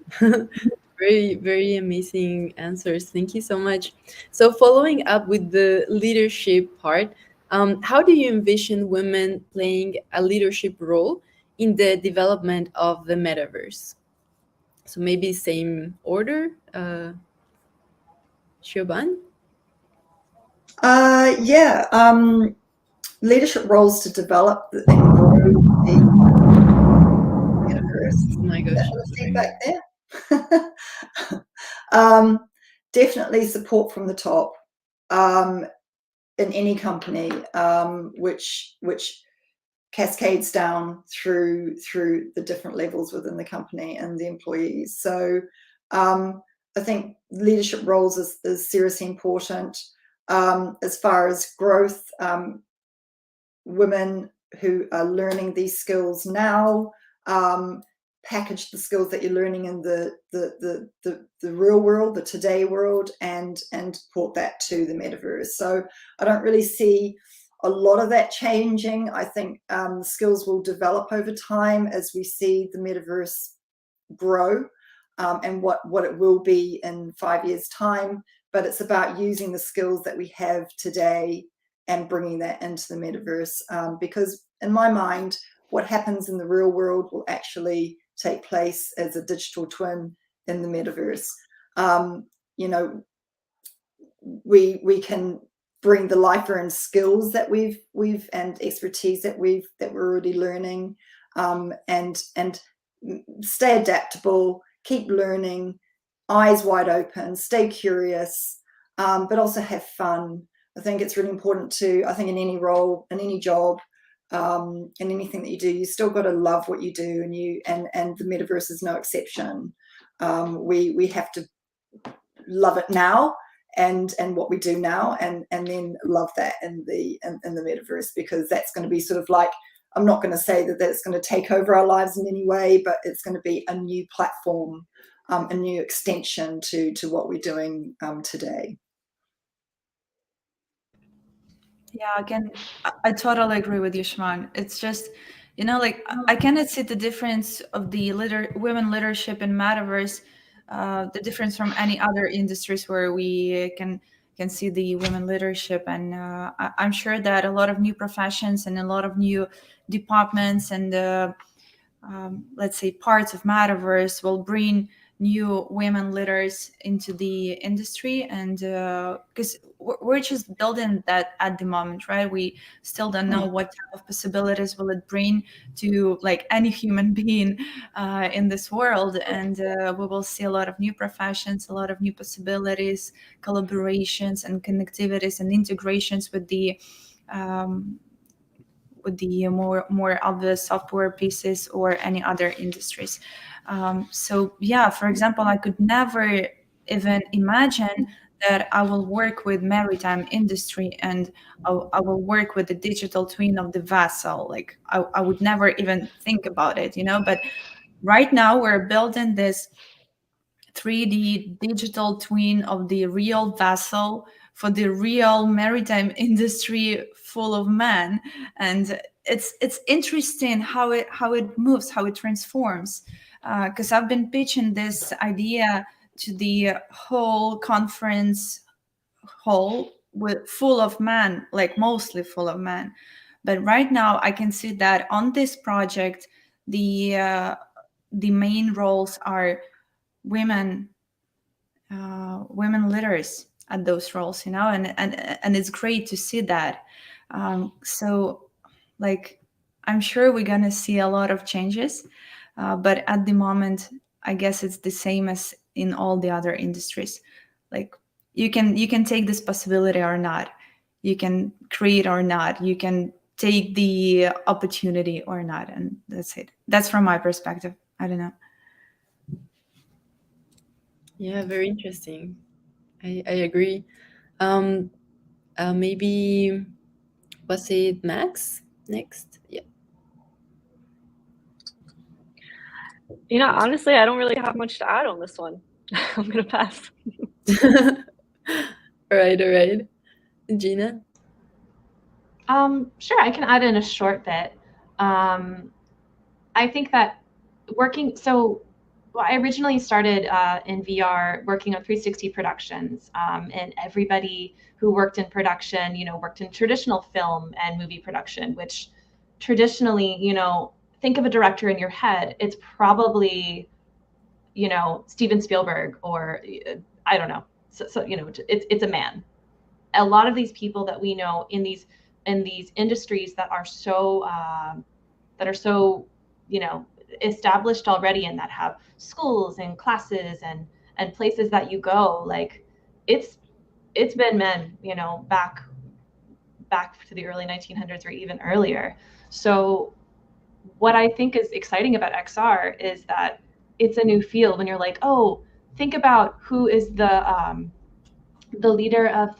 Very, very amazing answers. Thank you so much. So, following up with the leadership part, how do you envision women playing a leadership role in the development of the metaverse? So, maybe same order, Siobhan? Yeah, leadership roles to develop and grow the metaverse. Oh my gosh. Is that the feedback there? Definitely support from the top in any company, which cascades down through the different levels within the company and the employees. So I think leadership roles is seriously important. As far as growth, women who are learning these skills now, package the skills that you're learning in the real world, the today world, and port that to the metaverse. So I don't really see a lot of that changing. I think skills will develop over time as we see the metaverse grow, and what it will be in 5 years' time. But it's about using the skills that we have today and bringing that into the metaverse, because in my mind, what happens in the real world will actually take place as a digital twin in the metaverse. You know, we can bring the life and skills that we've and expertise that we're already learning, and stay adaptable, keep learning, eyes wide open, stay curious, but also have fun. I think it's really important to, I think in any role, in any job, in anything that you do, you still got to love what you do, and the metaverse is no exception. We have to love it now, and what we do now, and then love that in the metaverse, because that's going to be sort of like, I'm not going to say that that's going to take over our lives in any way, but it's going to be a new platform, a new extension to what we're doing today. Yeah, again, I totally agree with you, Shimon. It's just, you know, like I cannot see the difference of the women leadership in metaverse, the difference from any other industries where we can see the women leadership. And I'm sure that a lot of new professions and a lot of new departments and let's say parts of metaverse will bring new women leaders into the industry. And because we're just building that at the moment, right? We still don't know what type of possibilities will it bring to like any human being in this world. And we will see a lot of new professions, a lot of new possibilities, collaborations and connectivities and integrations with the more obvious software pieces or any other industries. So yeah, for example, I could never even imagine that I will work with maritime industry and I will work with the digital twin of the vessel. Like I would never even think about it, you know. But right now we're building this 3D digital twin of the real vessel for the real maritime industry full of men. And it's interesting how it moves, how it transforms. Because I've been pitching this idea to the whole conference hall with full of men, like mostly full of men. But right now I can see that on this project, the main roles are women leaders. at those roles, you know, and it's great to see that. So like, I'm sure we're gonna see a lot of changes, but at the moment, I guess it's the same as in all the other industries. Like, you can take this possibility or not, you can create or not, you can take the opportunity or not, and that's it. That's from my perspective. I don't know. Yeah, very interesting. I agree. Maybe was it Max next? Yeah. You know, honestly, I don't really have much to add on this one. I'm gonna pass. All right. Gina? Sure, I can add in a short bit. I think that I originally started in VR working on 360 productions, and everybody who worked in production, worked in traditional film and movie production, which traditionally, think of a director in your head, it's probably, Steven Spielberg or I don't know. So it's a man. A lot of these people that we know in these industries that are so established already and that have schools and classes and places that you go, like it's been men, back to the early 1900s or even earlier. So what I think is exciting about XR is that it's a new field. When you're like, oh, think about who is the leader of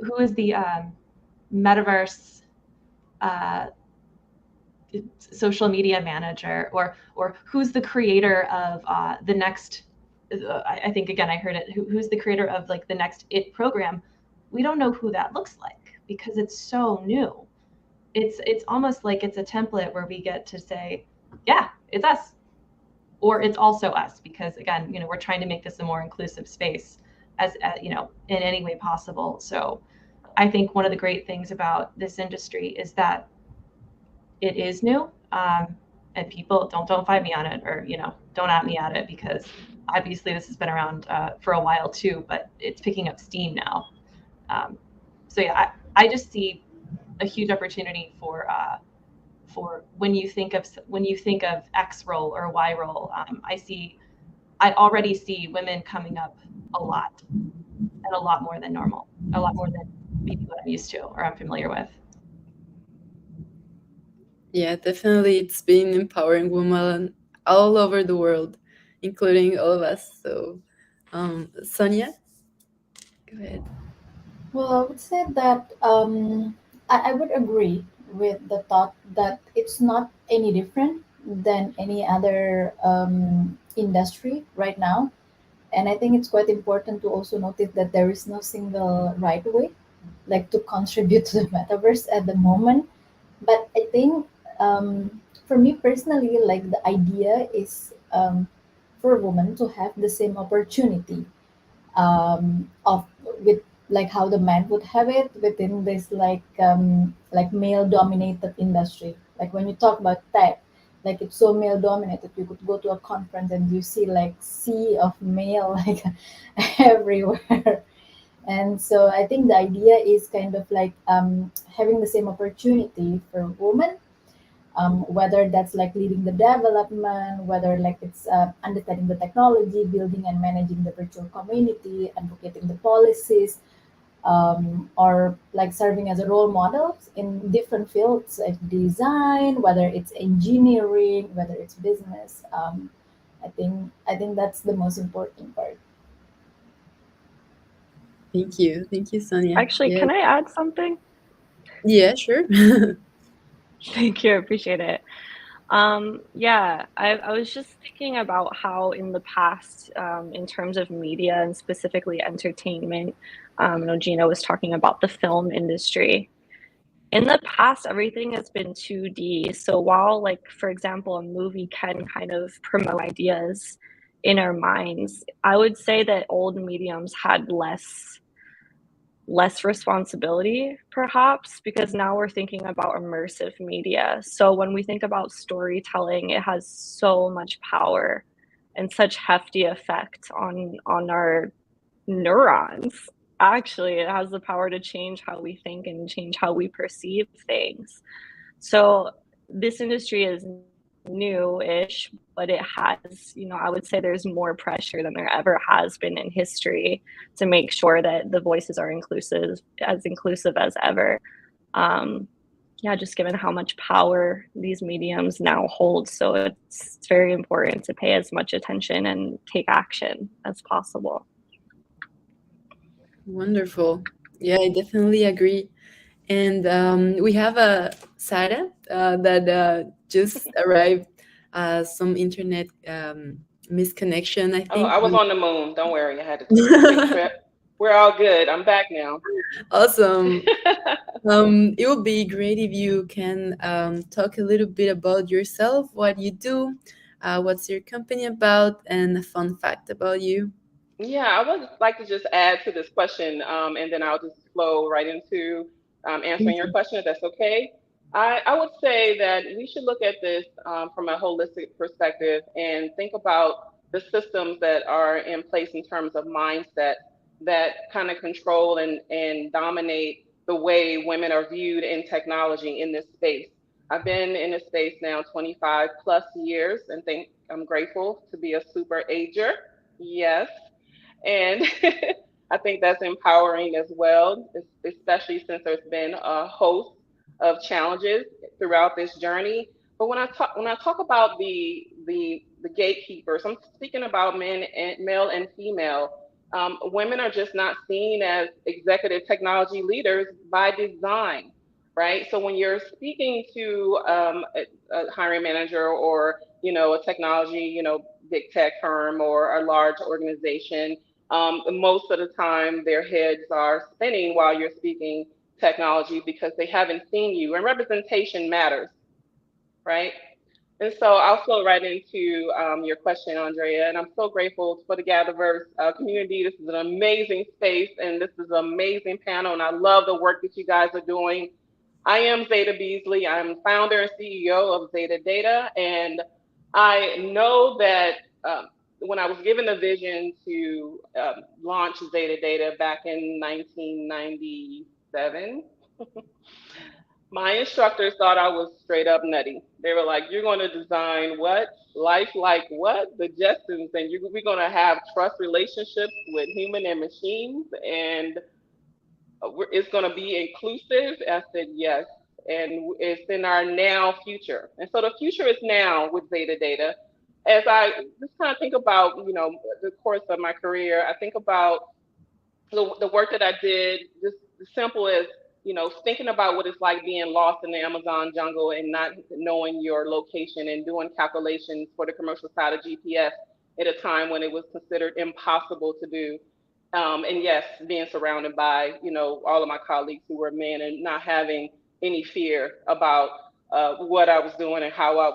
who is the metaverse social media manager, or who's the creator of the next, I think again I heard it, who's the creator of like the next IT program. We don't know who that looks like because it's so new. It's almost like it's a template where we get to say, yeah, it's us, or it's also us, because again, we're trying to make this a more inclusive space as in any way possible. So I think one of the great things about this industry is that it is new, and people don't fight me on it, or don't at me at it, because obviously this has been around for a while too, but it's picking up steam now. So yeah, I just see a huge opportunity for when you think of X role or Y role. I already see women coming up a lot, and a lot more than normal, a lot more than maybe what I'm used to or I'm familiar with. Yeah, definitely. It's been empowering women all over the world, including all of us. So, Sonia, go ahead. Well, I would say that I would agree with the thought that it's not any different than any other industry right now. And I think it's quite important to also notice that there is no single right way, like to contribute to the metaverse at the moment. But I think for me personally, like the idea is for women to have the same opportunity of with like how the man would have it within this like male dominated industry. Like when you talk about tech, like it's so male dominated, you could go to a conference and you see like sea of male like everywhere. And so I think the idea is kind of like having the same opportunity for women, whether that's like leading the development, whether like it's understanding the technology, building and managing the virtual community, advocating the policies, or like serving as a role model in different fields like design, whether it's engineering, whether it's business. I think that's the most important part. Thank you, Sonia. Actually, Yeah, can I add something? yeah, sure. Thank you, I appreciate it. Yeah, I was just thinking about how in the past, in terms of media and specifically entertainment, Gina was talking about the film industry. In the past, everything has been 2D. So while, like, for example, a movie can kind of promote ideas in our minds, I would say that old mediums had less responsibility, perhaps, because now we're thinking about immersive media. So when we think about storytelling, it has so much power and such hefty effect on our neurons. Actually, it has the power to change how we think and change how we perceive things. So this industry is new-ish, but it has, I would say there's more pressure than there ever has been in history to make sure that the voices are inclusive as ever. Yeah, just given how much power these mediums now hold. So it's very important to pay as much attention and take action as possible. Wonderful. Yeah, I definitely agree. And we have a Sarah that just arrived. Some internet misconnection, I think. Oh, I was on the moon. Don't worry. I had to take a quick trip. We're all good. I'm back now. Awesome. It would be great if you can talk a little bit about yourself, what you do, what's your company about, and a fun fact about you. Yeah, I would like to just add to this question, and then I'll just flow right into answering your question, if that's okay. I would say that we should look at this from a holistic perspective and think about the systems that are in place in terms of mindset that kind of control and dominate the way women are viewed in technology in this space. I've been in this space now 25 plus years and think I'm grateful to be a super ager. Yes, and I think that's empowering as well, especially since there's been a host of challenges throughout this journey. But when I talk about the gatekeepers, I'm speaking about men and male and female. Women are just not seen as executive technology leaders by design, right? So when you're speaking to a hiring manager or a technology, big tech firm or a large organization, most of the time their heads are spinning while you're speaking technology because they haven't seen you. And representation matters, right? And so I'll flow right into your question, Andrea. And I'm so grateful for the GatherVerse community. This is an amazing space and this is an amazing panel. And I love the work that you guys are doing. I am Zeta Beasley. I'm founder and CEO of Zeta Data. And I know that when I was given the vision to launch Zeta Data back in 1997, my instructors thought I was straight up nutty. They were like, "You're going to design what? Life like what? The Jetsons, and we're going to have trust relationships with human and machines, and it's going to be inclusive." I said, "Yes." And it's in our now future. And so the future is now with Zeta Data. As I just kind of think about, the course of my career, I think about the work that I did, just as simple as, thinking about what it's like being lost in the Amazon jungle and not knowing your location and doing calculations for the commercial side of GPS at a time when it was considered impossible to do. And yes, being surrounded by, all of my colleagues who were men and not having any fear about what I was doing and how I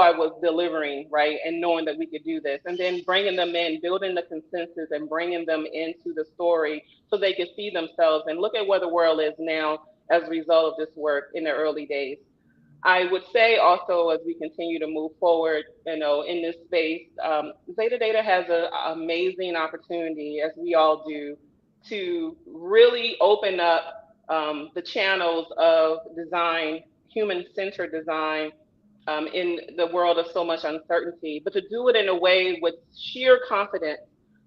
was delivering, right? And knowing that we could do this, and then bringing them in, building the consensus and bringing them into the story so they could see themselves and look at where the world is now as a result of this work in the early days. I would say also as we continue to move forward, in this space, Zeta Data has an amazing opportunity, as we all do, to really open up the channels of design, human-centered design, in the world of so much uncertainty, but to do it in a way with sheer confidence.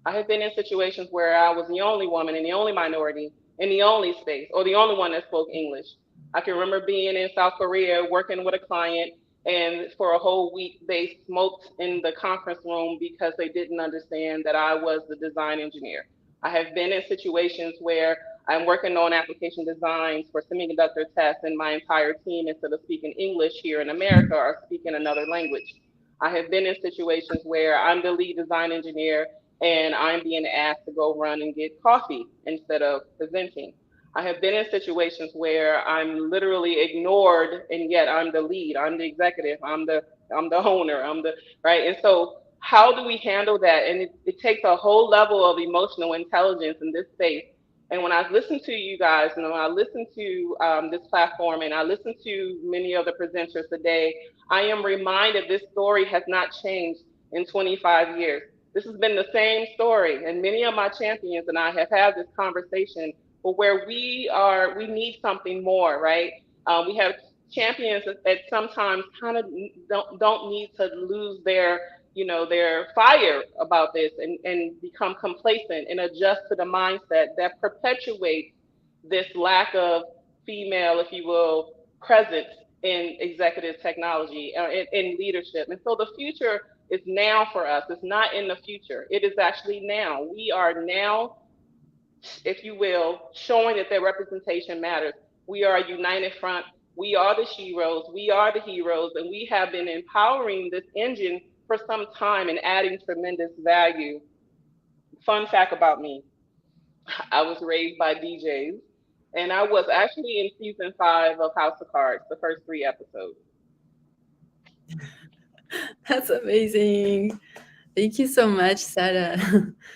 I have been in situations where I was the only woman and the only minority in the only space, or the only one that spoke English. I can remember being in South Korea working with a client, and for a whole week they smoked in the conference room because they didn't understand that I was the design engineer. I have been in situations where I'm working on application designs for semiconductor tests, and my entire team, instead of speaking English here in America, are speaking another language. I have been in situations where I'm the lead design engineer and I'm being asked to go run and get coffee instead of presenting. I have been in situations where I'm literally ignored, and yet I'm the lead, I'm the executive, I'm the owner, I'm the right. And so, how do we handle that? And it takes a whole level of emotional intelligence in this space. And when I listen to you guys, and when I listen to this platform, and I listen to many of the presenters today, I am reminded this story has not changed in 25 years. This has been the same story, and many of my champions and I have had this conversation, but where we need something more, right? We have champions that sometimes kind of don't need to lose their, their fire about this and become complacent and adjust to the mindset that perpetuates this lack of female, if you will, presence in executive technology, in leadership. And so the future is now for us. It's not in the future. It is actually now. We are now, if you will, showing that their representation matters. We are a united front. We are the sheroes. We are the heroes. And we have been empowering this engine for some time and adding tremendous value. Fun fact about me, I was raised by DJs, and I was actually in season 5 of House of Cards, the first 3 episodes. That's amazing. Thank you so much, Sarah.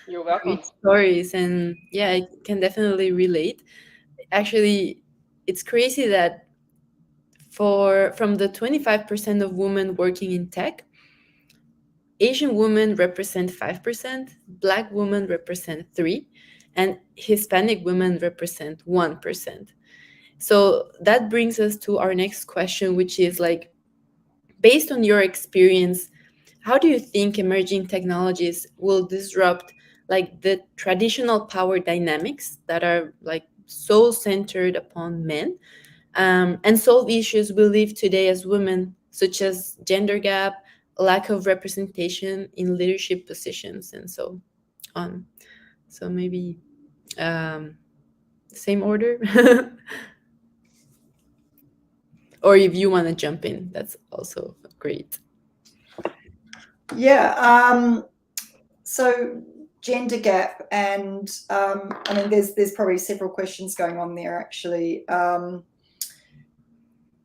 You're welcome. Great stories. And yeah, I can definitely relate. Actually, it's crazy that from the 25% of women working in tech, Asian women represent 5%, Black women represent 3%, and Hispanic women represent 1%. So that brings us to our next question, which is like, based on your experience, how do you think emerging technologies will disrupt like the traditional power dynamics that are like so centered upon men, and solve issues we live today as women, such as gender gap, lack of representation in leadership positions, and so on? So maybe same order. Or if you want to jump in, that's also great. Yeah. So gender gap, and I mean, there's probably several questions going on there, actually.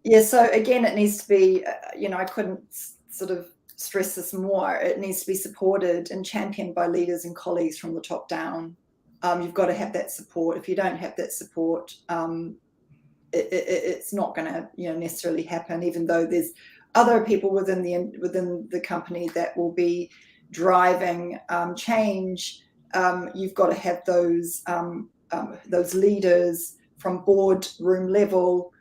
Yeah. So again, it needs to be, I couldn't sort of stress this more. It needs to be supported and championed by leaders and colleagues from the top down. You've got to have that support. If you don't have that support, it's not going to necessarily happen, even though there's other people within the company that will be driving change. You've got to have those leaders from boardroom level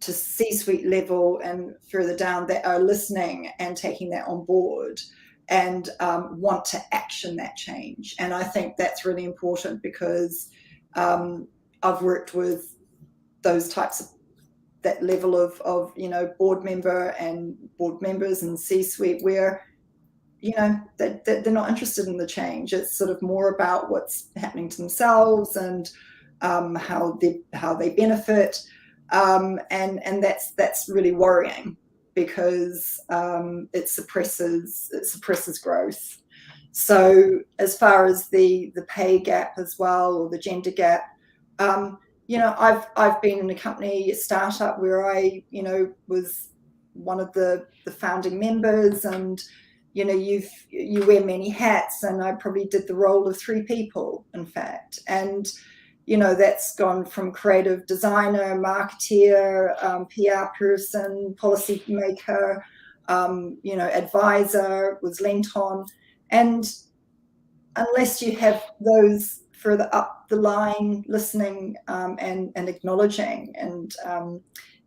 to C-suite level and further down that are listening and taking that on board and want to action that change. And I think that's really important, because I've worked with those types of, that level of board members and C-suite, where they're not interested in the change. It's sort of more about what's happening to themselves and how they benefit, and that's really worrying, because it suppresses growth. So as far as the pay gap as well, or the gender gap, I've been in a company, a startup, where I was one of the founding members, and you wear many hats, and I probably did the role of 3 people, in fact. And that's gone from creative designer, marketeer, PR person, policy maker, advisor, was lent on. And unless you have those further up the line listening and acknowledging, and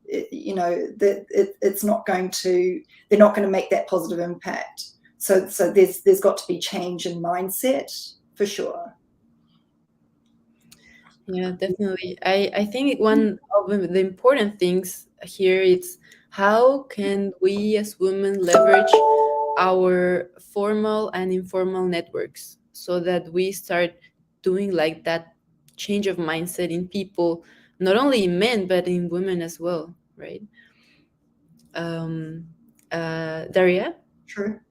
it's not going to, they're not going to make that positive impact. So there's got to be change in mindset, for sure. Yeah, definitely. I think one of the important things here is, how can we as women leverage our formal and informal networks so that we start doing like that change of mindset in people, not only in men but in women as well, right? Daria? Sure.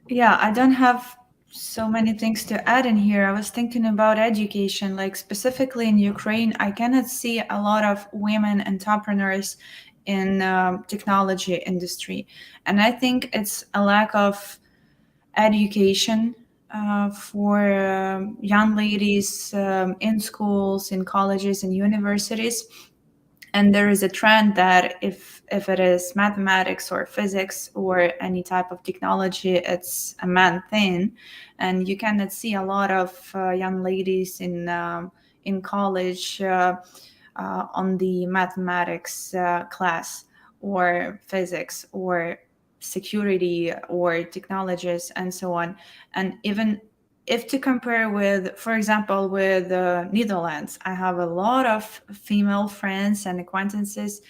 Yeah, I don't have so many things to add in here. I was thinking about education, like specifically in Ukraine. I cannot see a lot of women entrepreneurs in technology industry, and I think it's a lack of education for young ladies in schools, in colleges, and universities. And there is a trend that if it is mathematics or physics or any type of technology, it's a man thing. And you cannot see a lot of young ladies in college on the mathematics class or physics or security or technologies and so on. And even if to compare with, for example, with Netherlands, I have a lot of female friends and acquaintances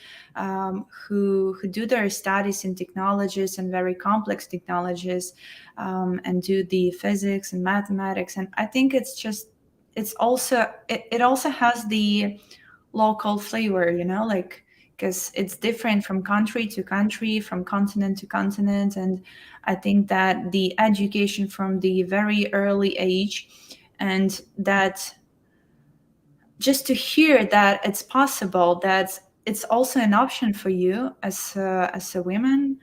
who do their studies in technologies and very complex technologies, and do the physics and mathematics. And I think it also has the local flavor, like, because it's different from country to country, from continent to continent. And I think that the education from the very early age, and that just to hear that it's possible, that it's also an option for you as a woman,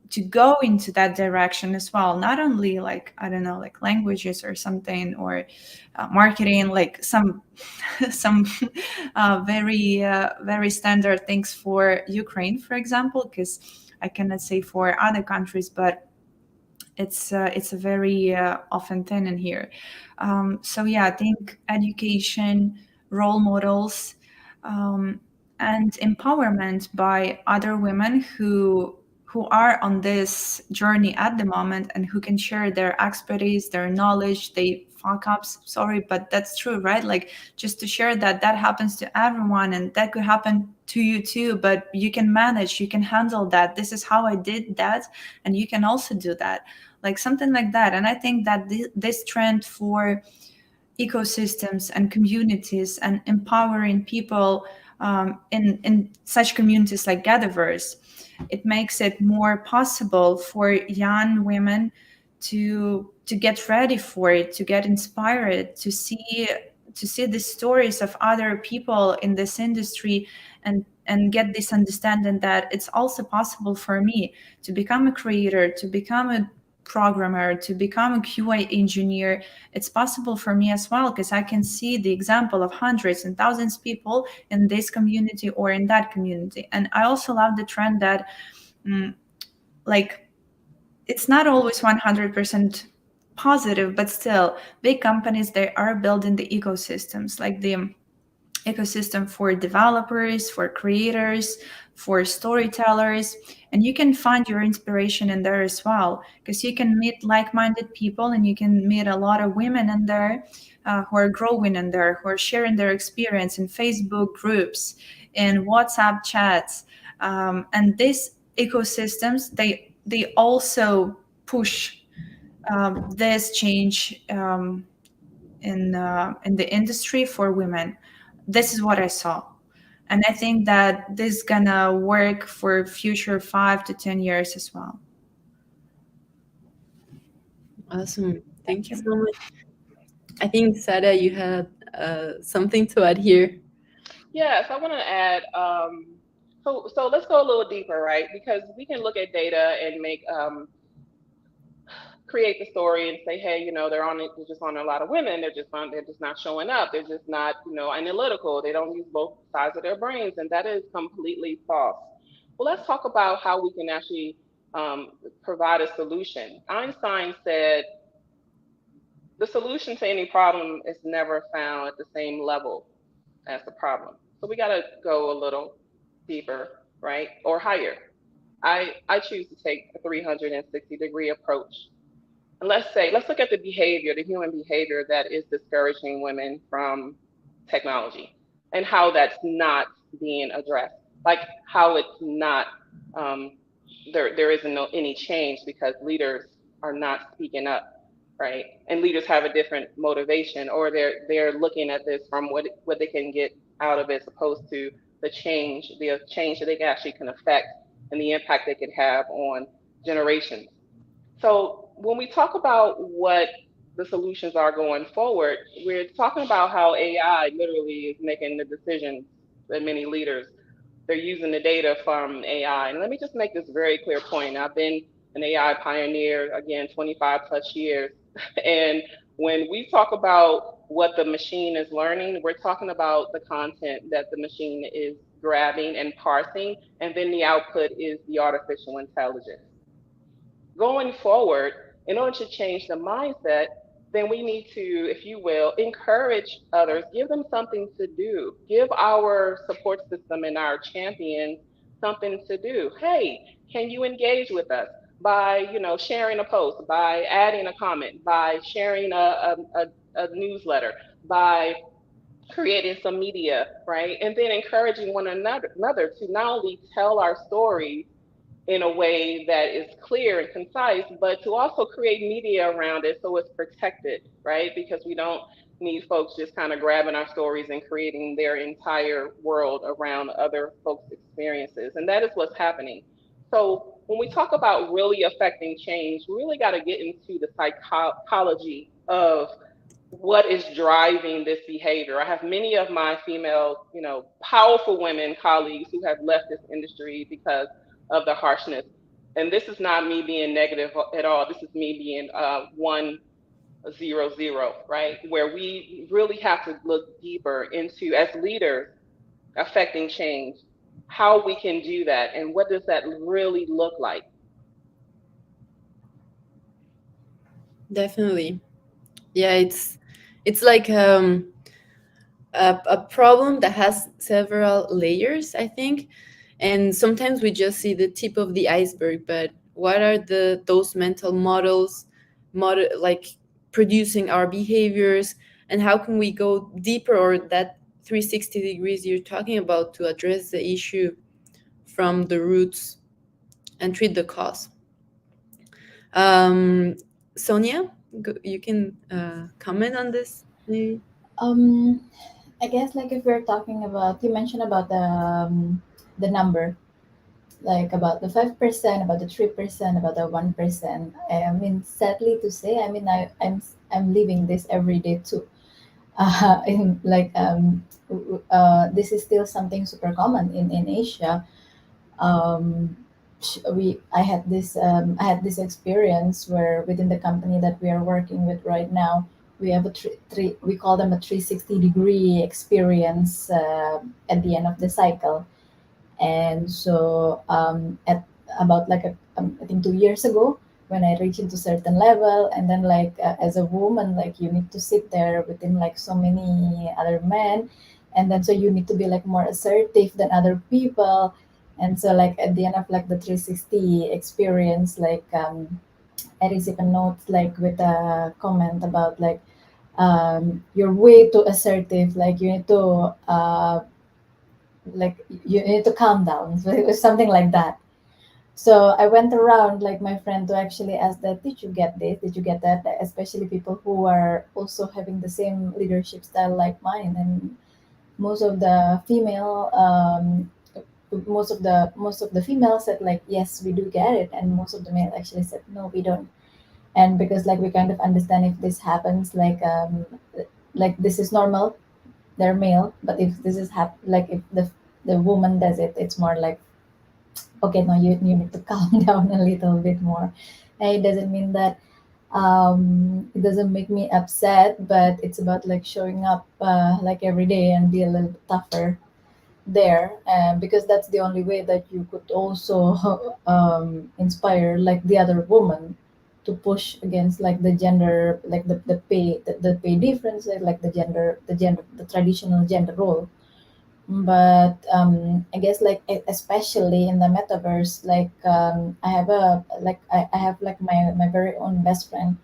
to go into that direction as well. Not only, like, I don't know, like languages or something, or marketing, like some some very standard things for Ukraine, for example, because I cannot say for other countries, but it's a very often thing in here. So yeah, I think education, role models, and empowerment by other women who are on this journey at the moment, and who can share their expertise, their knowledge, they fuck ups, sorry, but that's true, right? Like, just to share that happens to everyone, and that could happen to you too, but you can manage, you can handle that. This is how I did that, and you can also do that, like something like that. And I think that this trend for ecosystems and communities and empowering people in such communities like GatherVerse, it makes it more possible for young women to get ready for it, to get inspired, to see the stories of other people in this industry, and get this understanding that it's also possible for me to become a creator, to become a programmer, to become a QA engineer. It's possible for me as well, because I can see the example of hundreds and thousands of people in this community or in that community. And I also love the trend that like, it's not always 100% positive, but still big companies, they are building the ecosystems, like the ecosystem for developers, for creators, for storytellers. And you can find your inspiration in there as well, because you can meet like-minded people, and you can meet a lot of women in there who are growing in there, who are sharing their experience in Facebook groups, in WhatsApp chats. And these ecosystems, they also push this change in the industry for women. This is what I saw. And I think that this is gonna work for future 5 to 10 years as well. Awesome. Thank you so much. I think, Sarah, you had something to add here. Yes, I want to add. So let's go a little deeper, right? Because we can look at data and make create the story and say, hey, they're on it. They're just on a lot of women. They're just not showing up. They're just not, analytical. They don't use both sides of their brains, and that is completely false. Well, let's talk about how we can actually provide a solution. Einstein said, the solution to any problem is never found at the same level as the problem. So we got to go a little deeper, right? Or higher. I choose to take a 360-degree approach. And let's look at the behavior, the human behavior that is discouraging women from technology, and how that's not being addressed. Like, how it's not, there isn't any change because leaders are not speaking up, right? And leaders have a different motivation, or they're looking at this from what they can get out of it, as opposed to the change that they actually can affect, and the impact they could have on generations. So when we talk about what the solutions are going forward, we're talking about how AI literally is making the decisions that many leaders, they're using the data from AI. And let me just make this very clear point. I've been an AI pioneer, again, 25 plus years. And when we talk about what the machine is learning. We're talking about the content that the machine is grabbing and parsing, and then the output is the artificial intelligence. Going forward, in order to change the mindset, then we need to, if you will, encourage others, give them something to do, give our support system and our champions something to do. Hey, can you engage with us by, sharing a post, by adding a comment, by sharing a newsletter, by creating some media, right? And then encouraging one another to not only tell our stories in a way that is clear and concise, but to also create media around it so it's protected, right? Because we don't need folks just kind of grabbing our stories and creating their entire world around other folks' experiences. And that is what's happening. So when we talk about really affecting change, we really got to get into the psychology of what is driving this behavior. I have many of my female, powerful women colleagues who have left this industry because of the harshness. And this is not me being negative at all. This is me being 100, right? Where we really have to look deeper into, as leaders affecting change, how we can do that and what does that really look like. Definitely. Yeah, it's like a problem that has several layers, I think. And sometimes we just see the tip of the iceberg, but what are those mental models, like producing our behaviors, and how can we go deeper, or that 360 degrees you're talking about, to address the issue from the roots and treat the cause? Sonia, you can comment on this, maybe. I guess like if we're talking about, you mentioned about the number, like about the 5%, about the 3%, about the 1%. I mean, sadly to say, I mean, I'm living this every day too. In like this is still something super common in Asia. um, I had this experience where within the company that we are working with right now, we have a we call them a 360-degree experience at the end of the cycle. And so at about like I think 2 years ago, when I reached into certain level, and then like as a woman, like you need to sit there within like so many other men, and then so you need to be like more assertive than other people. And so like at the end of like the 360 experience, like I received a note like with a comment about like you're way too assertive, like you need to like you need to calm down. So it was something like that. So I went around like my friend to actually ask that, did you get this? Did you get that? Especially people who are also having the same leadership style like mine. And most of the female, most of the females said like, yes, we do get it. And most of the male actually said, no, we don't. And because like we kind of understand if this happens, like this is normal, they're male. But if this is like if the woman does it, it's more like, okay, no, you need to calm down a little bit more. And it doesn't mean that it doesn't make me upset, but it's about like showing up like every day and be a little bit tougher there, because that's the only way that you could also inspire like the other woman to push against like the gender, like the pay difference, like the traditional gender role. But I guess like especially in the metaverse, like I have I have like my very own best friend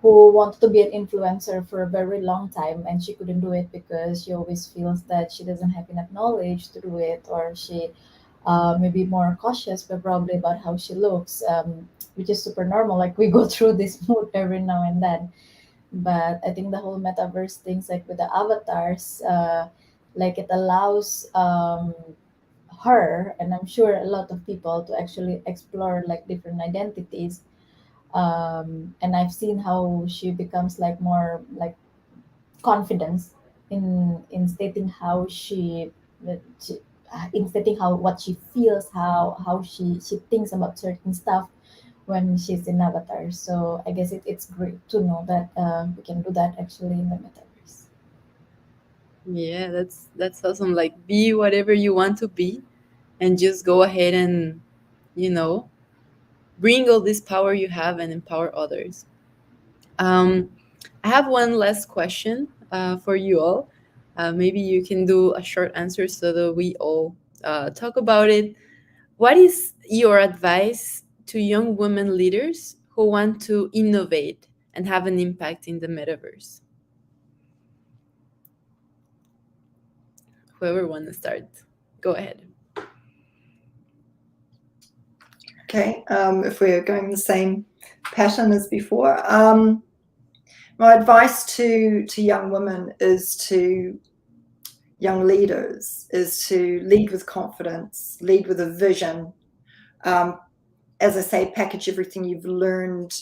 who wanted to be an influencer for a very long time, and she couldn't do it because she always feels that she doesn't have enough knowledge to do it, or she may be more cautious but probably about how she looks, which is super normal. Like we go through this mood every now and then. But I think the whole metaverse things, like with the avatars, like it allows her, and I'm sure a lot of people, to actually explore like different identities. And I've seen how she becomes like more like confidence in stating how she in stating how what she feels, how she thinks about certain stuff when she's in avatar. So I guess it's great to know that we can do that actually in the metaverse. Yeah, that's awesome. Like, be whatever you want to be, and just go ahead and, you know, bring all this power you have and empower others. I have one last question for you all. Maybe you can do a short answer so that we all talk about it. What is your advice to young women leaders who want to innovate and have an impact in the metaverse? Whoever wants to start, go ahead. Okay, if we're going the same pattern as before, my advice to young women young leaders is to lead with confidence, lead with a vision. As I say, package everything you've learned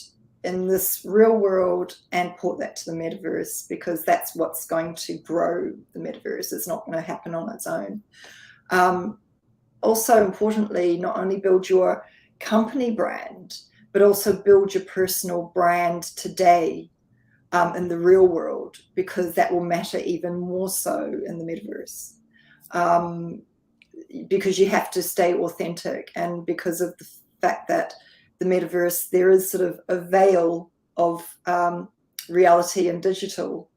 in this real world and port that to the metaverse, because that's what's going to grow the metaverse. It's not going to happen on its own. Also, importantly, not only build your company brand, but also build your personal brand today in the real world, because that will matter even more so in the metaverse. Because you have to stay authentic, and because of the fact that the metaverse, there is sort of a veil of reality and digital,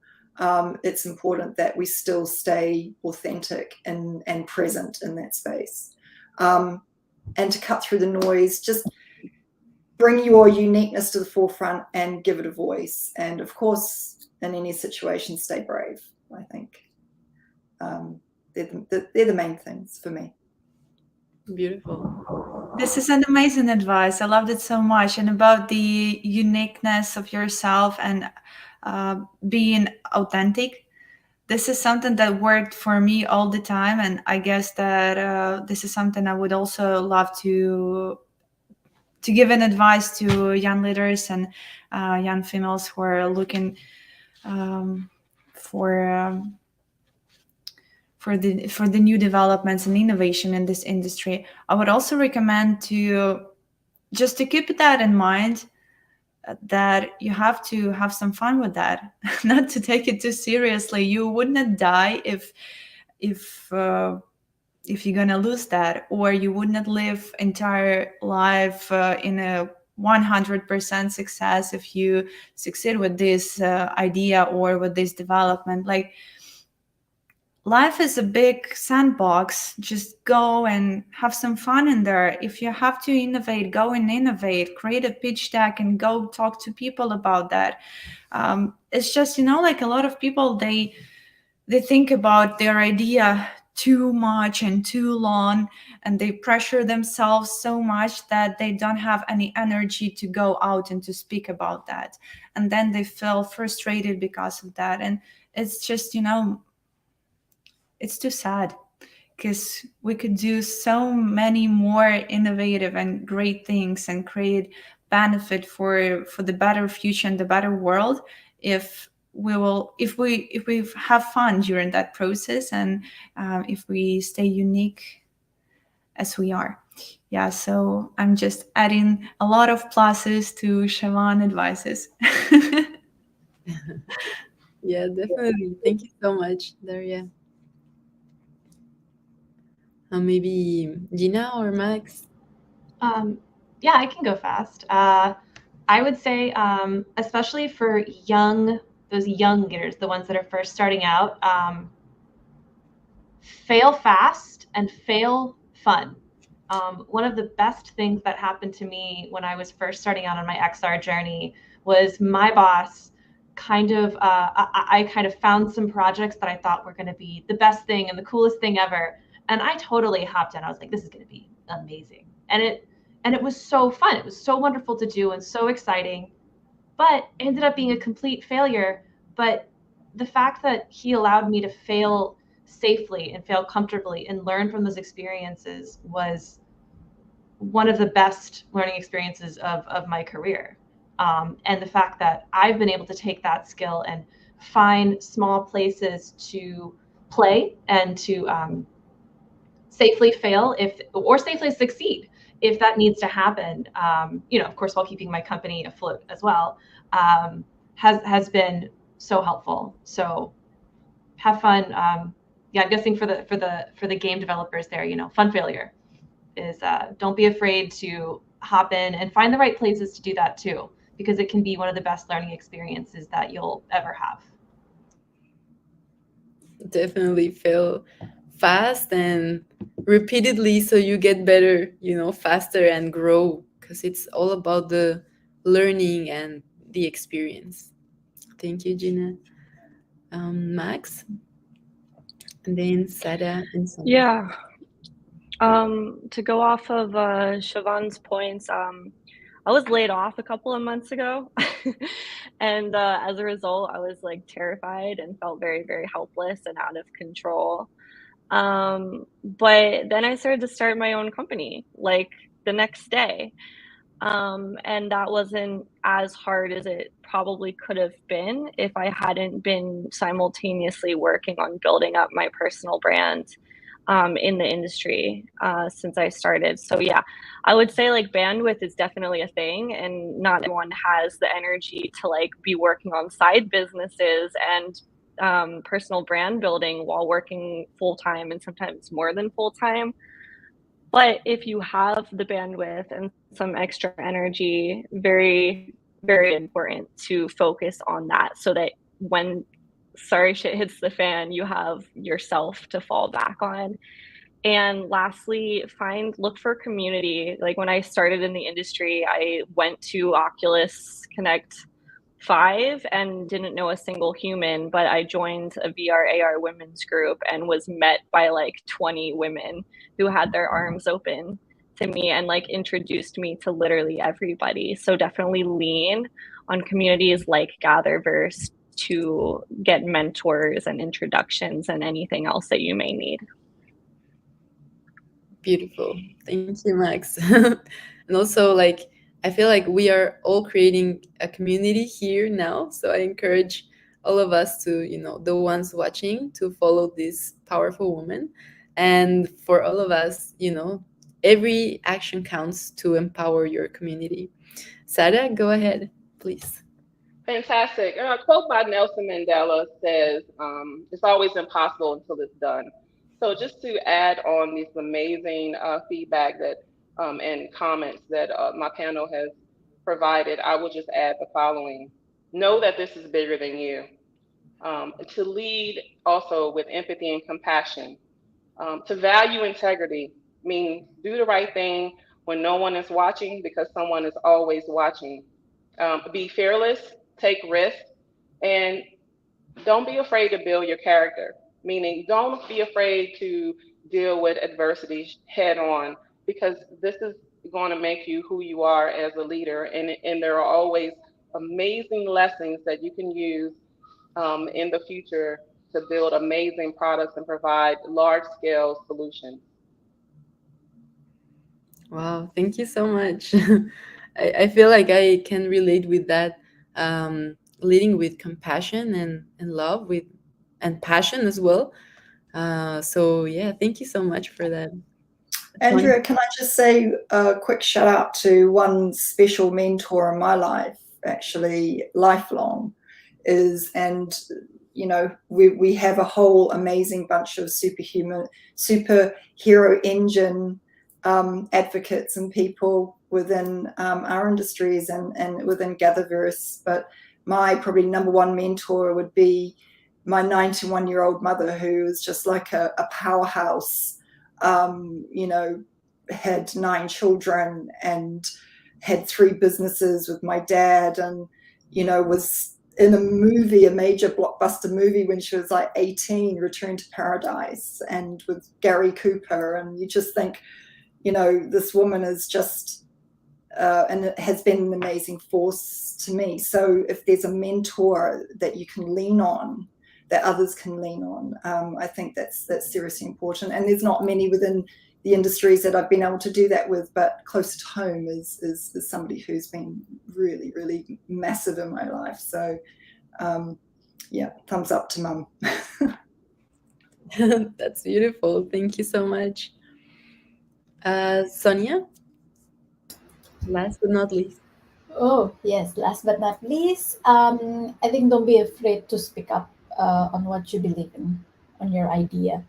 it's important that we still stay authentic and present in that space. And to cut through the noise, just bring your uniqueness to the forefront and give it a voice. And of course, in any situation, stay brave. I think they're the main things for me. Beautiful. This is an amazing advice. I loved it so much. And about the uniqueness of yourself and being authentic. This is something that worked for me all the time. And I guess that this is something I would also love to give an advice to young leaders and young females who are looking for the new developments and innovation in this industry. I would also recommend to keep that in mind, that you have to have some fun with that, not to take it too seriously. You wouldn't die if you're gonna lose that, or you wouldn't live entire life in a 100% success if you succeed with this idea or with this development. Like, life is a big sandbox. Just go and have some fun in there. If you have to innovate, go and innovate. Create a pitch deck and go talk to people about that. It's just, like a lot of people, they think about their idea too much and too long, and they pressure themselves so much that they don't have any energy to go out and to speak about that. And then they feel frustrated because of that. And it's just, it's too sad, because we could do so many more innovative and great things and create benefit for the better future and the better world if we have fun during that process, and if we stay unique as we are. Yeah, so I'm just adding a lot of pluses to Siobhan advices. Yeah, definitely. Thank you so much, Daria. Maybe Gina or Max? Yeah, I can go fast. I would say, especially for those young leaders, the ones that are first starting out, fail fast and fail fun. One of the best things that happened to me when I was first starting out on my XR journey was my boss I kind of found some projects that I thought were going to be the best thing and the coolest thing ever. And I totally hopped in. I was like, this is going to be amazing. And it was so fun. It was so wonderful to do and so exciting, but it ended up being a complete failure. But the fact that he allowed me to fail safely and fail comfortably and learn from those experiences was one of the best learning experiences of my career. And the fact that I've been able to take that skill and find small places to play and to safely fail or safely succeed if that needs to happen, of course, while keeping my company afloat as well, has been so helpful. So have fun. Yeah, I'm guessing for the game developers there, fun failure is don't be afraid to hop in and find the right places to do that too, because it can be one of the best learning experiences that you'll ever have. Definitely fail fast and repeatedly so you get better, faster and grow, because it's all about the learning and the experience. Thank you, Gina. Max, and then Sada and Sonia. Yeah. To go off of Siobhan's points, I was laid off a couple of months ago, and as a result, I was like terrified and felt very, very helpless and out of control. But then I started to start my own company like the next day. And that wasn't as hard as it probably could have been if I hadn't been simultaneously working on building up my personal brand in the industry since I started. So yeah, I would say like bandwidth is definitely a thing, and not everyone has the energy to like be working on side businesses and personal brand building while working full-time, and sometimes more than full-time. But if you have the bandwidth and some extra energy, very, very important to focus on that, so that when sorry shit hits the fan, you have yourself to fall back on. And lastly, look for community. Like when I started in the industry, I went to Oculus Connect 5 and didn't know a single human, but I joined a VR AR women's group and was met by like 20 women who had their arms open to me and like introduced me to literally everybody. So definitely lean on communities like GatherVerse to get mentors and introductions and anything else that you may need. Beautiful. Thank you, Max. And also, like, I feel like we are all creating a community here now. So I encourage all of us to, the ones watching, to follow this powerful woman. And for all of us, every action counts to empower your community. Sada, go ahead, please. Fantastic. A quote by Nelson Mandela says, it's always impossible until it's done. So just to add on this amazing feedback that and comments that my panel has provided, I will just add the following. Know that this is bigger than you. To lead also with empathy and compassion. To value integrity means do the right thing when no one is watching, because someone is always watching. Be fearless, take risks, and don't be afraid to build your character. Meaning, don't be afraid to deal with adversity head on, because this is going to make you who you are as a leader. And there are always amazing lessons that you can use in the future to build amazing products and provide large scale solutions. Wow, thank you so much. I feel like I can relate with that, leading with compassion and love with and passion as well. So yeah, thank you so much for that. Andrea, can I just say a quick shout out to one special mentor in my life, actually lifelong, we have a whole amazing bunch of superhero engine advocates and people within our industries and within GatherVerse. But my probably number one mentor would be my 91-year-old mother, who is just like a powerhouse. Had 9 children and had 3 businesses with my dad, and was in a major blockbuster movie when she was like 18, Return to Paradise, and with Gary Cooper. And you just think, this woman is just and it has been an amazing force to me. So if there's a mentor that you can lean on, that others can lean on, I think that's seriously important. And there's not many within the industries that I've been able to do that with, but close to home is somebody who's been really, really massive in my life. So yeah, thumbs up to Mum. That's beautiful. Thank you so much. Sonia, last but not least. Oh, yes. Last but not least, I think don't be afraid to speak up on what you believe in, on your idea.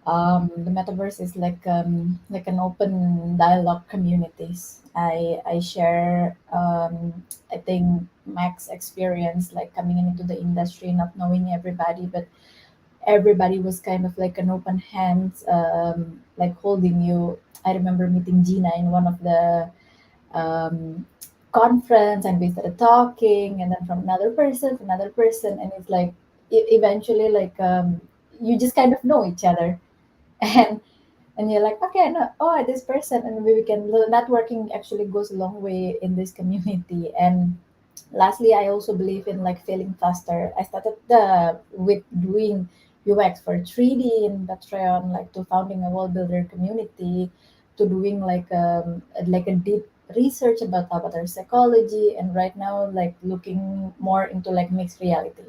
The metaverse is like an open dialogue communities. I share I think Max experience like coming into the industry, not knowing everybody, but everybody was kind of like an open hands, like holding you. I remember meeting Gina in one of the um, conference, and we started talking, and then from another person, and it's like eventually like you just kind of know each other, and you're like, okay, no, oh, this person, and we can networking actually goes a long way in this community. And lastly, I also believe in like failing faster. I started with doing UX for 3D in Patreon, like to founding a world builder community, to doing like a deep research about avatar psychology, and right now like looking more into like mixed reality,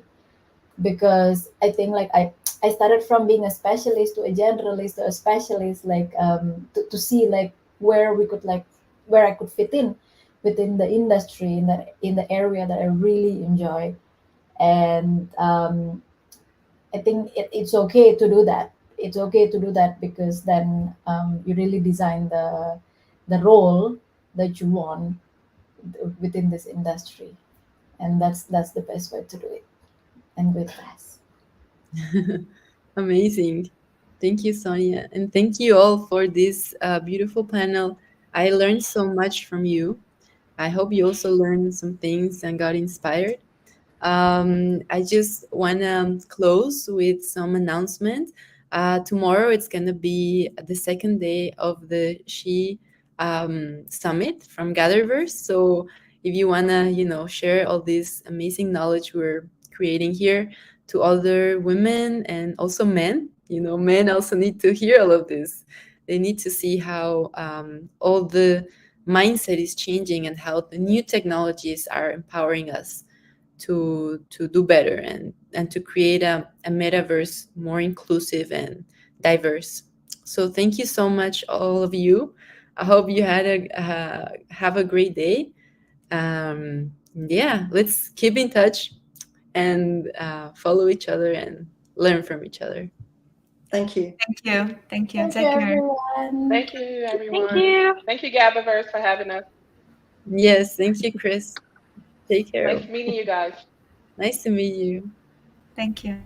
because I think like I started from being a specialist to a generalist to a specialist, like to see like where we could like where I could fit in within the industry, in the area that I really enjoy. And I think it's okay to do that. It's okay to do that, because then you really design the role that you want within this industry, and that's the best way to do it, and do it fast. Amazing. Thank you, Sonia. And thank you all for this beautiful panel. I learned so much from you. I hope you also learned some things and got inspired. I just want to close with some announcement. Tomorrow it's going to be the second day of the She Summit from GatherVerse. So if you want to, share all this amazing knowledge we're creating here to other women and also men, men also need to hear all of this. They need to see how all the mindset is changing and how the new technologies are empowering us to do better and to create a metaverse more inclusive and diverse. So thank you so much, all of you. I hope you had have a great day. Yeah, let's keep in touch and follow each other and learn from each other. Thank you. Thank you. Thank you. Thank Take you, care. everyone. Thank you, everyone. Thank you. Thank you, GatherVerse, for having us. Yes, thank you, Chris. Take care. Nice meeting you guys. Nice to meet you. Thank you.